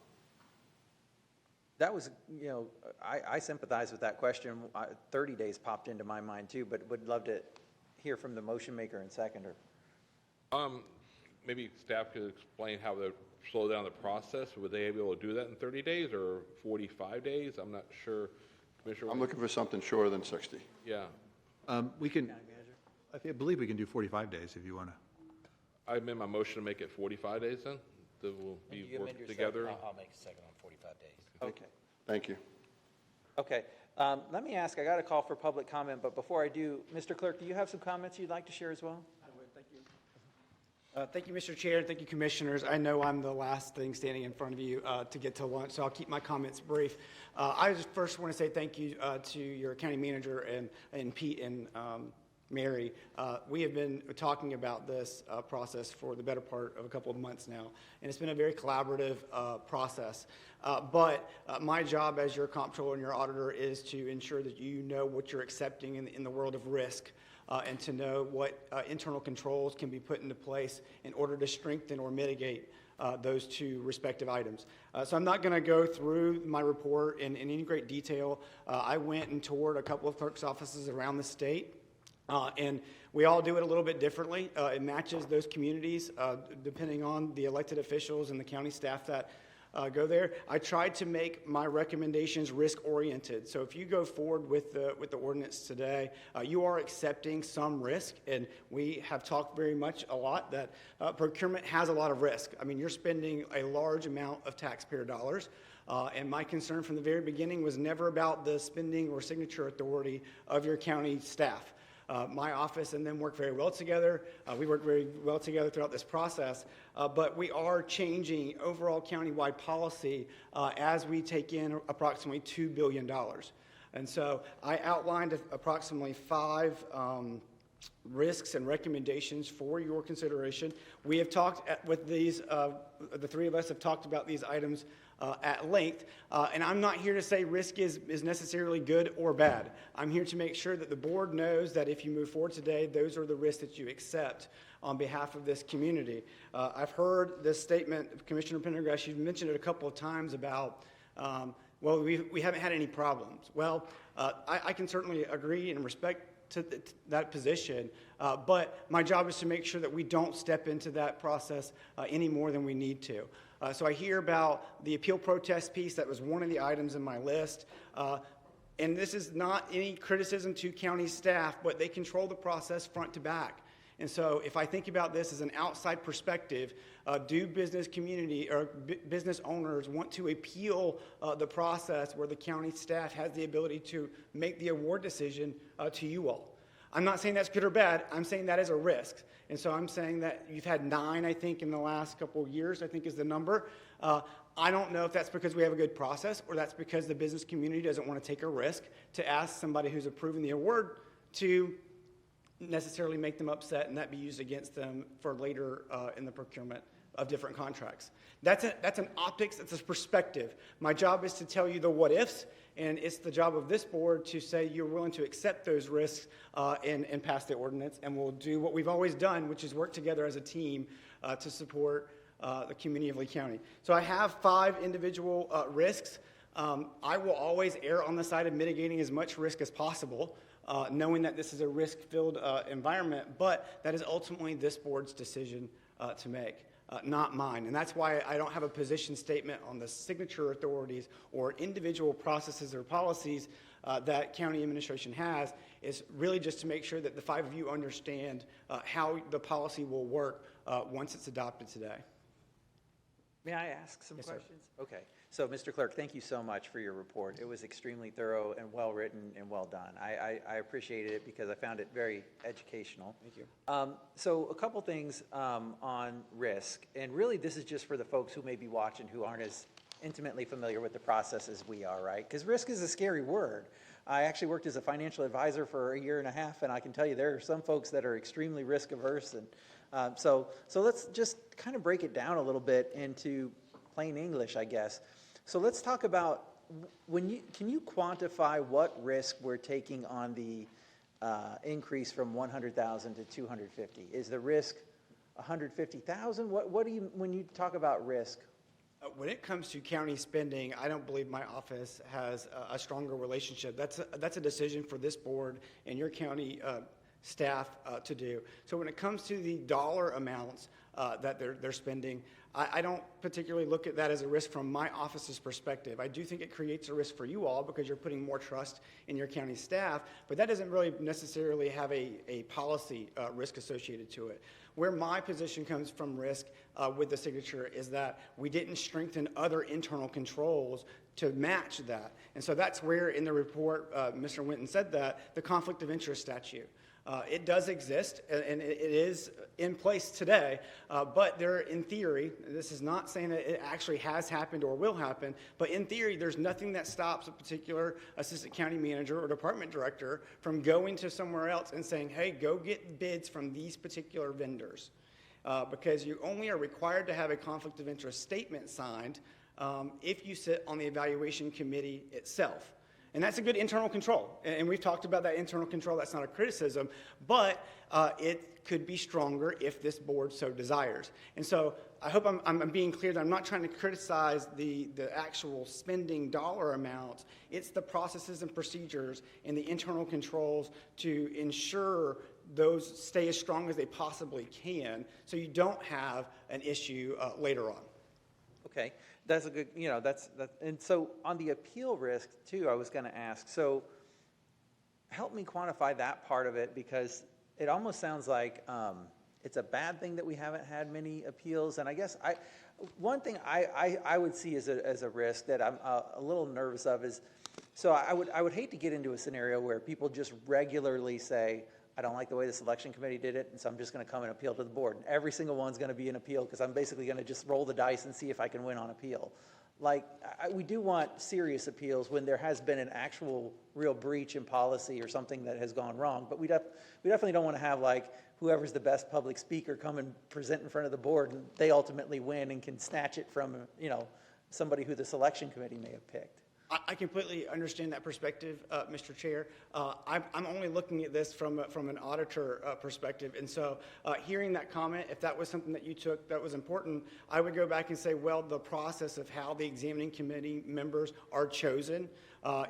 That was, I sympathize with that question. 30 days popped into my mind too, but would love to hear from the motion maker and seconder. Maybe staff could explain how to slow down the process. Would they be able to do that in 30 days or 45 days? I'm not sure. Commissioner, I'm looking for something shorter than 60. Yeah. We can, I believe we can do 45 days if you want to. I amend my motion to make it 45 days then, that we'll be working together. I'll make a second on 45 days. Okay. Thank you. Okay. Let me ask, I got a call for public comment, but before I do, Mr. Clerk, do you have some comments you'd like to share as well? I would, thank you. Thank you, Mr. Chair. Thank you, Commissioners. I know I'm the last thing standing in front of you to get to lunch, so I'll keep my comments brief. I just first want to say thank you to your county manager and Pete and Mary. We have been talking about this process for the better part of a couple of months now, and it's been a very collaborative process. But my job as your comptroller and your auditor is to ensure that you know what you're accepting in the world of risk, and to know what internal controls can be put into place in order to strengthen or mitigate those two respective items. So I'm not going to go through my report in any great detail. I went and toured a couple of clerk's offices around the state. And we all do it a little bit differently. It matches those communities depending on the elected officials and the county staff that go there. I tried to make my recommendations risk-oriented. So if you go forward with the ordinance today, you are accepting some risk, and we have talked very much a lot that procurement has a lot of risk. I mean, you're spending a large amount of taxpayer dollars. And my concern from the very beginning was never about the spending or signature authority of your county staff. My office and them work very well together. We work very well together throughout this process, but we are changing overall countywide policy as we take in approximately $2 billion. And so I outlined approximately five risks and recommendations for your consideration. We have talked with these, the three of us have talked about these items at length, and I'm not here to say risk is necessarily good or bad. I'm here to make sure that the board knows that if you move forward today, those are the risks that you accept on behalf of this community. I've heard this statement, Commissioner Pendergrass, you've mentioned it a couple of times about, well, we haven't had any problems. Well, I can certainly agree and respect to that position, but my job is to make sure that we don't step into that process any more than we need to. So I hear about the appeal protest piece. That was one of the items in my list. And this is not any criticism to county staff, but they control the process front to back. And so if I think about this as an outside perspective, do business community or business owners want to appeal the process where the county staff has the ability to make the award decision to you all? I'm not saying that's good or bad. I'm saying that is a risk. And so I'm saying that you've had 9, I think, in the last couple of years, I think is the number. I don't know if that's because we have a good process or that's because the business community doesn't want to take a risk to ask somebody who's approving the award to necessarily make them upset and that be used against them for later in the procurement of different contracts. That's an optics, it's a perspective. My job is to tell you the what ifs, and it's the job of this board to say you're willing to accept those risks and pass the ordinance, and we'll do what we've always done, which is work together as a team to support the community of Lee County. So I have 5 individual risks. I will always err on the side of mitigating as much risk as possible, knowing that this is a risk-filled environment, but that is ultimately this board's decision to make. Not mine. And that's why I don't have a position statement on the signature authorities or individual processes or policies that county administration has. Is really just to make sure that the 5 of you understand how the policy will work once it's adopted today. May I ask some Yes, sir. questions? Okay. So, Mr. Clerk, thank you so much for your report. It was extremely thorough and well-written and well done. I appreciated it because I found it very educational. Thank you. So a couple things on risk, and really this is just for the folks who may be watching who aren't as intimately familiar with the process as we are, right? Because risk is a scary word. I actually worked as a financial advisor for 1.5 years, and I can tell you there are some folks that are extremely risk averse. And so let's just kind of break it down a little bit into plain English, I guess. So let's talk about can you quantify what risk we're taking on the increase from 100,000 to 250? Is the risk 150,000? What do you, when you talk about risk? When it comes to county spending, I don't believe my office has a stronger relationship. That's a decision for this board and your county staff to do. So when it comes to the dollar amounts that they're spending, I don't particularly look at that as a risk from my office's perspective. I do think it creates a risk for you all because you're putting more trust in your county staff, but that doesn't really necessarily have a policy risk associated to it. Where my position comes from risk with the signature is that we didn't strengthen other internal controls to match that. And so that's where in the report, Mr. Winton said that, the conflict of interest statute. It does exist, and it is in place today, but there, in theory, this is not saying that it actually has happened or will happen, but in theory, there's nothing that stops a particular assistant county manager or department director from going to somewhere else and saying, hey, go get bids from these particular vendors, because you only are required to have a conflict of interest statement signed if you sit on the evaluation committee itself. And that's a good internal control. And we've talked about that internal control. That's not a criticism, but it could be stronger if this board so desires. And so I hope I'm being clear that I'm not trying to criticize the actual spending dollar amounts. It's the processes and procedures and the internal controls to ensure those stay as strong as they possibly can so you don't have an issue later on. Okay. That's a good, and so on the appeal risk too, I was going to ask, so help me quantify that part of it, because it almost sounds like it's a bad thing that we haven't had many appeals. And I guess one thing I would see as a risk that I'm a little nervous of is, so I would hate to get into a scenario where people just regularly say, I don't like the way the selection committee did it, and so I'm just going to come and appeal to the board. And every single one's going to be an appeal because I'm basically going to just roll the dice and see if I can win on appeal. like, we do want serious appeals when there has been an actual real breach in policy or something that has gone wrong. But we definitely don't want to have like whoever's the best public speaker come and present in front of the board and they ultimately win and can snatch it from, you know, somebody who the selection committee may have picked. I completely understand that perspective, Mr. Chair. I'm only looking at this from an auditor perspective, and so hearing that comment, if that was something that you took that was important, I would go back and say, well, the process of how the examining committee members are chosen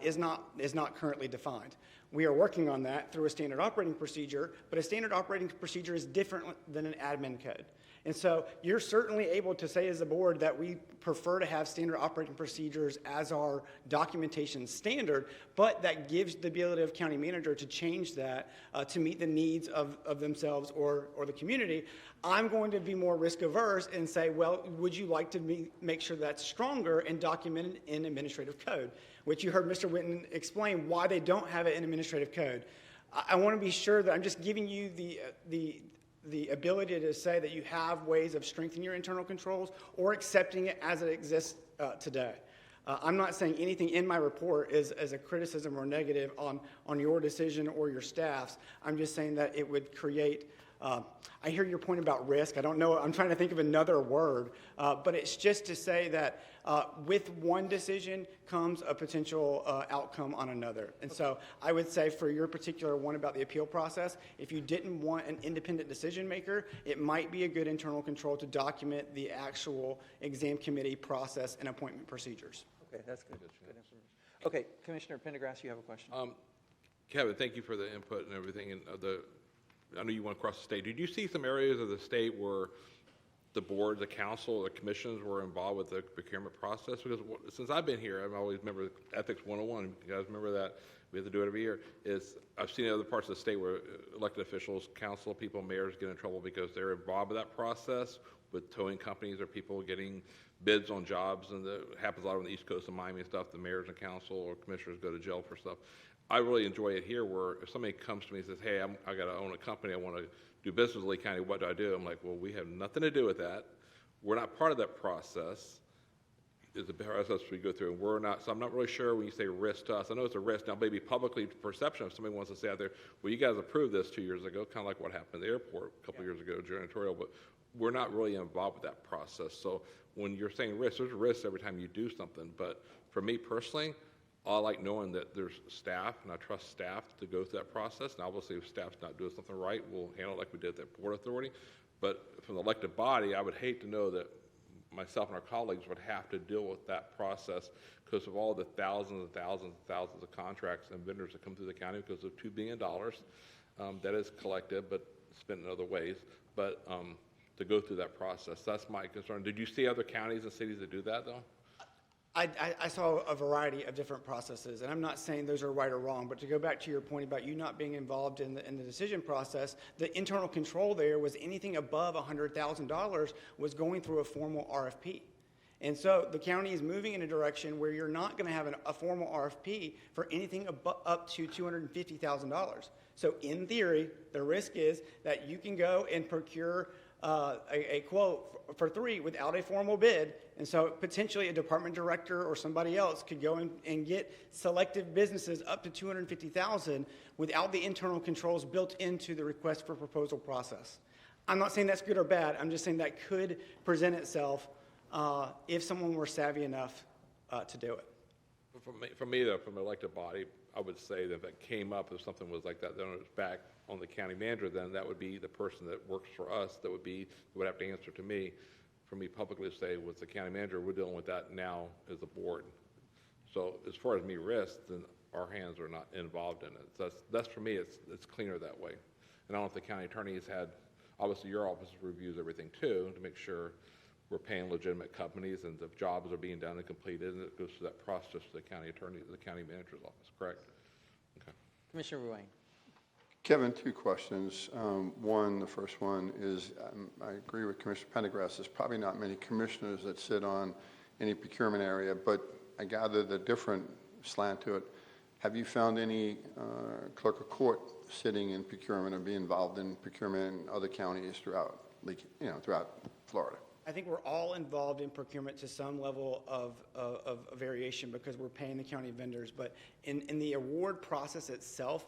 is not currently defined. We are working on that through a standard operating procedure, but a standard operating procedure is different than an admin code. And so you're certainly able to say as a board that we prefer to have standard operating procedures as our documentation standard, but that gives the ability of county manager to change that to meet the needs of themselves or the community. I'm going to be more risk averse and say, well, would you like to make sure that's stronger and documented in administrative code, which you heard Mr. Whitten explain why they don't have it in administrative code. I want to be sure that I'm just giving you the ability to say that you have ways of strengthening your internal controls or accepting it as it exists today. I'm not saying anything in my report is as a criticism or negative on your decision or your staff's. I'm just saying that it would create, I hear your point about risk. I don't know, I'm trying to think of another word, but it's just to say that with one decision comes a potential outcome on another. And so I would say for your particular one about the appeal process, if you didn't want an independent decision maker, it might be a good internal control to document the actual exam committee process and appointment procedures. Okay, that's good. Good information. Okay, Commissioner Pendergrass, you have a question. Kevin, thank you for the input and everything. And I know you went across the state. Did you see some areas of the state where the board, the council, the commissions were involved with the procurement process? Because since I've been here, I've always remember Ethics 101. You guys remember that? We have to do it every year. I've seen other parts of the state where elected officials, council people, mayors get in trouble because they're involved with that process with towing companies or people getting bids on jobs, and it happens a lot on the East Coast of Miami and stuff. The mayors and council or commissioners go to jail for stuff. I really enjoy it here where if somebody comes to me and says, hey, I got to own a company, I want to do business with Lee County, what do I do? I'm like, well, we have nothing to do with that. We're not part of that process. It's a process we go through, and we're not, so I'm not really sure when you say risk to us. I know it's a risk. Now, maybe publicly perception, if somebody wants to say out there, well, you guys approved this 2 years ago, kind of like what happened at the airport a couple years ago, janitorial, but we're not really involved with that process. So when you're saying risk, there's a risk every time you do something. But for me personally, I like knowing that there's staff, and I trust staff to go through that process. And obviously, if staff's not doing something right, we'll handle it like we did at the Port Authority. But from the elected body, I would hate to know that myself and our colleagues would have to deal with that process because of all the thousands and thousands and thousands of contracts and vendors that come through the county because of $2 billion that is collected but spent in other ways. But to go through that process, that's my concern. Did you see other counties and cities that do that, though? I saw a variety of different processes, and I'm not saying those are right or wrong, but to go back to your point about you not being involved in the decision process, the internal control there was anything above $100,000 was going through a formal RFP. And so the county is moving in a direction where you're not going to have a formal RFP for anything up to $250,000. So in theory, the risk is that you can go and procure a quote for 3 without a formal bid, and so potentially a department director or somebody else could go and get selective businesses up to $250,000 without the internal controls built into the request for proposal process. I'm not saying that's good or bad. I'm just saying that could present itself if someone were savvy enough to do it. For me, though, from an elected body, I would say that if it came up, if something was like that, then it was back on the county manager, then that would be the person that works for us that would have to answer to me. For me publicly to say with the county manager, we're dealing with that now as a board. So as far as me risk, then our hands are not involved in it. So that's for me, it's cleaner that way. And I don't know if the county attorney has had, obviously your office reviews everything too, to make sure we're paying legitimate companies and the jobs are being done and completed, and it goes through that process to the county attorney, the county manager's office, correct? Okay. Commissioner Ruane. Kevin, 2 questions. One, the first one is, I agree with Commissioner Pendergrass. There's probably not many commissioners that sit on any procurement area, but I gather the different slant to it. Have you found any clerk of court sitting in procurement or be involved in procurement in other counties throughout, throughout Florida? I think we're all involved in procurement to some level of variation because we're paying the county vendors. But in the award process itself,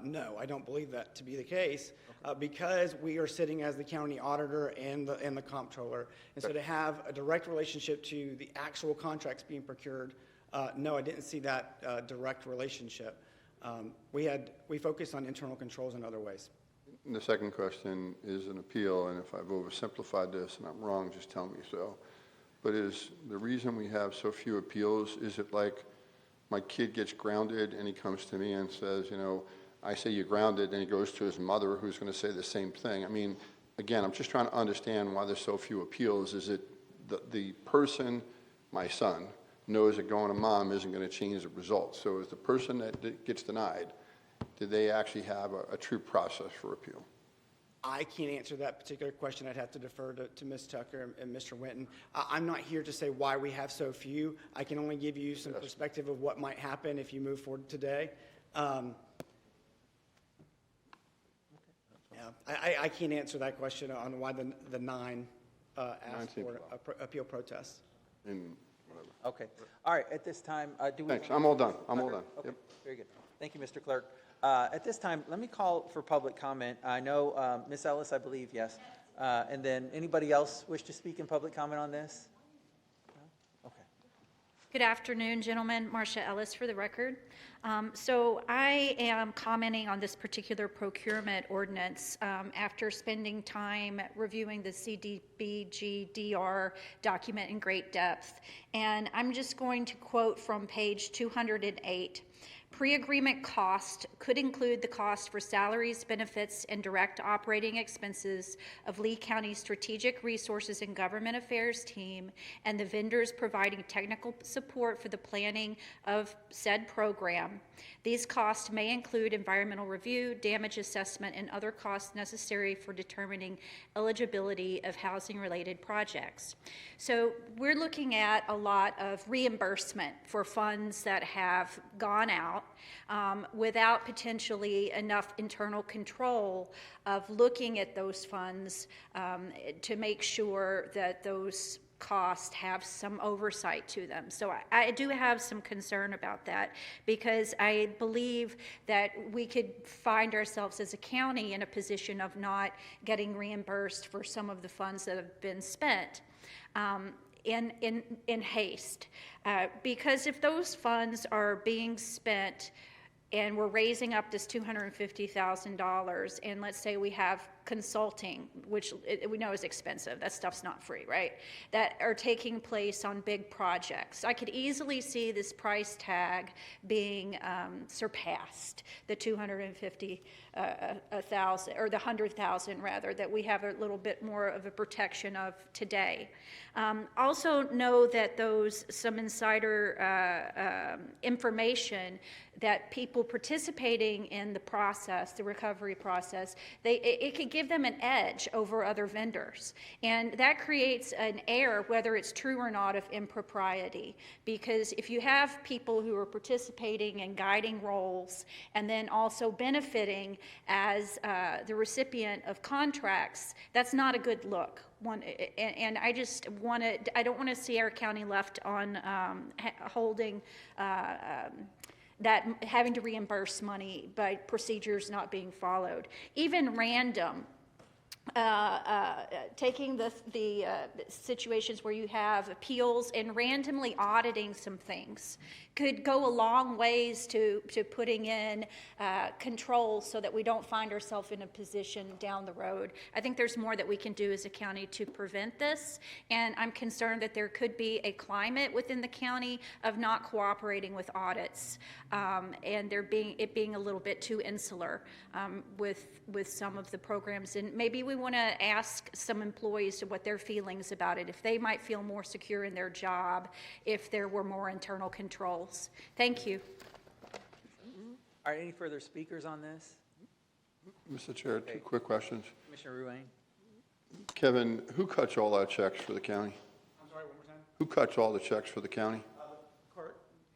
no, I don't believe that to be the case because we are sitting as the county auditor and the comptroller. And so to have a direct relationship to the actual contracts being procured, no, I didn't see that direct relationship. We focused on internal controls in other ways. And the second question is an appeal, and if I've oversimplified this and I'm wrong, just tell me so. But is the reason we have so few appeals, is it like my kid gets grounded and he comes to me and says, you know, I say you're grounded, and he goes to his mother who's going to say the same thing? I mean, again, I'm just trying to understand why there's so few appeals. Is it the person, my son, knows that going to mom isn't going to change the results? So is the person that gets denied, do they actually have a true process for appeal? I can't answer that particular question. I'd have to defer to Ms. Tucker and Mr. Winton. I'm not here to say why we have so few. I can only give you some perspective of what might happen if you move forward today. I can't answer that question on why the nine asked for appeal protests. And whatever. Okay. All right, at this time, do we? Thanks, I'm all done, I'm all done. Okay, Yep. very good. Thank you, Mr. Clerk. At this time, let me call for public comment. I know Ms. Ellis, I believe, yes. And then anybody else wish to speak in public comment on this? No? Okay. Good afternoon, gentlemen. Marcia Ellis for the record. So I am commenting on this particular procurement ordinance after spending time reviewing the CDBG-DR document in great depth. And I'm just going to quote from page 208. Pre-agreement cost could include the cost for salaries, benefits, and direct operating expenses of Lee County Strategic Resources and Government Affairs team and the vendors providing technical support for the planning of said program. These costs may include environmental review, damage assessment, and other costs necessary for determining eligibility of housing-related projects. So we're looking at a lot of reimbursement for funds that have gone out without potentially enough internal control of looking at those funds to make sure that those costs have some oversight to them. So I do have some concern about that because I believe that we could find ourselves as a county in a position of not getting reimbursed for some of the funds that have been spent in haste. Because if those funds are being spent and we're raising up this $250,000, and let's say we have consulting, which we know is expensive, that stuff's not free, right? That are taking place on big projects. I could easily see this price tag being surpassed, the $250,000 or the $100,000 rather, that we have a little bit more of a protection of today. Also know that some insider information that people participating in the process, the recovery process, it could give them an edge over other vendors. And that creates an air, whether it's true or not, of impropriety. Because if you have people who are participating in guiding roles and then also benefiting as the recipient of contracts, that's not a good look. And I don't want to see our county left on holding that having to reimburse money by procedures not being followed. Even random, taking the situations where you have appeals and randomly auditing some things could go a long ways to putting in controls so that we don't find ourselves in a position down the road. I think there's more that we can do as a county to prevent this, and I'm concerned that there could be a climate within the county of not cooperating with audits, and it being a little bit too insular with some of the programs. And maybe we want to ask some employees what their feelings about it, if they might feel more secure in their job if there were more internal controls. Thank you. All right, any further speakers on this? Mr. Chair, two quick questions. Commissioner Ruane? Kevin, who cuts all our checks for the county? I'm sorry, one more time? Who cuts all the checks for the county?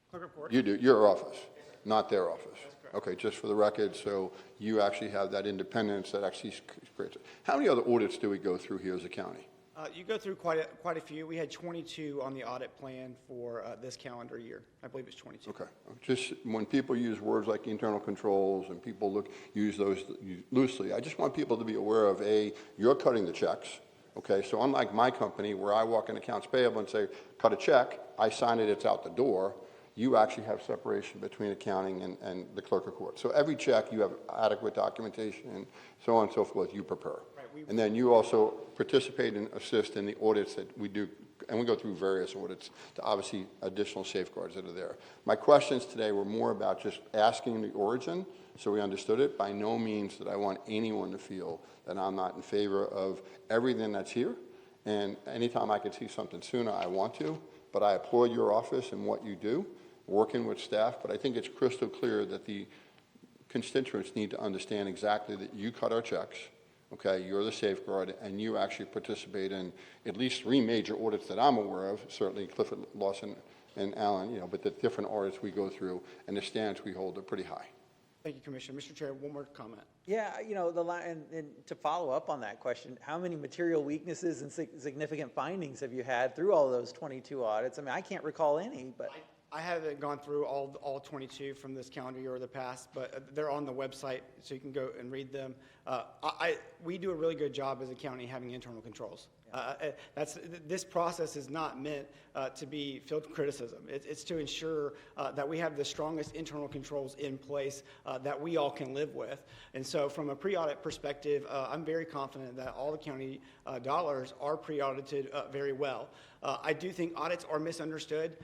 Clerk of Court. You do, your office, not their office? Okay, just for the record, so you actually have that independence that actually creates it. How many other audits do we go through here as a county? You go through quite a few. We had 22 on the audit plan for this calendar year. I believe it's 22. Okay. Just when people use words like internal controls and people use those loosely, I just want people to be aware of, you're cutting the checks. Okay, so unlike my company where I walk in accounts payable and say, cut a check, I sign it, it's out the door, you actually have separation between accounting and the clerk of court. So every check, you have adequate documentation and so on and so forth, you prepare. And then you also participate and assist in the audits that we do, and we go through various audits to obviously additional safeguards that are there. My questions today were more about just asking the origin so we understood it. By no means did I want anyone to feel that I'm not in favor of everything that's here. And anytime I could see something sooner, I want to. But I applaud your office and what you do, working with staff. But I think it's crystal clear that the constituents need to understand exactly that you cut our checks. Okay, you're the safeguard, and you actually participate in at least 3 major audits that I'm aware of, certainly Clifford, Lawson, and Allen, but the different audits we go through and the standards we hold are pretty high. Thank you, Commissioner. Mr. Chair, one more comment. Yeah, and to follow up on that question, how many material weaknesses and significant findings have you had through all those 22 audits? I mean, I can't recall any, but. I haven't gone through all 22 from this calendar year or the past, but they're on the website, so you can go and read them. We do a really good job as a county having internal controls. This process is not meant to be filled with criticism. It's to ensure that we have the strongest internal controls in place that we all can live with. And so from a pre-audit perspective, I'm very confident that all the county dollars are pre-audited very well. I do think audits are misunderstood.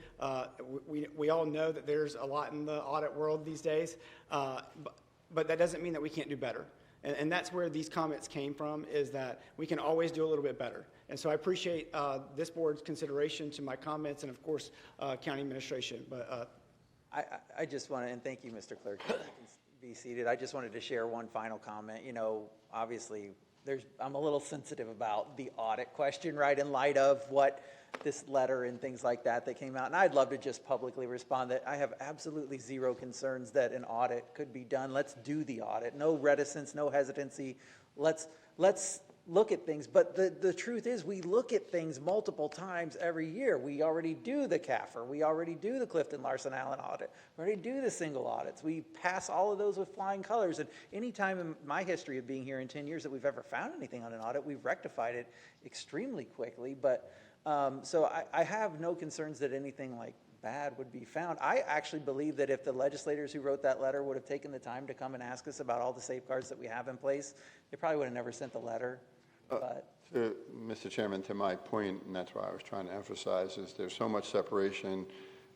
We all know that there's a lot in the audit world these days, but that doesn't mean that we can't do better. And that's where these comments came from, is that we can always do a little bit better. And so I appreciate this board's consideration to my comments and, of course, county administration. But I just want to, and thank you, Mr. Clerk. You can be seated. I just wanted to share one final comment. Obviously, I'm a little sensitive about the audit question, right, in light of what this letter and things like that came out. And I'd love to just publicly respond that I have absolutely zero concerns that an audit could be done. Let's do the audit. No reticence, no hesitancy. Let's look at things. But the truth is, we look at things multiple times every year. We already do the CAFR. We already do the Clifton Larson Allen audit. We already do the single audits. We pass all of those with flying colors. And any time in my history of being here in 10 years that we've ever found anything on an audit, we've rectified it extremely quickly. But so I have no concerns that anything like bad would be found. I actually believe that if the legislators who wrote that letter would have taken the time to come and ask us about all the safeguards that we have in place, they probably would have never sent the letter. Mr. Chairman, to my point, and that's why I was trying to emphasize, is there's so much separation.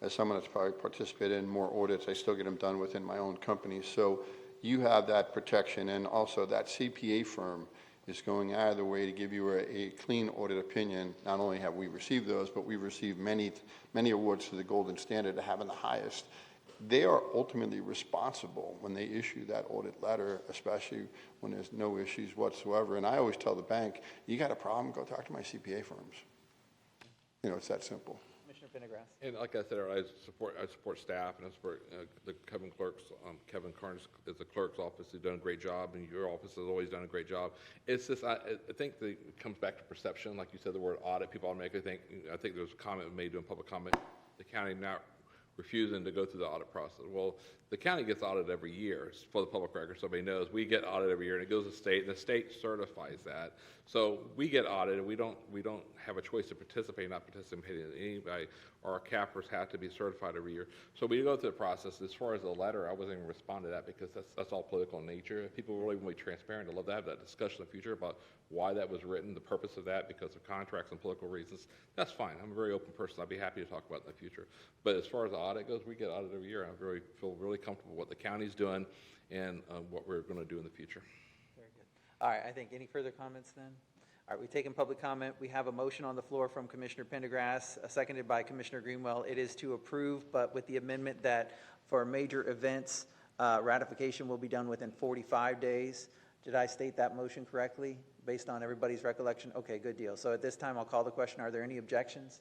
As someone that's probably participated in more audits, I still get them done within my own company. So you have that protection, and also that CPA firm is going out of the way to give you a clean audit opinion. Not only have we received those, but we've received many awards to the golden standard of having the highest. They are ultimately responsible when they issue that audit letter, especially when there's no issues whatsoever. And I always tell the bank, you got a problem, go talk to my CPA firms. It's that simple. Commissioner Pendergrass. And like I said, I support staff, and I support the Kevin clerks. Kevin Carnes is the clerk's office. He's done a great job, and your office has always done a great job. It's just, I think it comes back to perception. Like you said, the word audit, people automatically think, I think there was a comment made during public comment, the county now refusing to go through the audit process. Well, the county gets audited every year. For the public record, so everybody knows, we get audited every year, and it goes to the state, and the state certifies that. So we get audited. We don't have a choice to participate, not participate in anybody. Our CAFRs have to be certified every year. So we go through the process. As far as the letter, I wasn't even respond to that because that's all political in nature. If people really want to be transparent, I'd love to have that discussion in the future about why that was written, the purpose of that, because of contracts and political reasons. That's fine. I'm a very open person. I'd be happy to talk about it in the future. But as far as the audit goes, we get audited every year. I feel really comfortable with what the county's doing and what we're going to do in the future. Very good. All right, I think any further comments then? All right, we've taken public comment. We have a motion on the floor from Commissioner Pendergrass, seconded by Commissioner Greenwell. It is to approve, but with the amendment that for major events, ratification will be done within 45 days. Did I state that motion correctly based on everybody's recollection? Okay, good deal. So at this time, I'll call the question. Are there any objections?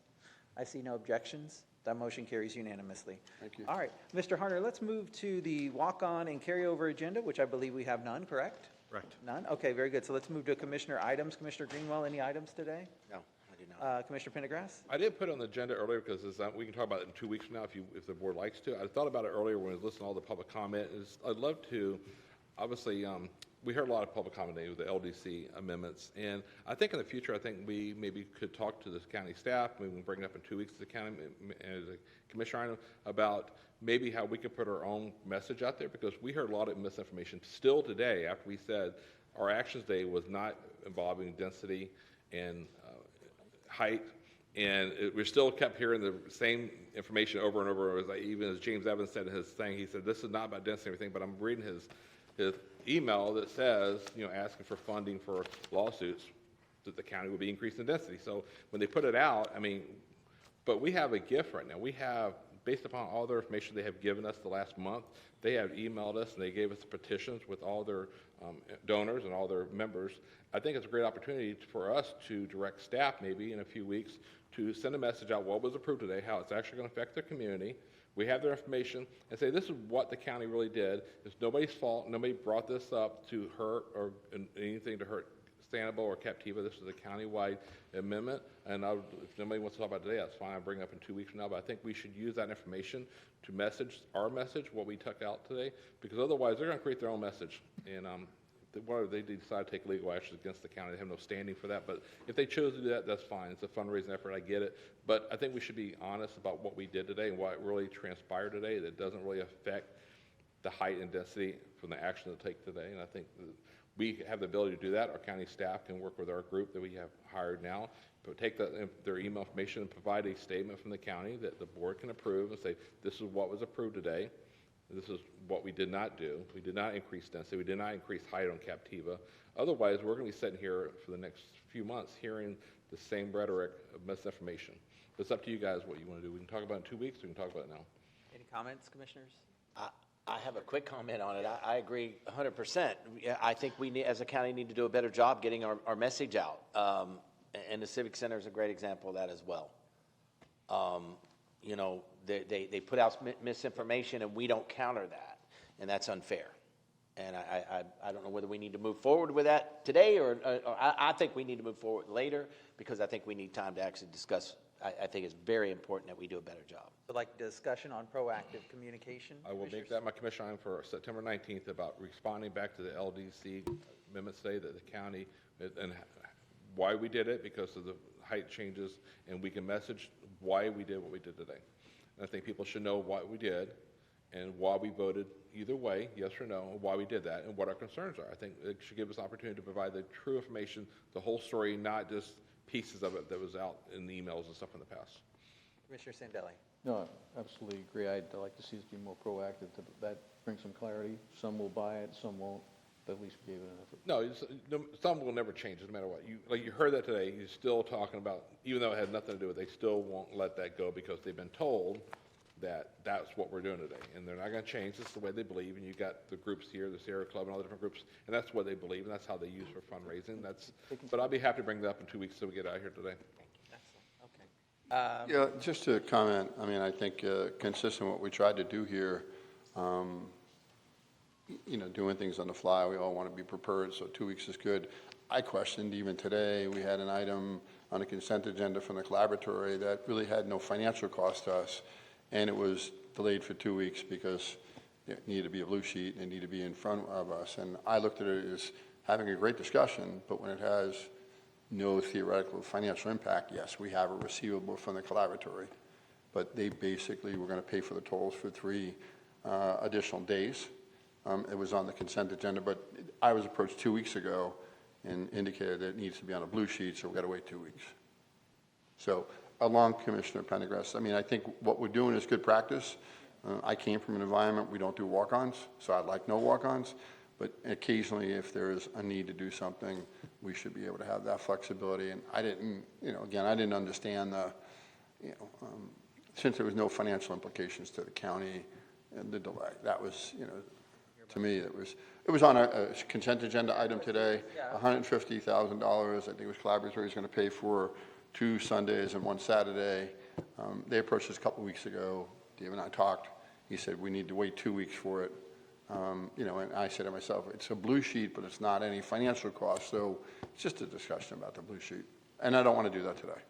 I see no objections. That motion carries unanimously. Thank you. All right, Mr. Harner, let's move to the walk-on and carryover agenda, which I believe we have none, correct? Correct. None? Okay, very good. So let's move to commissioner items. Commissioner Greenwell, any items today? No, I do not. Commissioner Pendergrass? I did put it on the agenda earlier because we can talk about it in 2 weeks from now if the board likes to. I thought about it earlier when I was listening to all the public comment. I'd love to, obviously, we heard a lot of public comment today with the LDC amendments. And I think in the future, I think we maybe could talk to the county staff, maybe we can bring it up in 2 weeks as a county, as a commissioner item, about maybe how we could put our own message out there, because we heard a lot of misinformation still today after we said our actions day was not involving density and height, and we still kept hearing the same information over and over. It was like, even as James Evans said in his thing, he said, this is not about density and everything, but I'm reading his email that says, asking for funding for lawsuits that the county will be increasing density. So when they put it out, but we have a gift right now. We have, based upon all their information they have given us the last month, they have emailed us and they gave us the petitions with all their donors and all their members. I think it's a great opportunity for us to direct staff maybe in a few weeks to send a message out what was approved today, how it's actually going to affect their community. We have their information and say this is what the county really did. It's nobody's fault. Nobody brought this up to hurt or anything to hurt Sanibel or Captiva. This is a county-wide amendment, and if nobody wants to talk about it today, that's fine. I'll bring it up in 2 weeks from now, but I think we should use that information to message our message, what we took out today, because otherwise they're going to create their own message, and whether they decide to take legal action against the county, they have no standing for that, but if they chose to do that, that's fine. It's a fundraising effort, I get it, but I think we should be honest about what we did today and what really transpired today that doesn't really affect the height and density from the action to take today, and I think we have the ability to do that. Our county staff can work with our group that we have hired now, but take their email information and provide a statement from the county that the board can approve and say, this is what was approved today. This is what we did not do. We did not increase density. We did not increase height on Captiva. Otherwise, we're going to be sitting here for the next few months hearing the same rhetoric of misinformation. It's up to you guys what you want to do. We can talk about it in 2 weeks. We can talk about it now. Any comments, commissioners? I have a quick comment on it. I agree 100%. I think we need, as a county, need to do a better job getting our message out. And the Civic Center is a great example of that as well. They put out misinformation and we don't counter that, and that's unfair. And I don't know whether we need to move forward with that today or I think we need to move forward later, because I think we need time to actually discuss. I think it's very important that we do a better job. So like discussion on proactive communication? I will make that my commission item for September 19th about responding back to the LDC amendments today that the county, and why we did it because of the height changes, and we can message why we did what we did today. And I think people should know what we did and why we voted either way, yes or no, and why we did that, and what our concerns are. I think it should give us an opportunity to provide the true information, the whole story, not just pieces of it that was out in the emails and stuff in the past. Commissioner Sandelli? No, I absolutely agree. I'd like to see us be more proactive. That brings some clarity. Some will buy it, some won't, but at least we gave it an effort. No, some will never change, no matter what. You heard that today. You're still talking about, even though it had nothing to do with it, they still won't let that go because they've been told that that's what we're doing today. And they're not going to change. It's the way they believe. And you got the groups here, the Sierra Club, and all the different groups, and that's what they believe, and that's how they use for fundraising. But I'll be happy to bring that up in 2 weeks so we get out of here today. Yeah, just to comment, I think consistent with what we tried to do here, doing things on the fly, we all want to be prepared, so 2 weeks is good. I questioned even today, we had an item on the consent agenda from the collaboratory that really had no financial cost to us, and it was delayed for 2 weeks because it needed to be a blue sheet and it needed to be in front of us. And I looked at it as having a great discussion, but when it has no theoretical financial impact, yes, we have a receivable from the collaboratory, but they basically were going to pay for the tolls for 3 additional days. It was on the consent agenda, but I was approached 2 weeks ago and indicated that it needs to be on a blue sheet, so we've got to wait 2 weeks. So along Commissioner Pendergrass, I think what we're doing is good practice. I came from an environment we don't do walk-ons, so I'd like no walk-ons, but occasionally if there is a need to do something, we should be able to have that flexibility. And I didn't, again, I didn't understand the, since there was no financial implications to the county and the delay. That was, to me, it was on a consent agenda item today, $150,000. I think it was collaboratory is going to pay for 2 Sundays and 1 Saturday. They approached us a couple weeks ago. Dave and I talked. He said we need to wait 2 weeks for it. You know, and I said to myself, it's a blue sheet, but it's not any financial cost, so it's just a discussion about the blue sheet. And I don't want to do that today.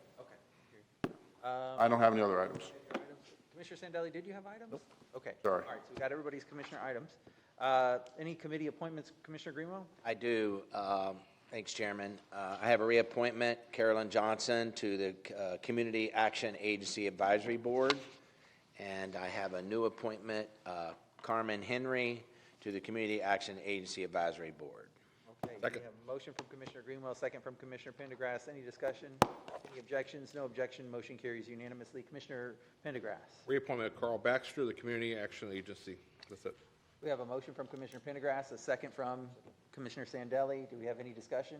I don't have any other items. Commissioner Sandelli, did you have items? Nope. Okay. Sorry. All right, so we got everybody's commissioner items. Any committee appointments, Commissioner Greenwell? I do. Thanks, Chairman. I have a reappointment, Carolyn Johnson, to the Community Action Agency Advisory Board. And I have a new appointment, Carmen Henry, to the Community Action Agency Advisory Board. Okay, we have a motion from Commissioner Greenwell, second from Commissioner Pendergrass. Any discussion? Any objections? No objection. Motion carries unanimously. Commissioner Pendergrass. Reappointment of Carl Baxter to the Community Action Agency. That's it. We have a motion from Commissioner Pendergrass, a second from Commissioner Sandelli. Do we have any discussion?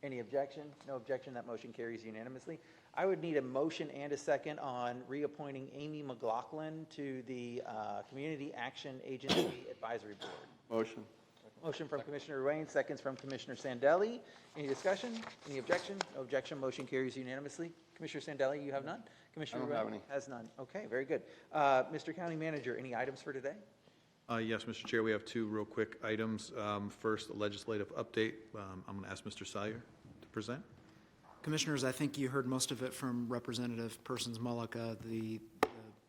Any objection? No objection. That motion carries unanimously. I would need a motion and a second on reappointing Amy McLaughlin to the Community Action Agency Advisory Board. Motion. Motion from Commissioner Wayne, seconds from Commissioner Sandelli. Any discussion? Any objection? No objection. Motion carries unanimously. Commissioner Sandelli, you have none? Commissioner I don't have Wayne any. has none. Okay, very good. Mr. County Manager, any items for today? Yes, Mr. Chair, we have two real quick items. First, a legislative update. I'm going to ask Mr. Sire to present. Commissioners, I think you heard most of it from Representative Persons Mullica. The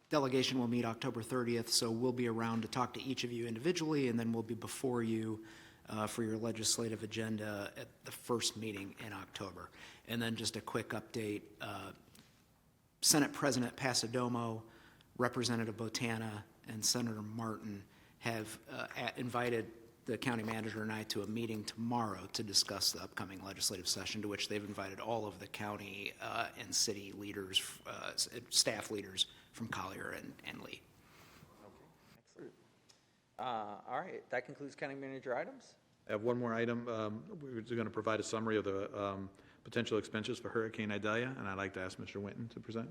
delegation will meet October 30th, so we'll be around to talk to each of you individually, and then we'll be before you for your legislative agenda at the first meeting in October. And then just a quick update, Senate President Pasadomo, Representative Botana, and Senator Martin have invited the county manager and I to a meeting tomorrow to discuss the upcoming legislative session, to which they've invited all of the county and city leaders, staff leaders from Collier and Lee. Excellent. All right, that concludes county manager items. I have one more item. We're going to provide a summary of the potential expenses for Hurricane Idalia, and I'd like to ask Mr. Winton to present.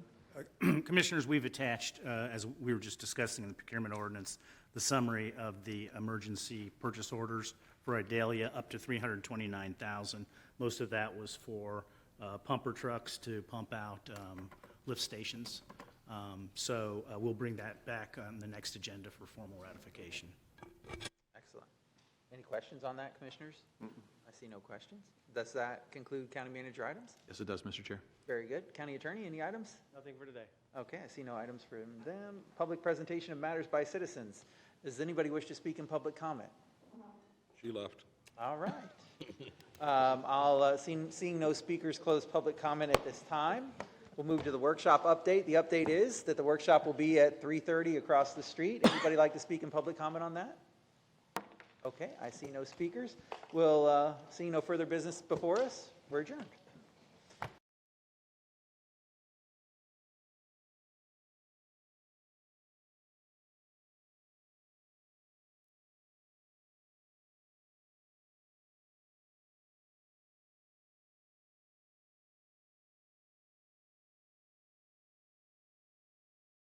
Commissioners, we've attached, as we were just discussing in the procurement ordinance, the summary of the emergency purchase orders for Idalia up to $329,000. Most of that was for pumper trucks to pump out lift stations. So we'll bring that back on the next agenda for formal ratification. Excellent. Any questions on that, Commissioners? I see no questions. Does that conclude county manager items? Yes, it does, Mr. Chair. Very good. County Attorney, any items? Nothing for today. Okay, I see no items from them. Public presentation of matters by citizens. Does anybody wish to speak in public comment? She left. All right. Seeing no speakers, close public comment at this time. We'll move to the workshop update. The update is that the workshop will be at 3:30 across the street. Anybody like to speak in public comment on that? Okay, I see no speakers. We'll see no further business before us. We're adjourned.